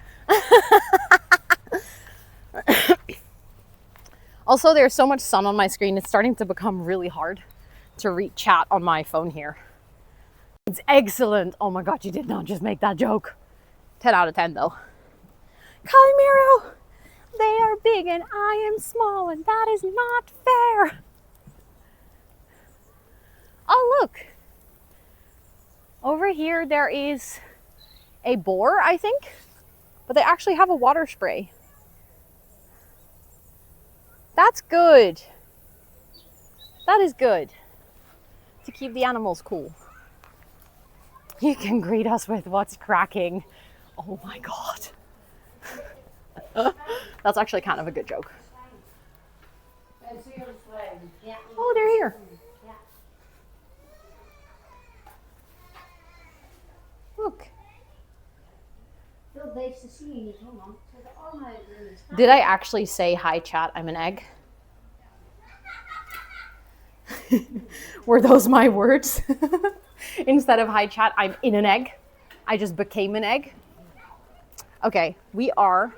Also, there's so much sun on my screen, it's starting to become really hard to read chat on my phone here. It's excellent. Oh my god, you did not just make that joke. 10 out of 10 though. Calimero! They are big and I am small, and that is not fair. Oh, look. Over here there is a boar, I think. But they actually have a water spray. That's good. That is good. To keep the animals cool. You can greet us with what's cracking. Oh my god. That's actually kind of a good joke. Oh, they're here. Look. Did I actually say hi chat, I'm an egg? Were those my words? Instead of hi chat, I'm in an egg. I just became an egg. Okay, we are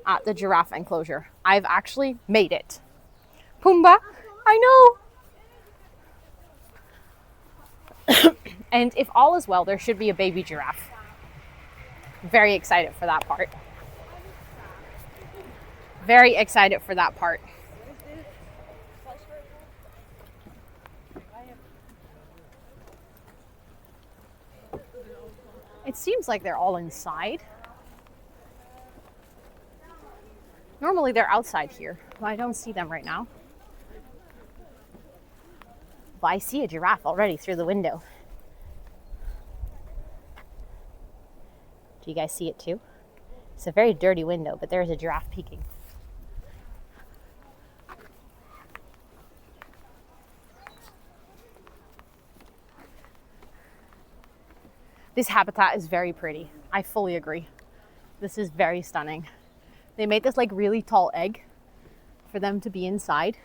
at the giraffe enclosure. I've actually made it. Pumbaa, I know. And if all is well, there should be a baby giraffe. Very excited for that part. Very excited for that part. It seems like they're all inside. Normally they're outside here, but I don't see them right now. But I see a giraffe already through the window. Do you guys see it too? It's a very dirty window, but there's a giraffe peeking. This habitat is very pretty. I fully agree. This is very stunning. They made this like really tall egg for them to be inside.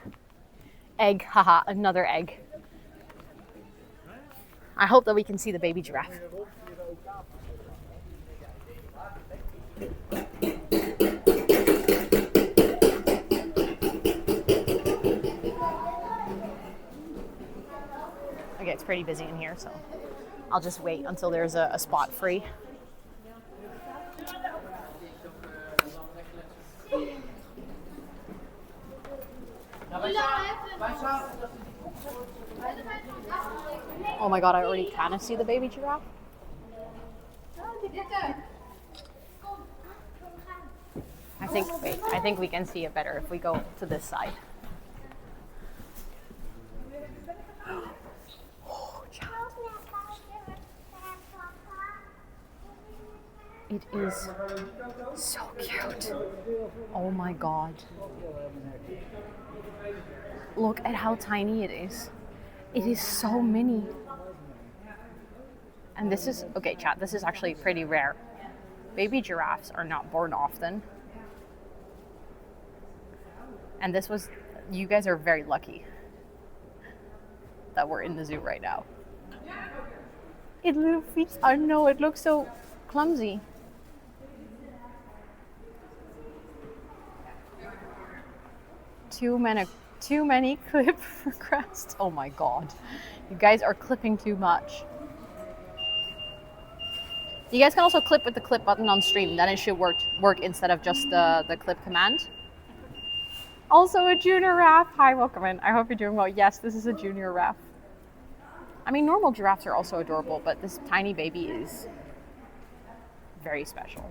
Egg, haha, another egg. I hope that we can see the baby giraffe. Okay, it's pretty busy in here, so I'll just wait until there's a spot free. Oh my god, I already kind of see the baby giraffe. I think we can see it better if we go to this side. It is so cute. Oh my god. Look at how tiny it is. It is so mini. And this is, okay chat, this is actually pretty rare. Baby giraffes are not born often. And this was, you guys are very lucky that we're in the zoo right now. It little feet, I know, it looks so clumsy. Too many clip requests. Oh my god. You guys are clipping too much. You guys can also clip with the clip button on stream. Then it should work instead of just the clip command. Also a junior giraffe. Hi, welcome in. I hope you're doing well. Yes, this is a junior giraffe. I mean, normal giraffes are also adorable, but this tiny baby is very special.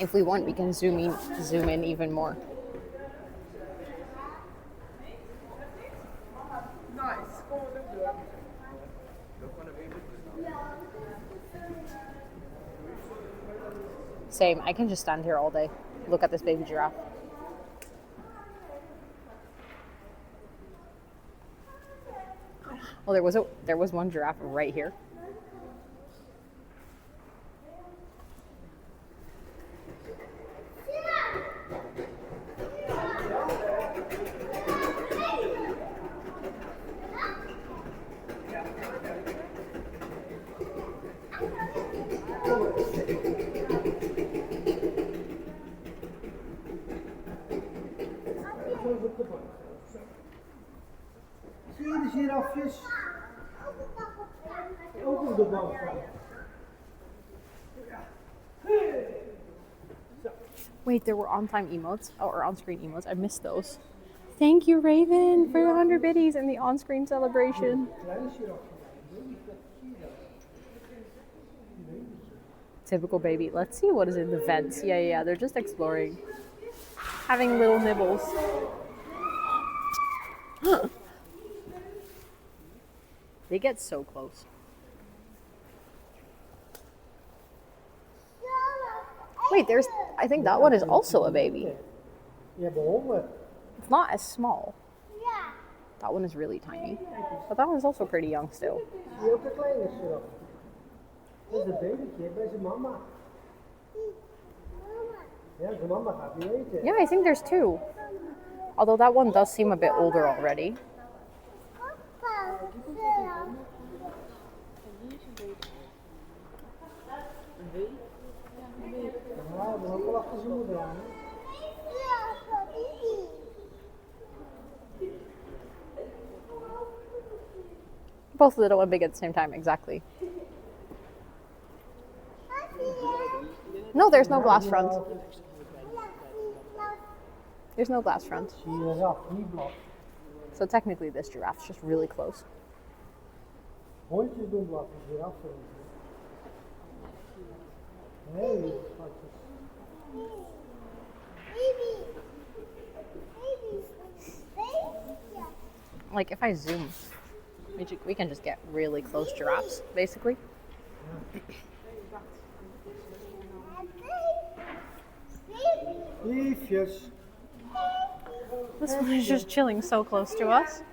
If we want, we can zoom in even more. Same, I can just stand here all day. Look at this baby giraffe. Well, there was one giraffe right here. alles op de bank. Zie je de girafjes? Ook op de bank. Wait, there were on-time emotes, or on-screen emotes. I missed those. Thank you, Raven, for the 100 biddies and the on-screen celebration. Typical baby. Let's see what is in the vents. Yeah, they're just exploring. Having little nibbles. They get so close. Wait, I think that one is also a baby. It's not as small. That one is really tiny. But that one's also pretty young still. Dat is een babytje bij zijn mama. Ja, zijn mama gaat niet eten. Yeah, I think there's two. Although that one does seem a bit older already. Ja, we ook wel achter zijn moeder aan. Both little and big at the same time, exactly. No, there's no glass front. There's no glass front. So technically this giraffe's just really close. Hondjes doen blaffen, giraffen. Nee, schatjes. Like if I zoom, we can just get really close giraffes, basically. Liefjes. This one is just chilling so close to us.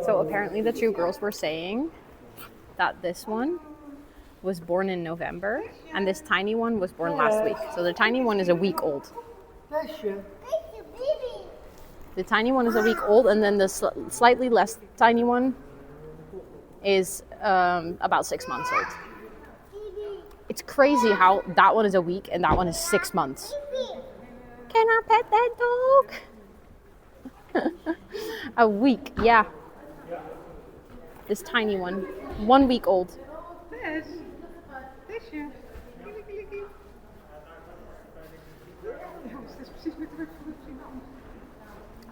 So apparently the two girls were saying that this one was born in November and this tiny one was born last week. So the tiny one is a week old. The tiny one is a week old, and then the slightly less tiny one is about 6 months old. It's crazy how that one is a week and that one is 6 months. Can I pet that dog? A week, yeah. This tiny one, 1 week old.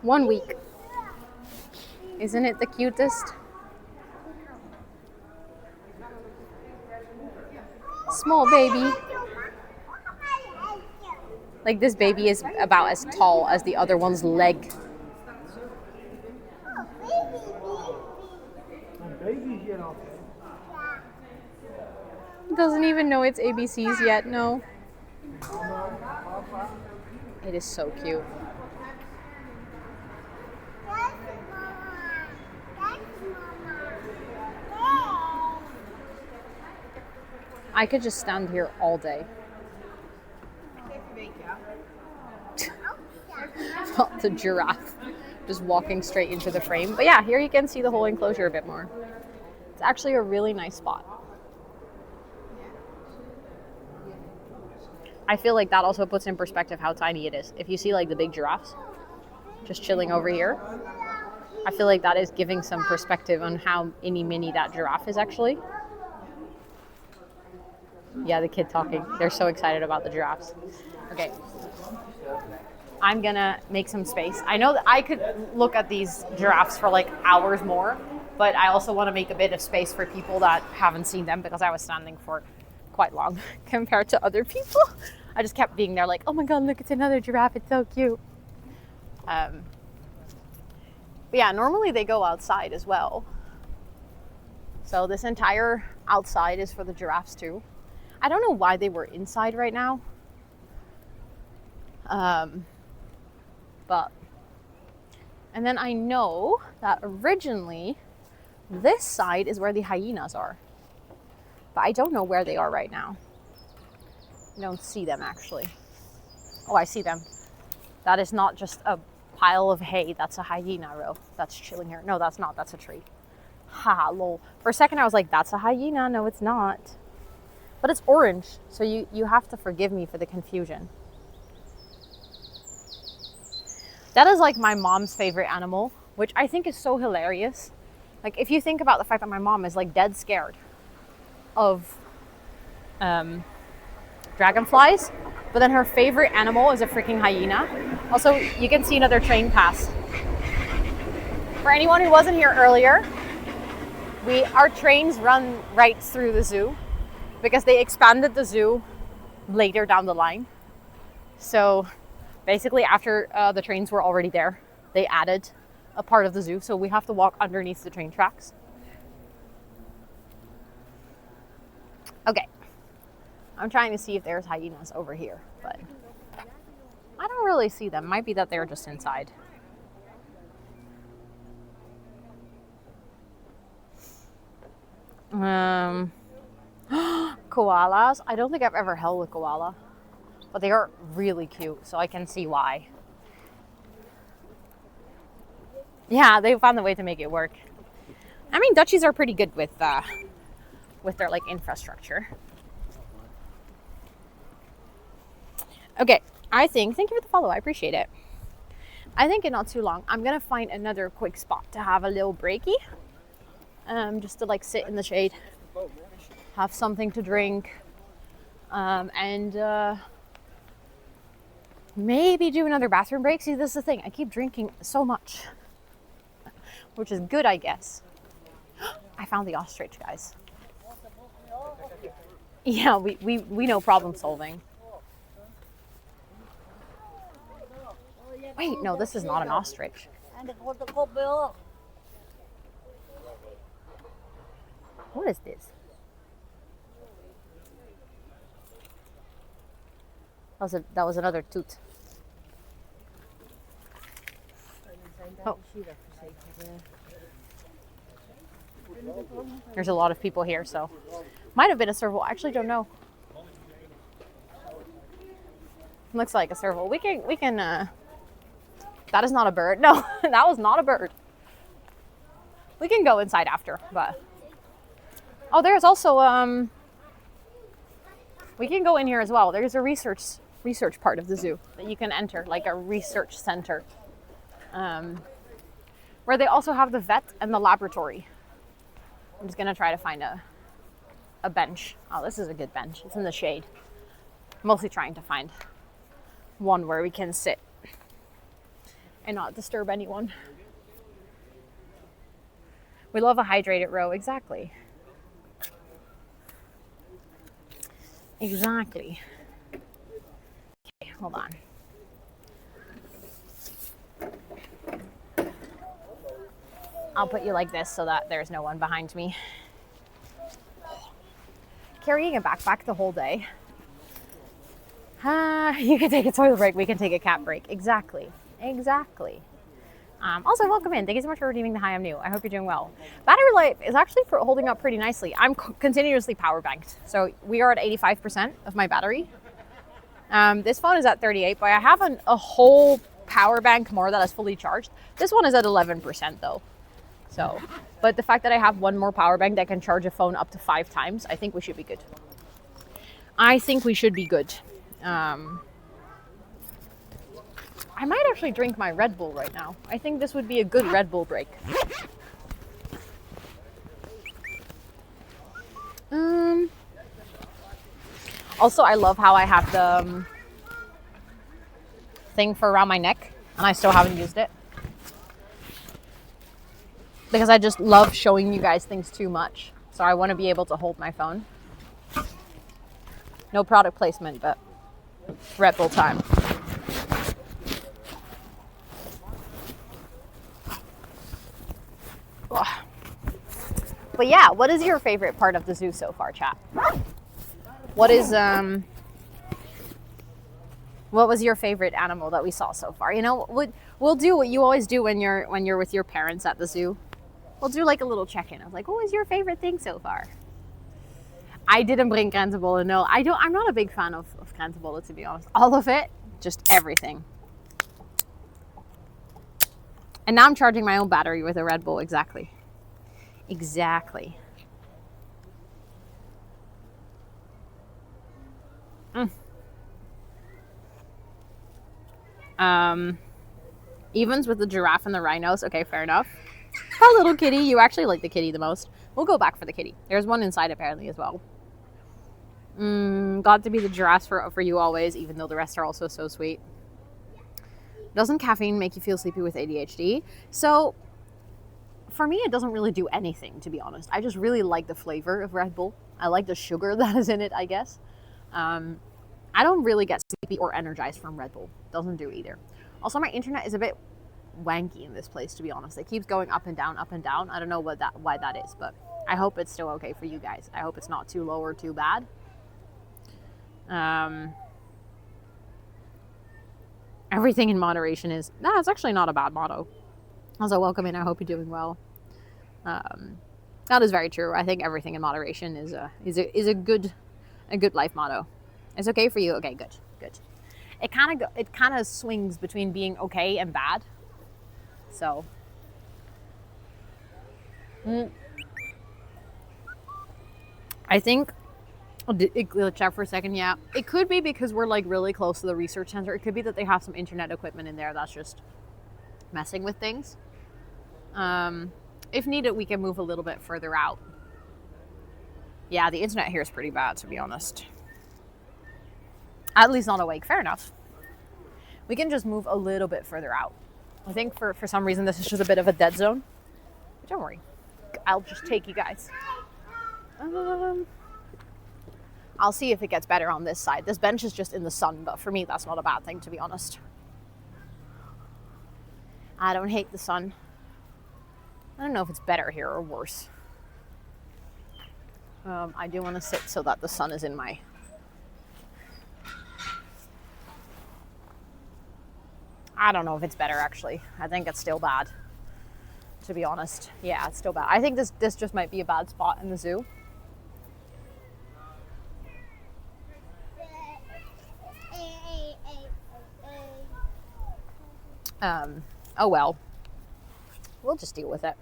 One week. Isn't it the cutest? Small baby. Like this baby is about as tall as the other one's leg. Doesn't even know its ABCs yet, no. It is so cute. I could just stand here all day. Not the giraffe, just walking straight into the frame. But yeah, here you can see the whole enclosure a bit more. It's actually a really nice spot. I feel like that also puts in perspective how tiny it is. If you see like the big giraffes just chilling over here, I feel like that is giving some perspective on how mini that giraffe is actually. Yeah, the kid talking. They're so excited about the giraffes. Okay. I'm gonna make some space. I know that I could look at these giraffes for like hours more, but I also want to make a bit of space for people that haven't seen them because I was standing for quite long compared to other people. I just kept being there like, oh my God, look, it's another giraffe. It's so cute. But yeah, normally they go outside as well. So this entire outside is for the giraffes too. I don't know why they were inside right now. And then I know that originally this side is where the hyenas are. But I don't know where they are right now. I don't see them actually. Oh, I see them. That is not just a pile of hay. That's a hyena row that's chilling here. No, that's not. That's a tree. Haha, lol. For a second I was like, that's a hyena. No, it's not. But it's orange, so you have to forgive me for the confusion. That is like my mom's favorite animal, which I think is so hilarious. Like if you think about the fact that my mom is like dead scared of dragonflies, but then her favorite animal is a freaking hyena. Also, you can see another train pass. For anyone who wasn't here earlier, our trains run right through the zoo because they expanded the zoo later down the line. So basically after the trains were already there, they added a part of the zoo. So we have to walk underneath the train tracks. Okay. I'm trying to see if there's hyenas over here, but I don't really see them. Might be that they're just inside. Koalas. I don't think I've ever held a koala, but they are really cute, so I can see why. Yeah, they found a way to make it work. I mean, Dutchies are pretty good with their like infrastructure. Okay, thank you for the follow. I appreciate it. I think in not too long, I'm gonna find another quick spot to have a little breaky. Just to like sit in the shade, have something to drink, and maybe do another bathroom break. See, this is the thing. I keep drinking so much, which is good, I guess. I found the ostrich, guys. Yeah, we know problem solving. Wait, no, this is not an ostrich. What is this? That was another toot. Oh. There's a lot of people here, so might have been a serval. I actually don't know. Looks like a serval. We can that is not a bird. No, that was not a bird. We can go inside after, but oh, there's also we can go in here as well. There's a research part of the zoo that you can enter, like a research center, where they also have the vet and the laboratory. I'm just gonna try to find a bench. Oh, this is a good bench. It's in the shade. Mostly trying to find one where we can sit and not disturb anyone. We love a hydrated row, exactly. Exactly. Okay, hold on. I'll put you like this so that there's no one behind me. Carrying a backpack the whole day. You can take a toilet break, we can take a cat break. Exactly. Exactly. Also, welcome in. Thank you so much for redeeming the Hi, I'm New. I hope you're doing well. Battery life is actually holding up pretty nicely. I'm continuously power banked. So we are at 85% of my battery. This phone is at 38, but I have a whole power bank more that is fully charged. This one is at 11% though. So, but the fact that I have one more power bank that can charge a phone up to 5 times, I think we should be good. I think we should be good. I might actually drink my Red Bull right now. I think this would be a good Red Bull break. Also, I love how I have the thing for around my neck, and I still haven't used it. Because I just love showing you guys things too much. So I want to be able to hold my phone. No product placement, but Red Bull time. But yeah, what is your favorite part of the zoo so far, chat? What is what was your favorite animal that we saw so far? You know, we'll do what you always do when you're with your parents at the zoo. We'll do like a little check-in of like, what was your favorite thing so far? I didn't bring krentenbollen. No, I'm not a big fan of krentenbollen, to be honest. All of it, just everything. And now I'm charging my own battery with a Red Bull, exactly. Exactly. Evens with the giraffe and the rhinos. Okay, fair enough. Our little kitty. You actually like the kitty the most. We'll go back for the kitty. There's one inside apparently as well. Got to be the giraffes for you always, even though the rest are also so sweet. Doesn't caffeine make you feel sleepy with ADHD? So, for me, it doesn't really do anything, to be honest. I just really like the flavor of Red Bull. I like the sugar that is in it, I guess. I don't really get sleepy or energized from Red Bull. Doesn't do either. Also, my internet is a bit wanky in this place, to be honest. It keeps going up and down, up and down. I don't know why that is, but I hope it's still okay for you guys. I hope it's not too low or too bad. Everything in moderation is... Nah, it's actually not a bad motto. Also, welcome in. I hope you're doing well. That is very true. I think everything in moderation is a good life motto. It's okay for you. Okay, good. It kind of swings between being okay and bad. So, I think it glitched out for a second. Yeah, it could be because we're like really close to the research center. It could be that they have some internet equipment in there that's just messing with things. If needed, we can move a little bit further out. Yeah, the internet here is pretty bad, to be honest. At least not awake. Fair enough. We can just move a little bit further out. I think for some reason this is just a bit of a dead zone. But don't worry. I'll just take you guys. I'll see if it gets better on this side. This bench is just in the sun, but for me that's not a bad thing, to be honest. I don't hate the sun. I don't know if it's better here or worse. I do want to sit so that the sun is in my... I don't know if it's better, actually. I think it's still bad, to be honest. Yeah, it's still bad. I think this just might be a bad spot in the zoo. Oh well. We'll just deal with it.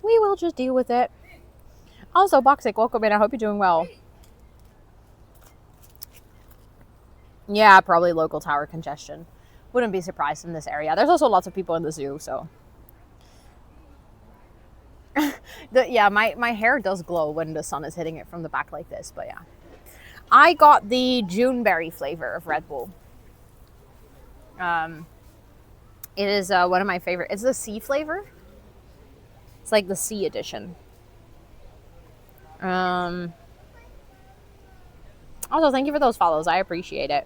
We will just deal with it. Also, Boxic, welcome in. I hope you're doing well. Yeah, probably local tower congestion. Wouldn't be surprised in this area. There's also lots of people in the zoo, so. Yeah, my hair does glow when the sun is hitting it from the back like this, but yeah. I got the Juneberry flavor of Red Bull. It is one of my favorite. It's the sea flavor. It's like the sea edition. Also, thank you for those follows. I appreciate it.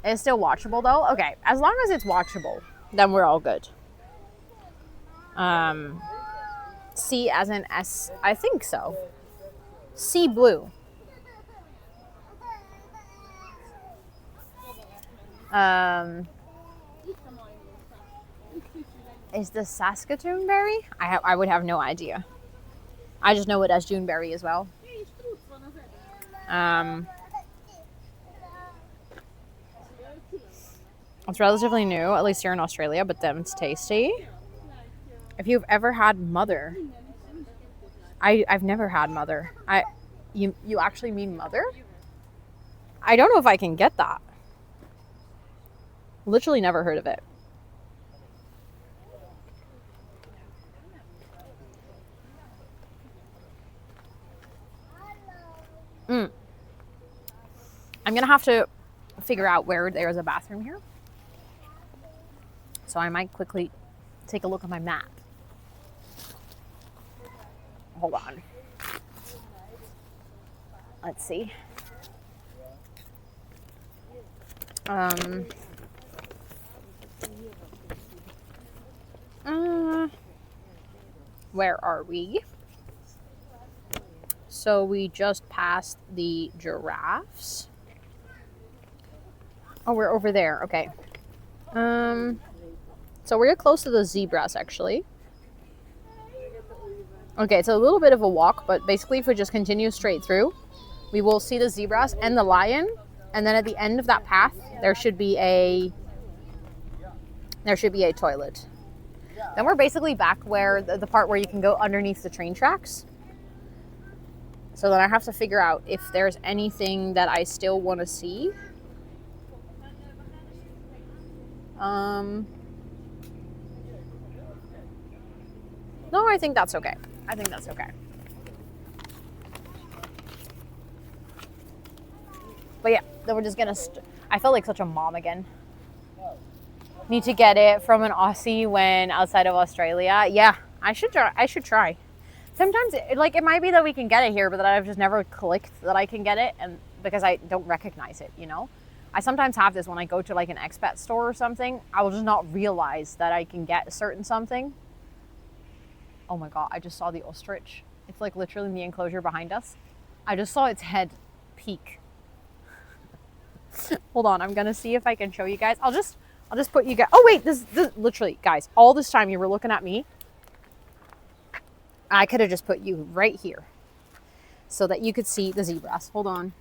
It's still watchable though. Okay, as long as it's watchable, then we're all good. C as in S, I think so. Sea blue. Is the Saskatoon berry? I would have no idea. I just know it as Juneberry as well. It's relatively new, at least here in Australia, but then it's tasty. If you've ever had mother, I've never had mother. You actually mean mother? I don't know if I can get that. Literally never heard of it. I'm gonna have to figure out where there's a bathroom here. So I might quickly take a look at my map. Hold on. Let's see. Where are we? So we just passed the giraffes. Oh, we're over there. Okay. So we're close to the zebras, actually. Okay, it's a little bit of a walk, but basically if we just continue straight through, we will see the zebras and the lion. And then at the end of that path, there should be a There should be a toilet. Then we're basically back where the part where you can go underneath the train tracks. So then I have to figure out if there's anything that I still want to see. No, I think that's okay. I think that's okay. But yeah, then we're just gonna. I felt like such a mom again. Need to get it from an Aussie when outside of Australia. Yeah, I should try. I should try. Sometimes, it might be that we can get it here, but that I've just never clicked that I can get it, and because I don't recognize it, you know. I sometimes have this when I go to like an expat store or something. I will just not realize that I can get a certain something. Oh my god! I just saw the ostrich. It's like literally in the enclosure behind us. I just saw its head peek. Hold on, I'm gonna see if I can show you guys. I'll just put you guys. Oh wait, this literally, guys. All this time you were looking at me. I could have just put you right here, so that you could see the zebras. Hold on.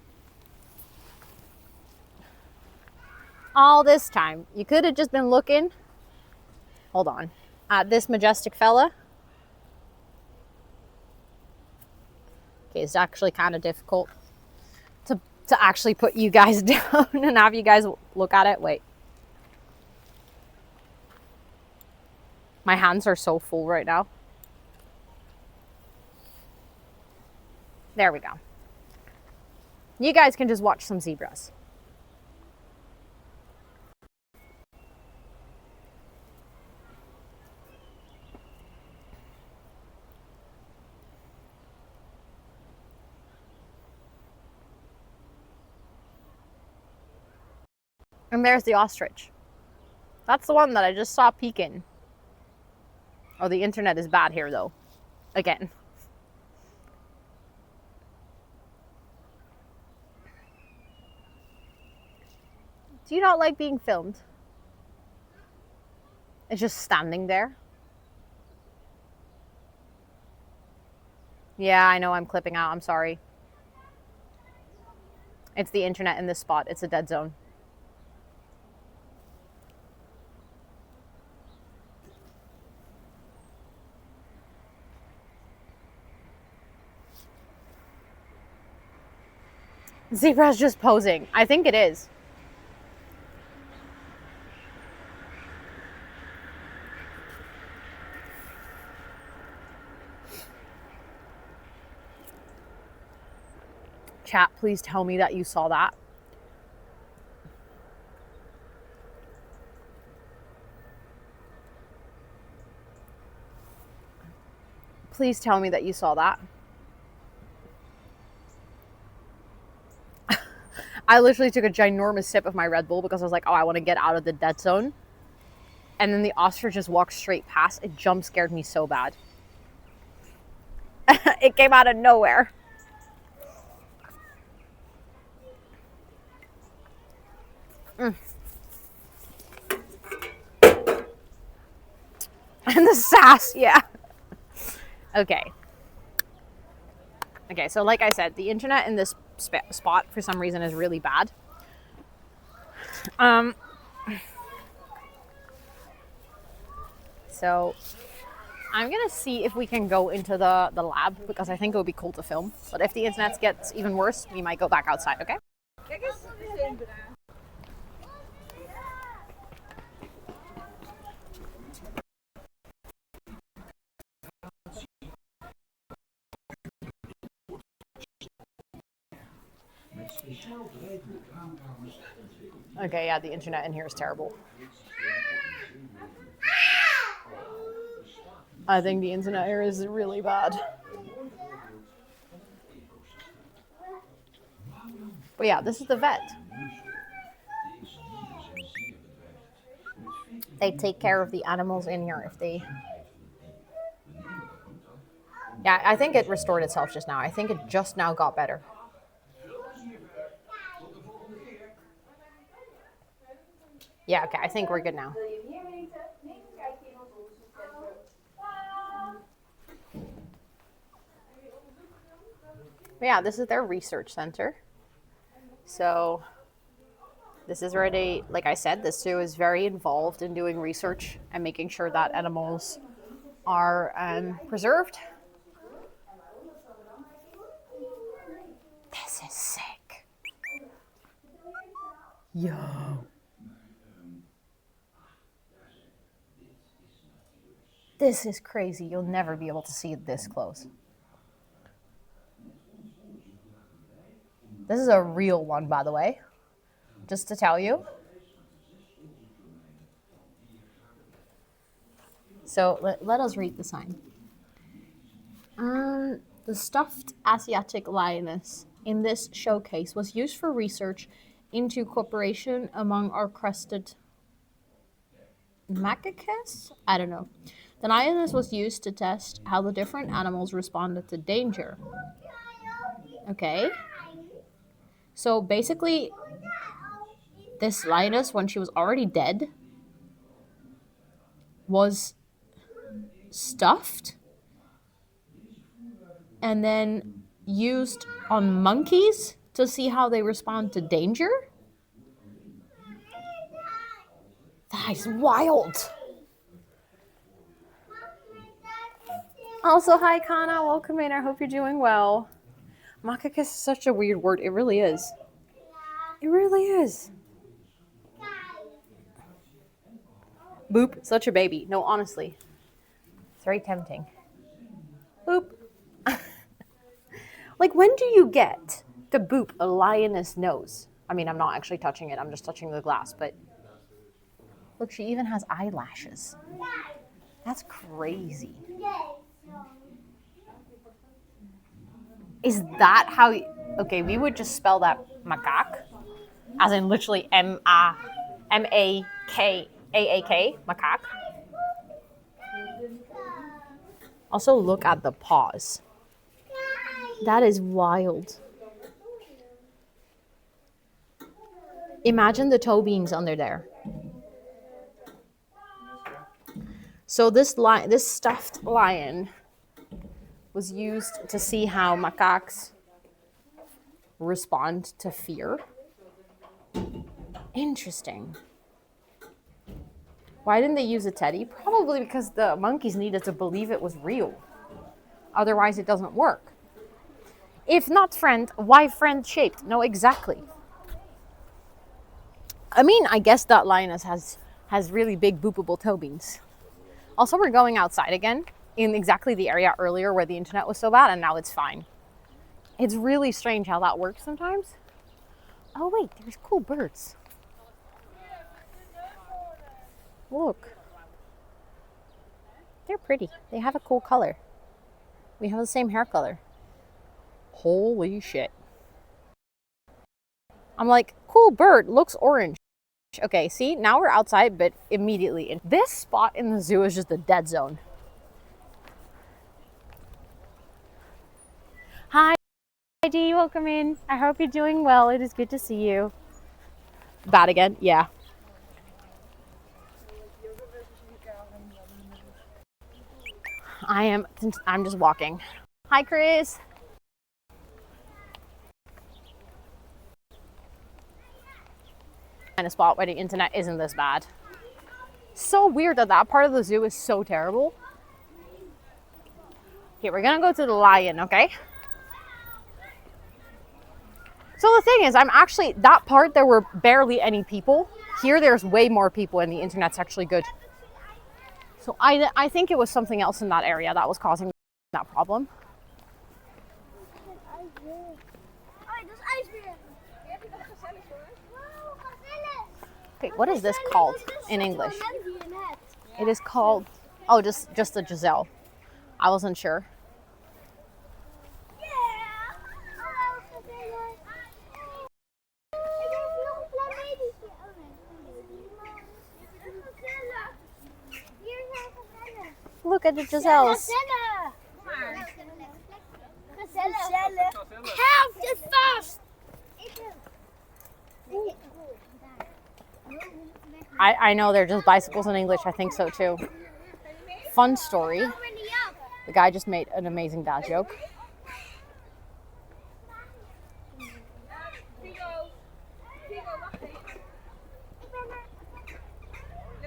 All this time you could have just been looking. Hold on, at this majestic fella. Okay, it's actually kind of difficult to actually put you guys down and have you guys look at it. Wait. My hands are so full right now. There we go. You guys can just watch some zebras. And there's the ostrich. That's the one that I just saw peeking. Oh, the internet is bad here, though. Again. Do you not like being filmed? It's just standing there. Yeah, I know I'm clipping out. I'm sorry. It's the internet in this spot. It's a dead zone. Zebra's just posing. I think it is. Chat, please tell me that you saw that. Please tell me that you saw that. I literally took a ginormous sip of my Red Bull because I was like, oh, I want to get out of the dead zone. And then the ostrich just walked straight past. It jump scared me so bad. It came out of nowhere. And the sass, yeah. Okay. Okay, so like I said, the internet in this spot for some reason is really bad. So I'm gonna see if we can go into the lab because I think it would be cool to film. But if the internet gets even worse, we might go back outside, okay? Okay, yeah, the internet in here is terrible. I think the internet here is really bad. But yeah, this is the vet. They take care of the animals in here if they... Yeah, I think it restored itself just now. I think it just now got better. Yeah, okay, I think we're good now. But yeah, this is their research center. So This is where they, like I said, the zoo is very involved in doing research and making sure that animals are preserved. This is sick. Yo. This is crazy. You'll never be able to see it this close. This is a real one, by the way, just to tell you. So let us read the sign. The stuffed Asiatic lioness in this showcase was used for research into cooperation among our crested macaques? I don't know. The lioness was used to test how the different animals responded to danger. Okay. So basically, this lioness, when she was already dead, was stuffed and then used on monkeys to see how they respond to danger? That is wild. Also, hi Kana, welcome in. I hope you're doing well. Macaque is such a weird word. It really is. It really is. Boop, such a baby. No, honestly. It's very tempting. Boop. Like, when do you get to boop a lioness nose? I mean, I'm not actually touching it. I'm just touching the glass, but look, she even has eyelashes. That's crazy. Is that how you... Okay, we would just spell that macaque, as in literally M-A-K-A-A-K, macaque. Also, look at the paws. That is wild. Imagine the toe beams under there. So this stuffed lion was used to see how macaques respond to fear. Interesting. Why didn't they use a teddy? Probably because the monkeys needed to believe it was real. Otherwise, it doesn't work. If not friend, why friend shaped? No, exactly. I mean, I guess that lioness has really big boopable toe beams. Also, we're going outside again in exactly the area earlier where the internet was so bad, and now it's fine. It's really strange how that works sometimes. Oh wait, there's cool birds. Look. They're pretty. They have a cool color. We have the same hair color. Holy shit. I'm like, cool bird, looks orange. Okay, see, now we're outside, but immediately in. This spot in the zoo is just a dead zone. Hi, Dee, welcome in. I hope you're doing well. It is good to see you. Bad again? Yeah. I'm just walking. Hi, Chris. In a spot where the internet isn't this bad. So weird that that part of the zoo is so terrible. Okay, we're gonna go to the lion, okay? So the thing is, I'm actually, that part there were barely any people. Here there's way more people and the internet's actually good. So I think it was something else in that area that was causing that problem. Okay, what is this called in English? It is called, oh, just a Giselle. I wasn't sure. Look at the Giselles. Help, just fast! I know they're just bicycles in English. I think so too. Fun story. The guy just made an amazing dad joke.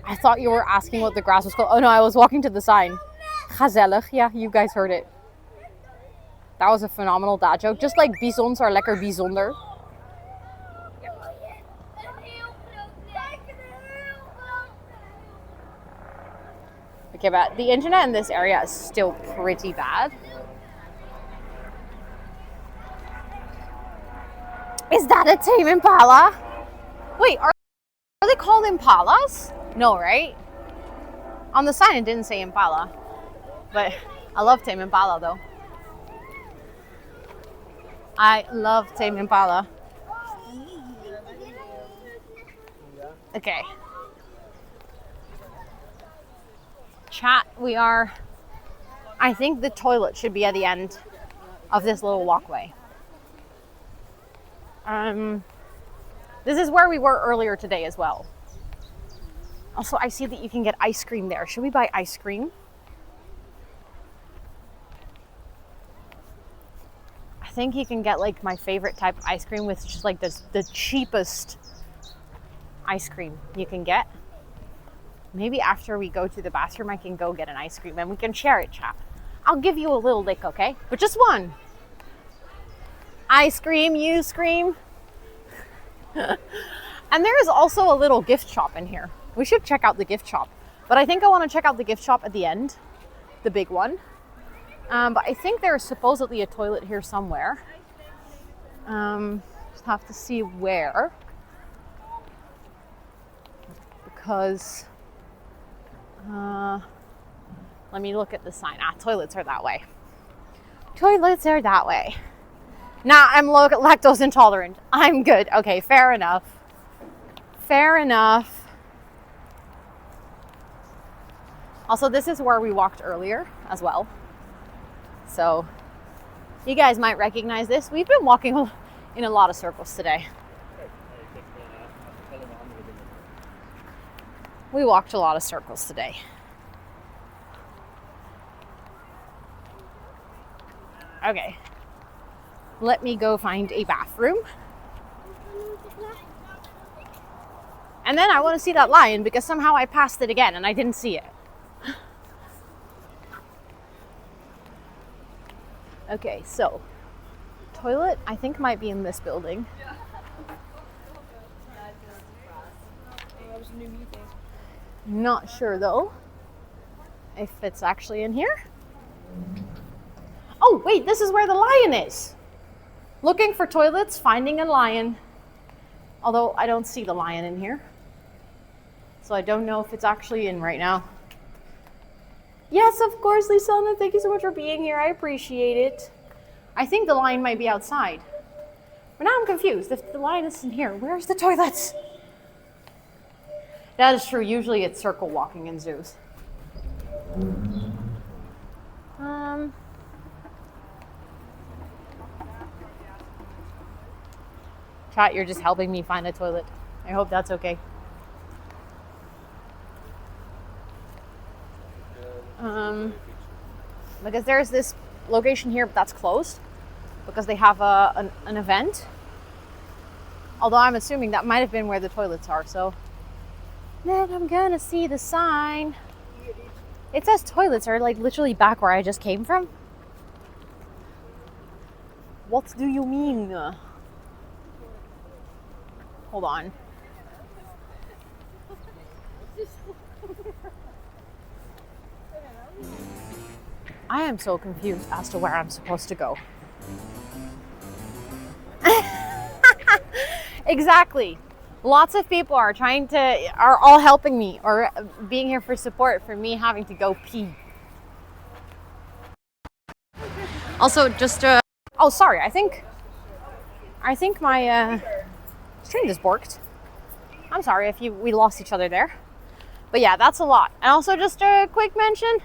I thought you were asking what the grass was called. Oh no, I was walking to the sign. Gezellig. Yeah, you guys heard it. That was a phenomenal dad joke. Just like bisons are lekker bijzonder. Okay, but the internet in this area is still pretty bad. Is that a tame impala? Wait, are they called impalas? No, right? On the sign it didn't say impala. But I love tame impala though. I love tame impala. Okay. Chat, I think the toilet should be at the end of this little walkway. This is where we were earlier today as well. Also, I see that you can get ice cream there. Should we buy ice cream? I think you can get like my favorite type of ice cream, with just like the cheapest ice cream you can get. Maybe after we go to the bathroom, I can go get an ice cream and we can share it, chat. I'll give you a little lick, okay? But just one. Ice cream, you scream. And there is also a little gift shop in here. We should check out the gift shop. But I think I want to check out the gift shop at the end, the big one. But I think there's supposedly a toilet here somewhere. Just have to see where. Because, let me look at the sign. Toilets are that way. Toilets are that way. Nah, I'm lactose intolerant. I'm good. Okay, fair enough. Fair enough. Also, this is where we walked earlier as well. So, you guys might recognize this. We've been walking in a lot of circles today. We walked a lot of circles today. Okay. Let me go find a bathroom. And then I want to see that lion because somehow I passed it again and I didn't see it. Okay, so toilet I think might be in this building. Not sure though if it's actually in here. Oh wait, this is where the lion is. Looking for toilets, finding a lion. Although I don't see the lion in here. So I don't know if it's actually in right now. Yes, of course, Lisana. Thank you so much for being here. I appreciate it. I think the lion might be outside. But now I'm confused. If the lion isn't here, where's the toilets? That is true. Usually it's circle walking in zoos. Chat, you're just helping me find a toilet. I hope that's okay. Because there's this location here, but that's closed because they have an event. Although I'm assuming that might have been where the toilets are. So then I'm gonna see the sign. It says toilets are like literally back where I just came from. What do you mean? Hold on. I am so confused as to where I'm supposed to go. Exactly. Lots of people are all helping me or being here for support for me having to go pee. Also, just oh, sorry. I think my stream just borked. I'm sorry if we lost each other there. But yeah, that's a lot. And also just a quick mention.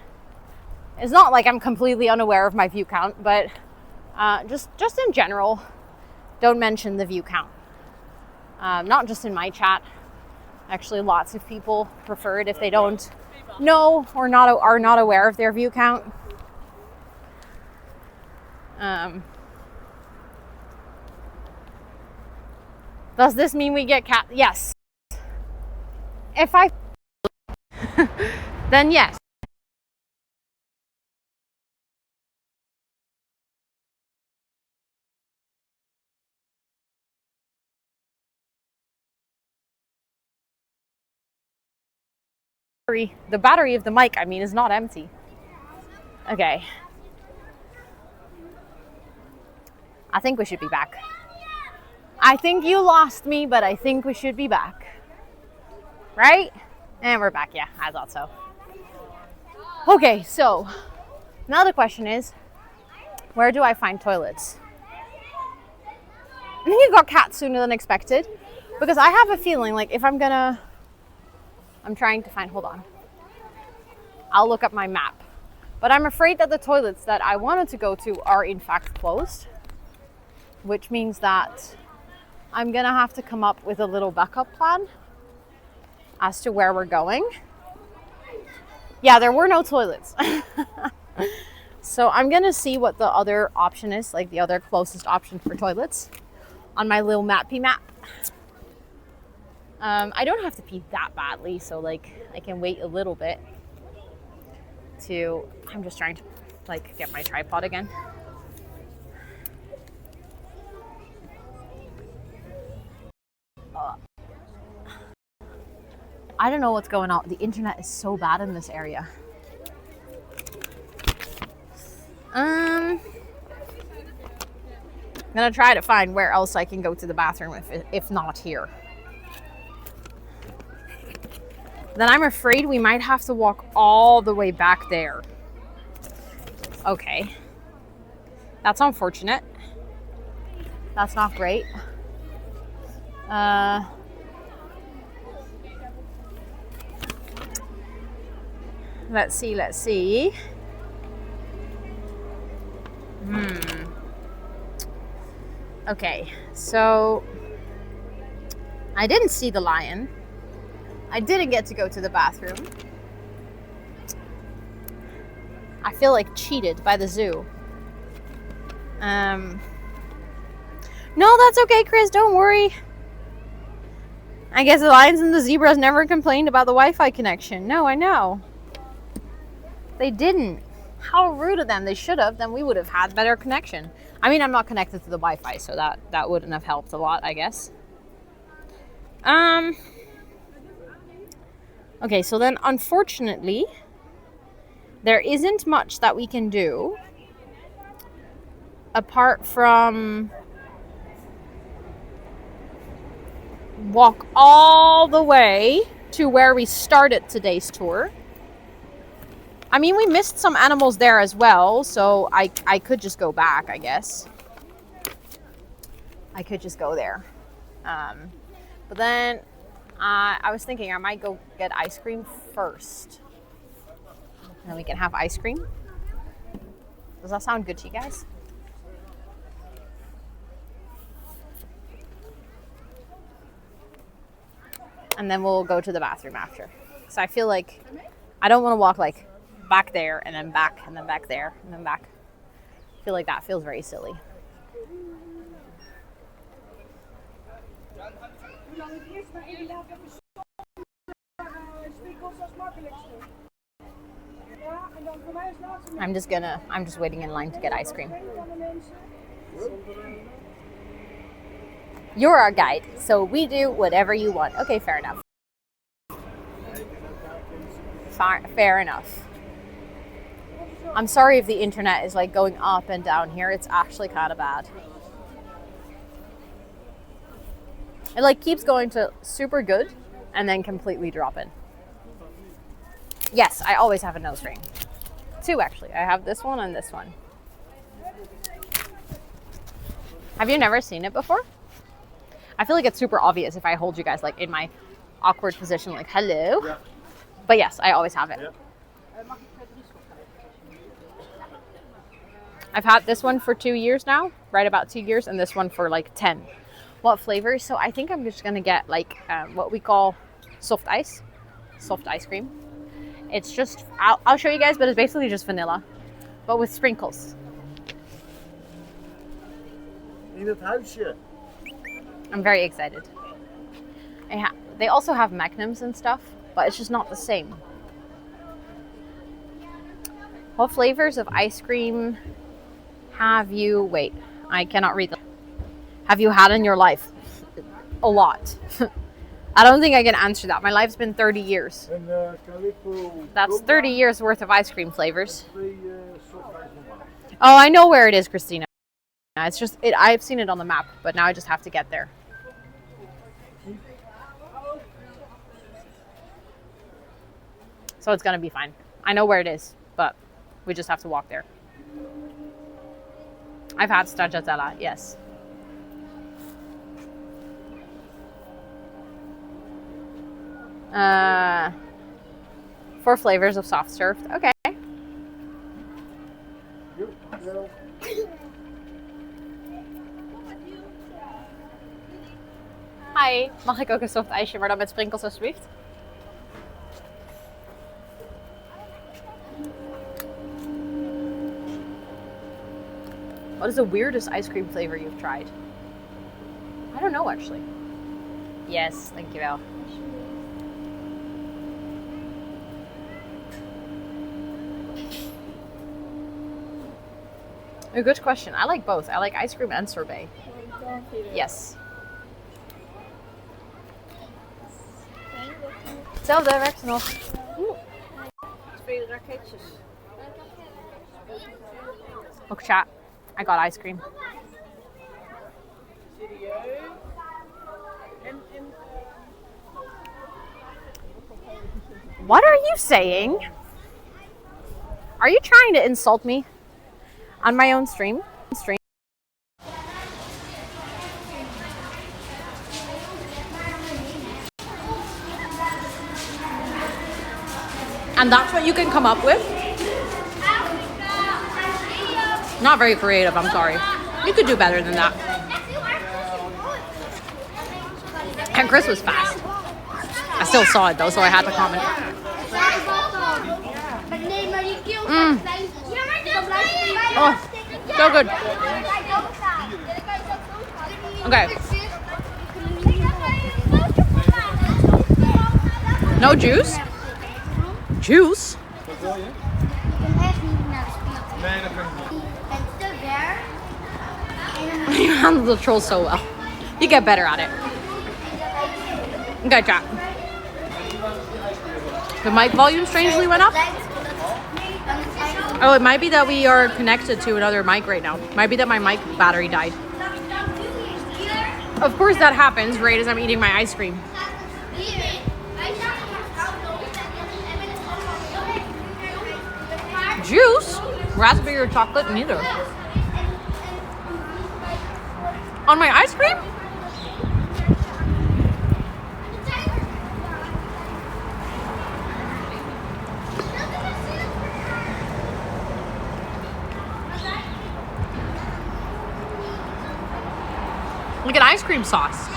It's not like I'm completely unaware of my view count, but just in general, don't mention the view count. Not just in my chat. Actually, lots of people prefer it if they don't know or are not aware of their view count. Does this mean we get cat? Yes. If I then yes. The battery of the mic, I mean, is not empty. Okay. I think we should be back. I think you lost me, but I think we should be back. Right? And we're back, yeah, I thought so. Okay, so now the question is, where do I find toilets? I think you got cats sooner than expected, because I have a feeling like if I'm trying to find, hold on. I'll look up my map. But I'm afraid that the toilets that I wanted to go to are in fact closed, which means that I'm gonna have to come up with a little backup plan as to where we're going. Yeah, there were no toilets. So I'm gonna see what the other option is, like the other closest option for toilets on my little mappy map. I don't have to pee that badly, so like I can wait a little bit to, I'm just trying to like get my tripod again. I don't know what's going on. The internet is so bad in this area. I'm gonna try to find where else I can go to the bathroom if not here. Then I'm afraid we might have to walk all the way back there. Okay. That's unfortunate. That's not great. Let's see. Okay, so I didn't see the lion. I didn't get to go to the bathroom. I feel like cheated by the zoo. No, that's okay, Chris, don't worry. I guess the lions and the zebras never complained about the Wi-Fi connection. No, I know. They didn't. How rude of them. They should have. Then we would have had better connection. I mean, I'm not connected to the Wi-Fi, so that wouldn't have helped a lot, I guess. Okay, so then unfortunately, there isn't much that we can do apart from walk all the way to where we started today's tour. I mean, we missed some animals there as well, so I could just go back, I guess. I could just go there. But then I was thinking I might go get ice cream first. And then we can have ice cream. Does that sound good to you guys? And then we'll go to the bathroom after. So I feel like I don't want to walk like back there and then back and then back there and then back. I feel like that feels very silly. I'm just waiting in line to get ice cream. You're our guide, so we do whatever you want. Okay, fair enough. Fair enough. I'm sorry if the internet is like going up and down here. It's actually kind of bad. It like keeps going to super good and then completely dropping. Yes, I always have a nose ring. 2 actually. I have this one and this one. Have you never seen it before? I feel like it's super obvious if I hold you guys like in my awkward position like hello. Yeah. But yes, I always have it. Yeah. I've had this one for 2 years now, right about 2 years, and this one for like 10. What flavors? So I think I'm just gonna get like what we call soft ice cream. It's just, I'll show you guys, but it's basically just vanilla, but with sprinkles. In het huisje. I'm very excited. They also have magnums and stuff, but it's just not the same. What flavors of ice cream have you, wait, I cannot read them. Have you had in your life? A lot. I don't think I can answer that. My life's been 30 years. That's 30 years worth of ice cream flavors. Oh, I know where it is, Christina. It's just, I've seen it on the map, but now I just have to get there. So it's gonna be fine. I know where it is, but we just have to walk there. I've had stracciatella, yes. Four flavors of soft served. Okay. Hi, mag ik ook een soft ijsje, maar dan met sprinkels alsjeblieft? What is the weirdest ice cream flavor you've tried? I don't know actually. Yes, dankjewel. A good question. I like both. I like ice cream and sorbet. Yes. Hetzelfde, werkt nog. Twee raketjes. Look, chat. I got ice cream. Serieus? What are you saying? Are you trying to insult me on my own stream? And that's what you can come up with? Not very creative, I'm sorry. You could do better than that. And Chris was fast. I still saw it though, so I had to comment. Oh, so good. Okay. No juice? Juice? You handle the troll so well. You get better at it. Okay, chat. The mic volume strangely went up. Oh, it might be that we are connected to another mic right now. Might be that my mic battery died. Of course that happens right as I'm eating my ice cream. Juice? Raspberry or chocolate? Neither. On my ice cream? Like an ice cream sauce.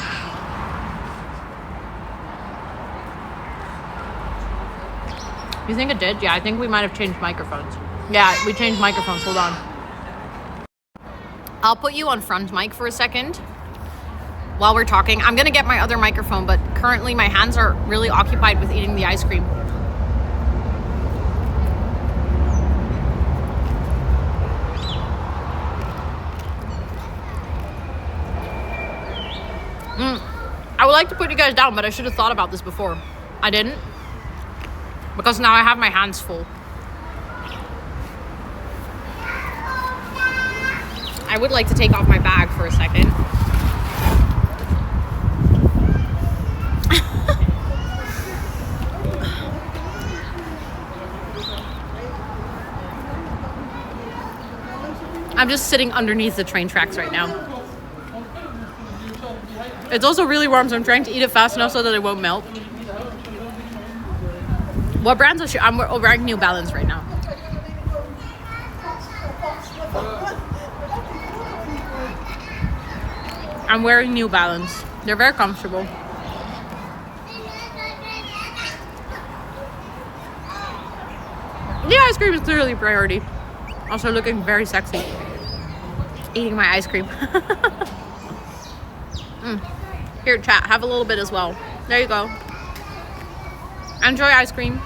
You think it did? Yeah, I think we might have changed microphones. Yeah, we changed microphones. Hold on. I'll put you on front mic for a second while we're talking. I'm gonna get my other microphone, but currently my hands are really occupied with eating the ice cream. I would like to put you guys down, but I should have thought about this before. I didn't. Because now I have my hands full. I would like to take off my bag for a second. I'm just sitting underneath the train tracks right now. It's also really warm, so I'm trying to eat it fast enough so that it won't melt. What brands are I'm wearing New Balance right now. I'm wearing New Balance. They're very comfortable. The ice cream is clearly a priority. Also looking very sexy. Eating my ice cream. Here, chat, have a little bit as well. There you go. Enjoy ice cream.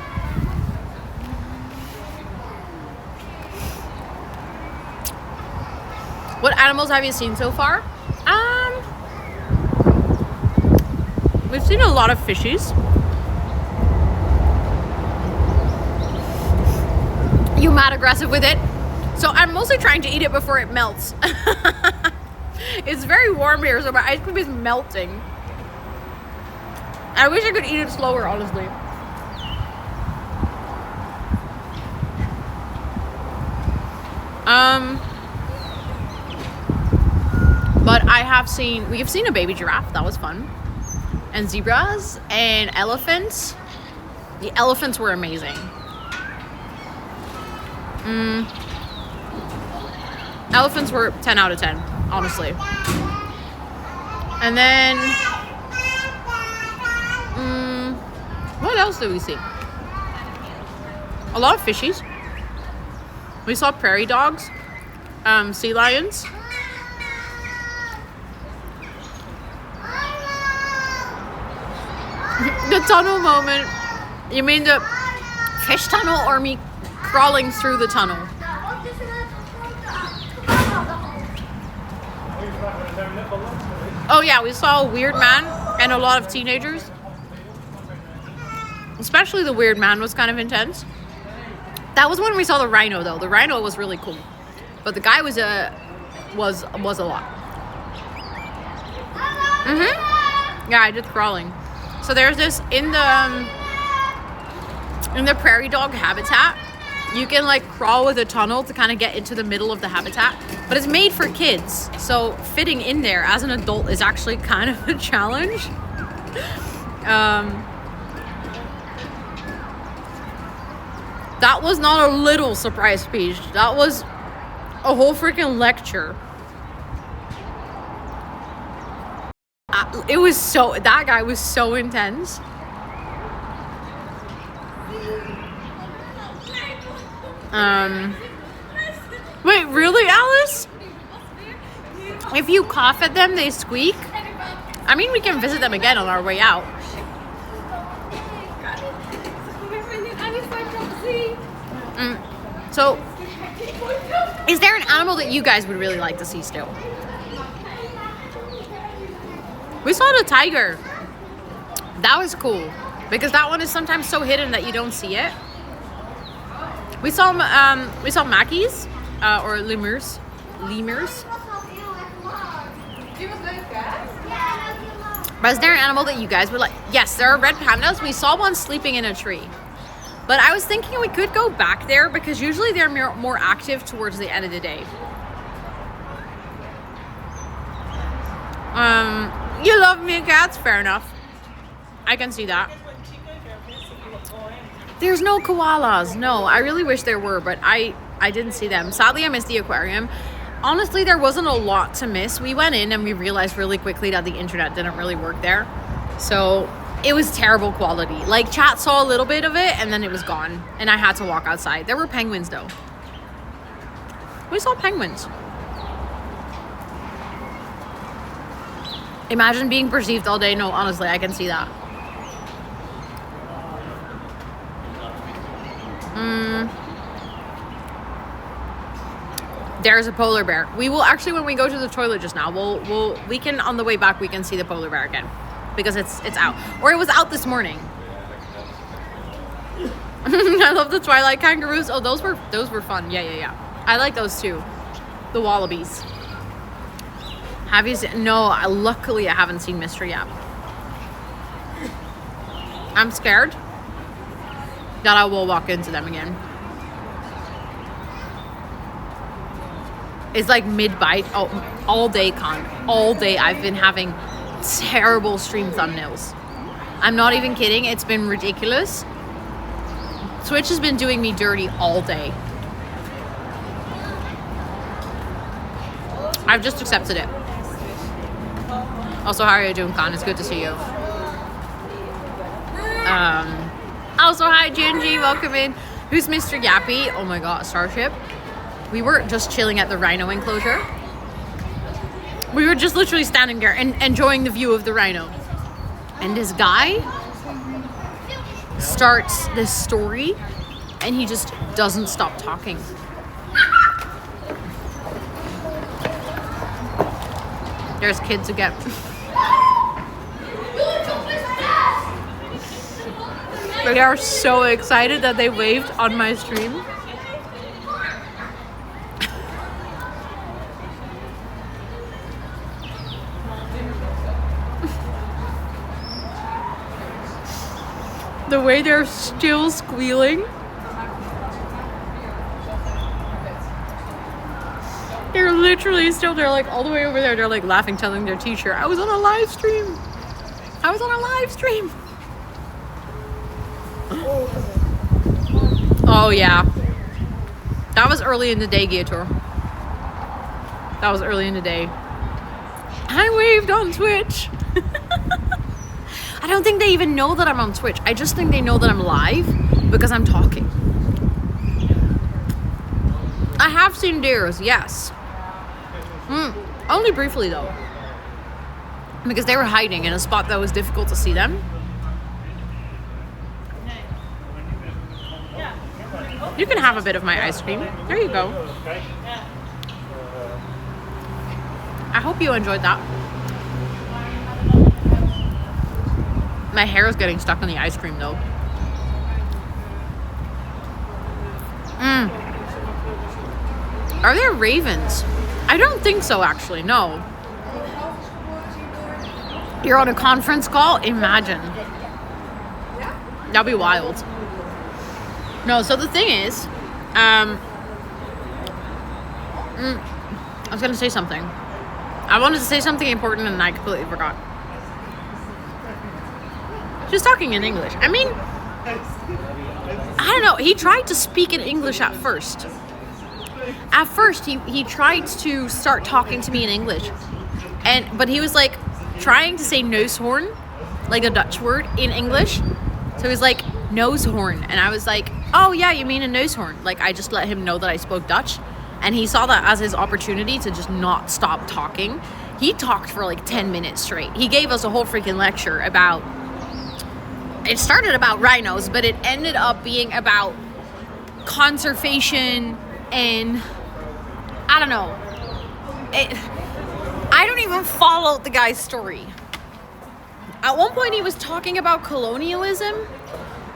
What animals have you seen so far? We've seen a lot of fishies. You mad aggressive with it? So I'm mostly trying to eat it before it melts. It's very warm here, so my ice cream is melting. I wish I could eat it slower, honestly. But we've seen a baby giraffe. That was fun. And zebras and elephants. The elephants were amazing. Elephants were 10 out of 10, honestly. And then, what else did we see? A lot of fishies. We saw prairie dogs, sea lions. The tunnel moment. You mean the fish tunnel or me crawling through the tunnel? Oh yeah, we saw a weird man and a lot of teenagers. Especially the weird man was kind of intense. That was when we saw the rhino though. The rhino was really cool. But the guy was a lot. Yeah, I did crawling. So there's this in the prairie dog habitat. You can like crawl with a tunnel to kind of get into the middle of the habitat, but it's made for kids. So fitting in there as an adult is actually kind of a challenge. That was not a little surprise speech. That was a whole freaking lecture. That guy was so intense. Wait, really, Alice? If you cough at them, they squeak? I mean, we can visit them again on our way out. So, is there an animal that you guys would really like to see still? We saw the tiger. That was cool because that one is sometimes so hidden that you don't see it. We saw mackies or lemurs. But is there an animal that you guys would like? Yes, there are red pandas. We saw one sleeping in a tree. But I was thinking we could go back there because usually they're more active towards the end of the day. You love meerkats? Fair enough. I can see that. There's no koalas. No, I really wish there were, but I didn't see them. Sadly, I missed the aquarium. Honestly, there wasn't a lot to miss. We went in and we realized really quickly that the internet didn't really work there. So it was terrible quality. Like, chat saw a little bit of it and then it was gone. And I had to walk outside. There were penguins though. We saw penguins. Imagine being perceived all day. No, honestly, I can see that. There's a polar bear. We will actually, when we go to the toilet just now, we can, on the way back, we can see the polar bear again because it's out, or it was out this morning. I love the Twilight kangaroos. Oh, those were fun. Yeah. I like those too. The wallabies. Have you seen? No, luckily I haven't seen Mr. Yap. I'm scared that I will walk into them again. It's like mid-bite. Oh, all day, Con. All day I've been having terrible stream thumbnails. I'm not even kidding. It's been ridiculous. Twitch has been doing me dirty all day. I've just accepted it. Also, how are you doing, Con? It's good to see you. Also, hi, Gingy. Welcome in. Who's Mr. Yappy? Oh my god, Starship. We were just chilling at the rhino enclosure. We were just literally standing there and enjoying the view of the rhino. And this guy starts this story and he just doesn't stop talking. There's kids again. They are so excited that they waved on my stream. The way they're still squealing. They're literally still, they're like all the way over there. They're like laughing, telling their teacher, I was on a live stream. I was on a live stream. Oh yeah. That was early in the day, Gator. That was early in the day. I waved on Twitch. I don't think they even know that I'm on Twitch. I just think they know that I'm live because I'm talking. I have seen deers, yes. Only briefly though. Because they were hiding in a spot that was difficult to see them. You can have a bit of my ice cream. There you go. I hope you enjoyed that. My hair is getting stuck in the ice cream though. Are there ravens? I don't think so actually, no. You're on a conference call? Imagine. That'd be wild. No, so the thing is, I was gonna say something. I wanted to say something important and I completely forgot. She's talking in English. I mean, I don't know. He tried to speak in English at first. At first, he tried to start talking to me in English. But he was like trying to say noshorn, like a Dutch word in English. So he was like, nosehorn. And I was like, oh yeah, you mean a nosehorn. Like I just let him know that I spoke Dutch. And he saw that as his opportunity to just not stop talking. He talked for like 10 minutes straight. He gave us a whole freaking lecture about, it started about rhinos, but it ended up being about conservation and I don't know. I don't even follow the guy's story. At one point he was talking about colonialism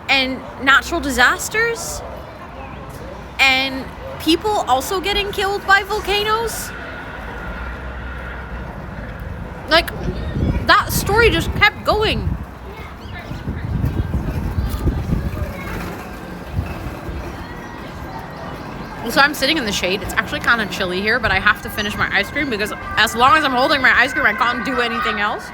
and natural disasters and people also getting killed by volcanoes. Like, that story just kept going. So I'm sitting in the shade. It's actually kind of chilly here, but I have to finish my ice cream because as long as I'm holding my ice cream, I can't do anything else.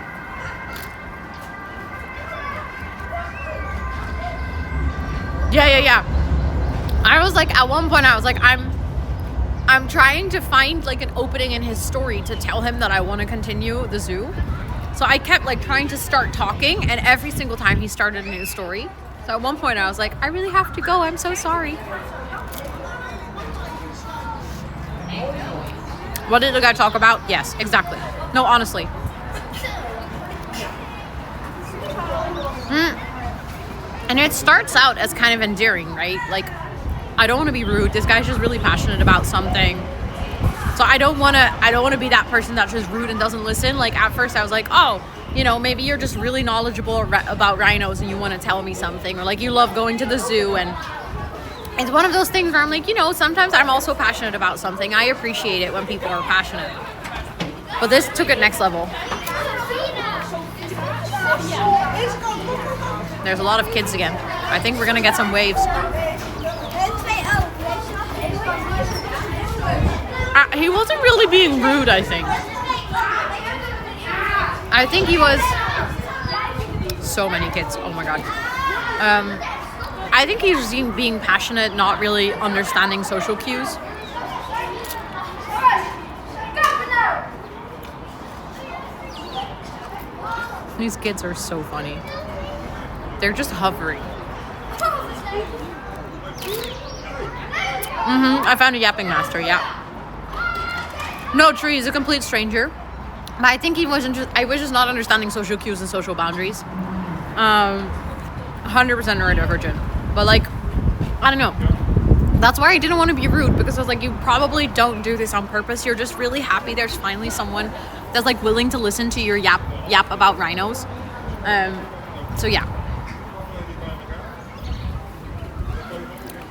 Yeah. I was like, at one point I was like, I'm trying to find like an opening in his story to tell him that I want to continue the zoo. So I kept like trying to start talking, and every single time he started a new story. So at one point I was like, I really have to go. I'm so sorry. What did the guy talk about? Yes, exactly. No, honestly. And it starts out as kind of endearing, right? Like, I don't want to be rude. This guy's just really passionate about something. So I don't want to be that person that's just rude and doesn't listen. Like, at first I was like, oh, you know, maybe you're just really knowledgeable about rhinos and you want to tell me something. Or like, you love going to the zoo. And it's one of those things where I'm like, you know, sometimes I'm also passionate about something. I appreciate it when people are passionate. But this took it next level. There's a lot of kids again. I think we're going to get some waves. He wasn't really being rude, I think. I think he was... So many kids. Oh my god. I think he was being passionate, not really understanding social cues. These kids are so funny. They're just hovering. I found a yapping master, yeah. No, Tree is a complete stranger. But I think I was just not understanding social cues and social boundaries. 100% neurodivergent. But like, I don't know. That's why I didn't want to be rude, because I was like, you probably don't do this on purpose. You're just really happy there's finally someone that's like willing to listen to your yap about rhinos. So yeah.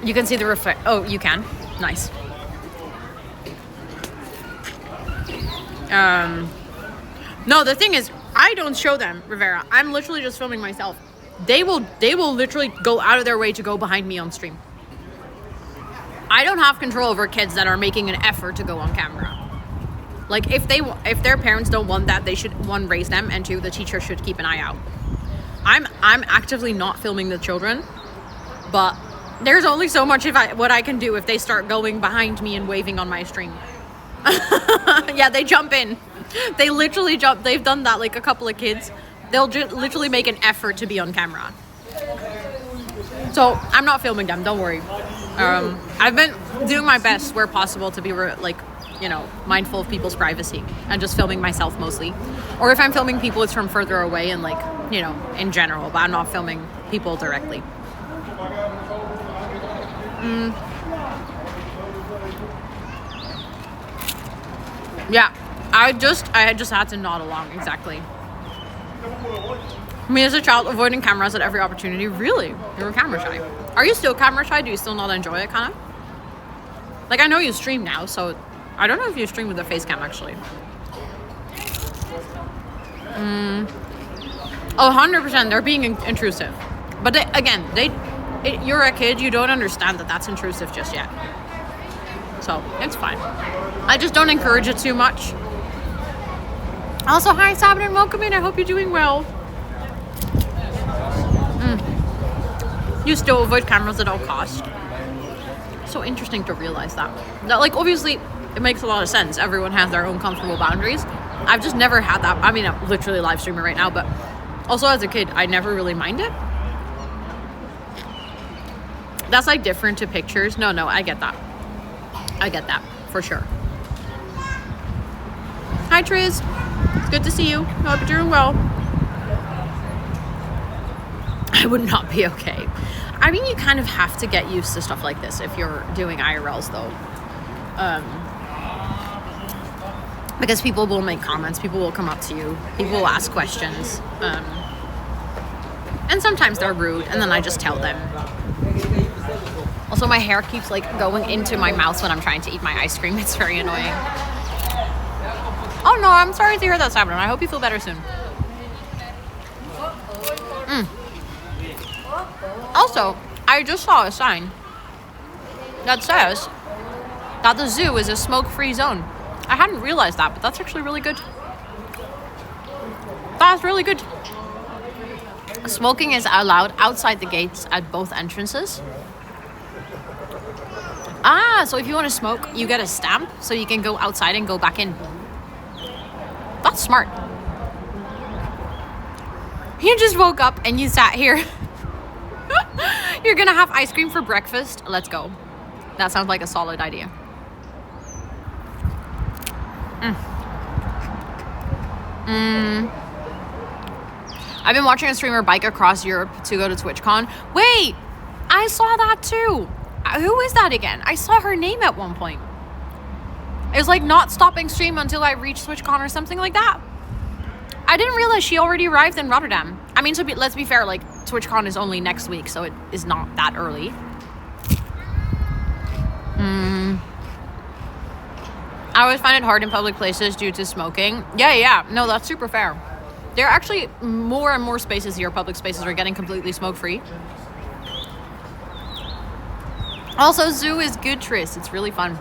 You can see the reflect. Oh, you can. Nice. No, the thing is, I don't show them Rivera. I'm literally just filming myself. They will literally go out of their way to go behind me on stream. I don't have control over kids that are making an effort to go on camera. Like if their parents don't want that, they should, one, raise them, and two, the teacher should keep an eye out. I'm actively not filming the children, but there's only so much what I can do if they start going behind me and waving on my stream. Yeah, they jump in. They literally jump. They've done that, like a couple of kids. They'll literally make an effort to be on camera. So I'm not filming them, don't worry. I've been doing my best where possible to be mindful of people's privacy and just filming myself mostly. Or if I'm filming people, it's from further away and in general, but I'm not filming people directly. Yeah, I just had to nod along, exactly. I mean, as a child, avoiding cameras at every opportunity. Really? You were camera shy. Are you still camera shy? Do you still not enjoy it, kind of? Like, I know you stream now, so I don't know if you stream with a face cam, actually. Oh, 100%, they're being intrusive. But you're a kid, you don't understand that that's intrusive just yet. So, it's fine. I just don't encourage it too much. Also, hi, Sabin, and welcome in. I hope you're doing well. You still avoid cameras at all costs. So interesting to realize that. Like, obviously, it makes a lot of sense. Everyone has their own comfortable boundaries. I've just never had that. I mean, I'm literally live streaming right now, but also as a kid, I never really minded. That's like different to pictures. No, I get that. I get that, for sure. Hi, Triz. It's good to see you. I hope you're doing well. I would not be okay. I mean, you kind of have to get used to stuff like this if you're doing IRLs, though. Because people will make comments, people will come up to you, people will ask questions. And sometimes they're rude, and then I just tell them. Also, my hair keeps going into my mouth when I'm trying to eat my ice cream. It's very annoying. Oh no, I'm sorry to hear that, Sabrin. I hope you feel better soon. Also, I just saw a sign that says that the zoo is a smoke-free zone. I hadn't realized that, but that's actually really good. That's really good. Smoking is allowed outside the gates at both entrances. So if you want to smoke, you get a stamp so you can go outside and go back in. That's smart. You just woke up and you sat here. You're gonna have ice cream for breakfast. Let's go. That sounds like a solid idea. I've been watching a streamer bike across Europe to go to TwitchCon. Wait, I saw that too. Who is that again? I saw her name at one point. It was like not stopping stream until I reached TwitchCon or something like that. I didn't realize she already arrived in Rotterdam. I mean, let's be fair, TwitchCon is only next week, so it is not that early. I always find it hard in public places due to smoking. Yeah. No, that's super fair. There are actually more and more spaces here, public spaces, are getting completely smoke-free. Also, zoo is good, Tris. It's really fun.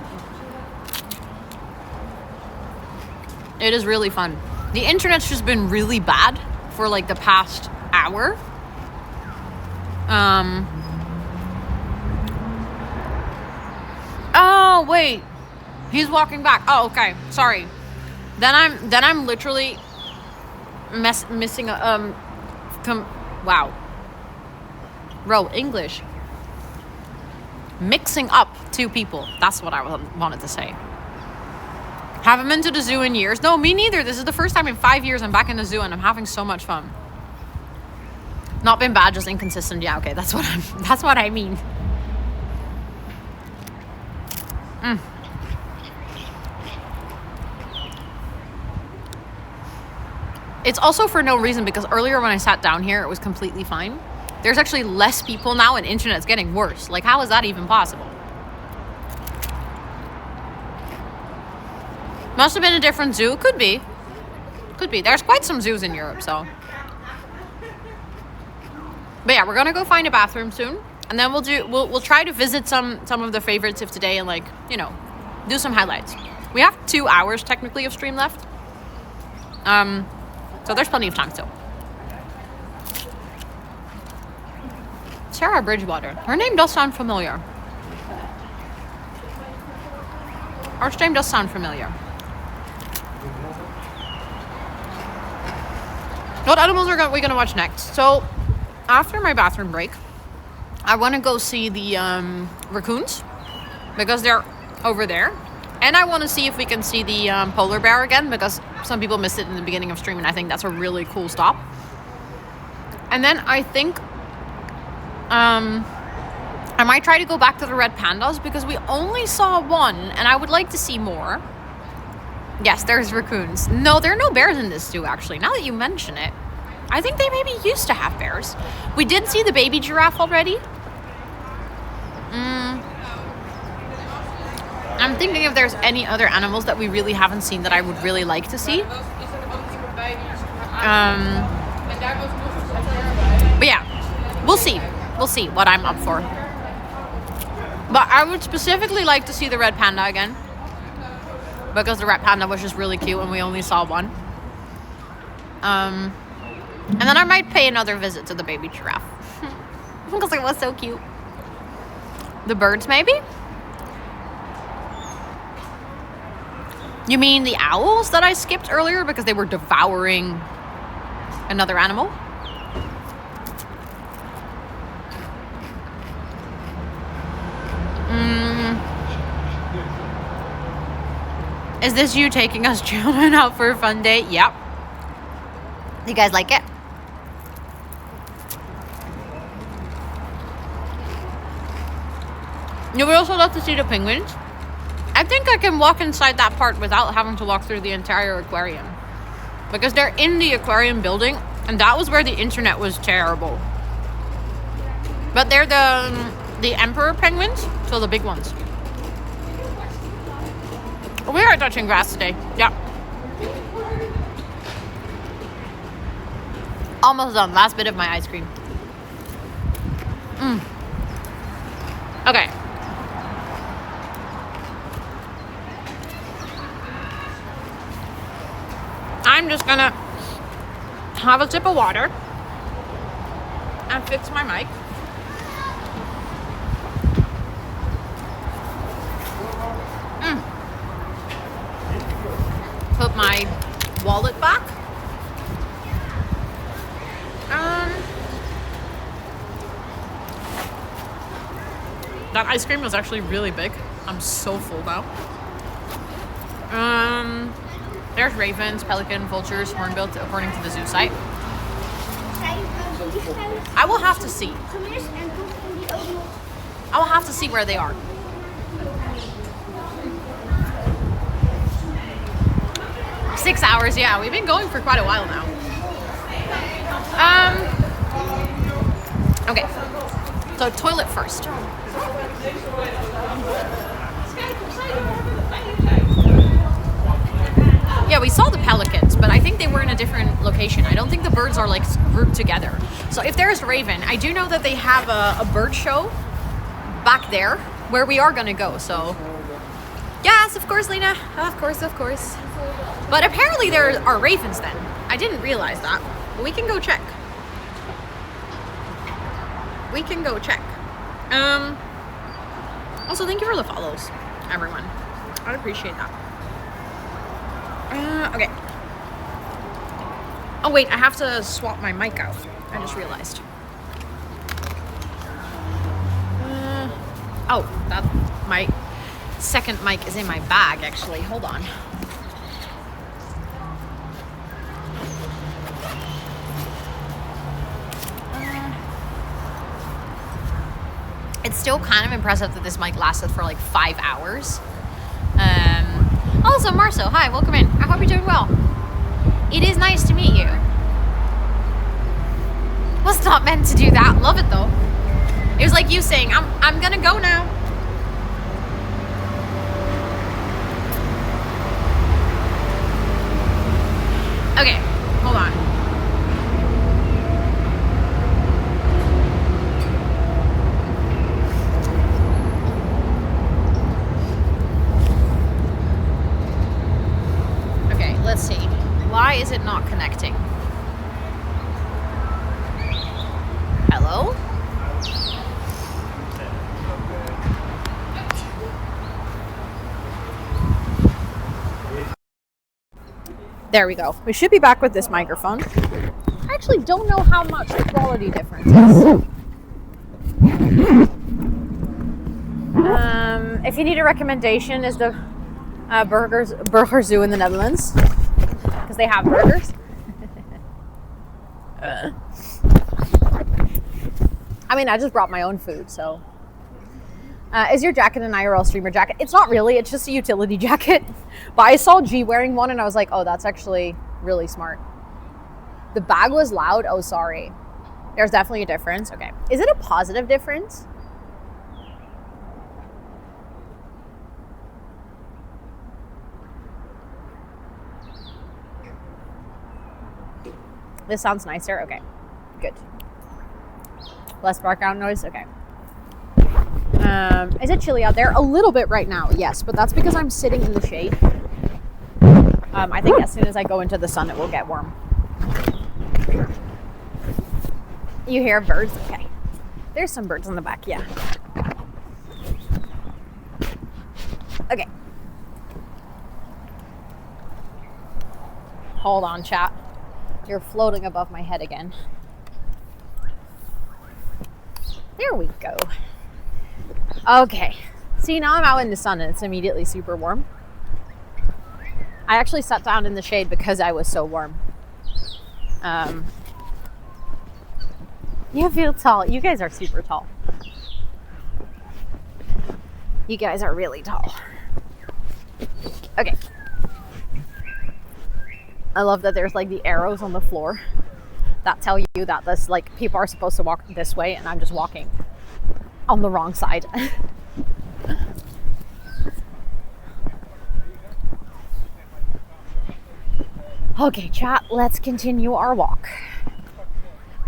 It is really fun. The internet's just been really bad for the past hour. Oh, wait. He's walking back. Oh, okay. Sorry. Then I'm literally missing a wow. Bro, English. Mixing up two people. That's what I wanted to say. Haven't been to the zoo in years. No, me neither. This is the first time in 5 years I'm back in the zoo and I'm having so much fun. Not been bad, just inconsistent. Yeah, okay, that's what I mean. It's also for no reason, because earlier when I sat down here, it was completely fine. There's actually less people now and internet's getting worse. Like, how is that even possible? Must have been a different zoo. Could be. Could be. There's quite some zoos in Europe, so. But yeah, we're gonna go find a bathroom soon. And then we'll try to visit some of the favorites of today and, like, you know, do some highlights. We have 2 hours technically of stream left. So there's plenty of time still. Sarah Bridgewater. Her name does sound familiar. Her name does sound familiar. What animals are we gonna watch next? So after my bathroom break, I want to go see the raccoons because they're over there. And I want to see if we can see the polar bear again, because some people missed it in the beginning of stream, and I think that's a really cool stop. And then I think I might try to go back to the red pandas, because we only saw one, and I would like to see more. Yes, there's raccoons. No, there are no bears in this zoo, actually. Now that you mention it, I think they maybe used to have bears. We did see the baby giraffe already. I'm thinking if there's any other animals that we really haven't seen that I would really like to see. But yeah, we'll see. We'll see what I'm up for. But I would specifically like to see the red panda again, because the red panda was just really cute and we only saw one. And then I might pay another visit to the baby giraffe because it was so cute. The birds, maybe? You mean the owls that I skipped earlier because they were devouring another animal? Is this you taking us children out for a fun day? Yep. You guys like it? You would also love to see the penguins. I think I can walk inside that part without having to walk through the entire aquarium, because they're in the aquarium building, and that was where the internet was terrible. But they're the emperor penguins, so the big ones. We are touching grass today. Yeah. Almost done. Last bit of my ice cream. Okay. I'm just gonna have a sip of water and fix my mic. Put my wallet back. That ice cream was actually really big. I'm so full now. There's ravens, pelican, vultures, hornbills, according to the zoo site. I will have to see. I will have to see where they are. Six hours, yeah. We've been going for quite a while now. Okay. So toilet first. Yeah, we saw the pelicans, but I think they were in a different location. I don't think the birds are like grouped together. So if there's raven, I do know that they have a bird show back there where we are gonna go. So yes, of course, Lena. Of course, of course. But apparently there are ravens then. I didn't realize that. But we can go check. We can go check. Also, thank you for the follows, everyone. I'd appreciate that. Okay. Oh wait, I have to swap my mic out. I just realized. Oh, that my second mic is in my bag, actually. Hold on. It's still kind of impressive that this mic lasted for like 5 hours. Also, Marceau, hi, welcome in. I hope you're doing well. It is nice to meet you. Was not meant to do that. Love it though. It was like you saying, I'm gonna go now. Okay, hold on. Okay, let's see. Why is it not connecting? Hello? There we go. We should be back with this microphone. I actually don't know how much the quality difference is. If you need a recommendation, is the Burger Zoo in the Netherlands, because they have burgers. I mean, I just brought my own food, so. Is your jacket an IRL streamer jacket? It's not really, it's just a utility jacket. But I saw G wearing one and I was like, oh, that's actually really smart. The bag was loud. Oh, sorry. There's definitely a difference. Okay. Is it a positive difference? This sounds nicer. Okay. Good. Less background noise. Okay. Is it chilly out there? A little bit right now, yes, but that's because I'm sitting in the shade. I think as soon as I go into the sun, it will get warm. You hear birds? Okay. There's some birds in the back, yeah. Okay. Hold on, chat. You're floating above my head again. There we go. Okay. See, now I'm out in the sun and it's immediately super warm. I actually sat down in the shade because I was so warm. You feel tall. You guys are super tall. You guys are really tall. Okay. I love that there's like the arrows on the floor that tell you that this, like, people are supposed to walk this way and I'm just walking on the wrong side. Okay, chat, let's continue our walk.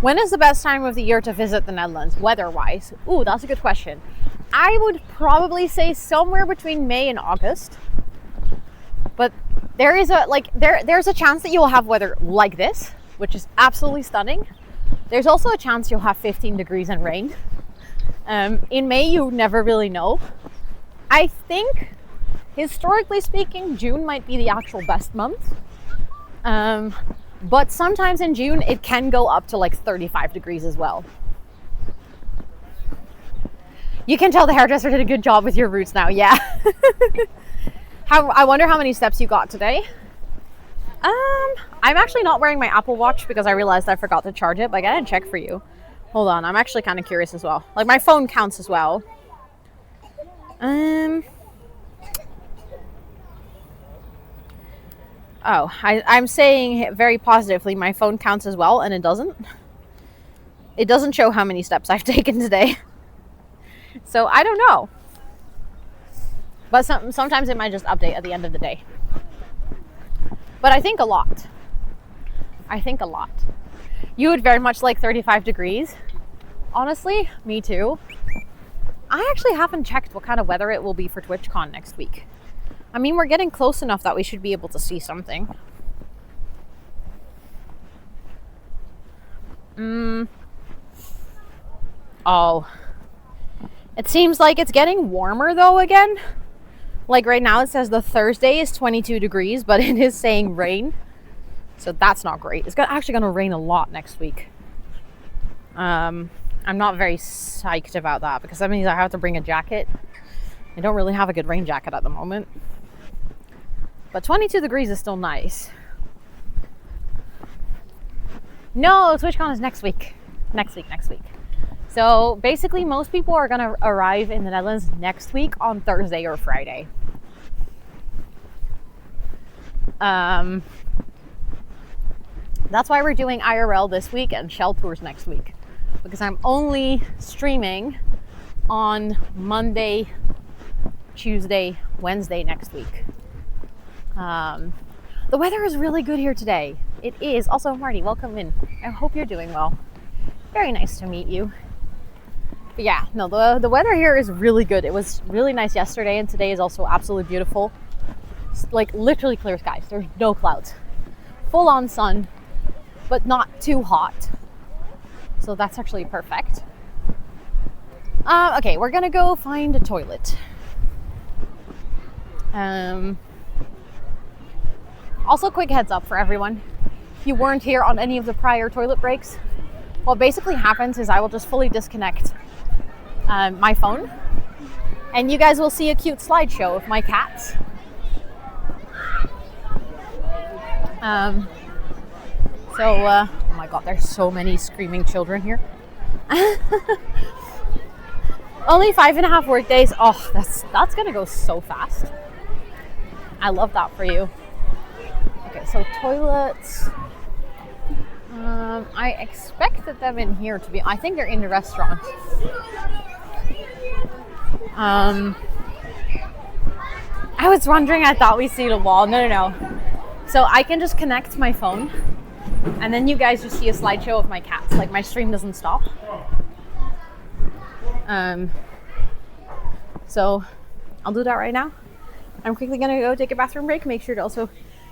When is the best time of the year to visit the Netherlands, weather-wise? Ooh, that's a good question. I would probably say somewhere between May and August. But there is there's a chance that you'll have weather like this, which is absolutely stunning. There's also a chance you'll have 15 degrees and rain. In May, you never really know. I think, historically speaking, June might be the actual best month. But sometimes in June, it can go up to like 35 degrees as well. You can tell the hairdresser did a good job with your roots now, yeah. I wonder how many steps you got today. I'm actually not wearing my Apple Watch because I realized I forgot to charge it, but I gotta check for you. Hold on, I'm actually kind of curious as well. Like, my phone counts as well. Oh, I'm saying very positively, my phone counts as well, and it doesn't. It doesn't show how many steps I've taken today. So I don't know. But sometimes it might just update at the end of the day. But I think a lot. I think a lot. You would very much like 35 degrees. Honestly, me too. I actually haven't checked what kind of weather it will be for TwitchCon next week. I mean, we're getting close enough that we should be able to see something. Oh. It seems like it's getting warmer though again. Like right now it says the Thursday is 22 degrees, but it is saying rain. So that's not great. It's actually going to rain a lot next week. I'm not very psyched about that because that means I have to bring a jacket. I don't really have a good rain jacket at the moment. But 22 degrees is still nice. No, TwitchCon is next week. Next week. So basically most people are going to arrive in the Netherlands next week on Thursday or Friday. That's why we're doing IRL this week and shell tours next week, because I'm only streaming on Monday, Tuesday, Wednesday next week. The weather is really good here today. It is. Also, Marty, welcome in. I hope you're doing well. Very nice to meet you. But yeah, no, the weather here is really good. It was really nice yesterday, and today is also absolutely beautiful. It's like literally clear skies. There's no clouds. Full on sun, but not too hot. So that's actually perfect. Okay, we're gonna go find a toilet. Also, quick heads up for everyone. If you weren't here on any of the prior toilet breaks, what basically happens is I will just fully disconnect my phone, and you guys will see a cute slideshow of my cats. Oh my god, there's so many screaming children here. Only 5.5 work days. Oh, that's gonna go so fast. I love that for you. Okay, so toilets. I expected them in here to be. I think they're in the restaurant. I was wondering. I thought we see the wall. No. So I can just connect my phone, and then you guys just see a slideshow of my cats. Like my stream doesn't stop. So I'll do that right now. I'm quickly gonna go take a bathroom break. Make sure to also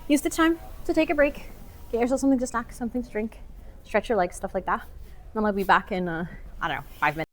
use the time to take a break. Get yourself something to snack, something to drink, stretch your legs, stuff like that. Then I'll be back in, I don't know, 5 minutes.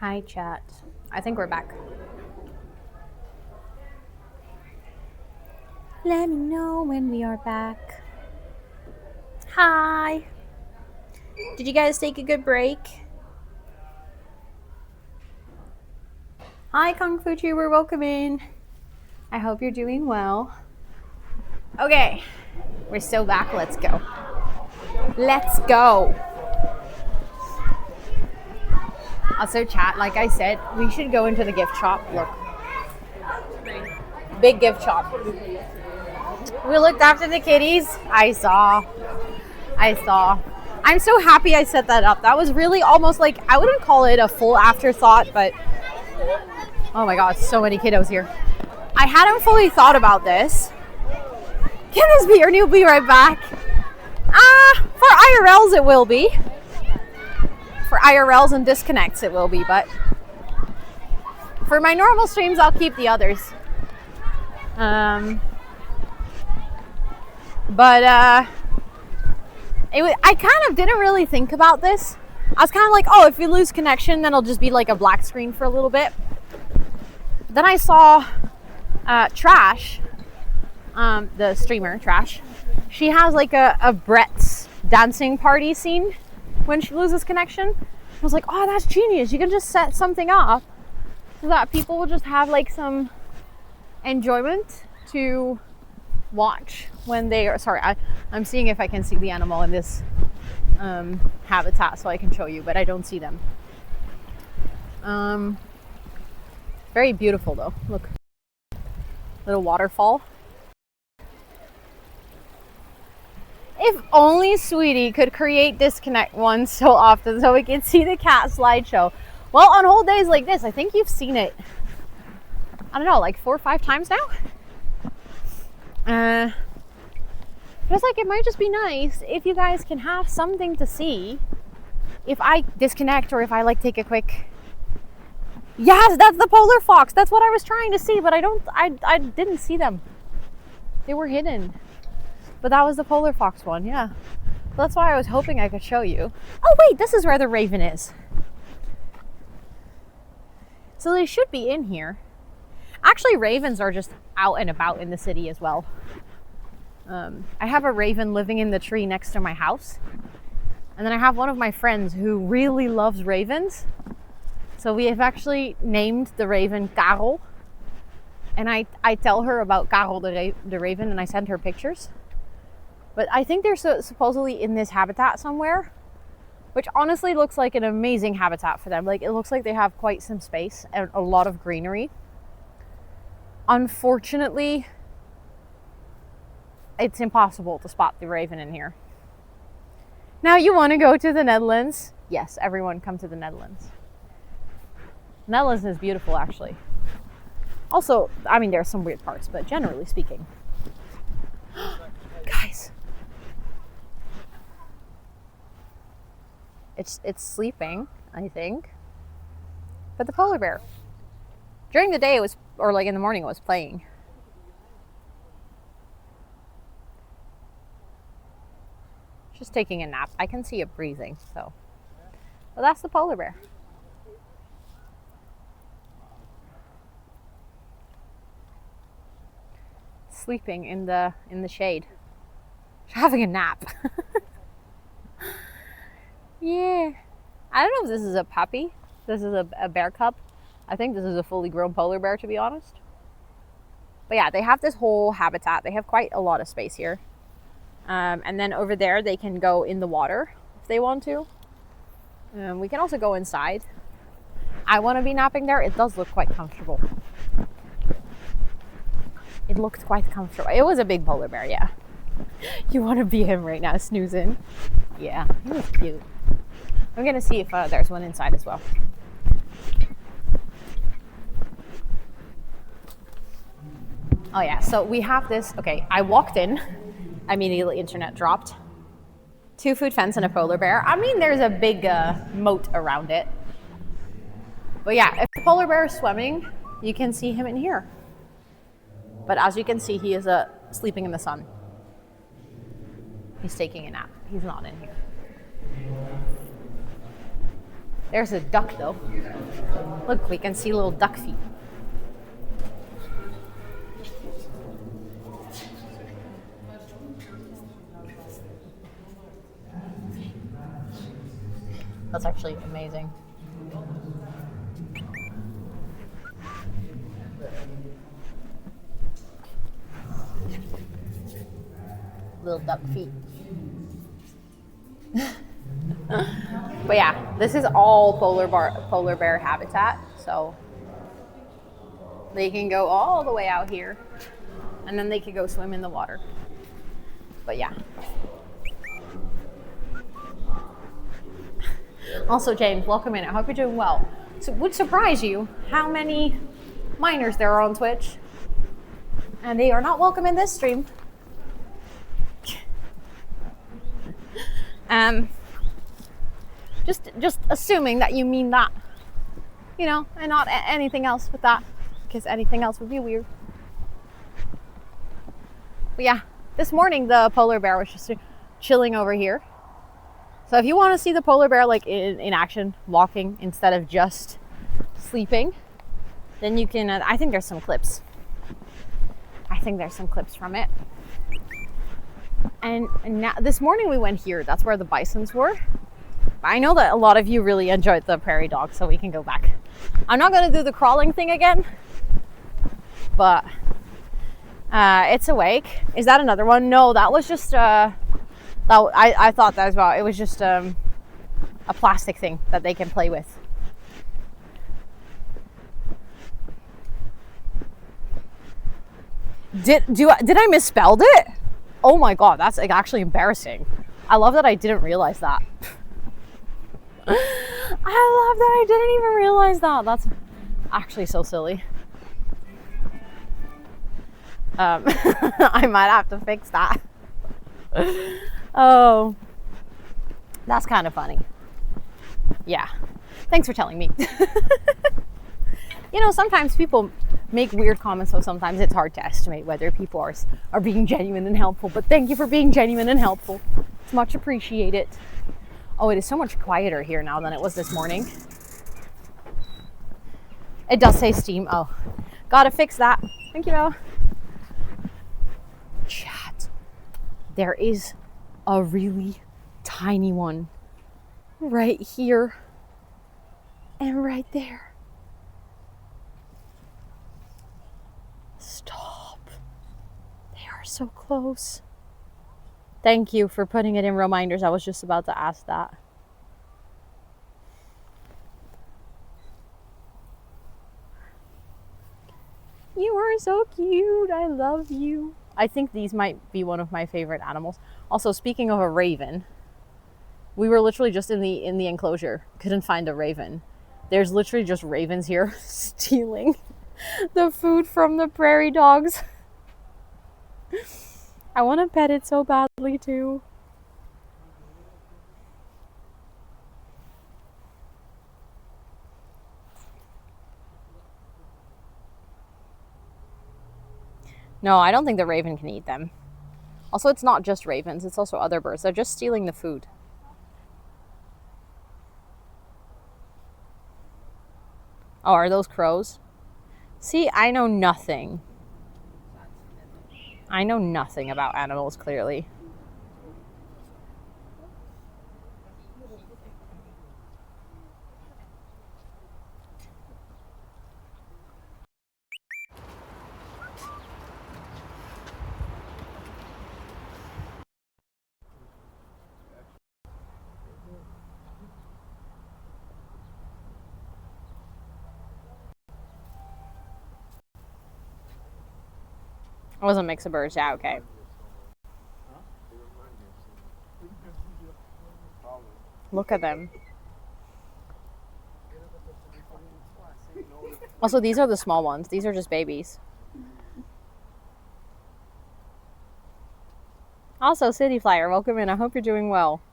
Hi, chat. I think we're back. Let me know when we are back. Hi. Did you guys take a good break? Hi, Kung Fu Tuber. Welcome in. I hope you're doing well. Okay, we're still back. Let's go. Let's go. Also, chat, like I said, we should go into the gift shop. Look. Big gift shop. We looked after the kitties. I saw. I'm so happy I set that up. That was really almost like, I wouldn't call it a full afterthought, but oh my God, so many kiddos here. I hadn't fully thought about this. Can this be your new Be Right Back? For IRLs it will be. For IRLs and disconnects it will be, but for my normal streams I'll keep the others. I kind of didn't really think about this. I was kind of like, oh, if you lose connection, then it'll just be like a black screen for a little bit. Then I saw Trash, the streamer Trash. She has like a Brett's dancing party scene when she loses connection. I was like, oh, that's genius. You can just set something up so that people will just have like some enjoyment to watch when they are, sorry, I'm seeing if I can see the animal in this habitat so I can show you, but I don't see them. Very beautiful though, look. Little waterfall. If only Sweetie could create disconnect once so often so we can see the cat slideshow. Well, on whole days like this, I think you've seen it, I don't know, like 4 or 5 times now? Just like it might just be nice if you guys can have something to see if I disconnect or if I like take a quick. Yes, that's the polar fox. That's what I was trying to see, but I didn't see them. They were hidden. But that was the polar fox one, yeah. That's why I was hoping I could show you. Oh wait, this is where the raven is. So they should be in here. Actually, ravens are just out and about in the city as well. I have a raven living in the tree next to my house. And then I have one of my friends who really loves ravens. So we have actually named the raven Karel. And I tell her about Karel the raven and I send her pictures. But I think they're supposedly in this habitat somewhere, which honestly looks like an amazing habitat for them. Like, it looks like they have quite some space and a lot of greenery. Unfortunately, it's impossible to spot the raven in here. Now you want to go to the Netherlands? Yes, everyone come to the Netherlands. Netherlands is beautiful, actually. Also, I mean, there are some weird parts, but generally speaking. Guys. It's sleeping, I think. But the polar bear. During the day it was, or like in the morning it was playing. Just taking a nap. I can see it breathing, so. Well, that's the polar bear. Sleeping in the shade. Having a nap. Yeah. I don't know if this is a puppy. This is a bear cub. I think this is a fully grown polar bear, to be honest. But yeah, they have this whole habitat. They have quite a lot of space here. And then over there, they can go in the water if they want to. We can also go inside. I want to be napping there. It does look quite comfortable. It looked quite comfortable. It was a big polar bear, yeah. You want to be him right now, snoozing. Yeah, he was cute. I'm going to see if there's one inside as well. Oh yeah, so we have this. Okay, I walked in. Immediately internet dropped. 2-foot fence and a polar bear. I mean, there's a big moat around it. But yeah, if the polar bear is swimming, you can see him in here. But as you can see, he is sleeping in the sun. He's taking a nap. He's not in here. There's a duck though. Look, we can see little duck feet. That's actually amazing. Little duck feet. But yeah, this is all polar bear habitat, so they can go all the way out here, and then they can go swim in the water. But yeah. Also, James, welcome in. I hope you're doing well. So it would surprise you how many minors there are on Twitch, and they are not welcome in this stream. Just assuming that you mean that, you know, and not anything else with that, because anything else would be weird. But yeah, this morning the polar bear was just chilling over here. So if you want to see the polar bear like in action, walking instead of just sleeping, then you can, I think there's some clips. I think there's some clips from it. And now, this morning we went here. That's where the bisons were. I know that a lot of you really enjoyed the prairie dog, so we can go back. I'm not going to do the crawling thing again, but it's awake. Is that another one? No, that was just, I thought that as well. It was just a plastic thing that they can play with. Did I misspelled it? Oh my god, that's actually embarrassing. I love that I didn't realize that. I love that I didn't even realize that. That's actually so silly. I might have to fix that. Oh, that's kind of funny. Yeah, thanks for telling me. You know, sometimes people make weird comments, so sometimes it's hard to estimate whether people are being genuine and helpful. But thank you for being genuine and helpful. It's much appreciated. Oh, it is so much quieter here now than it was this morning. It does say Steam. Oh, gotta fix that. Thank you, Noah. Chat. There is a really tiny one right here and right there. Stop. They are so close. Thank you for putting it in reminders. I was just about to ask that. You are so cute. I love you. I think these might be one of my favorite animals. Also, speaking of a raven, we were literally just in the enclosure. Couldn't find a raven. There's literally just ravens here stealing the food from the prairie dogs. I want to pet it so badly too. No, I don't think the raven can eat them. Also, it's not just ravens, it's also other birds. They're just stealing the food. Oh, are those crows? See, I know nothing. I know nothing about animals, clearly. It was a mix of birds, yeah, okay. Look at them. Also, these are the small ones. These are just babies. Also, City Flyer, welcome in. I hope you're doing well.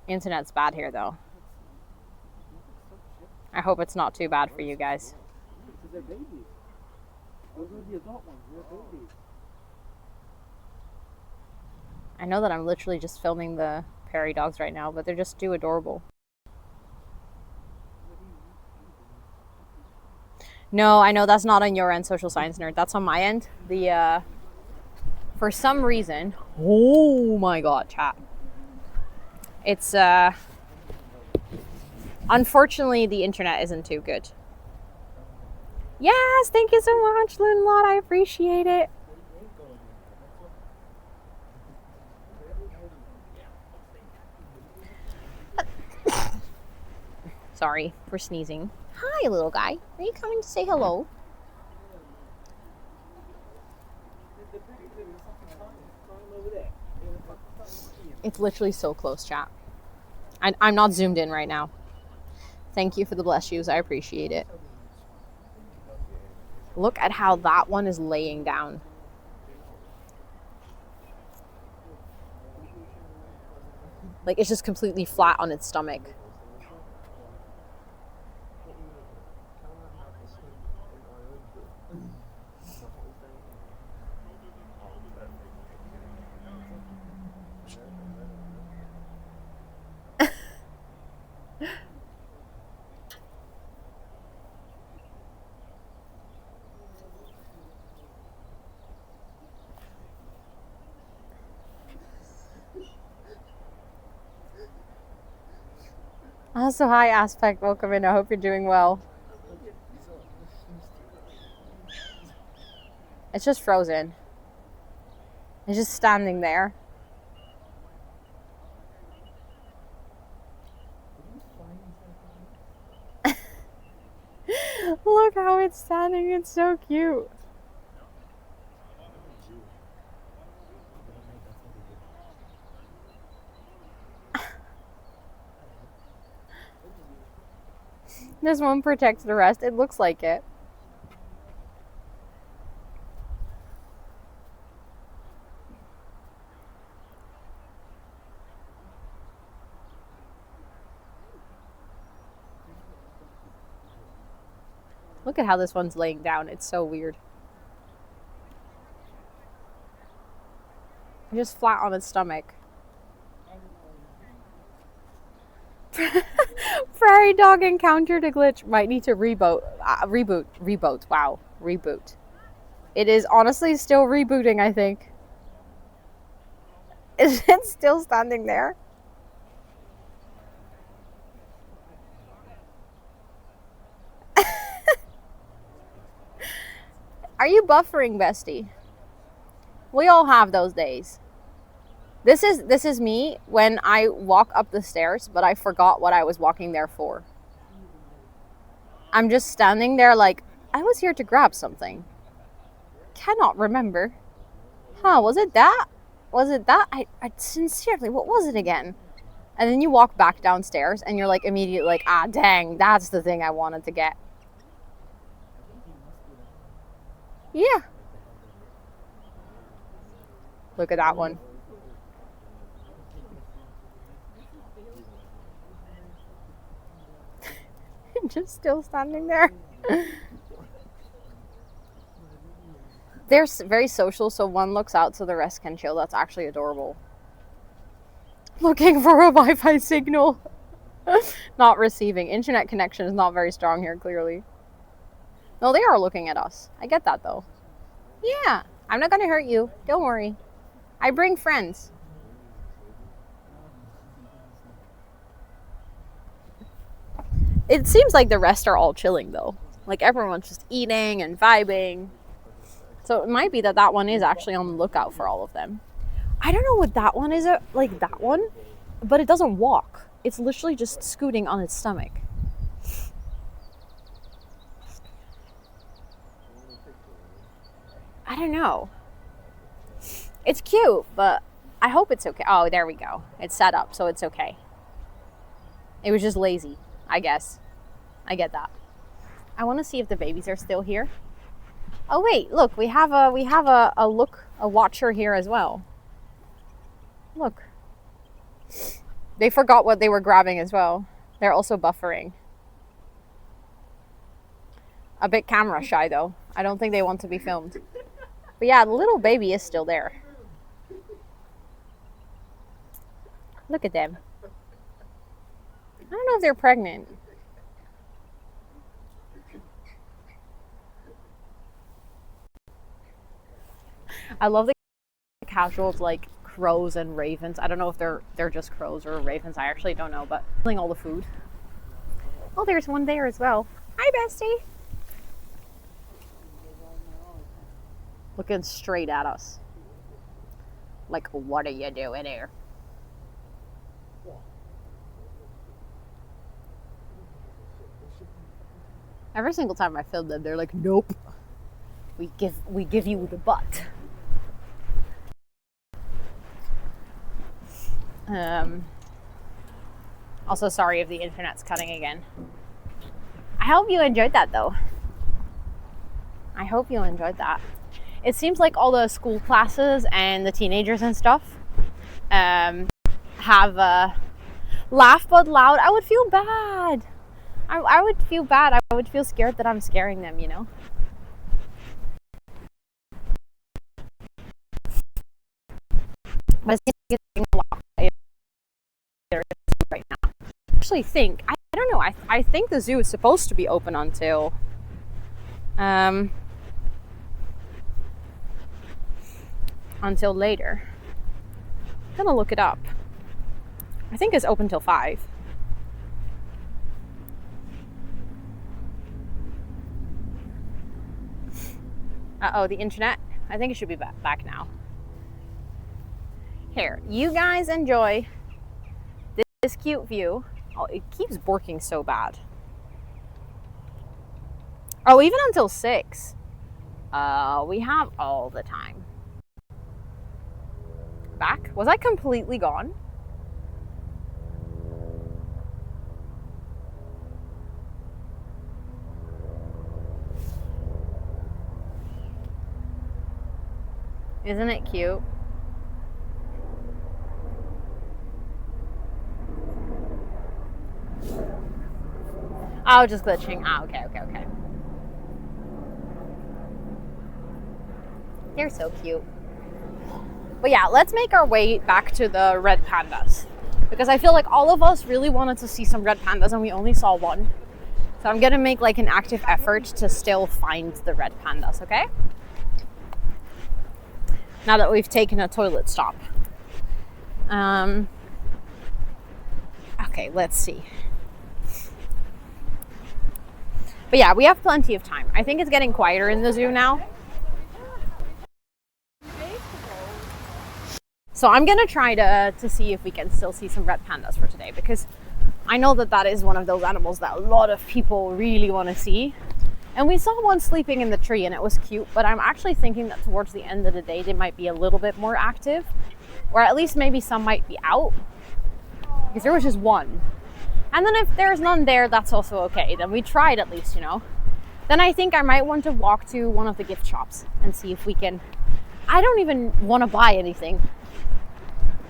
Internet's bad here, though. I hope it's not too bad for you guys. I know that I'm literally just filming the prairie dogs right now, but they're just too adorable. No, I know that's not on your end, social science nerd. That's on my end. The for some reason, oh my god, chat. It's unfortunately the internet isn't too good. Yes, thank you so much, Linlot. I appreciate it. Sorry for sneezing. Hi, little guy. Are you coming to say hello? It's literally so close, chat. I'm not zoomed in right now. Thank you for the bless yous. I appreciate it. Look at how that one is laying down. Like, it's just completely flat on its stomach. Also, hi Aspect, welcome in. I hope you're doing well. It's just frozen. It's just standing there. Look how it's standing, it's so cute. This one protects the rest. It looks like it. Look at how this one's laying down. It's so weird. Just flat on its stomach. Prairie dog encountered a glitch. Might need to reboot. Reboot. Wow. Reboot. It is honestly still rebooting, I think. Is it still standing there? Are you buffering, bestie? We all have those days. This is me when I walk up the stairs, but I forgot what I was walking there for. I'm just standing there like, I was here to grab something. Cannot remember. Huh, was it that? Was it that? I sincerely, what was it again? And then you walk back downstairs and you're like immediately like, ah, dang, that's the thing I wanted to get. Yeah. Look at that one. Just still standing there. They're very social, so one looks out so the rest can chill. That's actually adorable. Looking for a Wi-Fi signal. Not receiving. Internet connection is not very strong here, clearly. No, they are looking at us. I get that, though. Yeah, I'm not going to hurt you. Don't worry. I bring friends. It seems like the rest are all chilling, though. Like, everyone's just eating and vibing. So it might be that that one is actually on the lookout for all of them. I don't know what that one is, like that one, but it doesn't walk. It's literally just scooting on its stomach. I don't know. It's cute, but I hope it's okay. Oh, there we go. It's set up, so it's okay. It was just lazy, I guess. I get that. I want to see if the babies are still here. Oh wait, look, we have a watcher here as well. Look. They forgot what they were grabbing as well. They're also buffering. A bit camera shy though. I don't think they want to be filmed. But yeah, the little baby is still there. Look at them. I don't know if they're pregnant. I love the casuals like crows and ravens. I don't know if they're just crows or ravens. I actually don't know, but killing all the food. Oh, there's one there as well. Hi, bestie. Looking straight at us. Like, what are you doing here? Every single time I film them, they're like, nope. We give you the butt. Also, sorry if the internet's cutting again. I hope you enjoyed that, though. I hope you enjoyed that. It seems like all the school classes and the teenagers and stuff have laughed but loud. I would feel bad. I would feel bad. I would feel scared that I'm scaring them, you know? But it's getting a lot right now. I actually think, I don't know, I think the zoo is supposed to be open until later. I'm gonna look it up. I think it's open till 5. Uh-oh, the internet. I think it should be back now. Here, you guys enjoy this cute view. Oh, it keeps barking so bad. Oh, even until 6. We have all the time. Back? Was I completely gone? Isn't it cute? Oh, just glitching. Ah, okay. They're so cute. But yeah, let's make our way back to the red pandas. Because I feel like all of us really wanted to see some red pandas and we only saw one. So I'm gonna make like an active effort to still find the red pandas, okay? Now that we've taken a toilet stop. Okay, let's see. But yeah, we have plenty of time. I think it's getting quieter in the zoo now. So I'm gonna try to see if we can still see some red pandas for today, because I know that is one of those animals that a lot of people really want to see. And we saw one sleeping in the tree and it was cute, but I'm actually thinking that towards the end of the day, they might be a little bit more active, or at least maybe some might be out, because there was just one. And then if there's none there, that's also okay. Then we tried at least, you know. Then I think I might want to walk to one of the gift shops and see if we can, I don't even want to buy anything,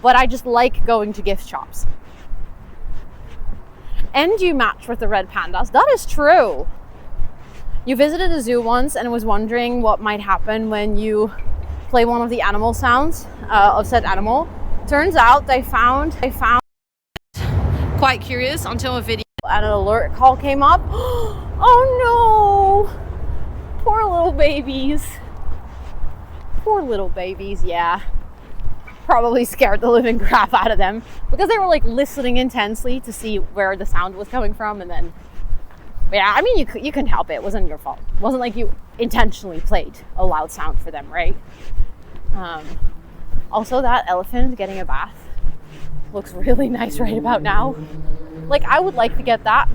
but I just like going to gift shops. And you match with the red pandas. That is true. You visited a zoo once and was wondering what might happen when you play one of the animal sounds of said animal. Turns out they found quite curious until a video and an alert call came up. Oh no! Poor little babies. Poor little babies, yeah. Probably scared the living crap out of them because they were like listening intensely to see where the sound was coming from, and then yeah, I mean, you couldn't help it. It wasn't your fault. It wasn't like you intentionally played a loud sound for them, right? Also, that elephant getting a bath looks really nice right about now. Like, I would like to get that.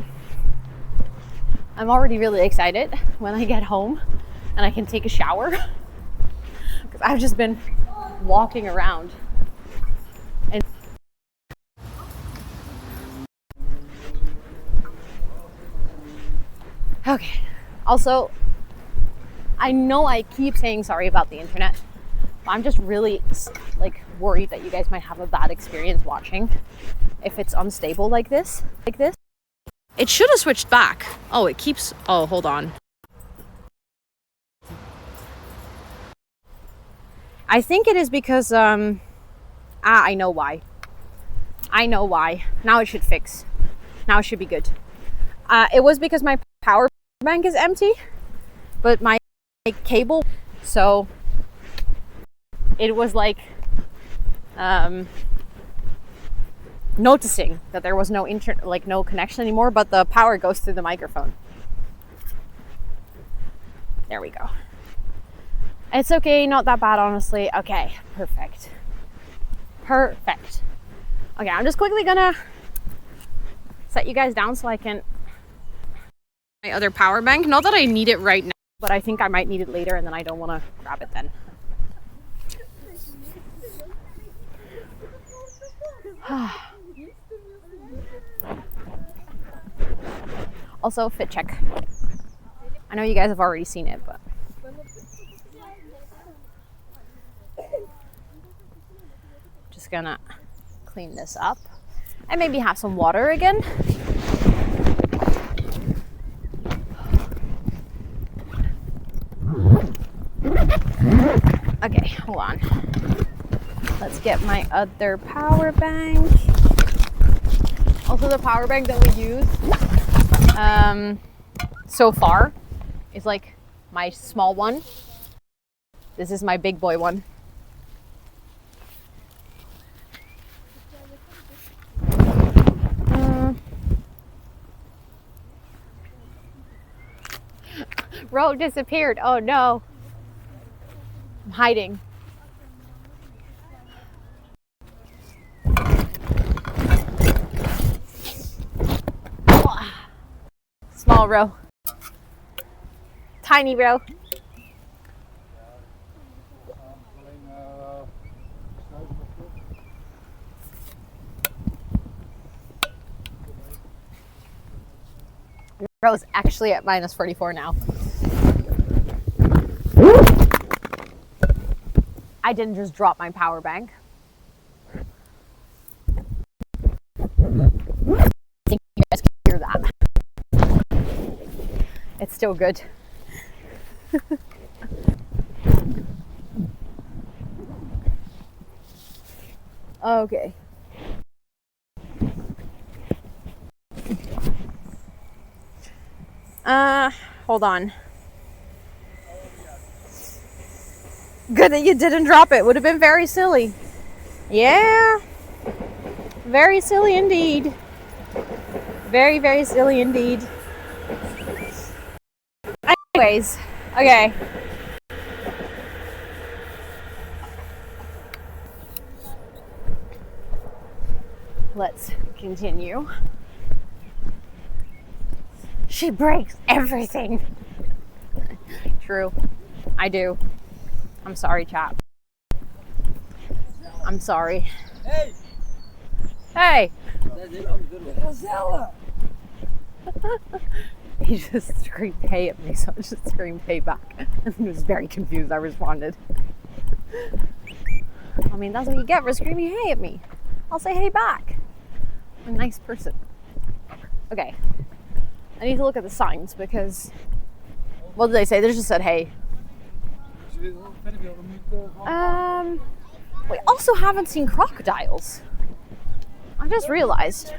I'm already really excited when I get home and I can take a shower, because I've just been walking around. And okay. Also, I know I keep saying sorry about the internet, but I'm just really like worried that you guys might have a bad experience watching if it's unstable like this. It should have switched back. Oh, it keeps, oh, hold on. I think it is because, I know why. I know why. Now it should fix. Now it should be good. It was because my power bank is empty, but my cable, so it was like noticing that there was no no connection anymore, but the power goes through the microphone. There we go. It's okay, not that bad, honestly. Okay, perfect. Perfect. Okay, I'm just quickly gonna set you guys down so I can my other power bank. Not that I need it right now, but I think I might need it later, and then I don't want to grab it then. Also, fit check. I know you guys have already seen it, but just gonna clean this up and maybe have some water again. Okay, hold on. Let's get my other power bank. Also, the power bank that we use so far is like my small one. This is my big boy one. Ro disappeared. Oh no. I'm hiding. Small Ro. Tiny Ro. Ro's actually at minus 44 now. I didn't just drop my power bank. I think you guys can hear that. It's still good. Okay. Hold on. Good that you didn't drop it. Would have been very silly. Yeah. Very silly indeed. Very, very silly indeed. Anyways, okay. Let's continue. She breaks everything. True. I do. I'm sorry, chap. I'm sorry. Hey! Hey! Rosella! He just screamed hey at me, so I just screamed hey back. And he was very confused. I responded. I mean, that's what you get for screaming hey at me. I'll say hey back. I'm a nice person. Okay. I need to look at the signs because what did they say? They just said hey. We also haven't seen crocodiles. I just realized.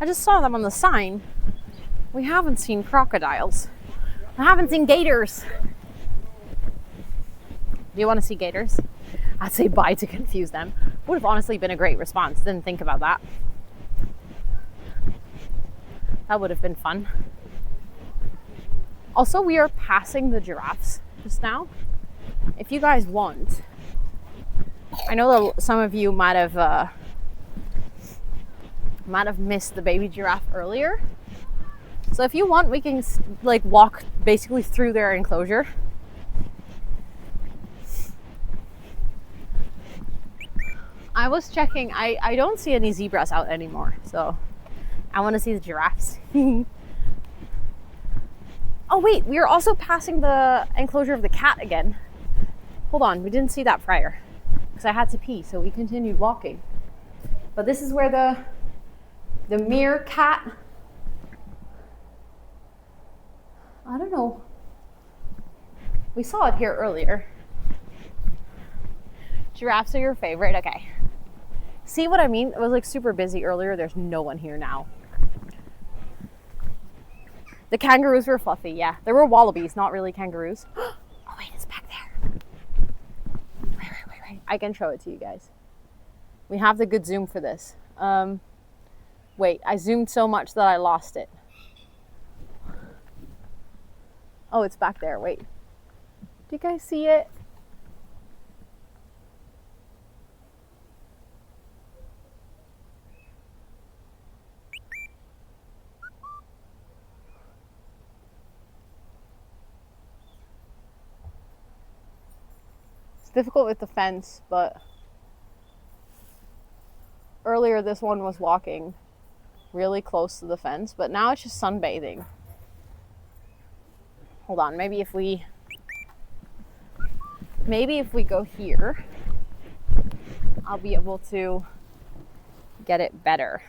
I just saw them on the sign. We haven't seen crocodiles. I haven't seen gators. Do you want to see gators? I'd say bye to confuse them. Would have honestly been a great response. Didn't think about that. That would have been fun. Also, we are passing the giraffes just now. If you guys want, I know that some of you might have missed the baby giraffe earlier. So if you want, we can like walk basically through their enclosure. I was checking. I don't see any zebras out anymore, so I want to see the giraffes. Oh wait, we are also passing the enclosure of the cat again. Hold on, we didn't see that prior because I had to pee, so we continued walking. But this is where the meerkat, I don't know. We saw it here earlier. Giraffes are your favorite? Okay. See what I mean? It was like super busy earlier. There's no one here now. The kangaroos were fluffy, yeah. There were wallabies, not really kangaroos. Oh wait, it's back there. Wait. I can show it to you guys. We have the good zoom for this. Wait, I zoomed so much that I lost it. Oh, it's back there, wait. Do you guys see it? It's difficult with the fence, but earlier this one was walking really close to the fence, but now it's just sunbathing. Hold on, maybe if we go here, I'll be able to get it better.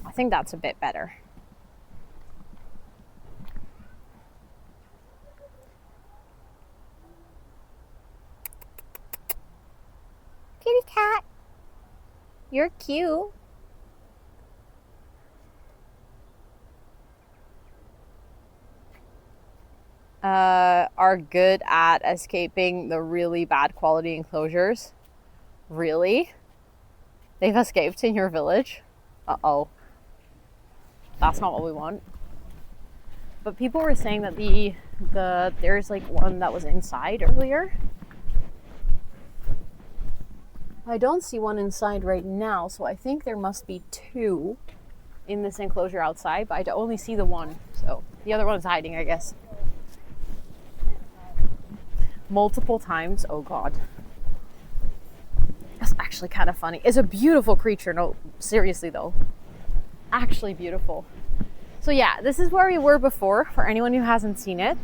I think that's a bit better. Kitty cat, you're cute. Are good at escaping the really bad quality enclosures. Really? They've escaped in your village? Uh-oh. That's not what we want. But people were saying that there's like one that was inside earlier. I don't see one inside right now, so I think there must be two in this enclosure outside, but I only see the one, so the other one's hiding, I guess. Multiple times. Oh god, that's actually kind of funny. It's a beautiful creature. No, seriously though, actually beautiful. So yeah, this is where we were before. For anyone who hasn't seen it,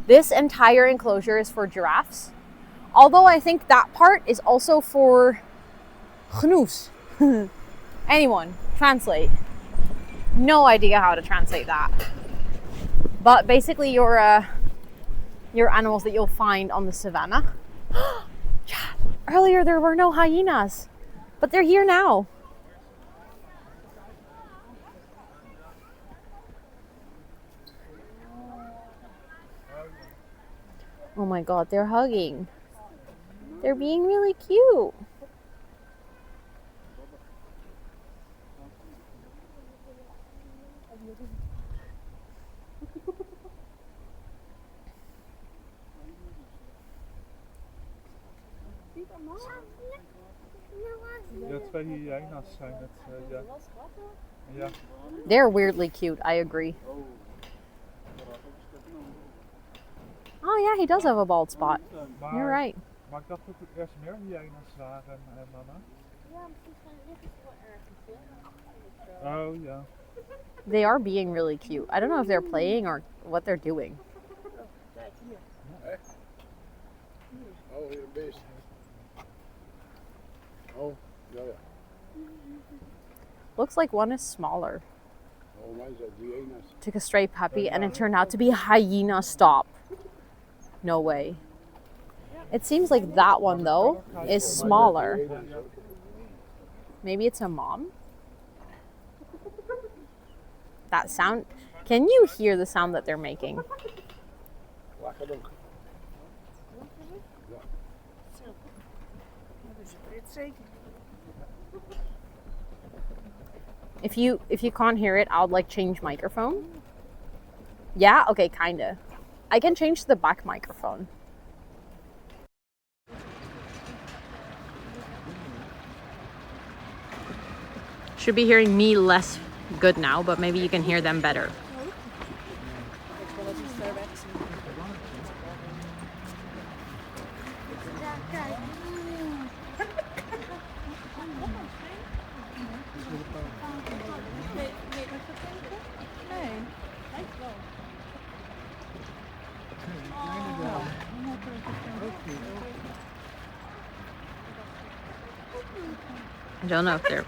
this entire enclosure is for giraffes, although I think that part is also for genoes. Anyone translate? No idea how to translate that, but basically your animals that you'll find on the savannah. Yeah, earlier there were no hyenas, but they're here now. Oh my god, they're hugging. They're being really cute. Ja, twee hyena's zijn het. Ja. They're weirdly cute, I agree. Oh yeah, he does have a bald spot. You're right. Maar ik dacht dat er eerst meer hyena's waren, mama. Ja, misschien zijn liggen ze wel ergens. Oh ja. They are being really cute. I don't know if they're playing or what they're doing. Kijk hier. Oh, hier een beest. Oh, ja. Looks like one is smaller. Oh, mij zijn die hyena's. Took a stray puppy and it turned out to be a hyena. Stop. No way. It seems like that one though is smaller. Maybe it's a mom? That sound, can you hear the sound that they're making? Lachen ook. If you can't hear it, I'll like change microphone. Yeah, okay, kinda. I can change the back microphone. Should be hearing me less good now, but maybe you can hear them better. I don't know if they're...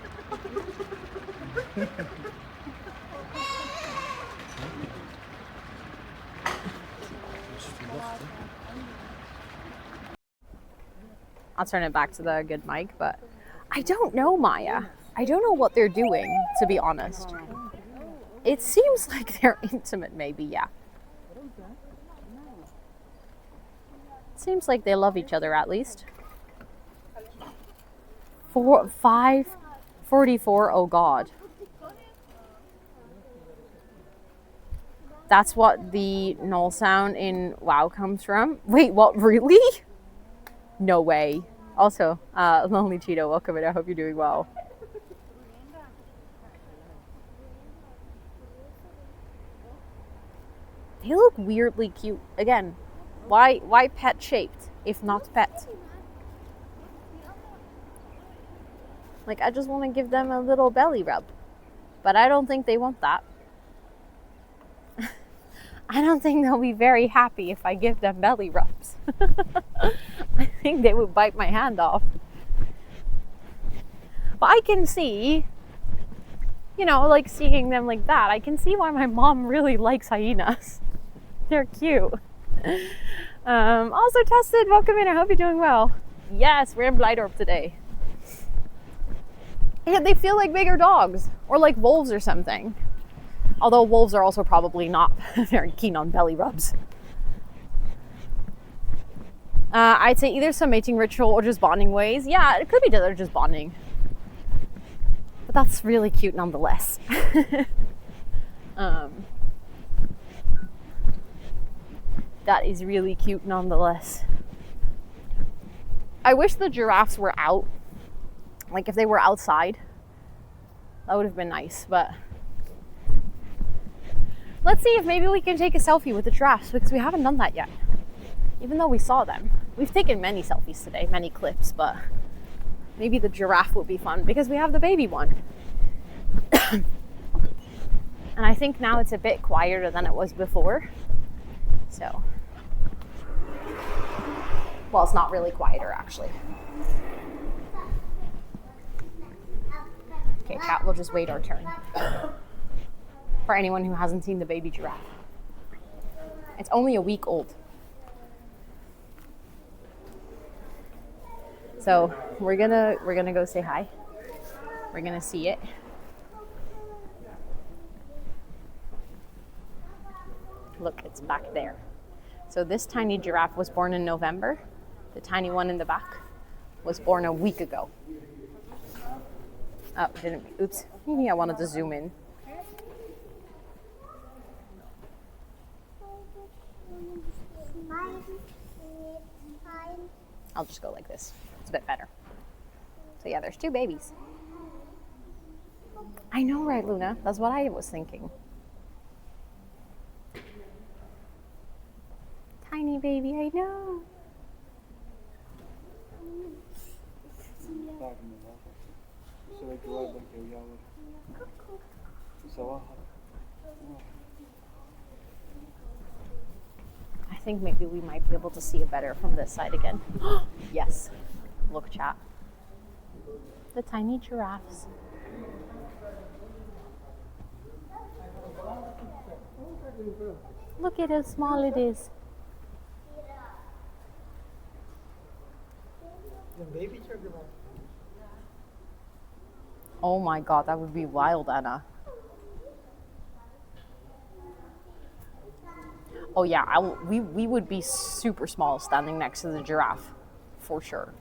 I'll turn it back to the good mic, but I don't know, Maya. I don't know what they're doing, to be honest. It seems like they're intimate, maybe, yeah. Seems like they love each other, at least. 5:44, oh God. That's what the null sound in WoW comes from. Wait, what, really? No way. Also, Lonely Cheeto, welcome and I hope you're doing well. They look weirdly cute. Again, why pet shaped if not pet? Like, I just want to give them a little belly rub. But I don't think they want that. I don't think they'll be very happy if I give them belly rubs. I think they would bite my hand off. But I can see, you know, like seeing them like that, I can see why my mom really likes hyenas. They're cute. Also, Tested, welcome in. I hope you're doing well. Yes, we're in Blijdorp today. And they feel like bigger dogs or like wolves or something. Although wolves are also probably not very keen on belly rubs. I'd say either some mating ritual or just bonding ways. Yeah, it could be that they're just bonding. But that's really cute nonetheless. That is really cute nonetheless. I wish the giraffes were out. Like if they were outside, that would have been nice, but let's see if maybe we can take a selfie with the giraffes because we haven't done that yet. Even though we saw them. We've taken many selfies today, many clips, but maybe the giraffe would be fun because we have the baby one. And I think now it's a bit quieter than it was before. So, well, it's not really quieter actually. Okay, chat, we'll just wait our turn. For anyone who hasn't seen the baby giraffe. It's only a week old. So we're gonna go say hi. We're gonna see it. Look, it's back there. So this tiny giraffe was born in November. The tiny one in the back was born a week ago. Oh, oops. Maybe I wanted to zoom in. I'll just go like this. It's a bit better. So yeah, there's two babies. I know, right, Luna? That's what I was thinking. Tiny baby, I know. I think maybe we might be able to see it better from this side again. Yes. Look, chat. The tiny giraffes. Look at how small it is. Oh my God, that would be wild, Anna. Oh yeah, we would be super small standing next to the giraffe, for sure.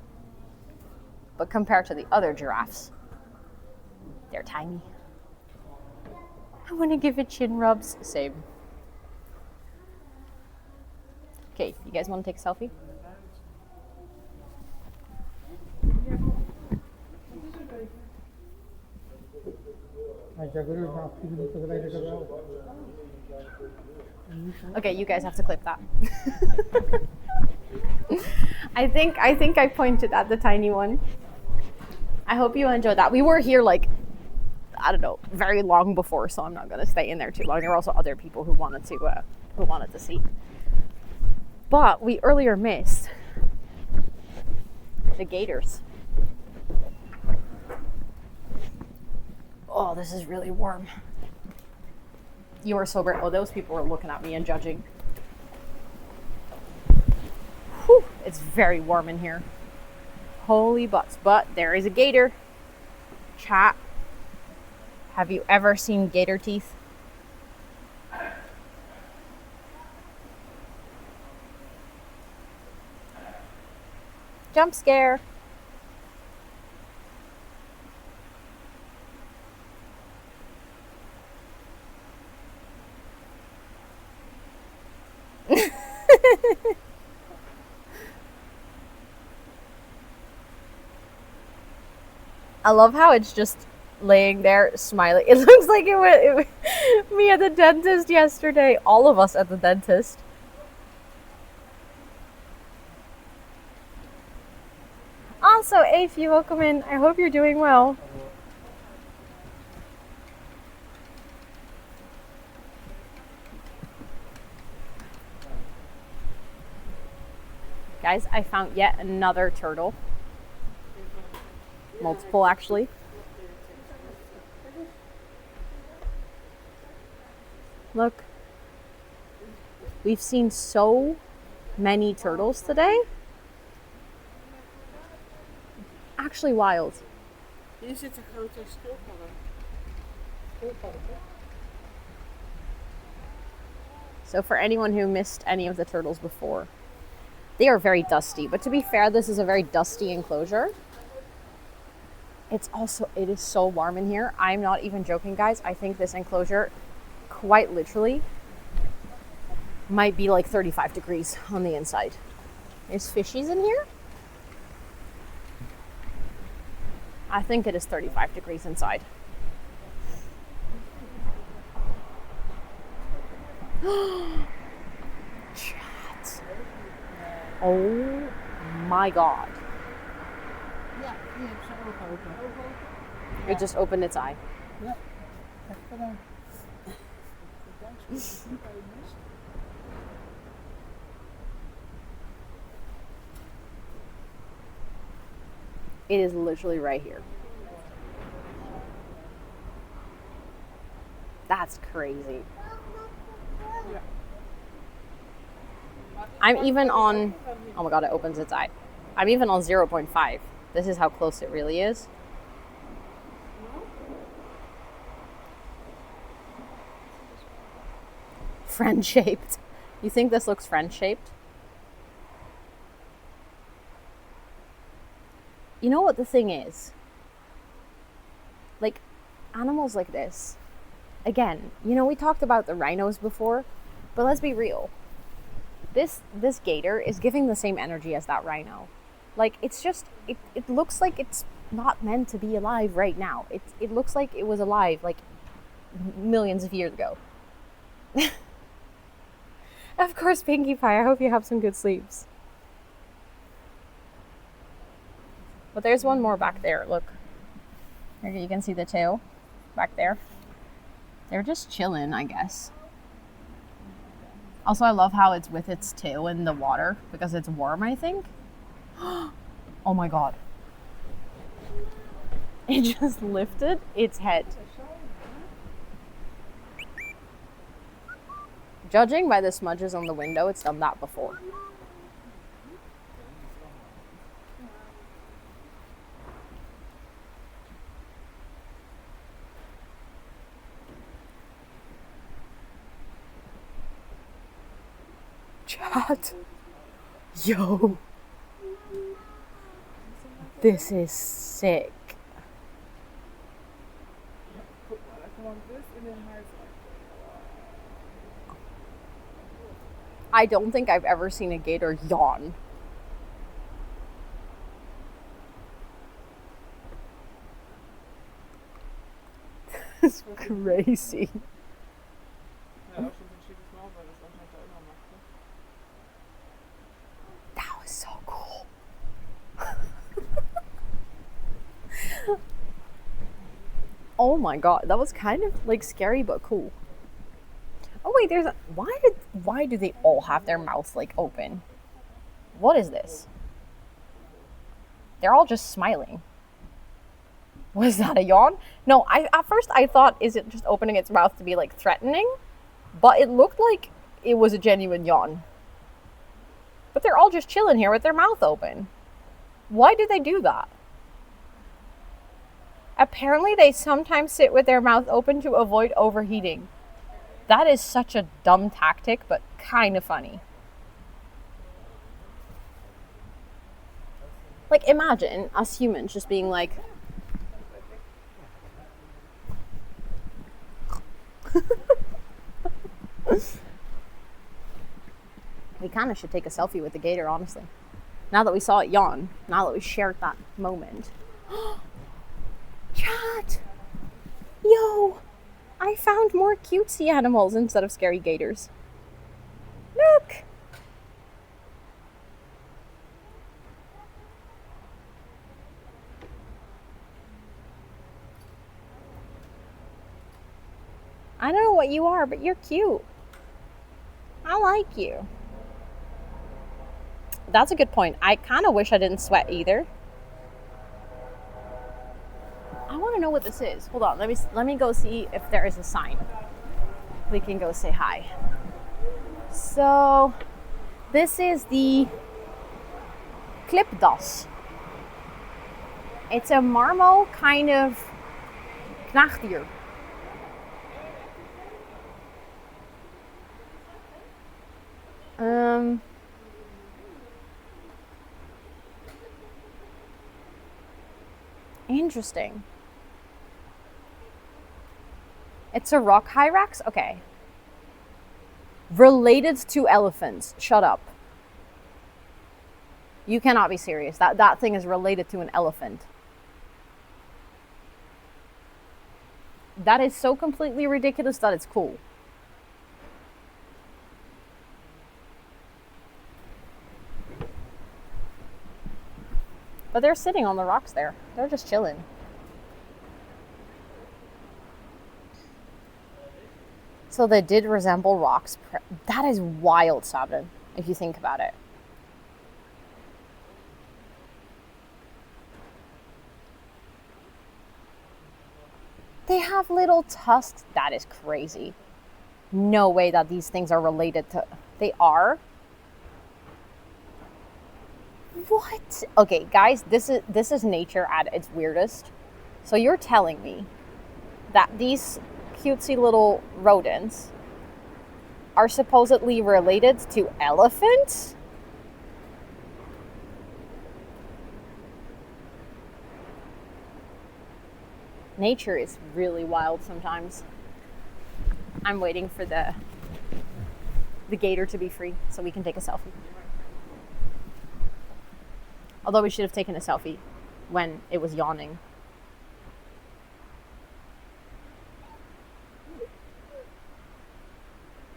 But compared to the other giraffes, they're tiny. I want to give it chin rubs. Same. Okay, you guys want to take a selfie? Okay, you guys have to clip that. I think I pointed at the tiny one. I hope you enjoyed that. We were here like, I don't know, very long before, so I'm not gonna stay in there too long. There were also other people who wanted to see. But we earlier missed the gators. Oh, this is really warm. You are so bright. Oh, those people were looking at me and judging. It's very warm in here. Holy butts. But there is a gator. Chat. Have you ever seen gator teeth? Jump scare. I love how it's just laying there smiling. It looks like it was me at the dentist yesterday. All of us at the dentist. Also, Afi, welcome in. I hope you're doing well. Guys, I found yet another turtle. Multiple, actually. Look. We've seen so many turtles today. Actually wild. Hier zit een grote schildpadden. So for anyone who missed any of the turtles before, they are very dusty. But to be fair, this is a very dusty enclosure. It is so warm in here. I'm not even joking, guys. I think this enclosure, quite literally, might be like 35 degrees on the inside. There's fishies in here. I think it is 35 degrees inside. Chat. Oh my god. Ja, hier heb ze ogen open. It just opened its eye. Ja, echt gedaan. It is literally right here. That's crazy. I'm even on, oh my god, it opens its eye. I'm even on 0.5. This is how close it really is. Friend-shaped. You think this looks friend-shaped? You know what the thing is? Like, animals like this, again, you know, we talked about the rhinos before, but let's be real. This gator is giving the same energy as that rhino. Like, it's just, it looks like it's not meant to be alive right now. It looks like it was alive, like, millions of years ago. Of course, Pinkie Pie, I hope you have some good sleeps. But there's one more back there, look. Here you can see the tail back there. They're just chilling, I guess. Also, I love how it's with its tail in the water because it's warm, I think. Oh my god. It just lifted its head. Judging by the smudges on the window, it's done that before. Chat. Yo. This is sick. I don't think I've ever seen a gator yawn. That's crazy. That was so cool. Oh my god, that was kind of like scary but cool. Oh wait, there's a, why do they all have their mouths like open? What is this? They're all just smiling. Was that a yawn? No, at first I thought, is it just opening its mouth to be like threatening? But it looked like it was a genuine yawn. But they're all just chilling here with their mouth open. Why do they do that? Apparently they sometimes sit with their mouth open to avoid overheating. That is such a dumb tactic, but kind of funny. Like, imagine us humans just being like, we kind of should take a selfie with the gator, honestly. Now that we saw it yawn, now that we shared that moment. Chat! Yo! I found more cutesy animals instead of scary gators. Look! I don't know what you are, but you're cute. I like you. That's a good point. I kind of wish I didn't sweat either. I want to know what this is. Hold on, let me go see if there is a sign. We can go say hi. So, this is the klipdas. It's a marmo kind of knaagdier. Interesting. It's a rock hyrax? Okay. Related to elephants. Shut up. You cannot be serious. That thing is related to an elephant. That is so completely ridiculous that it's cool. But they're sitting on the rocks there. They're just chilling. So they did resemble rocks. That is wild, Sabrin, if you think about it. They have little tusks. That is crazy. No way that these things are related to... They are? What? Okay, guys, this is nature at its weirdest. So you're telling me that these cutesy little rodents are supposedly related to elephants? Nature is really wild sometimes. I'm waiting for the gator to be free so we can take a selfie. Although we should have taken a selfie when it was yawning.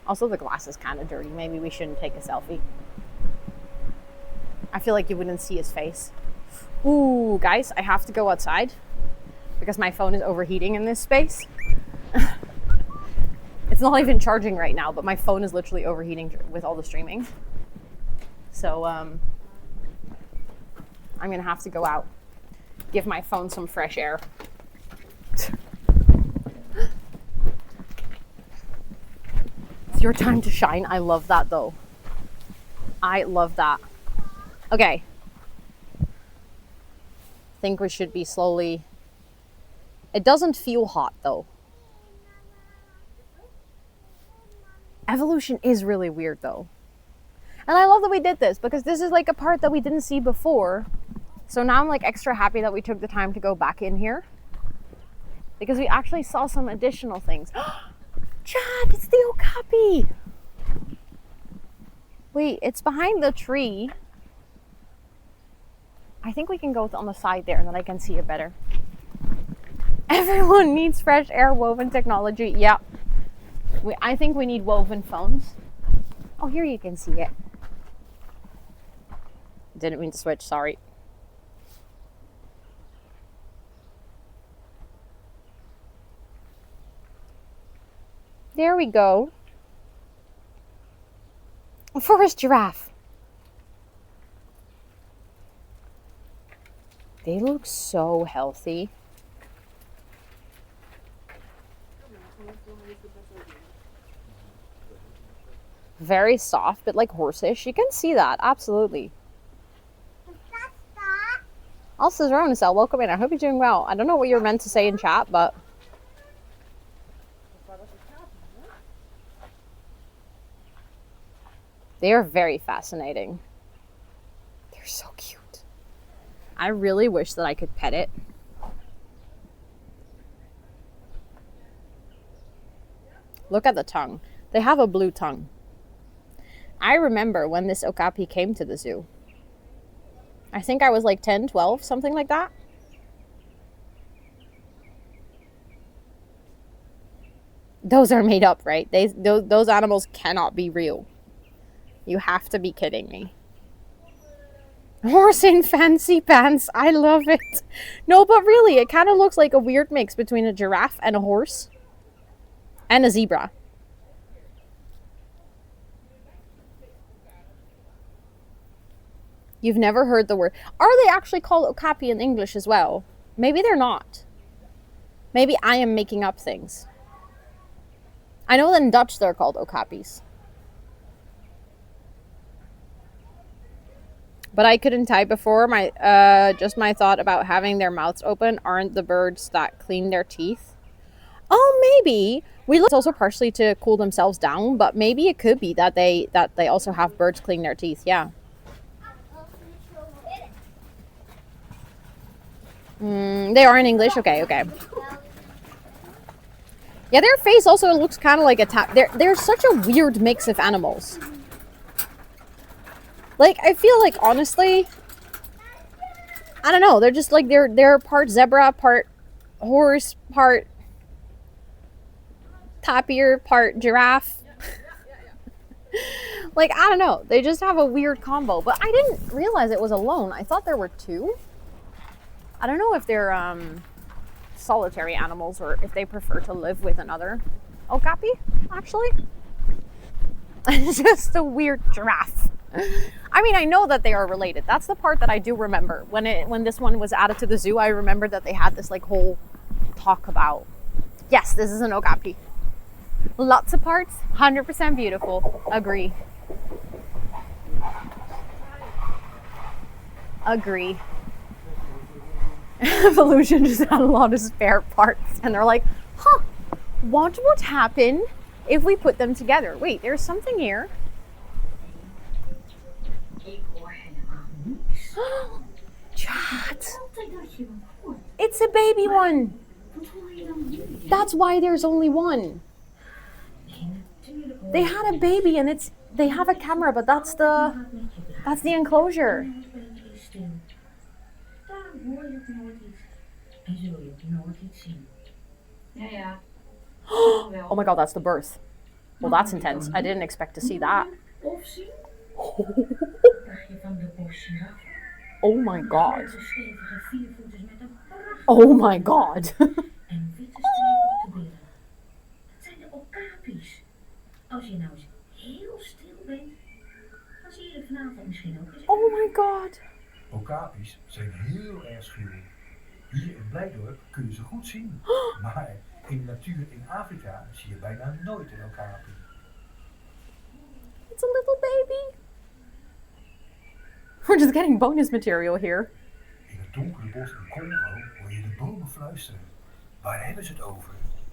Also, the glass is kind of dirty. Maybe we shouldn't take a selfie. I feel like you wouldn't see his face. Ooh, guys, I have to go outside because my phone is overheating in this space. It's not even charging right now, but my phone is literally overheating with all the streaming. So, I'm gonna have to go out, give my phone some fresh air. It's your time to shine. I love that though. I love that. Okay. I think we should be slowly... It doesn't feel hot though. Evolution is really weird though. And I love that we did this because this is like a part that we didn't see before. So now I'm like extra happy that we took the time to go back in here because we actually saw some additional things. Chad, it's the okapi. Wait, it's behind the tree. I think we can go on the side there and then I can see it better. Everyone needs fresh air woven technology. Yeah. I think we need woven phones. Oh, here you can see it. Didn't mean to switch, sorry. There we go. A forest giraffe. They look so healthy. Very soft, but like horseish. You can see that, absolutely. Also, Ronicel, welcome in. I hope you're doing well. I don't know what you're meant to say in chat, but they are very fascinating. They're so cute. I really wish that I could pet it. Look at the tongue. They have a blue tongue. I remember when this okapi came to the zoo. I think I was like 10, 12, something like that. Those are made up, right? Those animals cannot be real. You have to be kidding me. Horse in fancy pants. I love it. No, but really, it kind of looks like a weird mix between a giraffe and a horse. And a zebra. You've never heard the word. Are they actually called okapi in English as well? Maybe they're not. Maybe I am making up things. I know that in Dutch they're called okapis. But I couldn't type before. Just my thought about having their mouths open. Aren't the birds that clean their teeth? Oh, maybe. It's also partially to cool themselves down, but maybe it could be that they also have birds clean their teeth. Yeah. They are in English. Okay. Yeah, their face also looks kind of like a they're such a weird mix of animals. Like, I feel like, honestly, I don't know. They're just like, they're part zebra, part horse, part tapir, part giraffe. Like, I don't know. They just have a weird combo. But I didn't realize it was alone. I thought there were two. I don't know if they're solitary animals or if they prefer to live with another okapi, actually. It's just a weird giraffe. I mean, I know that they are related. That's the part that I do remember. When this one was added to the zoo, I remember that they had this like whole talk about, yes, this is an okapi. Lots of parts, 100% beautiful. Agree. Evolution just had a lot of spare parts, and they're like, huh, what would happen if we put them together? Wait, there's something here. Chat. It's a baby one. That's why there's only one. They had a baby and they have a camera, but that's the enclosure. Oh my god, that's the birth. Well, that's intense. I didn't expect to see that. Oh my god. Oh my god. Oh my god. Okapis zijn heel erg schuw. Hier in Blijdorp kun je ze goed zien. Maar in de natuur in Afrika zie je bijna nooit een okapi. It's a little baby. We're just getting bonus material here. In het donkere bos in Congo hoor je de bomen fluisteren. Waar hebben ze het over?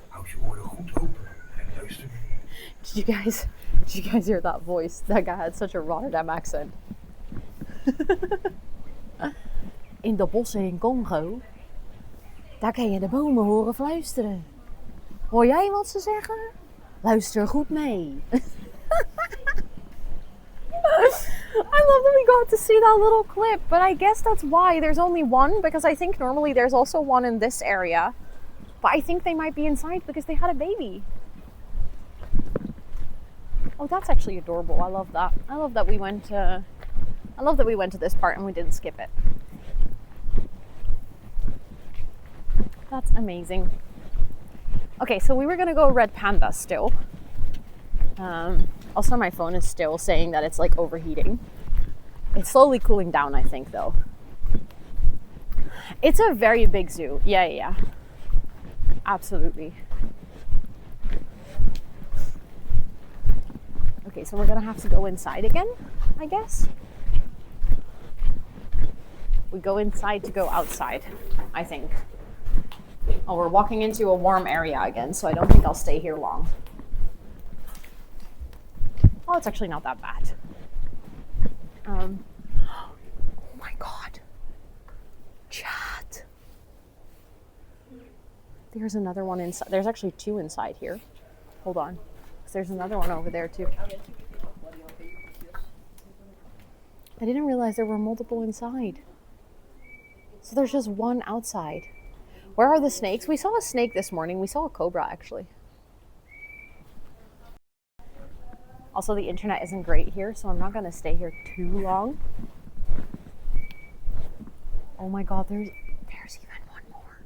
Houd je oren goed open en luister. Did you guys hear that voice? That guy had such a Rotterdam accent. In de bossen in Congo, daar kan je de bomen horen fluisteren. Hoor jij wat ze zeggen? Luister goed mee. I love that we got to see that little clip, but I guess that's why there's only one, because I think normally there's also one in this area, but I think they might be inside because they had a baby. Oh, that's actually adorable. I love that. I love that we went to this part and we didn't skip it. That's amazing. Okay, so we were gonna go red panda still. Also, my phone is still saying that it's like overheating. It's slowly cooling down, I think, though. It's a very big zoo. Yeah. Absolutely. Okay, so we're gonna have to go inside again, I guess. We go inside to go outside, I think. Oh, we're walking into a warm area again, so I don't think I'll stay here long. Oh, it's actually not that bad. Oh my God. Chat. There's another one inside. There's actually two inside here. Hold on. There's another one over there too. I didn't realize there were multiple inside. So there's just one outside. Where are the snakes? We saw a snake this morning. We saw a cobra actually. Also, the internet isn't great here, so I'm not gonna stay here too long. Oh my God, there's even one more.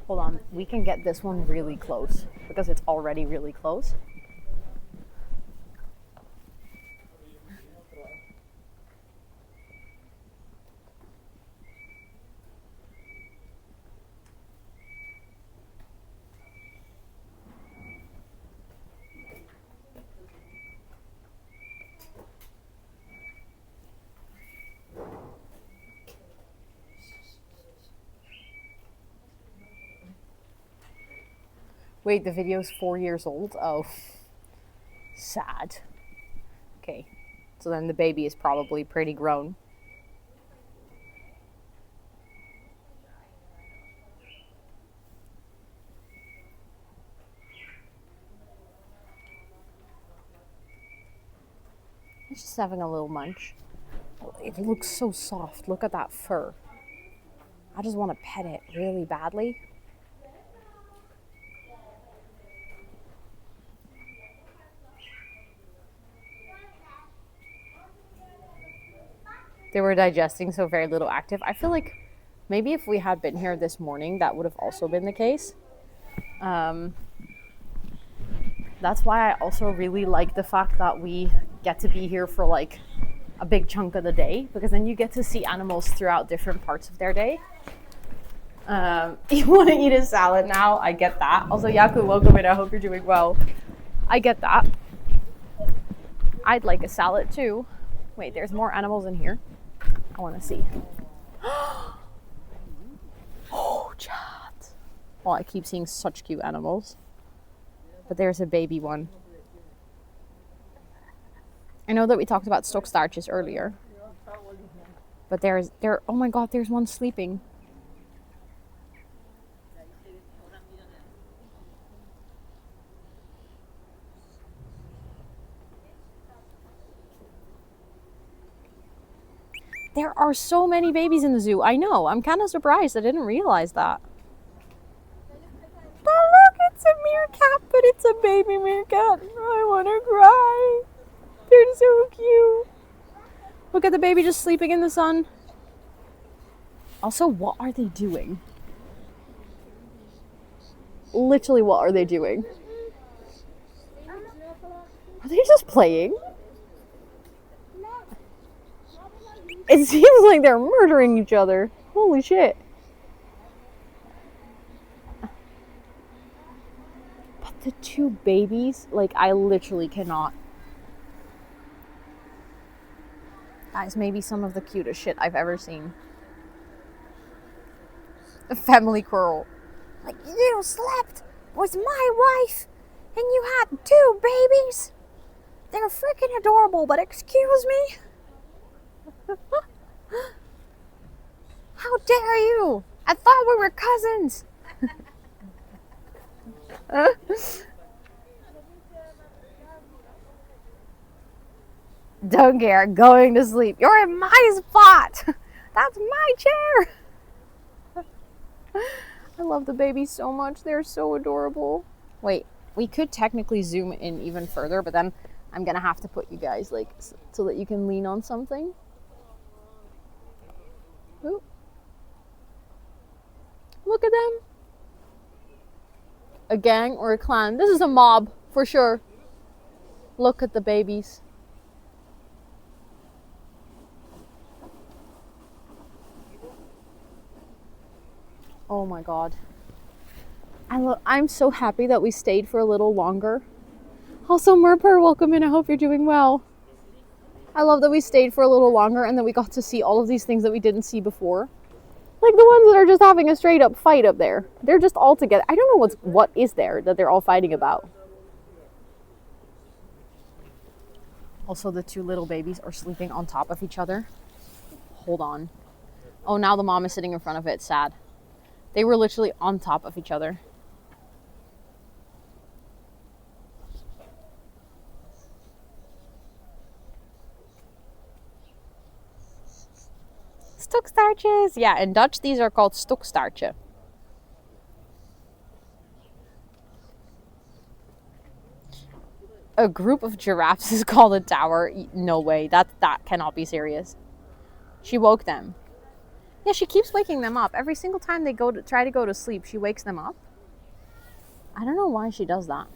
Hold on, we can get this one really close because it's already really close. Wait, the video's 4 years old? Oh, sad. Okay, so then the baby is probably pretty grown. He's just having a little munch. It looks so soft. Look at that fur. I just want to pet it really badly. They were digesting, so very little active. I feel like maybe if we had been here this morning, that would have also been the case. That's why I also really like the fact that we get to be here for like a big chunk of the day, because then you get to see animals throughout different parts of their day. You want to eat a salad now? I get that. Also, Yaku, welcome in. I hope you're doing well. I get that. I'd like a salad too. Wait, there's more animals in here. I want to see. Oh, chat. Oh, I keep seeing such cute animals. But there's a baby one. I know that we talked about stokstartjes earlier. But oh my God, there's one sleeping. There are so many babies in the zoo. I know. I'm kind of surprised. I didn't realize that. Oh, look, it's a meerkat, but it's a baby meerkat. I want to cry. They're so cute. Look at the baby just sleeping in the sun. Also, what are they doing? Literally, what are they doing? Are they just playing? It seems like they're murdering each other. Holy shit. But the two babies, like, I literally cannot. Guys, maybe some of the cutest shit I've ever seen. A family quarrel. Like, you slept with my wife and you had two babies? They're freaking adorable, but excuse me? How dare you? I thought we were cousins. Don't care, going to sleep. You're in my spot. That's my chair. I love the babies so much. They're so adorable. Wait, we could technically zoom in even further, but then I'm gonna have to put you guys like so that you can lean on something. Ooh. Look at them. A gang or a clan. This is a mob for sure. Look at the babies. Oh my God. I'm so happy that we stayed for a little longer. Also, Merper, welcome in. I hope you're doing well. I love that we stayed for a little longer and that we got to see all of these things that we didn't see before. Like the ones that are just having a straight up fight up there. They're just all together. I don't know what is there that they're all fighting about. Also, the two little babies are sleeping on top of each other. Hold on. Oh, now the mom is sitting in front of it. Sad. They were literally on top of each other. Stokstaartjes. Yeah, in Dutch these are called stokstaartje. A group of giraffes is called a tower. No way. That cannot be serious. She woke them. Yeah, she keeps waking them up. Every single time they try to go to sleep, she wakes them up. I don't know why she does that.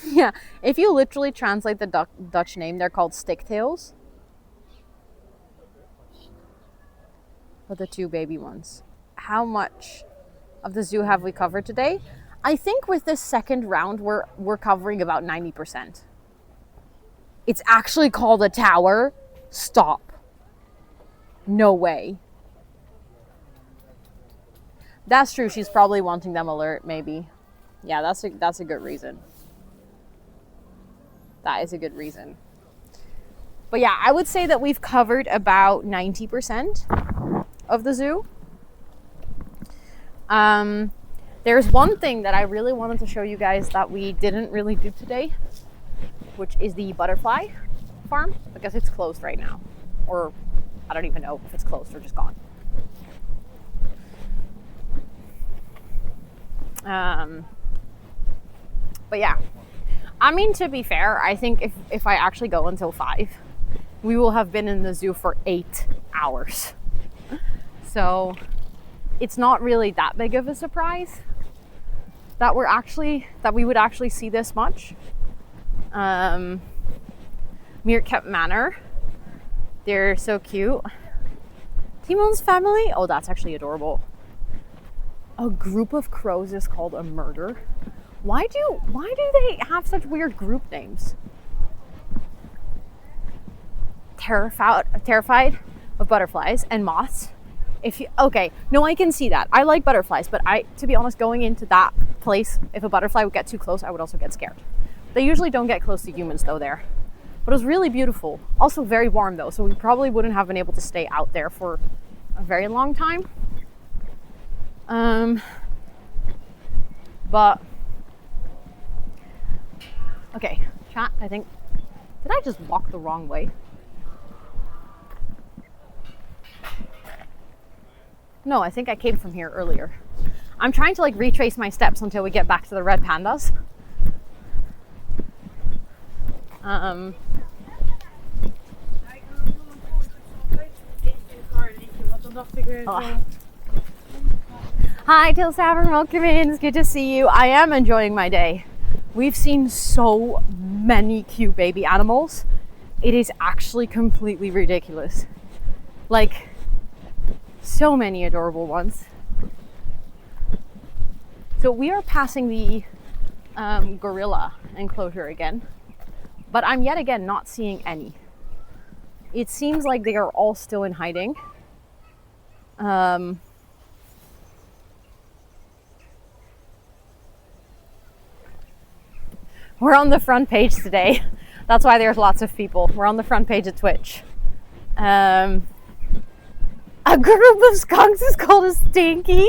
Yeah, if you literally translate the Dutch name, they're called sticktails. But the two baby ones. How much of the zoo have we covered today? I think with this second round, we're covering about 90%. It's actually called a tower? Stop. No way. That's true. She's probably wanting them alert, maybe. Yeah, that's a good reason. That is a good reason. But yeah, I would say that we've covered about 90% of the zoo. There's one thing that I really wanted to show you guys that we didn't really do today, which is the butterfly farm, because it's closed right now. Or I don't even know if it's closed or just gone. But yeah, I mean, to be fair, I think if I actually go until 5, we will have been in the zoo for 8 hours. So it's not really that big of a surprise that we would actually see this much. Meerkat Manor, they're so cute. Timon's family, oh, that's actually adorable. A group of crows is called a murder. Why do they have such weird group names? Terrified of butterflies and moths. Okay, no, I can see that. I like butterflies, but to be honest, going into that place, if a butterfly would get too close, I would also get scared. They usually don't get close to humans though there. But it was really beautiful. Also very warm though, so we probably wouldn't have been able to stay out there for a very long time. But okay, chat, I think, did I just walk the wrong way? No, I think I came from here earlier. I'm trying to like retrace my steps until we get back to the red pandas. Hi, Till Savern, welcome in. It's good to see you. I am enjoying my day. We've seen so many cute baby animals. It is actually completely ridiculous. Like, so many adorable ones. So we are passing the gorilla enclosure again, but I'm yet again not seeing any. It seems like they are all still in hiding. We're on the front page today. That's why there's lots of people. We're on the front page of Twitch. A group of skunks is called a stinky.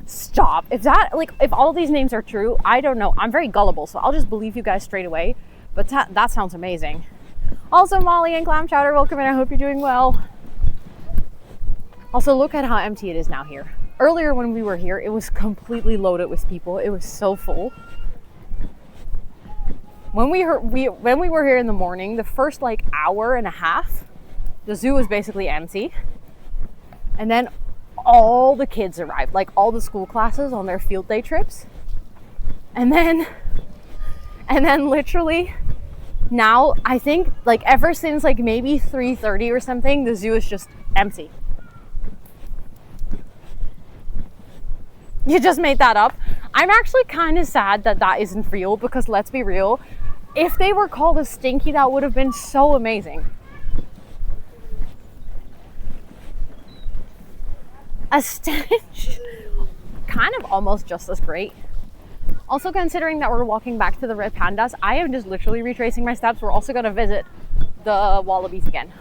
Stop. If all these names are true, I don't know. I'm very gullible, so I'll just believe you guys straight away. But that sounds amazing. Also, Molly and Clam Chowder, welcome in. I hope you're doing well. Also, look at how empty it is now here. Earlier when we were here, it was completely loaded with people. It was so full. When we were here in the morning, the first like hour and a half, the zoo was basically empty. And then all the kids arrived, like all the school classes on their field day trips. And then literally now, I think like ever since like maybe 3:30 or something, the zoo is just empty. You just made that up. I'm actually kind of sad that that isn't real because let's be real, if they were called a stinky, that would have been so amazing. A stench, kind of almost just as great. Also, considering that we're walking back to the red pandas, I am just literally retracing my steps. We're also going to visit the wallabies again.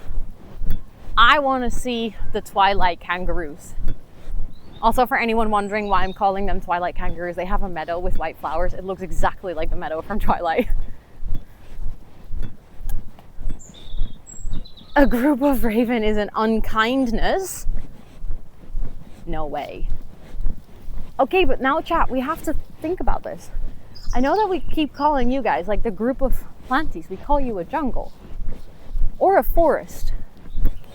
I want to see the twilight kangaroos. Also, for anyone wondering why I'm calling them twilight kangaroos, they have a meadow with white flowers. It looks exactly like the meadow from Twilight. A group of raven is an unkindness? No way. Okay, but now chat, we have to think about this. I know that we keep calling you guys, like the group of planties, we call you a jungle or a forest,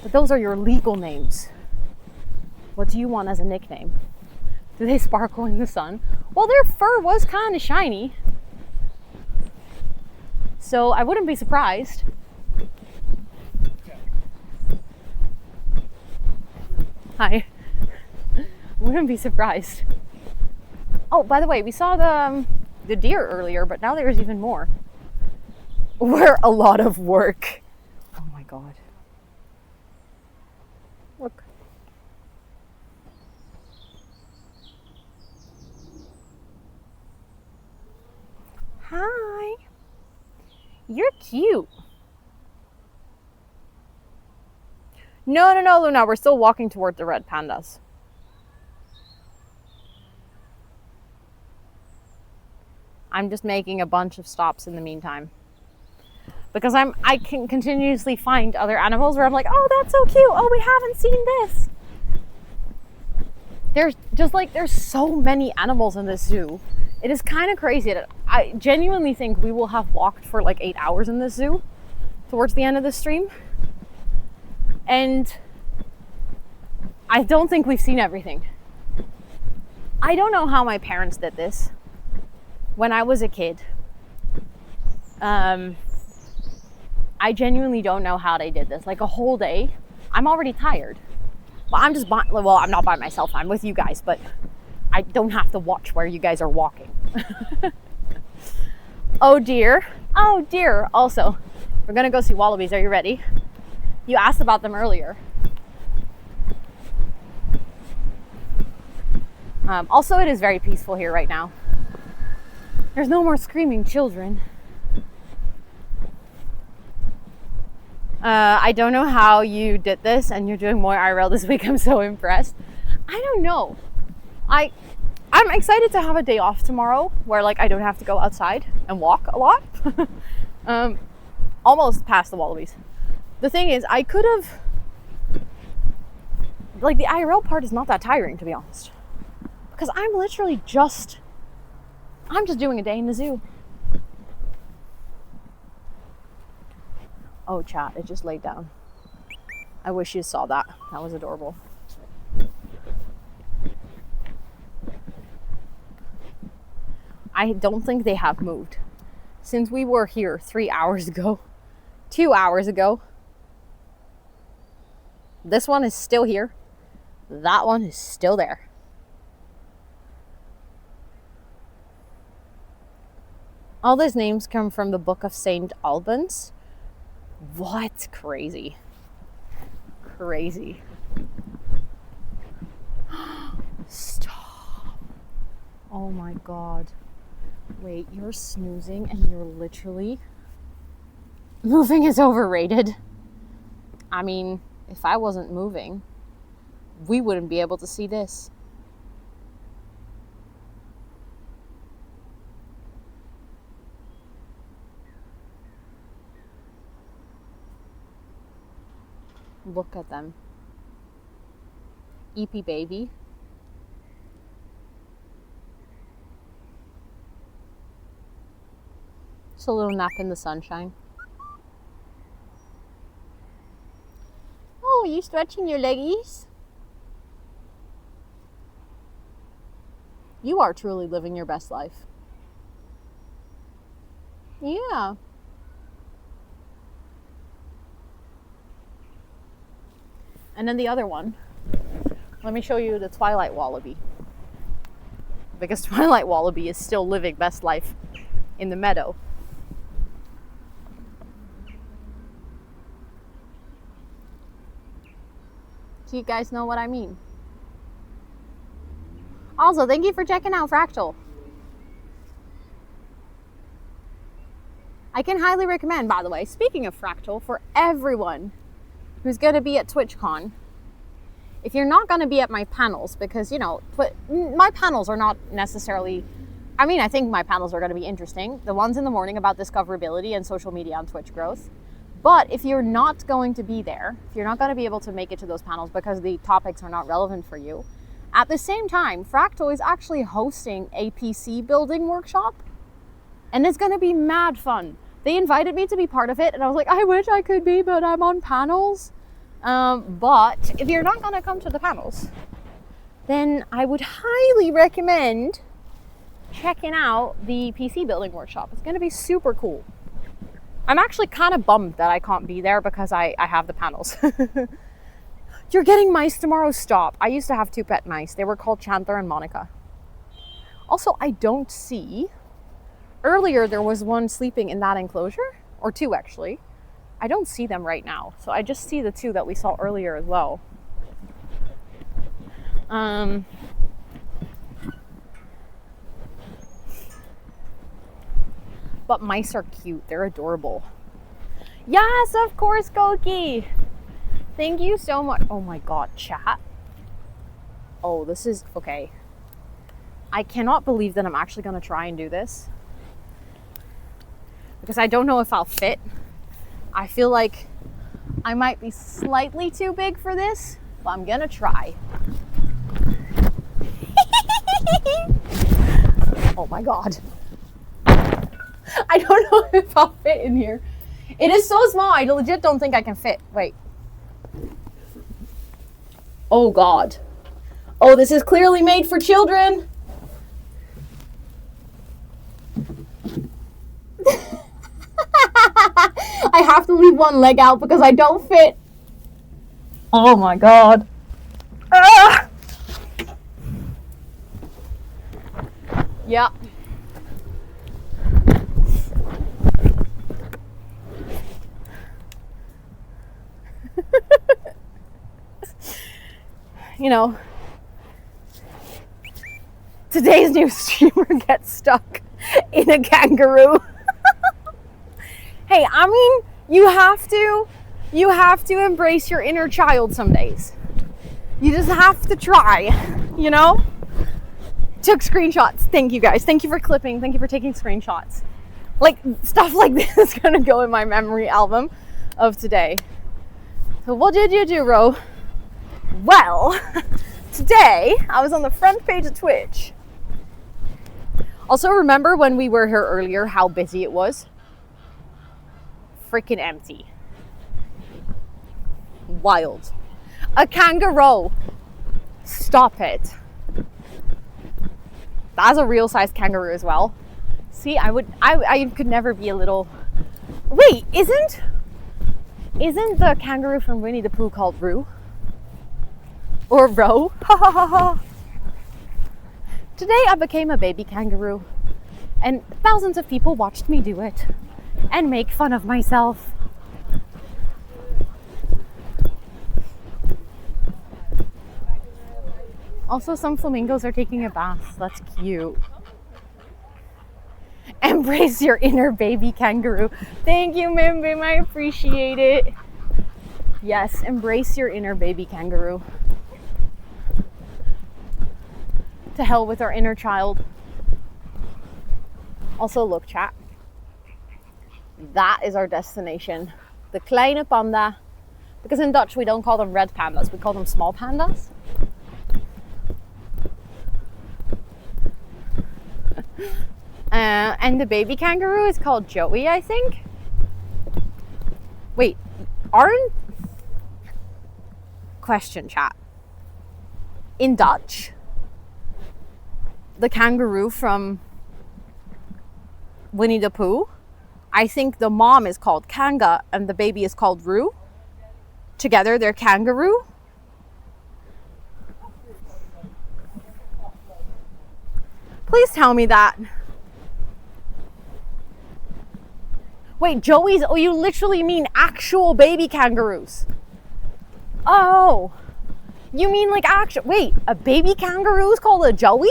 but those are your legal names. What do you want as a nickname? Do they sparkle in the sun? Well, their fur was kind of shiny, so I wouldn't be surprised. Hi. Wouldn't be surprised. Oh, by the way, we saw the deer earlier, but now there's even more. We're a lot of work. Oh my god. Look. Hi. You're cute. No, Luna. We're still walking toward the red pandas. I'm just making a bunch of stops in the meantime. Because I can continuously find other animals where I'm like, oh, that's so cute. Oh, we haven't seen this. There's so many animals in this zoo. It is kind of crazy. I genuinely think we will have walked for like 8 hours in this zoo towards the end of the stream. And I don't think we've seen everything. I don't know how my parents did this when I was a kid. I genuinely don't know how they did this. Like a whole day, I'm already tired. Well, I'm not by myself, I'm with you guys, but I don't have to watch where you guys are walking. Oh dear. Also, we're gonna go see wallabies. Are you ready? You asked about them earlier. Also, it is very peaceful here right now. There's no more screaming children. I don't know how you did this and you're doing more IRL this week. I'm so impressed. I don't know. I'm excited to have a day off tomorrow where like I don't have to go outside and walk a lot. Almost past the wallabies. The thing is, I could have, like the IRL part is not that tiring, to be honest. Because I'm just doing a day in the zoo. Oh, chat, it just laid down. I wish you saw that. That was adorable. I don't think they have moved. Since we were here 3 hours ago, 2 hours ago. This one is still here. That one is still there. All these names come from the Book of St. Albans. What? Crazy. Crazy. Stop. Oh my god. Wait, you're snoozing and you're literally... Moving is overrated. I mean, if I wasn't moving, we wouldn't be able to see this. Look at them. Eepy baby. Just a little nap in the sunshine. Oh, are you stretching your leggies? You are truly living your best life. Yeah. And then the other one. Let me show you the twilight wallaby. because Twilight Wallaby is still living best life in the meadow. Do you guys know what I mean? Also, thank you for checking out Fractal. I can highly recommend, by the way, speaking of Fractal, for everyone who's going to be at TwitchCon, if you're not going to be at my panels, because, you know, my panels are not necessarily, I mean, I think my panels are going to be interesting. The ones in the morning about discoverability and social media on Twitch growth. But if you're not going to be there, if you're not going to be able to make it to those panels because the topics are not relevant for you, at the same time, Fractal is actually hosting a PC building workshop, and it's going to be mad fun. They invited me to be part of it, and I was like, I wish I could be, but I'm on panels. But if you're not going to come to the panels, then I would highly recommend checking out the PC building workshop. It's going to be super cool. I'm actually kind of bummed that I can't be there because I have the panels. You're getting mice tomorrow? Stop. I used to have 2 pet mice. They were called Chandler and Monica. Also, I don't see... Earlier, there was one sleeping in that enclosure, or 2 actually. I don't see them right now, so I just see the 2 that we saw earlier as well. But mice are cute. They're adorable. Yes, of course, Koki. Thank you so much. Oh my God, chat. Oh, this is... Okay. I cannot believe that I'm actually going to try and do this. Because I don't know if I'll fit. I feel like I might be slightly too big for this, but I'm gonna try. Oh my God. I don't know if I'll fit in here. It is so small, I legit don't think I can fit. Wait. Oh God. Oh, this is clearly made for children. I have to leave one leg out because I don't fit. Oh my God. Ah! Yeah. You know, today's new streamer gets stuck in a kangaroo. Hey, I mean, you have to embrace your inner child some days. You just have to try, you know? Took screenshots. Thank you guys. Thank you for clipping. Thank you for taking screenshots. Like, stuff like this is gonna go in my memory album of today. So what did you do, Ro? Well, today I was on the front page of Twitch. Also, remember when we were here earlier how busy it was? Freaking empty. Wild. A kangaroo. Stop it. That's a real size kangaroo as well. See, I could never be a little... Wait, isn't the kangaroo from Winnie the Pooh called Roo? Or Ro? Ha ha ha ha. Today I became a baby kangaroo, and thousands of people watched me do it and make fun of myself. Also, some flamingos are taking a bath. That's cute. Embrace your inner baby kangaroo. Thank you, Mimbim. I appreciate it. Yes, embrace your inner baby kangaroo. To hell with our inner child. Also, look, chat. That is our destination. The kleine panda. Because in Dutch we don't call them red pandas, we call them small pandas. And the baby kangaroo is called Joey, I think. Wait, aren't... Question, chat. In Dutch, the kangaroo from Winnie the Pooh, I think the mom is called Kanga and the baby is called Roo. Together they're kangaroo. Please tell me that. Wait, Joey's, oh, you literally mean actual baby kangaroos. Oh, you mean like actual, wait, a baby kangaroo is called a Joey?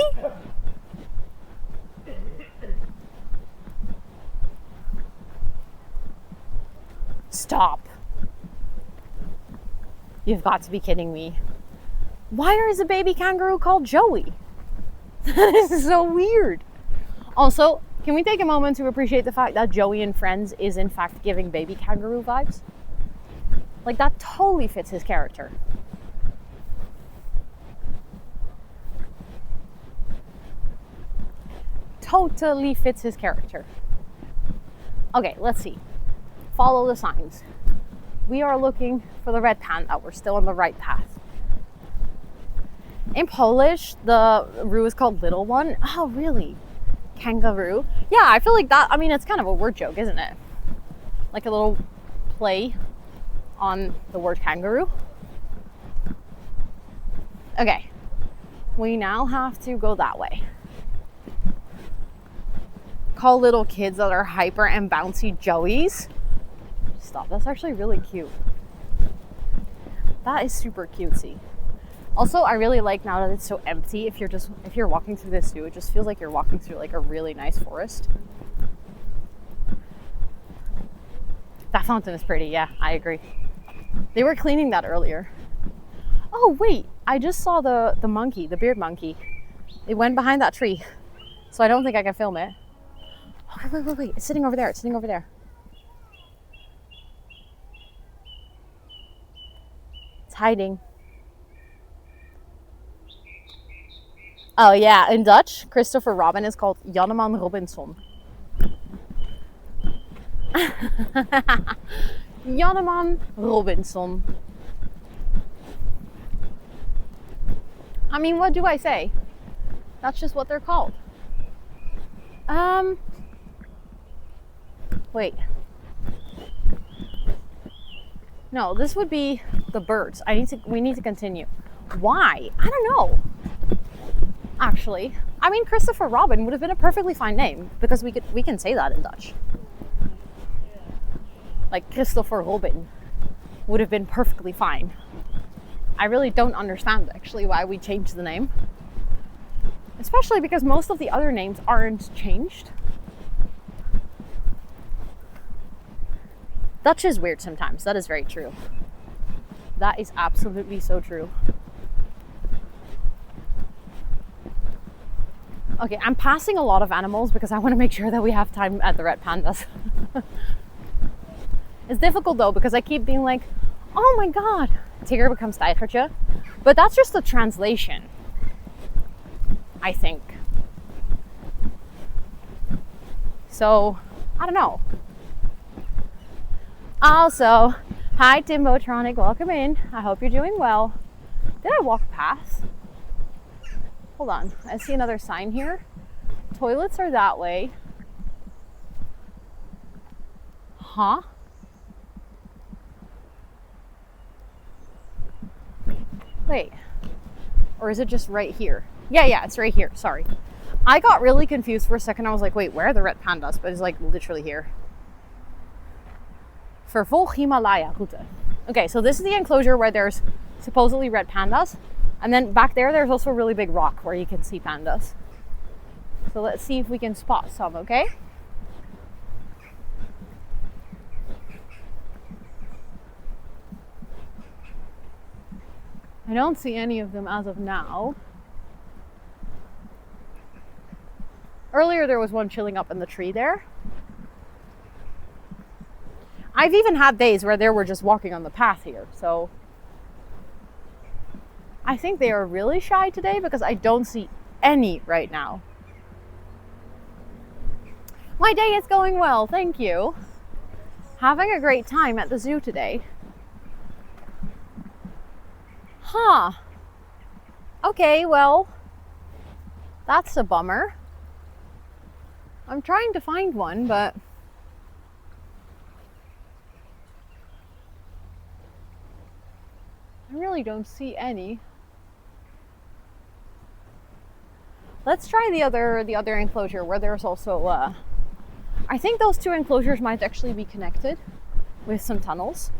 Stop. You've got to be kidding me. Why is a baby kangaroo called Joey? This is so weird. Also, can we take a moment to appreciate the fact that Joey in Friends is in fact giving baby kangaroo vibes? Like, that totally fits his character. Totally fits his character. Okay, let's see. Follow the signs. We are looking for the red panda. We're still on the right path. In Polish, the roo is called little one. Oh, really? Kangaroo? Yeah, I feel like that, I mean, it's kind of a word joke, isn't it? Like a little play on the word kangaroo. Okay, we now have to go that way. Call little kids that are hyper and bouncy Joeys. Stop, that's actually really cute. That is super cutesy. Also, I really like now that it's so empty, if you're walking through this zoo, it just feels like you're walking through like a really nice forest. That fountain is pretty, yeah, I agree. They were cleaning that earlier. Oh wait, I just saw the monkey, the beard monkey. It went behind that tree, so I don't think I can film it. Oh, wait, it's sitting over there, it's sitting over there. It's hiding. Oh yeah, in Dutch, Christopher Robin is called Janneman Robinson. Janneman Robinson. I mean, what do I say? That's just what they're called. Wait. No, this would be the birds. We need to continue. Why? I don't know. Actually, I mean, Christopher Robin would have been a perfectly fine name because we can say that in Dutch. Like Christopher Robin would have been perfectly fine. I really don't understand actually why we changed the name. Especially because most of the other names aren't changed. Dutch is weird sometimes. That is very true. That is absolutely so true. Okay, I'm passing a lot of animals because I want to make sure that we have time at the red pandas. It's difficult though because I keep being like, oh my god, Tigger becomes Tijgertje. But that's just the translation, I think. So, I don't know. Also, hi Timbotronic, welcome in. I hope you're doing well. Did I walk past? Hold on, I see another sign here. Toilets are that way. Huh? Wait, or is it just right here? Yeah, it's right here, sorry. I got really confused for a second. I was like, wait, where are the red pandas? But it's like literally here. Vervolg Himalaya route. Okay, so this is the enclosure where there's supposedly red pandas. And then back there's also a really big rock where you can see pandas. So let's see if we can spot some, okay? I don't see any of them as of now. Earlier there was one chilling up in the tree there. I've even had days where they were just walking on the path here, so I think they are really shy today because I don't see any right now. My day is going well, thank you. Having a great time at the zoo today. Huh. Okay, well, that's a bummer. I'm trying to find one, but I really don't see any. Let's try the other enclosure where there's also I think those two enclosures might actually be connected with some tunnels.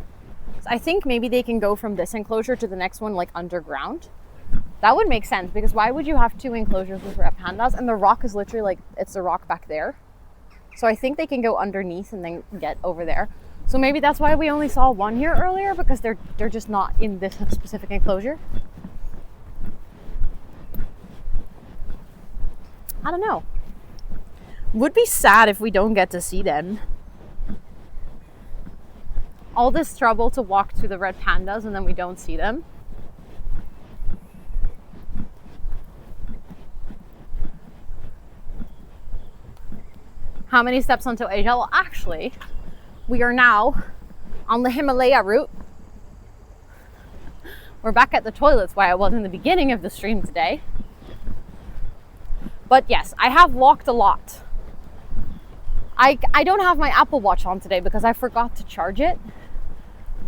So I think maybe they can go from this enclosure to the next one like underground. That would make sense, because why would you have two enclosures with red pandas? And the rock is literally like, it's the rock back there. So I think they can go underneath and then get over there. So maybe that's why we only saw one here earlier, because they're just not in this specific enclosure. I don't know. Would be sad if we don't get to see them. All this trouble to walk to the red pandas and then we don't see them. How many steps until Asia? Well, actually, we are now on the Himalaya route. We're back at the toilets where I was in the beginning of the stream today. But yes, I have walked a lot. I don't have my Apple Watch on today because I forgot to charge it.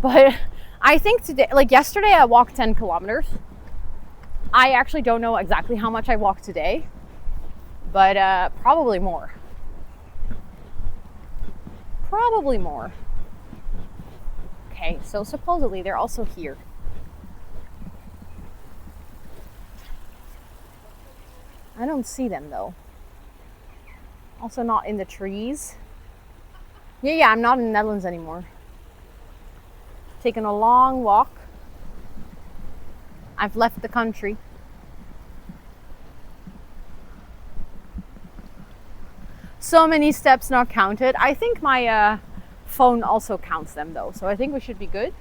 But I think today, like yesterday, I walked 10 kilometers. I actually don't know exactly how much I walked today, but probably more. Probably more. Okay, so supposedly they're also here. I don't see them though. Also not in the trees. Yeah, I'm not in the Netherlands anymore. Taken a long walk. I've left the country. So many steps not counted. I think my phone also counts them though, so I think we should be good.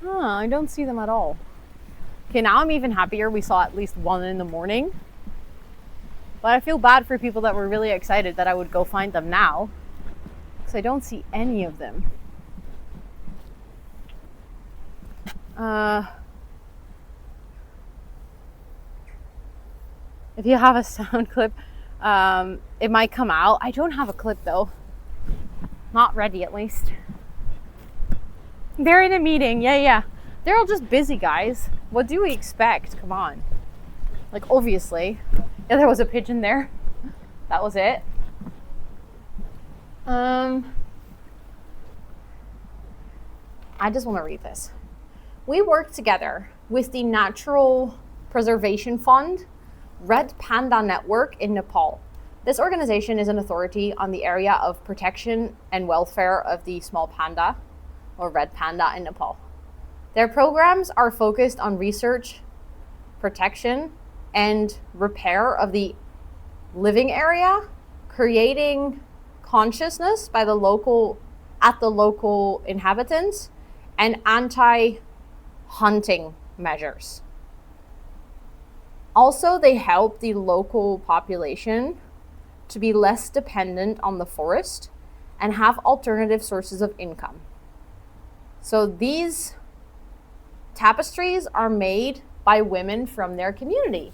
I don't see them at all. Okay, now I'm even happier we saw at least one in the morning. But I feel bad for people that were really excited that I would go find them now, because I don't see any of them. If you have a sound clip, it might come out. I don't have a clip though. Not ready at least. They're in a meeting, yeah. They're all just busy, guys. What do we expect? Come on. Like, obviously. Yeah, there was a pigeon there. That was it. I just want to read this. We work together with the Natural Preservation Fund, Red Panda Network in Nepal. This organization is an authority on the area of protection and welfare of the small panda, or red panda in Nepal. Their programs are focused on research, protection, and repair of the living area, creating consciousness by the local inhabitants, and anti-hunting measures. Also, they help the local population to be less dependent on the forest and have alternative sources of income. So these tapestries are made by women from their community.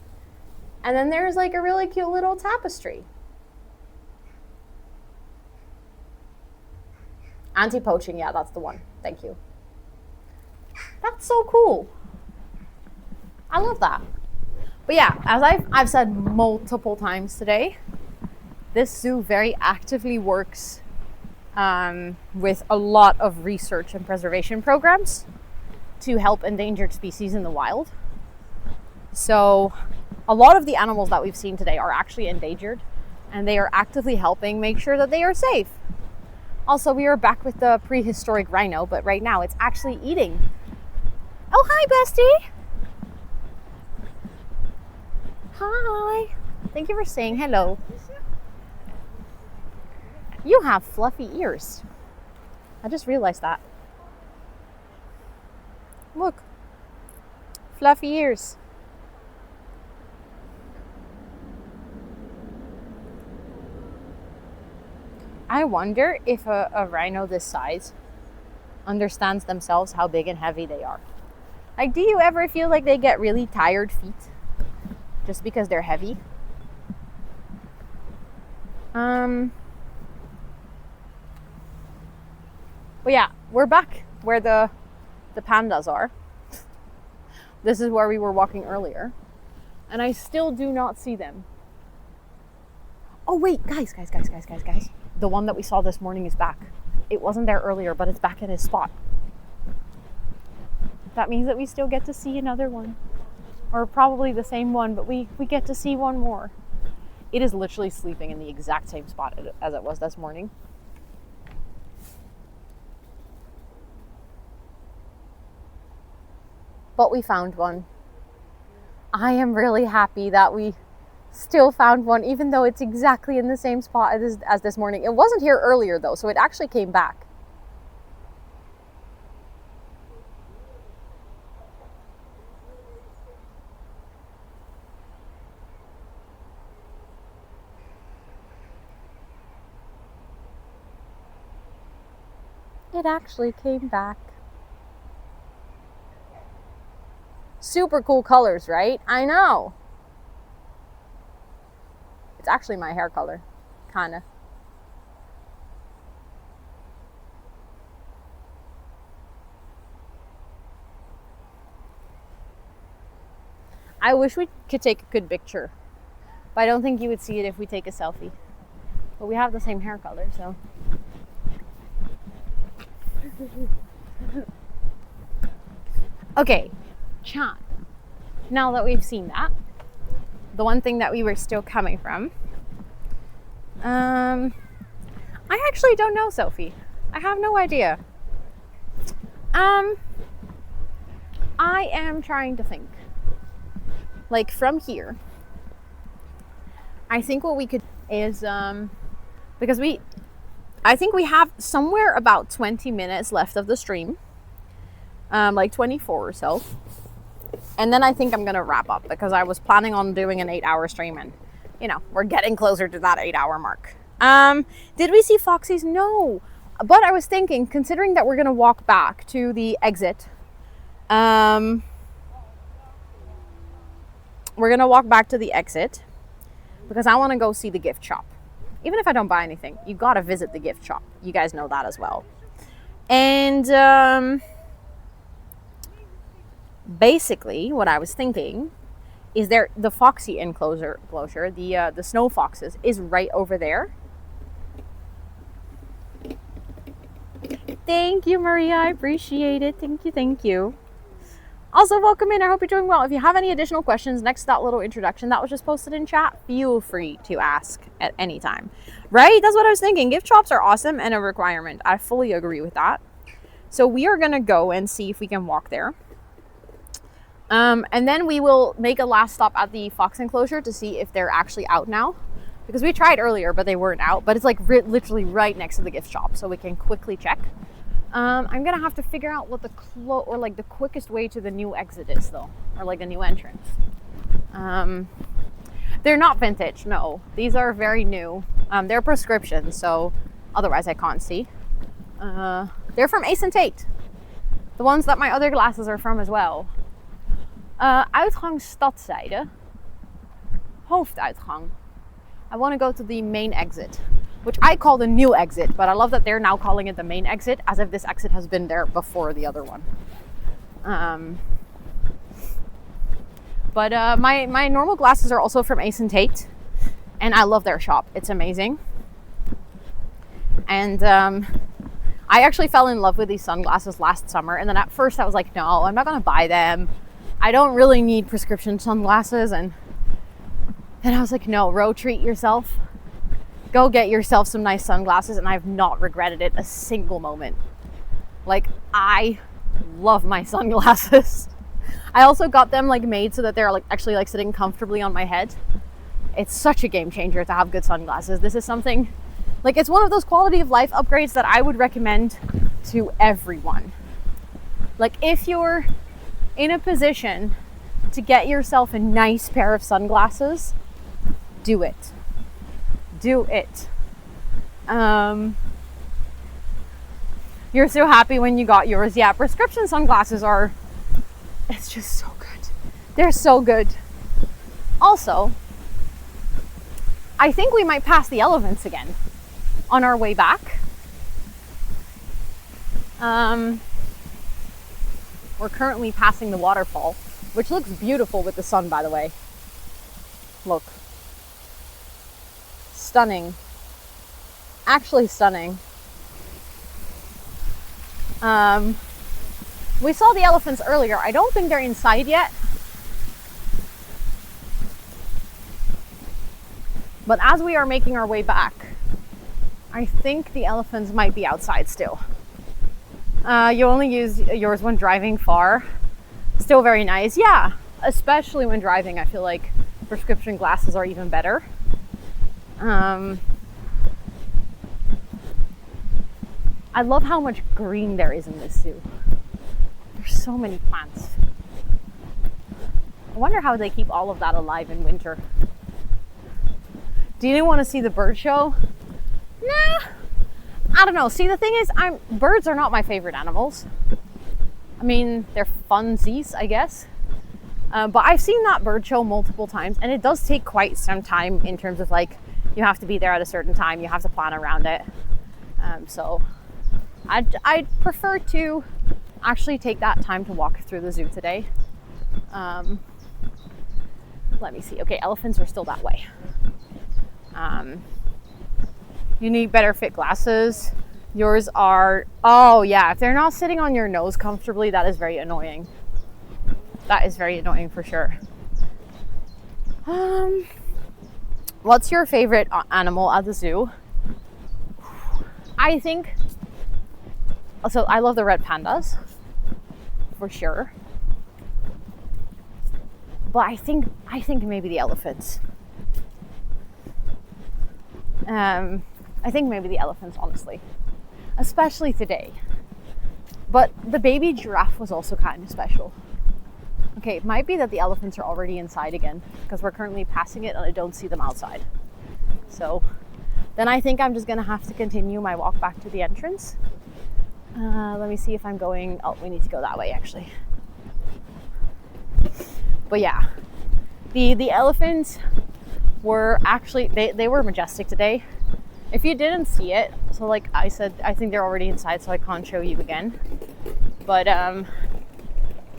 And then there's like a really cute little tapestry. Anti-poaching, yeah, that's the one. Thank you. That's so cool. I love that. But yeah, as I've said multiple times today, this zoo very actively works with a lot of research and preservation programs to help endangered species in the wild. So a lot of the animals that we've seen today are actually endangered, and they are actively helping make sure that they are safe. Also, we are back with the prehistoric rhino, but right now it's actually eating. Oh, hi, bestie. Hi. Thank you for saying hello. You have fluffy ears. I just realized that. Look. Fluffy ears. I wonder if a rhino this size understands themselves how big and heavy they are. Like, do you ever feel like they get really tired feet just because they're heavy? But yeah, we're back where the pandas are. This is where we were walking earlier. And I still do not see them. Oh wait, guys. The one that we saw this morning is back. It wasn't there earlier, but it's back in his spot. That means that we still get to see another one. Or probably the same one, but we get to see one more. It is literally sleeping in the exact same spot as it was this morning. But we found one. I am really happy that we still found one, even though it's exactly in the same spot as this morning. It wasn't here earlier though, so it actually came back. It actually came back. Super cool colors, right? I know. It's actually my hair color, kinda. I wish we could take a good picture, but I don't think you would see it if we take a selfie. But we have the same hair color, so. Okay, chat. Now that we've seen that, the one thing that we were still coming from, I actually don't know, Sophie. I have no idea. I am trying to think. Like from here, I think what we could is, because I think we have somewhere about 20 minutes left of the stream, like 24 or so. And then I think I'm gonna wrap up because I was planning on doing an 8-hour stream and, you know, we're getting closer to that 8-hour mark. Did we see foxies? No. But I was thinking, considering that we're gonna walk back to the exit, we're gonna walk back to the exit because I wanna go see the gift shop. Even if I don't buy anything, you gotta visit the gift shop. You guys know that as well. And basically, what I was thinking is the foxy enclosure, the snow foxes, is right over there. Thank you, Maria. I appreciate it. Thank you. Also, welcome in. I hope you're doing well. If you have any additional questions next to that little introduction that was just posted in chat, feel free to ask at any time. Right? That's what I was thinking. Gift shops are awesome and a requirement. I fully agree with that. So we are going to go and see if we can walk there. And then we will make a last stop at the fox enclosure to see if they're actually out now. Because we tried earlier, but they weren't out. But it's like literally right next to the gift shop, so we can quickly check. I'm gonna have to figure out what the quickest way to the new exit is, though, or like the new entrance. They're not vintage, no. These are very new. They're prescription, so otherwise I can't see. They're from Ace and Tate, the ones that my other glasses are from as well. Uitgang stadzijde, hoofduitgang. I want to go to the main exit, which I call the new exit, but I love that they're now calling it the main exit, as if this exit has been there before the other one. But my normal glasses are also from Ace and Tate, and I love their shop. It's amazing. And I actually fell in love with these sunglasses last summer, and then at first I was like, no, I'm not gonna buy them. I don't really need prescription sunglasses. And I was like, no, Ro, treat yourself. Go get yourself some nice sunglasses, and I've not regretted it a single moment. Like, I love my sunglasses. I also got them like made so that they're like actually like sitting comfortably on my head. It's such a game changer to have good sunglasses. This is something, like, it's one of those quality of life upgrades that I would recommend to everyone. Like, if you're in a position to get yourself a nice pair of sunglasses, do it. Do it. You're so happy when you got yours. Yeah, prescription sunglasses are, it's just so good. They're so good. Also, I think we might pass the elephants again on our way back. We're currently passing the waterfall. which looks beautiful with the sun, by the way. Look. Stunning. Actually stunning. We saw the elephants earlier. I don't think they're inside yet. But as we are making our way back, I think the elephants might be outside still. You only use yours when driving far. Still very nice. Yeah, especially when driving, I feel like prescription glasses are even better. I love how much green there is in this zoo. There's so many plants. I wonder how they keep all of that alive in winter. Do you want to see the bird show? Nah, I don't know. See, the thing is, birds are not my favorite animals. I mean, they're funsies, I guess. But I've seen that bird show multiple times, and it does take quite some time in terms of like, you have to be there at a certain time, you have to plan around it. So I'd prefer to actually take that time to walk through the zoo today. Let me see. Okay, elephants are still that way. You need better fit glasses. Yours are, oh yeah, if they're not sitting on your nose comfortably, that is very annoying. That is very annoying for sure. What's your favorite animal at the zoo? I think, so I love the red pandas, for sure. But I think maybe the elephants. I think maybe the elephants, honestly. Especially today. But the baby giraffe was also kind of special. Okay, it might be that the elephants are already inside again, because we're currently passing it and I don't see them outside. So then I think I'm just gonna have to continue my walk back to the entrance. Let me see if I'm going, oh, we need to go that way actually. But yeah, the elephants were actually, they were majestic today. If you didn't see it, so like I said, I think they're already inside, so I can't show you again. But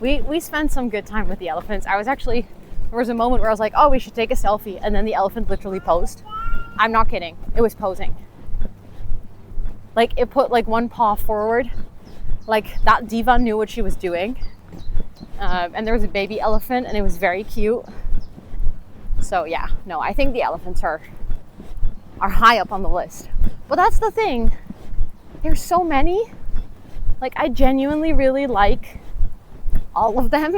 we spent some good time with the elephants. I was actually, there was a moment where I was like, oh, we should take a selfie. And then the elephant literally posed. I'm not kidding. It was posing. Like it put like one paw forward. Like that diva knew what she was doing. And there was a baby elephant and it was very cute. So yeah, no, I think the elephants are high up on the list. But that's the thing. There's so many. Like I genuinely really like all of them.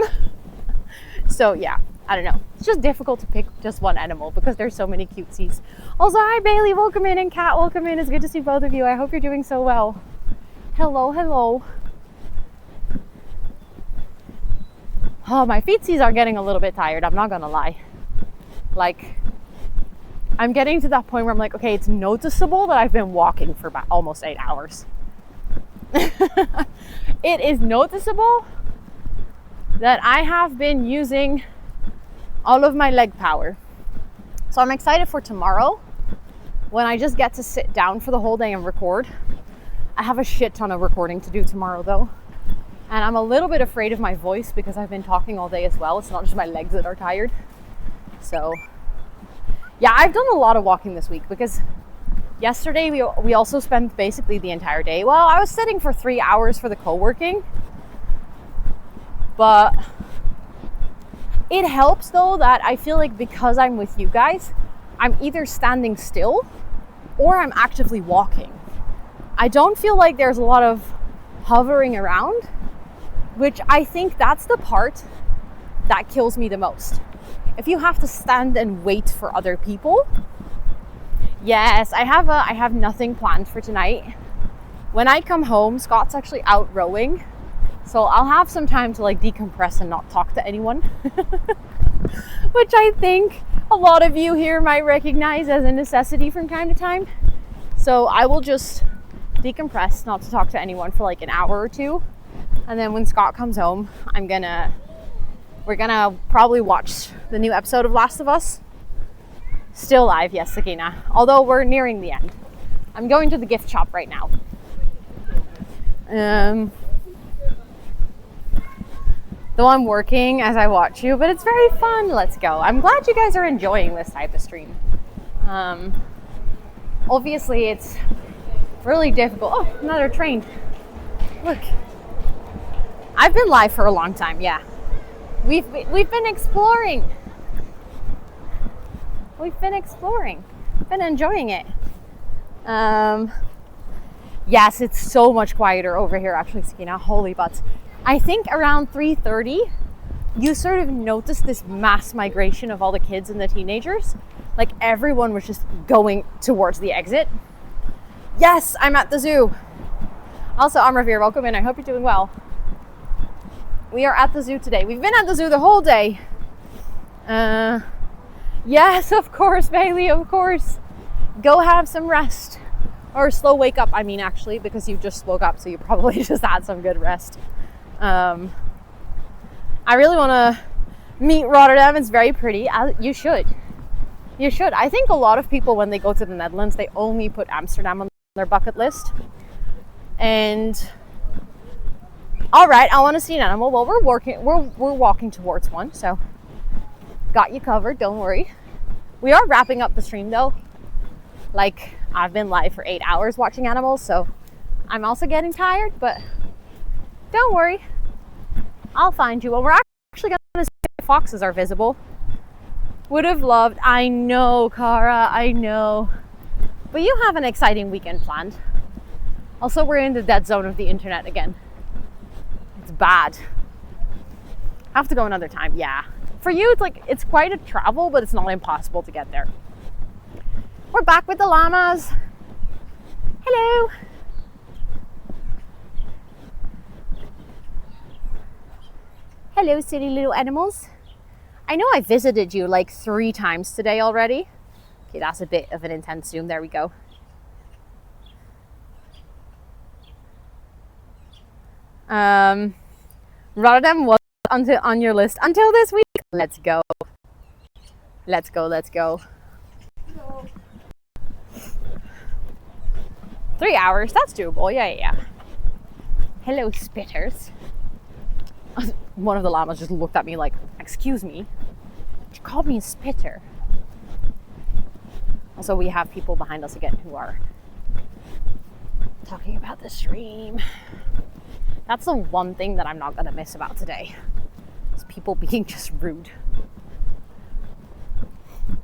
So yeah, I don't know. It's just difficult to pick just one animal because there's so many cutesies. Also, hi Bailey, welcome in, and Kat, welcome in. It's good to see both of you. I hope you're doing so well. Hello, hello. Oh, my feetsies are getting a little bit tired, I'm not gonna lie. Like, I'm getting to that point where I'm like, okay, it's noticeable that I've been walking for about almost 8 hours. It is noticeable that I have been using all of my leg power. So I'm excited for tomorrow when I just get to sit down for the whole day and record. I have a shit ton of recording to do tomorrow though. And I'm a little bit afraid of my voice because I've been talking all day as well. It's not just my legs that are tired. So yeah, I've done a lot of walking this week because yesterday we also spent basically the entire day. Well, I was sitting for 3 hours for the co-working. But it helps though that I feel like because I'm with you guys, I'm either standing still or I'm actively walking. I don't feel like there's a lot of hovering around, which I think that's the part that kills me the most. If you have to stand and wait for other people. Yes, I have nothing planned for tonight. When I come home, Scott's actually out rowing. So I'll have some time to like decompress and not talk to anyone. Which I think a lot of you here might recognize as a necessity from time to time. So I will just decompress, not to talk to anyone for like an hour or two. And then when Scott comes home, we're gonna probably watch the new episode of Last of Us. Still live, yes, Sakina. Although we're nearing the end. I'm going to the gift shop right now. Though I'm working as I watch you, but it's very fun. Let's go. I'm glad you guys are enjoying this type of stream. Obviously, it's really difficult. Oh, another train. Look. I've been live for a long time, yeah. We've been exploring. We've been exploring. Been enjoying it. Yes, it's so much quieter over here, actually, Sakina. Holy butts. I think around 3:30, you sort of notice this mass migration of all the kids and the teenagers. Like everyone was just going towards the exit. Yes, I'm at the zoo. Also, I'm Revere. Welcome in. I hope you're doing well. We are at the zoo today. We've been at the zoo the whole day. Yes, of course, Bailey, of course. Go have some rest. Or slow wake up, I mean, actually, because you just woke up, so you probably just had some good rest. I really want to meet Rotterdam. It's very pretty. You should. You should. I think a lot of people, when they go to the Netherlands, they only put Amsterdam on their bucket list. And all right, I want to see an animal. Well, we're walking towards one, so got you covered. Don't worry. We are wrapping up the stream though. Like, I've been live for 8 hours watching animals, so I'm also getting tired, but don't worry. I'll find you. Well, we're actually going to see if foxes are visible. Would have loved. I know, Cara, I know. But you have an exciting weekend planned. Also, we're in the dead zone of the internet again. It's bad. I have to go another time, yeah. For you, it's like, it's quite a travel, but it's not impossible to get there. We're back with the llamas. Hello. Hello, silly little animals. I know I visited you like 3 times today already. Okay, that's a bit of an intense zoom. There we go. Rotterdam was on your list until this week. Let's go. Let's go, let's go. 3 hours, that's doable. Yeah. Hello, spitters. One of the llamas just looked at me like, excuse me, you called me a spitter. Also, we have people behind us again who are talking about the stream. That's the one thing that I'm not gonna miss about today. Is people being just rude.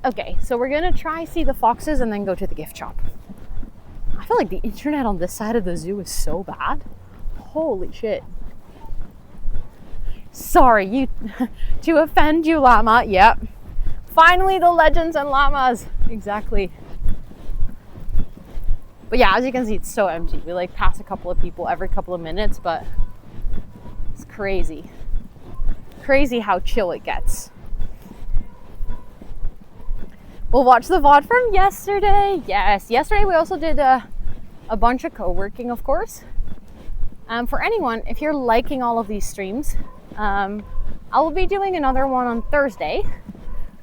Okay, so we're gonna try see the foxes and then go to the gift shop. I feel like the internet on this side of the zoo is so bad. Holy shit. Sorry, to offend you, llama. Yep. Finally, the legends and llamas. Exactly. But yeah, as you can see, it's so empty. We like pass a couple of people every couple of minutes, but it's crazy. Crazy how chill it gets. We'll watch the VOD from yesterday. Yes, yesterday we also did a bunch of co-working, of course. For anyone, if you're liking all of these streams, I will be doing another one on Thursday.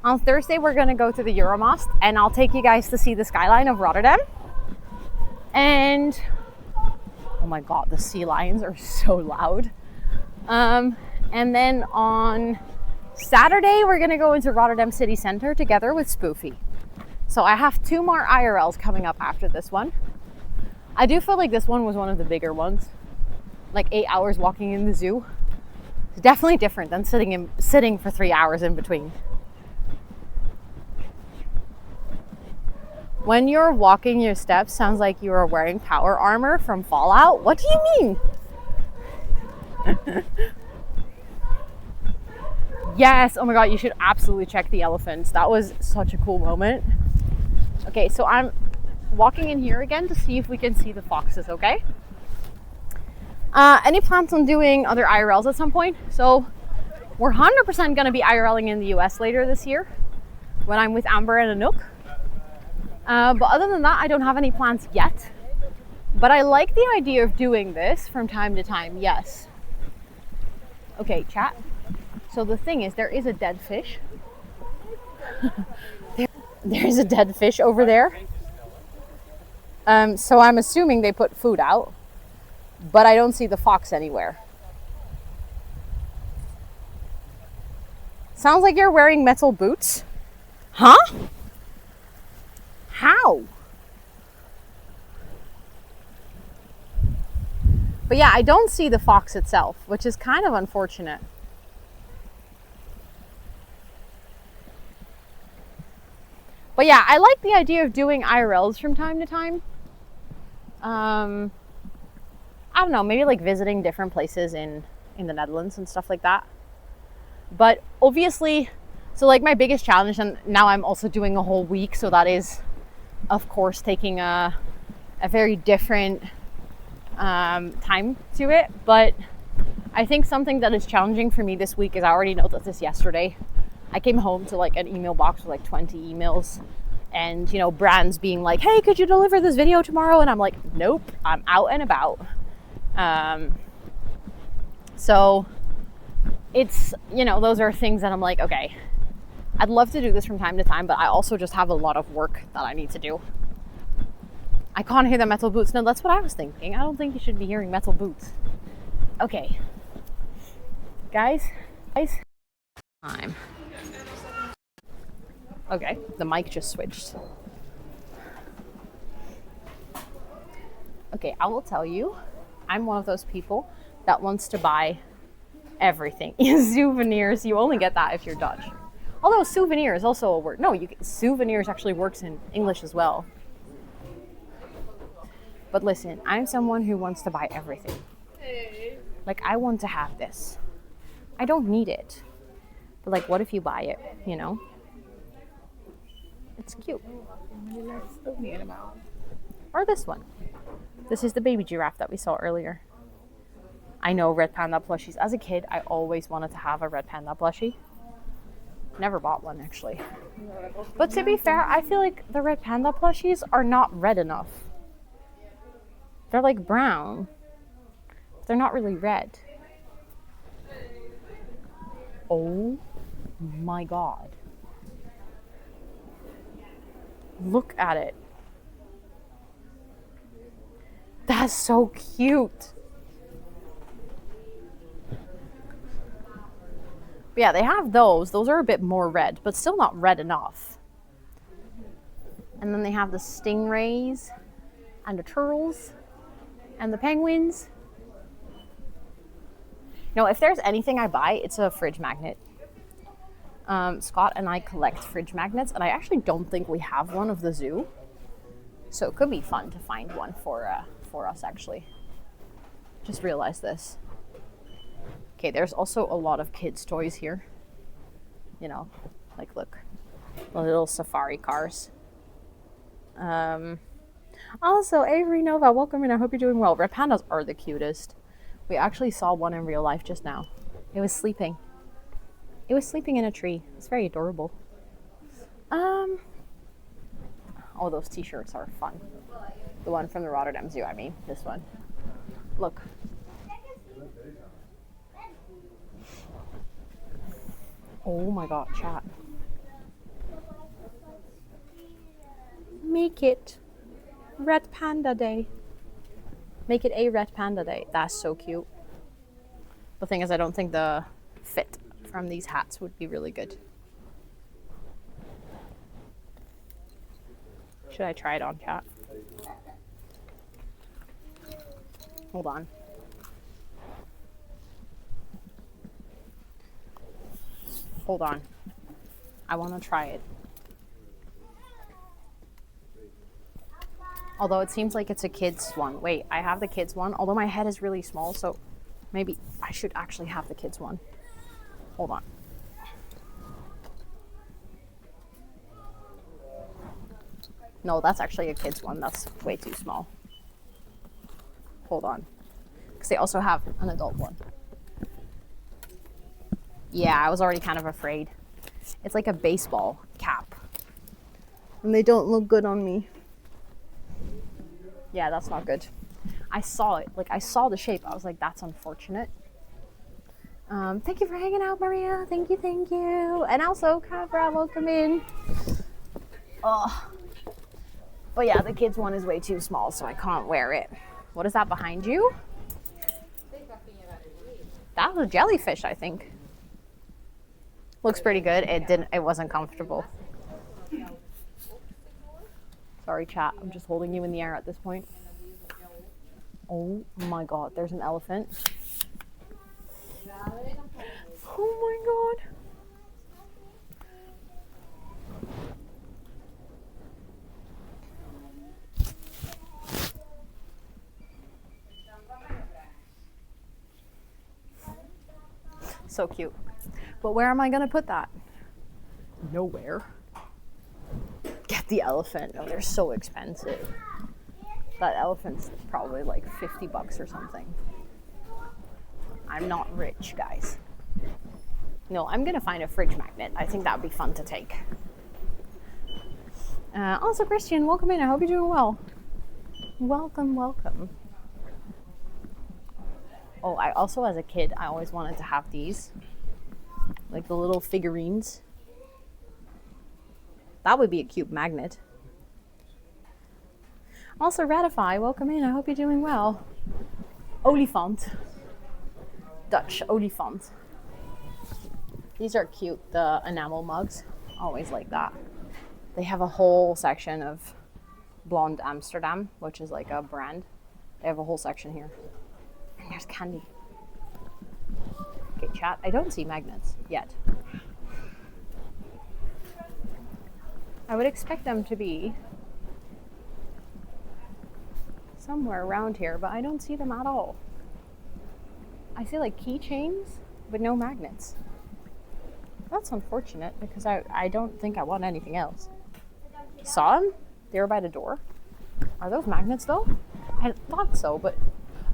On Thursday, we're going to go to the Euromast, and I'll take you guys to see the skyline of Rotterdam. And oh my god, the sea lions are so loud. And then on Saturday, we're going to go into Rotterdam City Center together with Spoofy. So I have 2 more IRLs coming up after this one. I do feel like this one was one of the bigger ones. Like 8 hours walking in the zoo. It's definitely different than sitting for 3 hours in between. When you're walking your steps, sounds like you are wearing power armor from Fallout. What do you mean? Yes, oh my god, you should absolutely check the elephants. That was such a cool moment. Okay, so I'm walking in here again to see if we can see the foxes, okay? Any plans on doing other IRLs at some point? So we're 100% going to be IRLing in the US later this year when I'm with Amber and Anouk. But other than that, I don't have any plans yet. But I like the idea of doing this from time to time, yes. Okay, chat. So the thing is, there is a dead fish. There's a dead fish over there. So I'm assuming they put food out. But I don't see the fox anywhere. Sounds like you're wearing metal boots. Huh? How? But yeah, I don't see the fox itself, which is kind of unfortunate. But yeah, I like the idea of doing IRLs from time to time. I don't know, maybe like visiting different places in the Netherlands and stuff like that. But obviously, so like my biggest challenge, and now I'm also doing a whole week, so that is, of course, taking a very different time to it. But I think something that is challenging for me this week is I already noticed this yesterday. I came home to like an email box with like 20 emails and, you know, brands being like, hey, could you deliver this video tomorrow? And I'm like, nope, I'm out and about. So it's, you know, those are things that I'm like, okay, I'd love to do this from time to time, but I also just have a lot of work that I need to do. I can't hear the metal boots. No, that's what I was thinking. I don't think you should be hearing metal boots. Okay. Guys. Time. Okay, the mic just switched. Okay, I will tell you, I'm one of those people that wants to buy everything. Souvenirs, you only get that if you're Dutch. Although souvenir is also a word. No, souvenirs actually works in English as well. But listen, I'm someone who wants to buy everything. Like, I want to have this. I don't need it. But like, what if you buy it, you know? It's cute. Or this one. This is the baby giraffe that we saw earlier. I know red panda plushies. As a kid, I always wanted to have a red panda plushie. Never bought one, actually. But to be fair, I feel like the red panda plushies are not red enough. They're like brown. They're not really red. Oh my god. Look at it. That's so cute. But yeah, they have those. Those are a bit more red, but still not red enough. And then they have the stingrays and the turtles and the penguins. No, if there's anything I buy, it's a fridge magnet. Scott and I collect fridge magnets, and I actually don't think we have one of the zoo. So it could be fun to find one for us, actually. Just realized this. Okay, there's also a lot of kids' toys here. You know, like look, the little safari cars. Also, Avery Nova, welcome in. I hope you're doing well. Red pandas are the cutest. We actually saw one in real life just now. It was sleeping. It was sleeping in a tree. It's very adorable. Oh, those t-shirts are fun. The one from the Rotterdam Zoo, I mean, this one. Look. Oh my god, chat. Make it Red Panda Day. Make it a Red Panda Day. That's so cute. The thing is, I don't think the fit from these hats would be really good. Should I try it on, chat? Hold on. Hold on. I want to try it. Although it seems like it's a kid's one. Wait, I have the kids one. Although my head is really small, so maybe I should actually have the kids one. Hold on. No, that's actually a kid's one. That's way too small. Hold on. Because they also have an adult one. Yeah, I was already kind of afraid. It's like a baseball cap. And they don't look good on me. Yeah, that's not good. I saw it. Like, I saw the shape. I was like, that's unfortunate. Thank you for hanging out, Maria. Thank you, thank you. And also, Cabra, welcome in. Oh. But yeah, the kids one is way too small, so I can't wear it. What is that behind you? That was a jellyfish, I think. Looks pretty good. It wasn't comfortable. Sorry, chat. I'm just holding you in the air at this point. Oh my god, there's an elephant. Oh my god. So cute. But where am I gonna put that? Nowhere. Get the elephant. Oh, they're so expensive. That elephant's probably like $50 or something. I'm not rich, guys. No, I'm gonna find a fridge magnet. I think that would be fun to take. Also, Christian, welcome in. I hope you're doing well. Welcome, welcome. Oh, I also, as a kid, I always wanted to have these. Like the little figurines. That would be a cute magnet. Also, Ratify, welcome in. I hope you're doing well. Olifant. Dutch olifant. These are cute, the enamel mugs. Always like that. They have a whole section of Blonde Amsterdam, which is like a brand. They have a whole section here. And there's candy. Okay, chat. I don't see magnets yet. I would expect them to be somewhere around here, but I don't see them at all. I see like keychains, but no magnets. That's unfortunate because I don't think I want anything else. Saw them? They were by the door. Are those magnets though? I thought so, but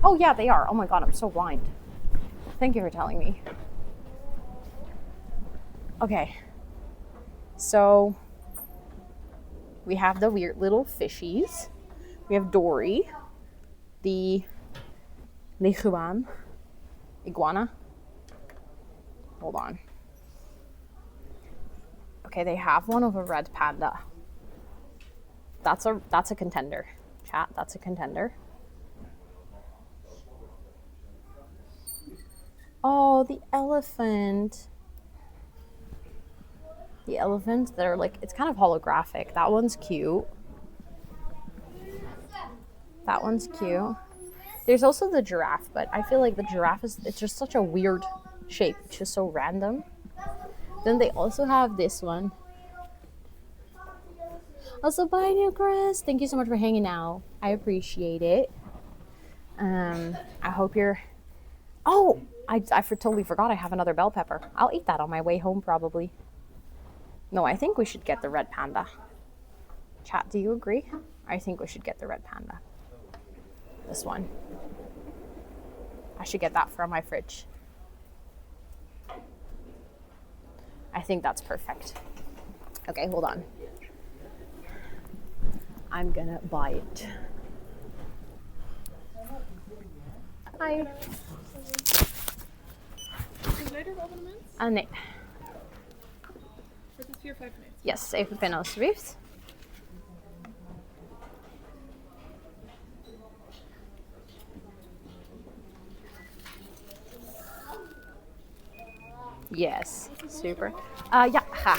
oh yeah, they are. Oh my god, I'm so blind. Thank you for telling me. Okay. So we have the weird little fishies. We have Dory, the iguana. Hold on. Okay, they have one of a red panda. That's a contender. Chat, that's a contender. Oh, the elephant. The elephants that are like, it's kind of holographic. That one's cute. That one's cute. There's also the giraffe, but I feel like the giraffe it's just such a weird shape. It's just so random. Then they also have this one. Also, bye, New Chris. Thank you so much for hanging out. I appreciate it. I hope you're... Oh, I totally forgot I have another bell pepper. I'll eat that on my way home, probably. No, I think we should get the red panda. Chat, do you agree? I think we should get the red panda. This one. I should get that from my fridge. I think that's perfect. Okay, hold on. I'm gonna buy it. Hi. Is Blijdorp abonnement? Nee. Het is 4,95. Yes, even pinnen alsjeblieft. Yes, super. Ja, ga.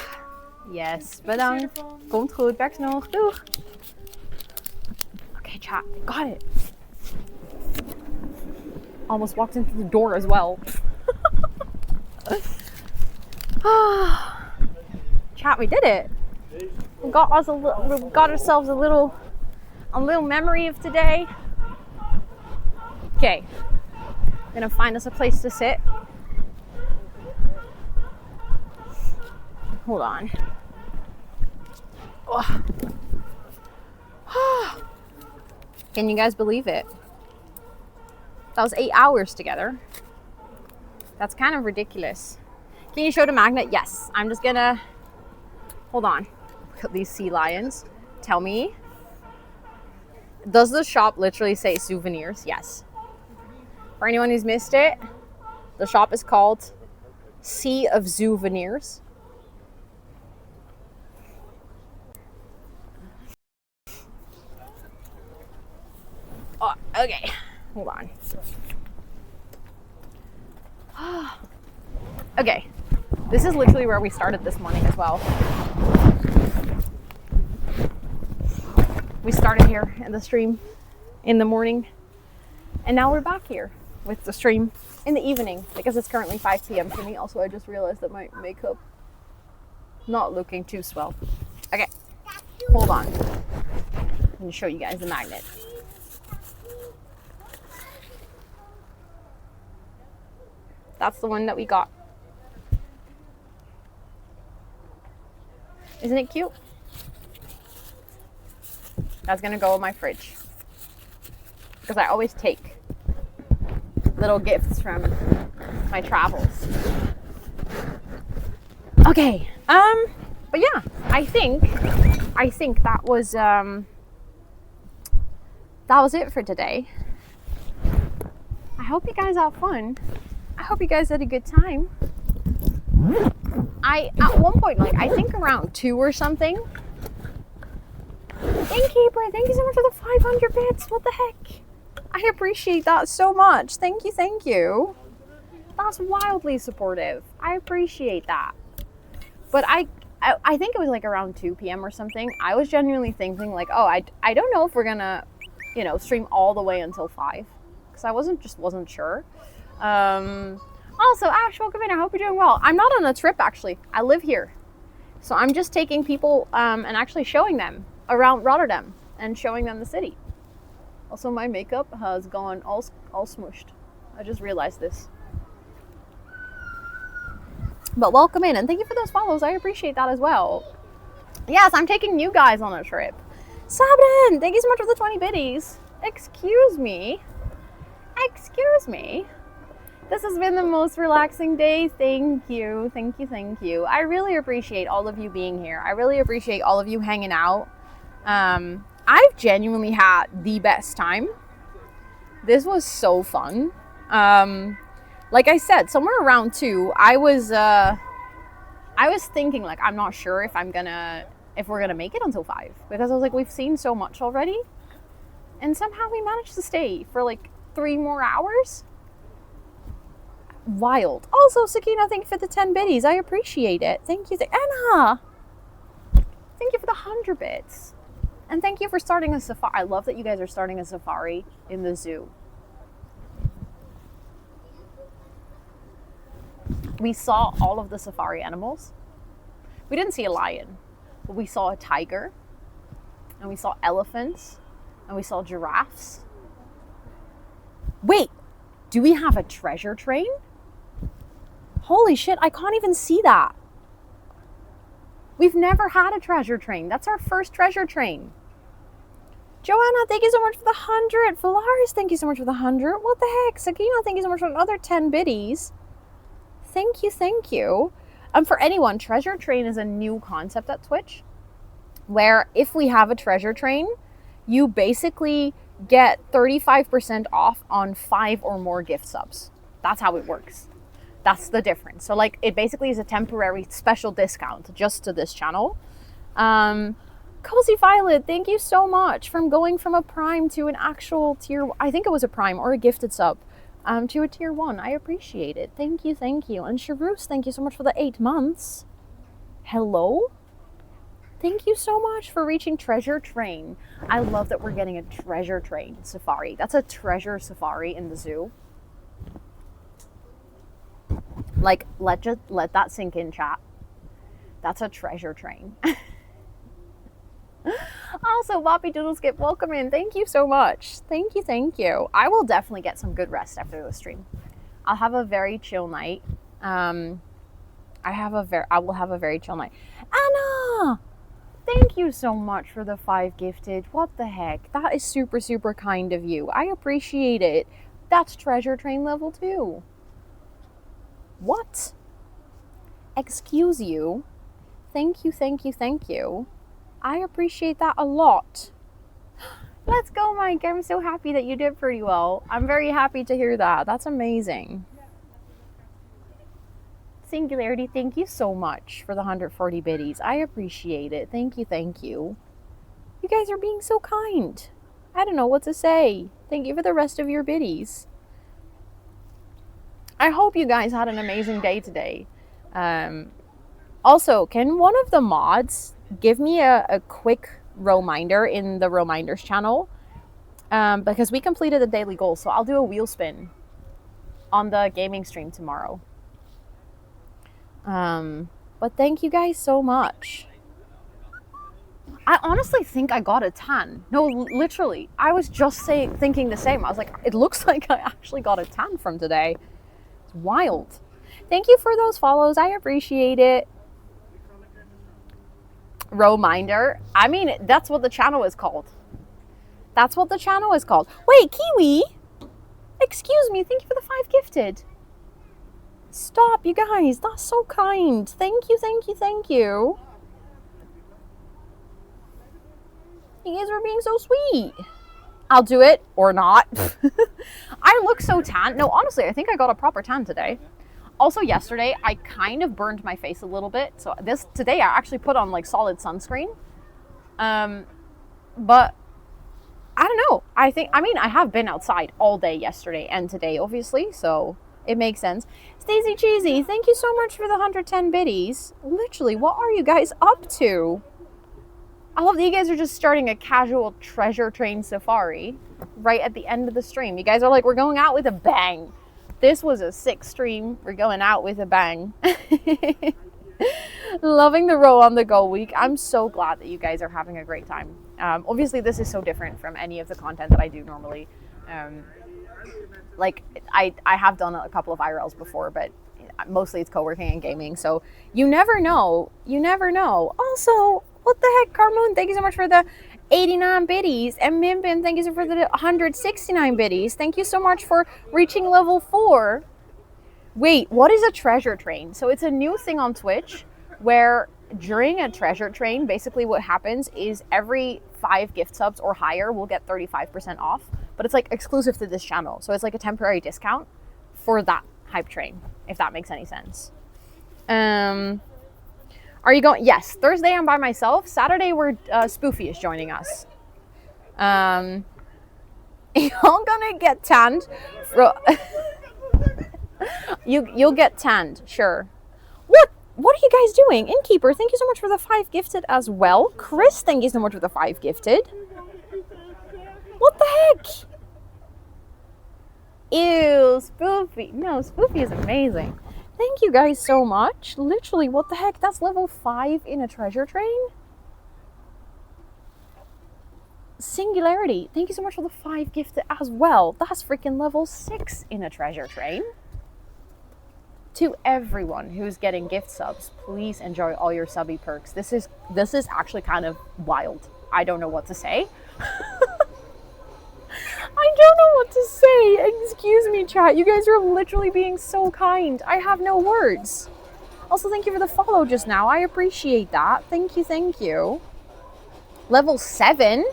Yes, bedankt. Komt goed, werkt nog. Doeg. Okay, chat, got it. Almost walked into the door as well. Chat, we did it. We got ourselves a little memory of today. Okay, I'm gonna find us a place to sit. Hold on. Can you guys believe it? That was 8 hours together. That's kind of ridiculous. Can you show the magnet? Yes. I'm just gonna... Hold on. Look at these sea lions. Tell me. Does the shop literally say souvenirs? Yes. For anyone who's missed it, the shop is called Sea of Souvenirs. Oh, okay. Hold on. Okay. This is literally where we started this morning as well. We started here in the stream in the morning, and now we're back here with the stream in the evening because it's currently 5 p.m. for me. Also, I just realized that my makeup not looking too swell. Okay, hold on. I'm gonna show you guys the magnet. That's the one that we got. Isn't it cute? That's gonna go in my fridge because I always take little gifts from my travels. Okay, but yeah, I think that was it for today. I hope you guys had fun. I hope you guys had a good time. At one point, like I think around 2 or something. Innkeeper, thank you so much for the 500 bits. What the heck? I appreciate that so much. Thank you, thank you. That's wildly supportive. I appreciate that. But I think it was like around 2 p.m. or something. I was genuinely thinking like, oh, I don't know if we're gonna, stream all the way until 5. Because I wasn't sure. Also, Ash, welcome in. I hope you're doing well. I'm not on a trip, actually. I live here. So I'm just taking people and actually showing them around Rotterdam and showing them the city. Also, my makeup has gone all smushed. I just realized this. But welcome in, and thank you for those follows. I appreciate that as well. Yes, I'm taking you guys on a trip. Sabrin, thank you so much for the 20 biddies. Excuse me. This has been the most relaxing day. Thank you. I really appreciate all of you being here. I really appreciate all of you hanging out. I've genuinely had the best time. This was so fun. Like I said, somewhere around 2, I was thinking like, I'm not sure if we're gonna make it until 5, because I was like, we've seen so much already, and somehow we managed to stay for like 3 more hours. Wild. Also, Sakina, thank you for the 10 biddies. I appreciate it. Thank you. Anna, thank you for the 100 bits. And thank you for starting a safari. I love that you guys are starting a safari in the zoo. We saw all of the safari animals. We didn't see a lion, but we saw a tiger, and we saw elephants, and we saw giraffes. Wait, do we have a treasure train? Holy shit, I can't even see that. We've never had a treasure train. That's our first treasure train. Joanna, thank you so much for the 100. Valaris, thank you so much for the 100. What the heck? Sakina, thank you so much for another 10 biddies. Thank you. For anyone, treasure train is a new concept at Twitch, where if we have a treasure train, you basically get 35% off on 5 or more gift subs. That's how it works. That's the difference. So like, it basically is a temporary special discount just to this channel. Cozy Violet, thank you so much from going from a prime to an actual tier. I think it was a prime or a gifted sub to a tier 1. I appreciate it. Thank you. And Sharoos, thank you so much for the 8 months. Hello? Thank you so much for reaching treasure train. I love that we're getting a treasure train safari. That's a treasure safari in the zoo. Like, let that sink in, chat. That's a treasure train. Also, Boppy Doodle Skip, welcome in. Thank you so much. Thank you. I will definitely get some good rest after the stream. I'll have a very chill night. I will have a very chill night. Anna! Thank you so much for the 5 gifted. What the heck? That is super, super kind of you. I appreciate it. That's treasure train level 2. What? Excuse you. Thank you. I appreciate that a lot. Let's go, Mike. I'm so happy that you did pretty well. I'm very happy to hear that. That's amazing. Singularity, thank you so much for the 140 biddies. I appreciate it. Thank you. You guys are being so kind. I don't know what to say. Thank you for the rest of your biddies. I hope you guys had an amazing day today. Also, can one of the mods give me a quick reminder in the reminders channel? Because we completed the daily goal, so I'll do a wheel spin on the gaming stream tomorrow. But thank you guys so much. I honestly think I got a 10. No, literally. I was just thinking the same. I was like, it looks like I actually got a 10 from today. It's wild. Thank you for those follows. I appreciate it. Reminder. I mean, that's what the channel is called. That's what the channel is called. Wait, Kiwi. Excuse me. Thank you for the 5 gifted. Stop, you guys. That's so kind. Thank you, thank you, thank you. You guys are being so sweet. I'll do it or not. I look so tan. No, honestly, I think I got a proper tan today. Also, yesterday, I kind of burned my face a little bit. So today I actually put on like solid sunscreen. But I don't know. I mean, I have been outside all day yesterday and today, obviously. So it makes sense. Stacey Cheesy, thank you so much for the 110 biddies. Literally, what are you guys up to? I love that you guys are just starting a casual treasure train safari right at the end of the stream. You guys are like, we're going out with a bang. This was a sick stream. We're going out with a bang. Loving the row on the go week. I'm so glad that you guys are having a great time. Obviously, this is so different from any of the content that I do normally. Like, I have done a couple of IRLs before, but mostly it's co-working and gaming. So you never know. You never know. Also, what the heck, Carmoon? Thank you so much for the 89 biddies. And Mimbin, thank you so much for the 169 biddies. Thank you so much for reaching level 4. Wait, what is a treasure train? So it's a new thing on Twitch where during a treasure train, basically what happens is every 5 gift subs or higher will get 35% off. But it's like exclusive to this channel. So it's like a temporary discount for that hype train, if that makes any sense. Are you going? Yes, Thursday I'm by myself. Saturday Spoofy is joining us. You're gonna get tanned. You'll get tanned, sure. What are you guys doing? Innkeeper, thank you so much for the 5 gifted as well. Chris, thank you so much for the 5 gifted. What the heck? Ew, Spoofy. No, Spoofy is amazing. Thank you guys so much. Literally, what the heck? That's level 5 in a treasure train? Singularity, thank you so much for the 5 gifted as well. That's freaking level 6 in a treasure train. To everyone who's getting gift subs, please enjoy all your subby perks. This is actually kind of wild. I don't know what to say. I don't know what to say. Excuse me, chat. You guys are literally being so kind. I have no words. Also, thank you for the follow just now. I appreciate that. Thank you, thank you. Level 7?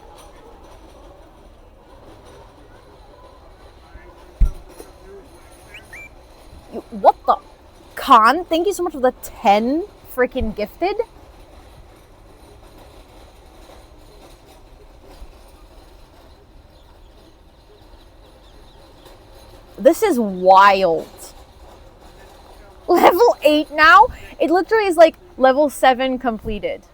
What the? Khan, thank you so much for the 10 freaking gifted. This is wild. Level 8 now? It literally is like level 7 completed.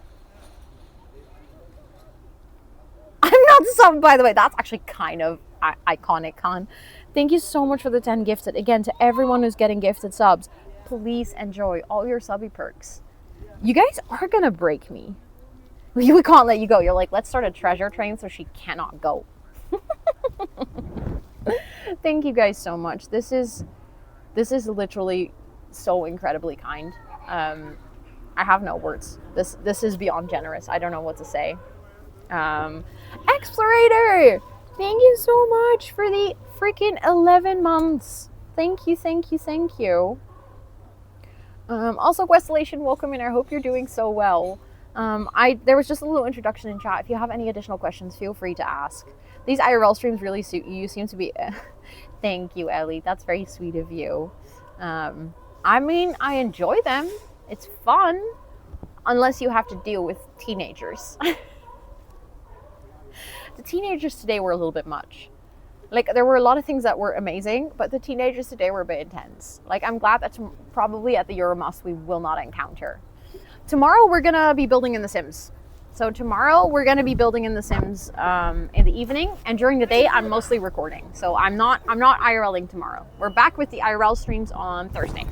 I'm not subbed, by the way. That's actually kind of iconic, Khan. Thank you so much for the 10 gifted. Again, to everyone who's getting gifted subs, please enjoy all your subby perks. You guys are gonna break me. We can't let you go. You're like, let's start a treasure train so she cannot go. Thank you guys so much. This is literally so incredibly kind. I have no words. This is beyond generous. I don't know what to say. Explorator, thank you so much for the freaking 11 months. Thank you, thank you, thank you. Also, Questellation, welcome in. I hope you're doing so well. There was just a little introduction in chat. If you have any additional questions, feel free to ask. These IRL streams really suit you. You seem to be... Thank you, Ellie. That's very sweet of you. I mean, I enjoy them. It's fun. Unless you have to deal with teenagers. The teenagers today were a little bit much. Like, there were a lot of things that were amazing, but the teenagers today were a bit intense. Like, I'm glad that probably at the Euromast we will not encounter. Tomorrow we're gonna be building in The Sims. So tomorrow we're gonna be building in The Sims in the evening, and during the day I'm mostly recording. So I'm not IRLing tomorrow. We're back with the IRL streams on Thursday.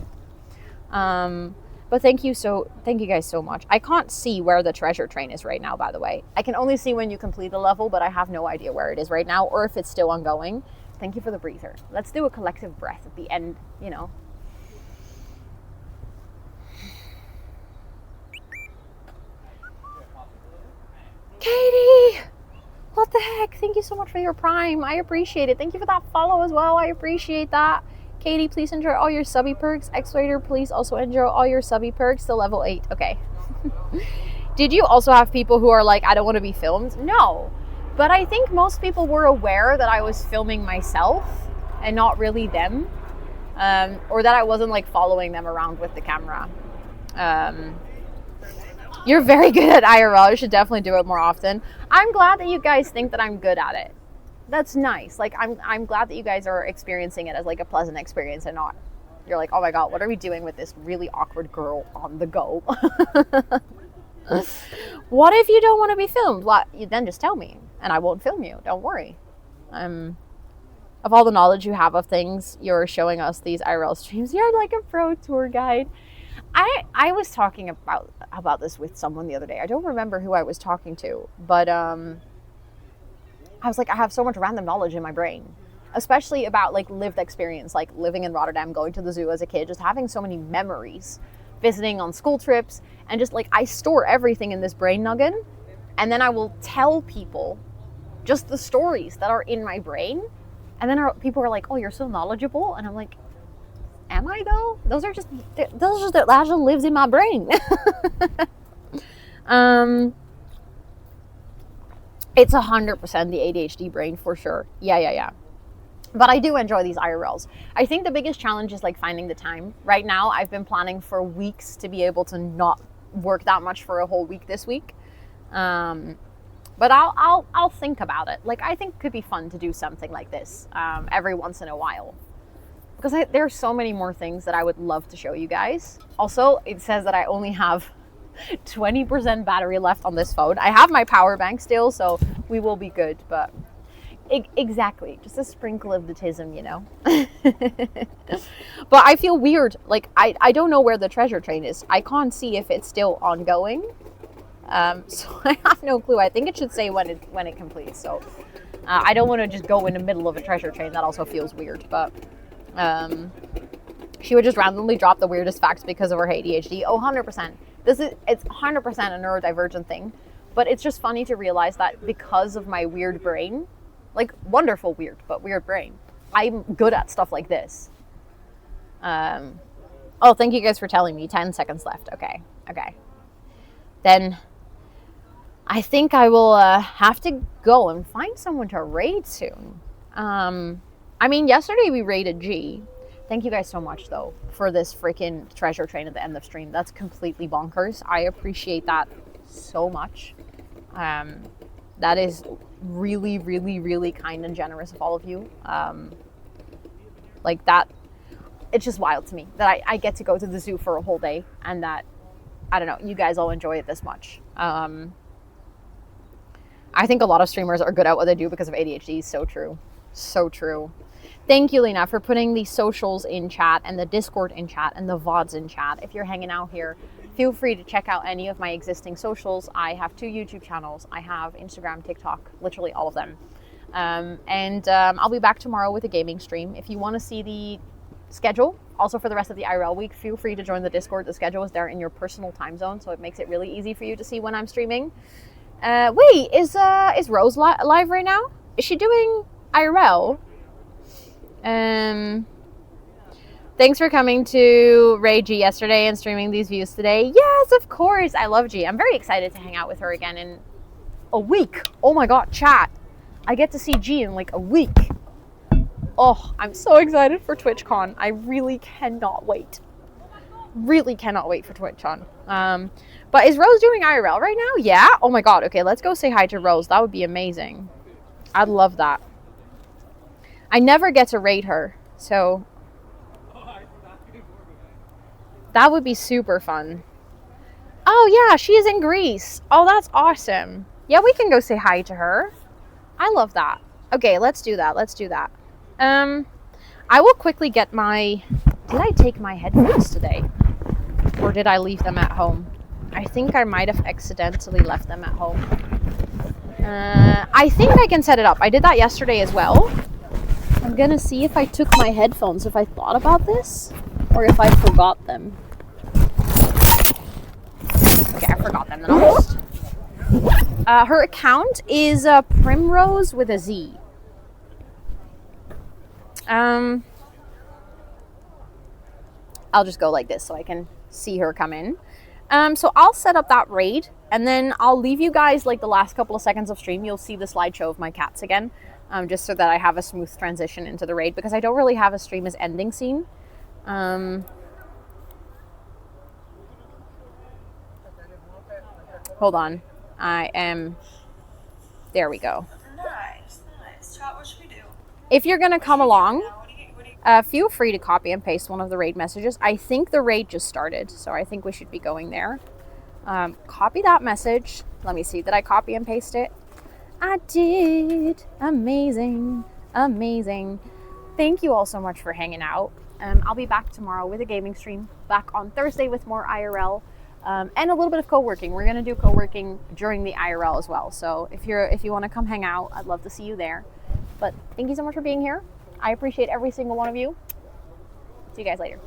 But thank you guys so much. I can't see where the treasure train is right now, by the way. I can only see when you complete the level, but I have no idea where it is right now or if it's still ongoing. Thank you for the breather. Let's do a collective breath at the end, you know. Katie! What the heck? Thank you so much for your Prime. I appreciate it. Thank you for that follow as well. I appreciate that. Katie, please enjoy all your subby perks. X-Wader, please also enjoy all your subby perks to level 8. Okay. Did you also have people who are like, I don't want to be filmed? No. But I think most people were aware that I was filming myself and not really them. Or that I wasn't like following them around with the camera. You're very good at IRL. You should definitely do it more often. I'm glad that you guys think that I'm good at it. That's nice. Like, I'm glad that you guys are experiencing it as like a pleasant experience and not, you're like, oh my God, what are we doing with this really awkward girl on the go? What if you don't want to be filmed? Well, then just tell me and I won't film you. Don't worry. Of all the knowledge you have of things, you're showing us these IRL streams. You're like a pro tour guide. I was talking about this with someone the other day. I don't remember who I was talking to, but I was like, I have so much random knowledge in my brain, especially about like lived experience, like living in Rotterdam, going to the zoo as a kid, just having so many memories, visiting on school trips, and just like I store everything in this brain nugget, and then I will tell people just the stories that are in my brain, and then people are like, oh, you're so knowledgeable, and I'm like, am I though? Those are just that just lives in my brain. It's 100% the ADHD brain for sure. Yeah. But I do enjoy these IRLs. I think the biggest challenge is like finding the time. Right now, I've been planning for weeks to be able to not work that much for a whole week this week. But I'll think about it. Like, I think it could be fun to do something like this every once in a while. Because there's so many more things that I would love to show you guys. Also, it says that I only have 20% battery left on this phone. I have my power bank still, so we will be good, but exactly, just a sprinkle of autism, you know. But I feel weird, like I don't know where the treasure train is. I can't see if it's still ongoing, so I have no clue. I think it should say when it completes, so I don't want to just go in the middle of a treasure train. That also feels weird, but she would just randomly drop the weirdest facts because of her ADHD. Oh, 100%. It's 100% a neurodivergent thing, but it's just funny to realize that because of my weird brain, like wonderful weird, but weird brain, I'm good at stuff like this. Oh, thank you guys for telling me. 10 seconds left. Okay. Then I think I will have to go and find someone to raid soon. I mean, yesterday we raided G. Thank you guys so much, though, for this freaking treasure train at the end of stream. That's completely bonkers. I appreciate that so much. That is really, really, really kind and generous of all of you. Like that, it's just wild to me that I get to go to the zoo for a whole day and that, I don't know, you guys all enjoy it this much. I think a lot of streamers are good at what they do because of ADHD. So true. So true. Thank you, Lena, for putting the socials in chat and the Discord in chat and the VODs in chat. If you're hanging out here, feel free to check out any of my existing socials. I have 2 YouTube channels. I have Instagram, TikTok, literally all of them. I'll be back tomorrow with a gaming stream. If you want to see the schedule, also for the rest of the IRL week, feel free to join the Discord. The schedule is there in your personal time zone, so it makes it really easy for you to see when I'm streaming. Wait, is Rose live right now? Is she doing IRL? Thanks for coming to Ray G yesterday and streaming these views today. Yes, of course. I love G. I'm very excited to hang out with her again in a week. Oh my God, chat. I get to see G in like a week. Oh, I'm so excited for TwitchCon. I really cannot wait. Really cannot wait for TwitchCon. But is Rose doing IRL right now? Yeah? Oh my God. Okay, let's go say hi to Rose. That would be amazing. I'd love that. I never get to raid her, so that would be super fun. Oh yeah, she is in Greece. Oh, that's awesome. Yeah, we can go say hi to her. I love that. Okay, let's do that. Let's do that. I will quickly get my... Did I take my headphones today? Or did I leave them at home? I think I might have accidentally left them at home. I think I can set it up. I did that yesterday as well. I'm gonna see if I took my headphones, if I thought about this, or if I forgot them. Okay, I forgot them. Then I'll just... her account is Primrose with a Z. I'll just go like this so I can see her come in. So I'll set up that raid, and then I'll leave you guys like the last couple of seconds of stream. You'll see the slideshow of my cats again, just so that I have a smooth transition into the raid, because I don't really have a stream as ending scene. Hold on. I am... There we go. Nice. Chat, what should we do? If you're going to come along, feel free to copy and paste one of the raid messages. I think the raid just started, so I think we should be going there. Copy that message. Let me see. Did I copy and paste it? I did. Amazing. Amazing. Thank you all so much for hanging out. I'll be back tomorrow with a gaming stream. Back on Thursday with more IRL. And a little bit of co-working. We're going to do co-working during the IRL as well. So if you want to come hang out, I'd love to see you there. But thank you so much for being here. I appreciate every single one of you. See you guys later.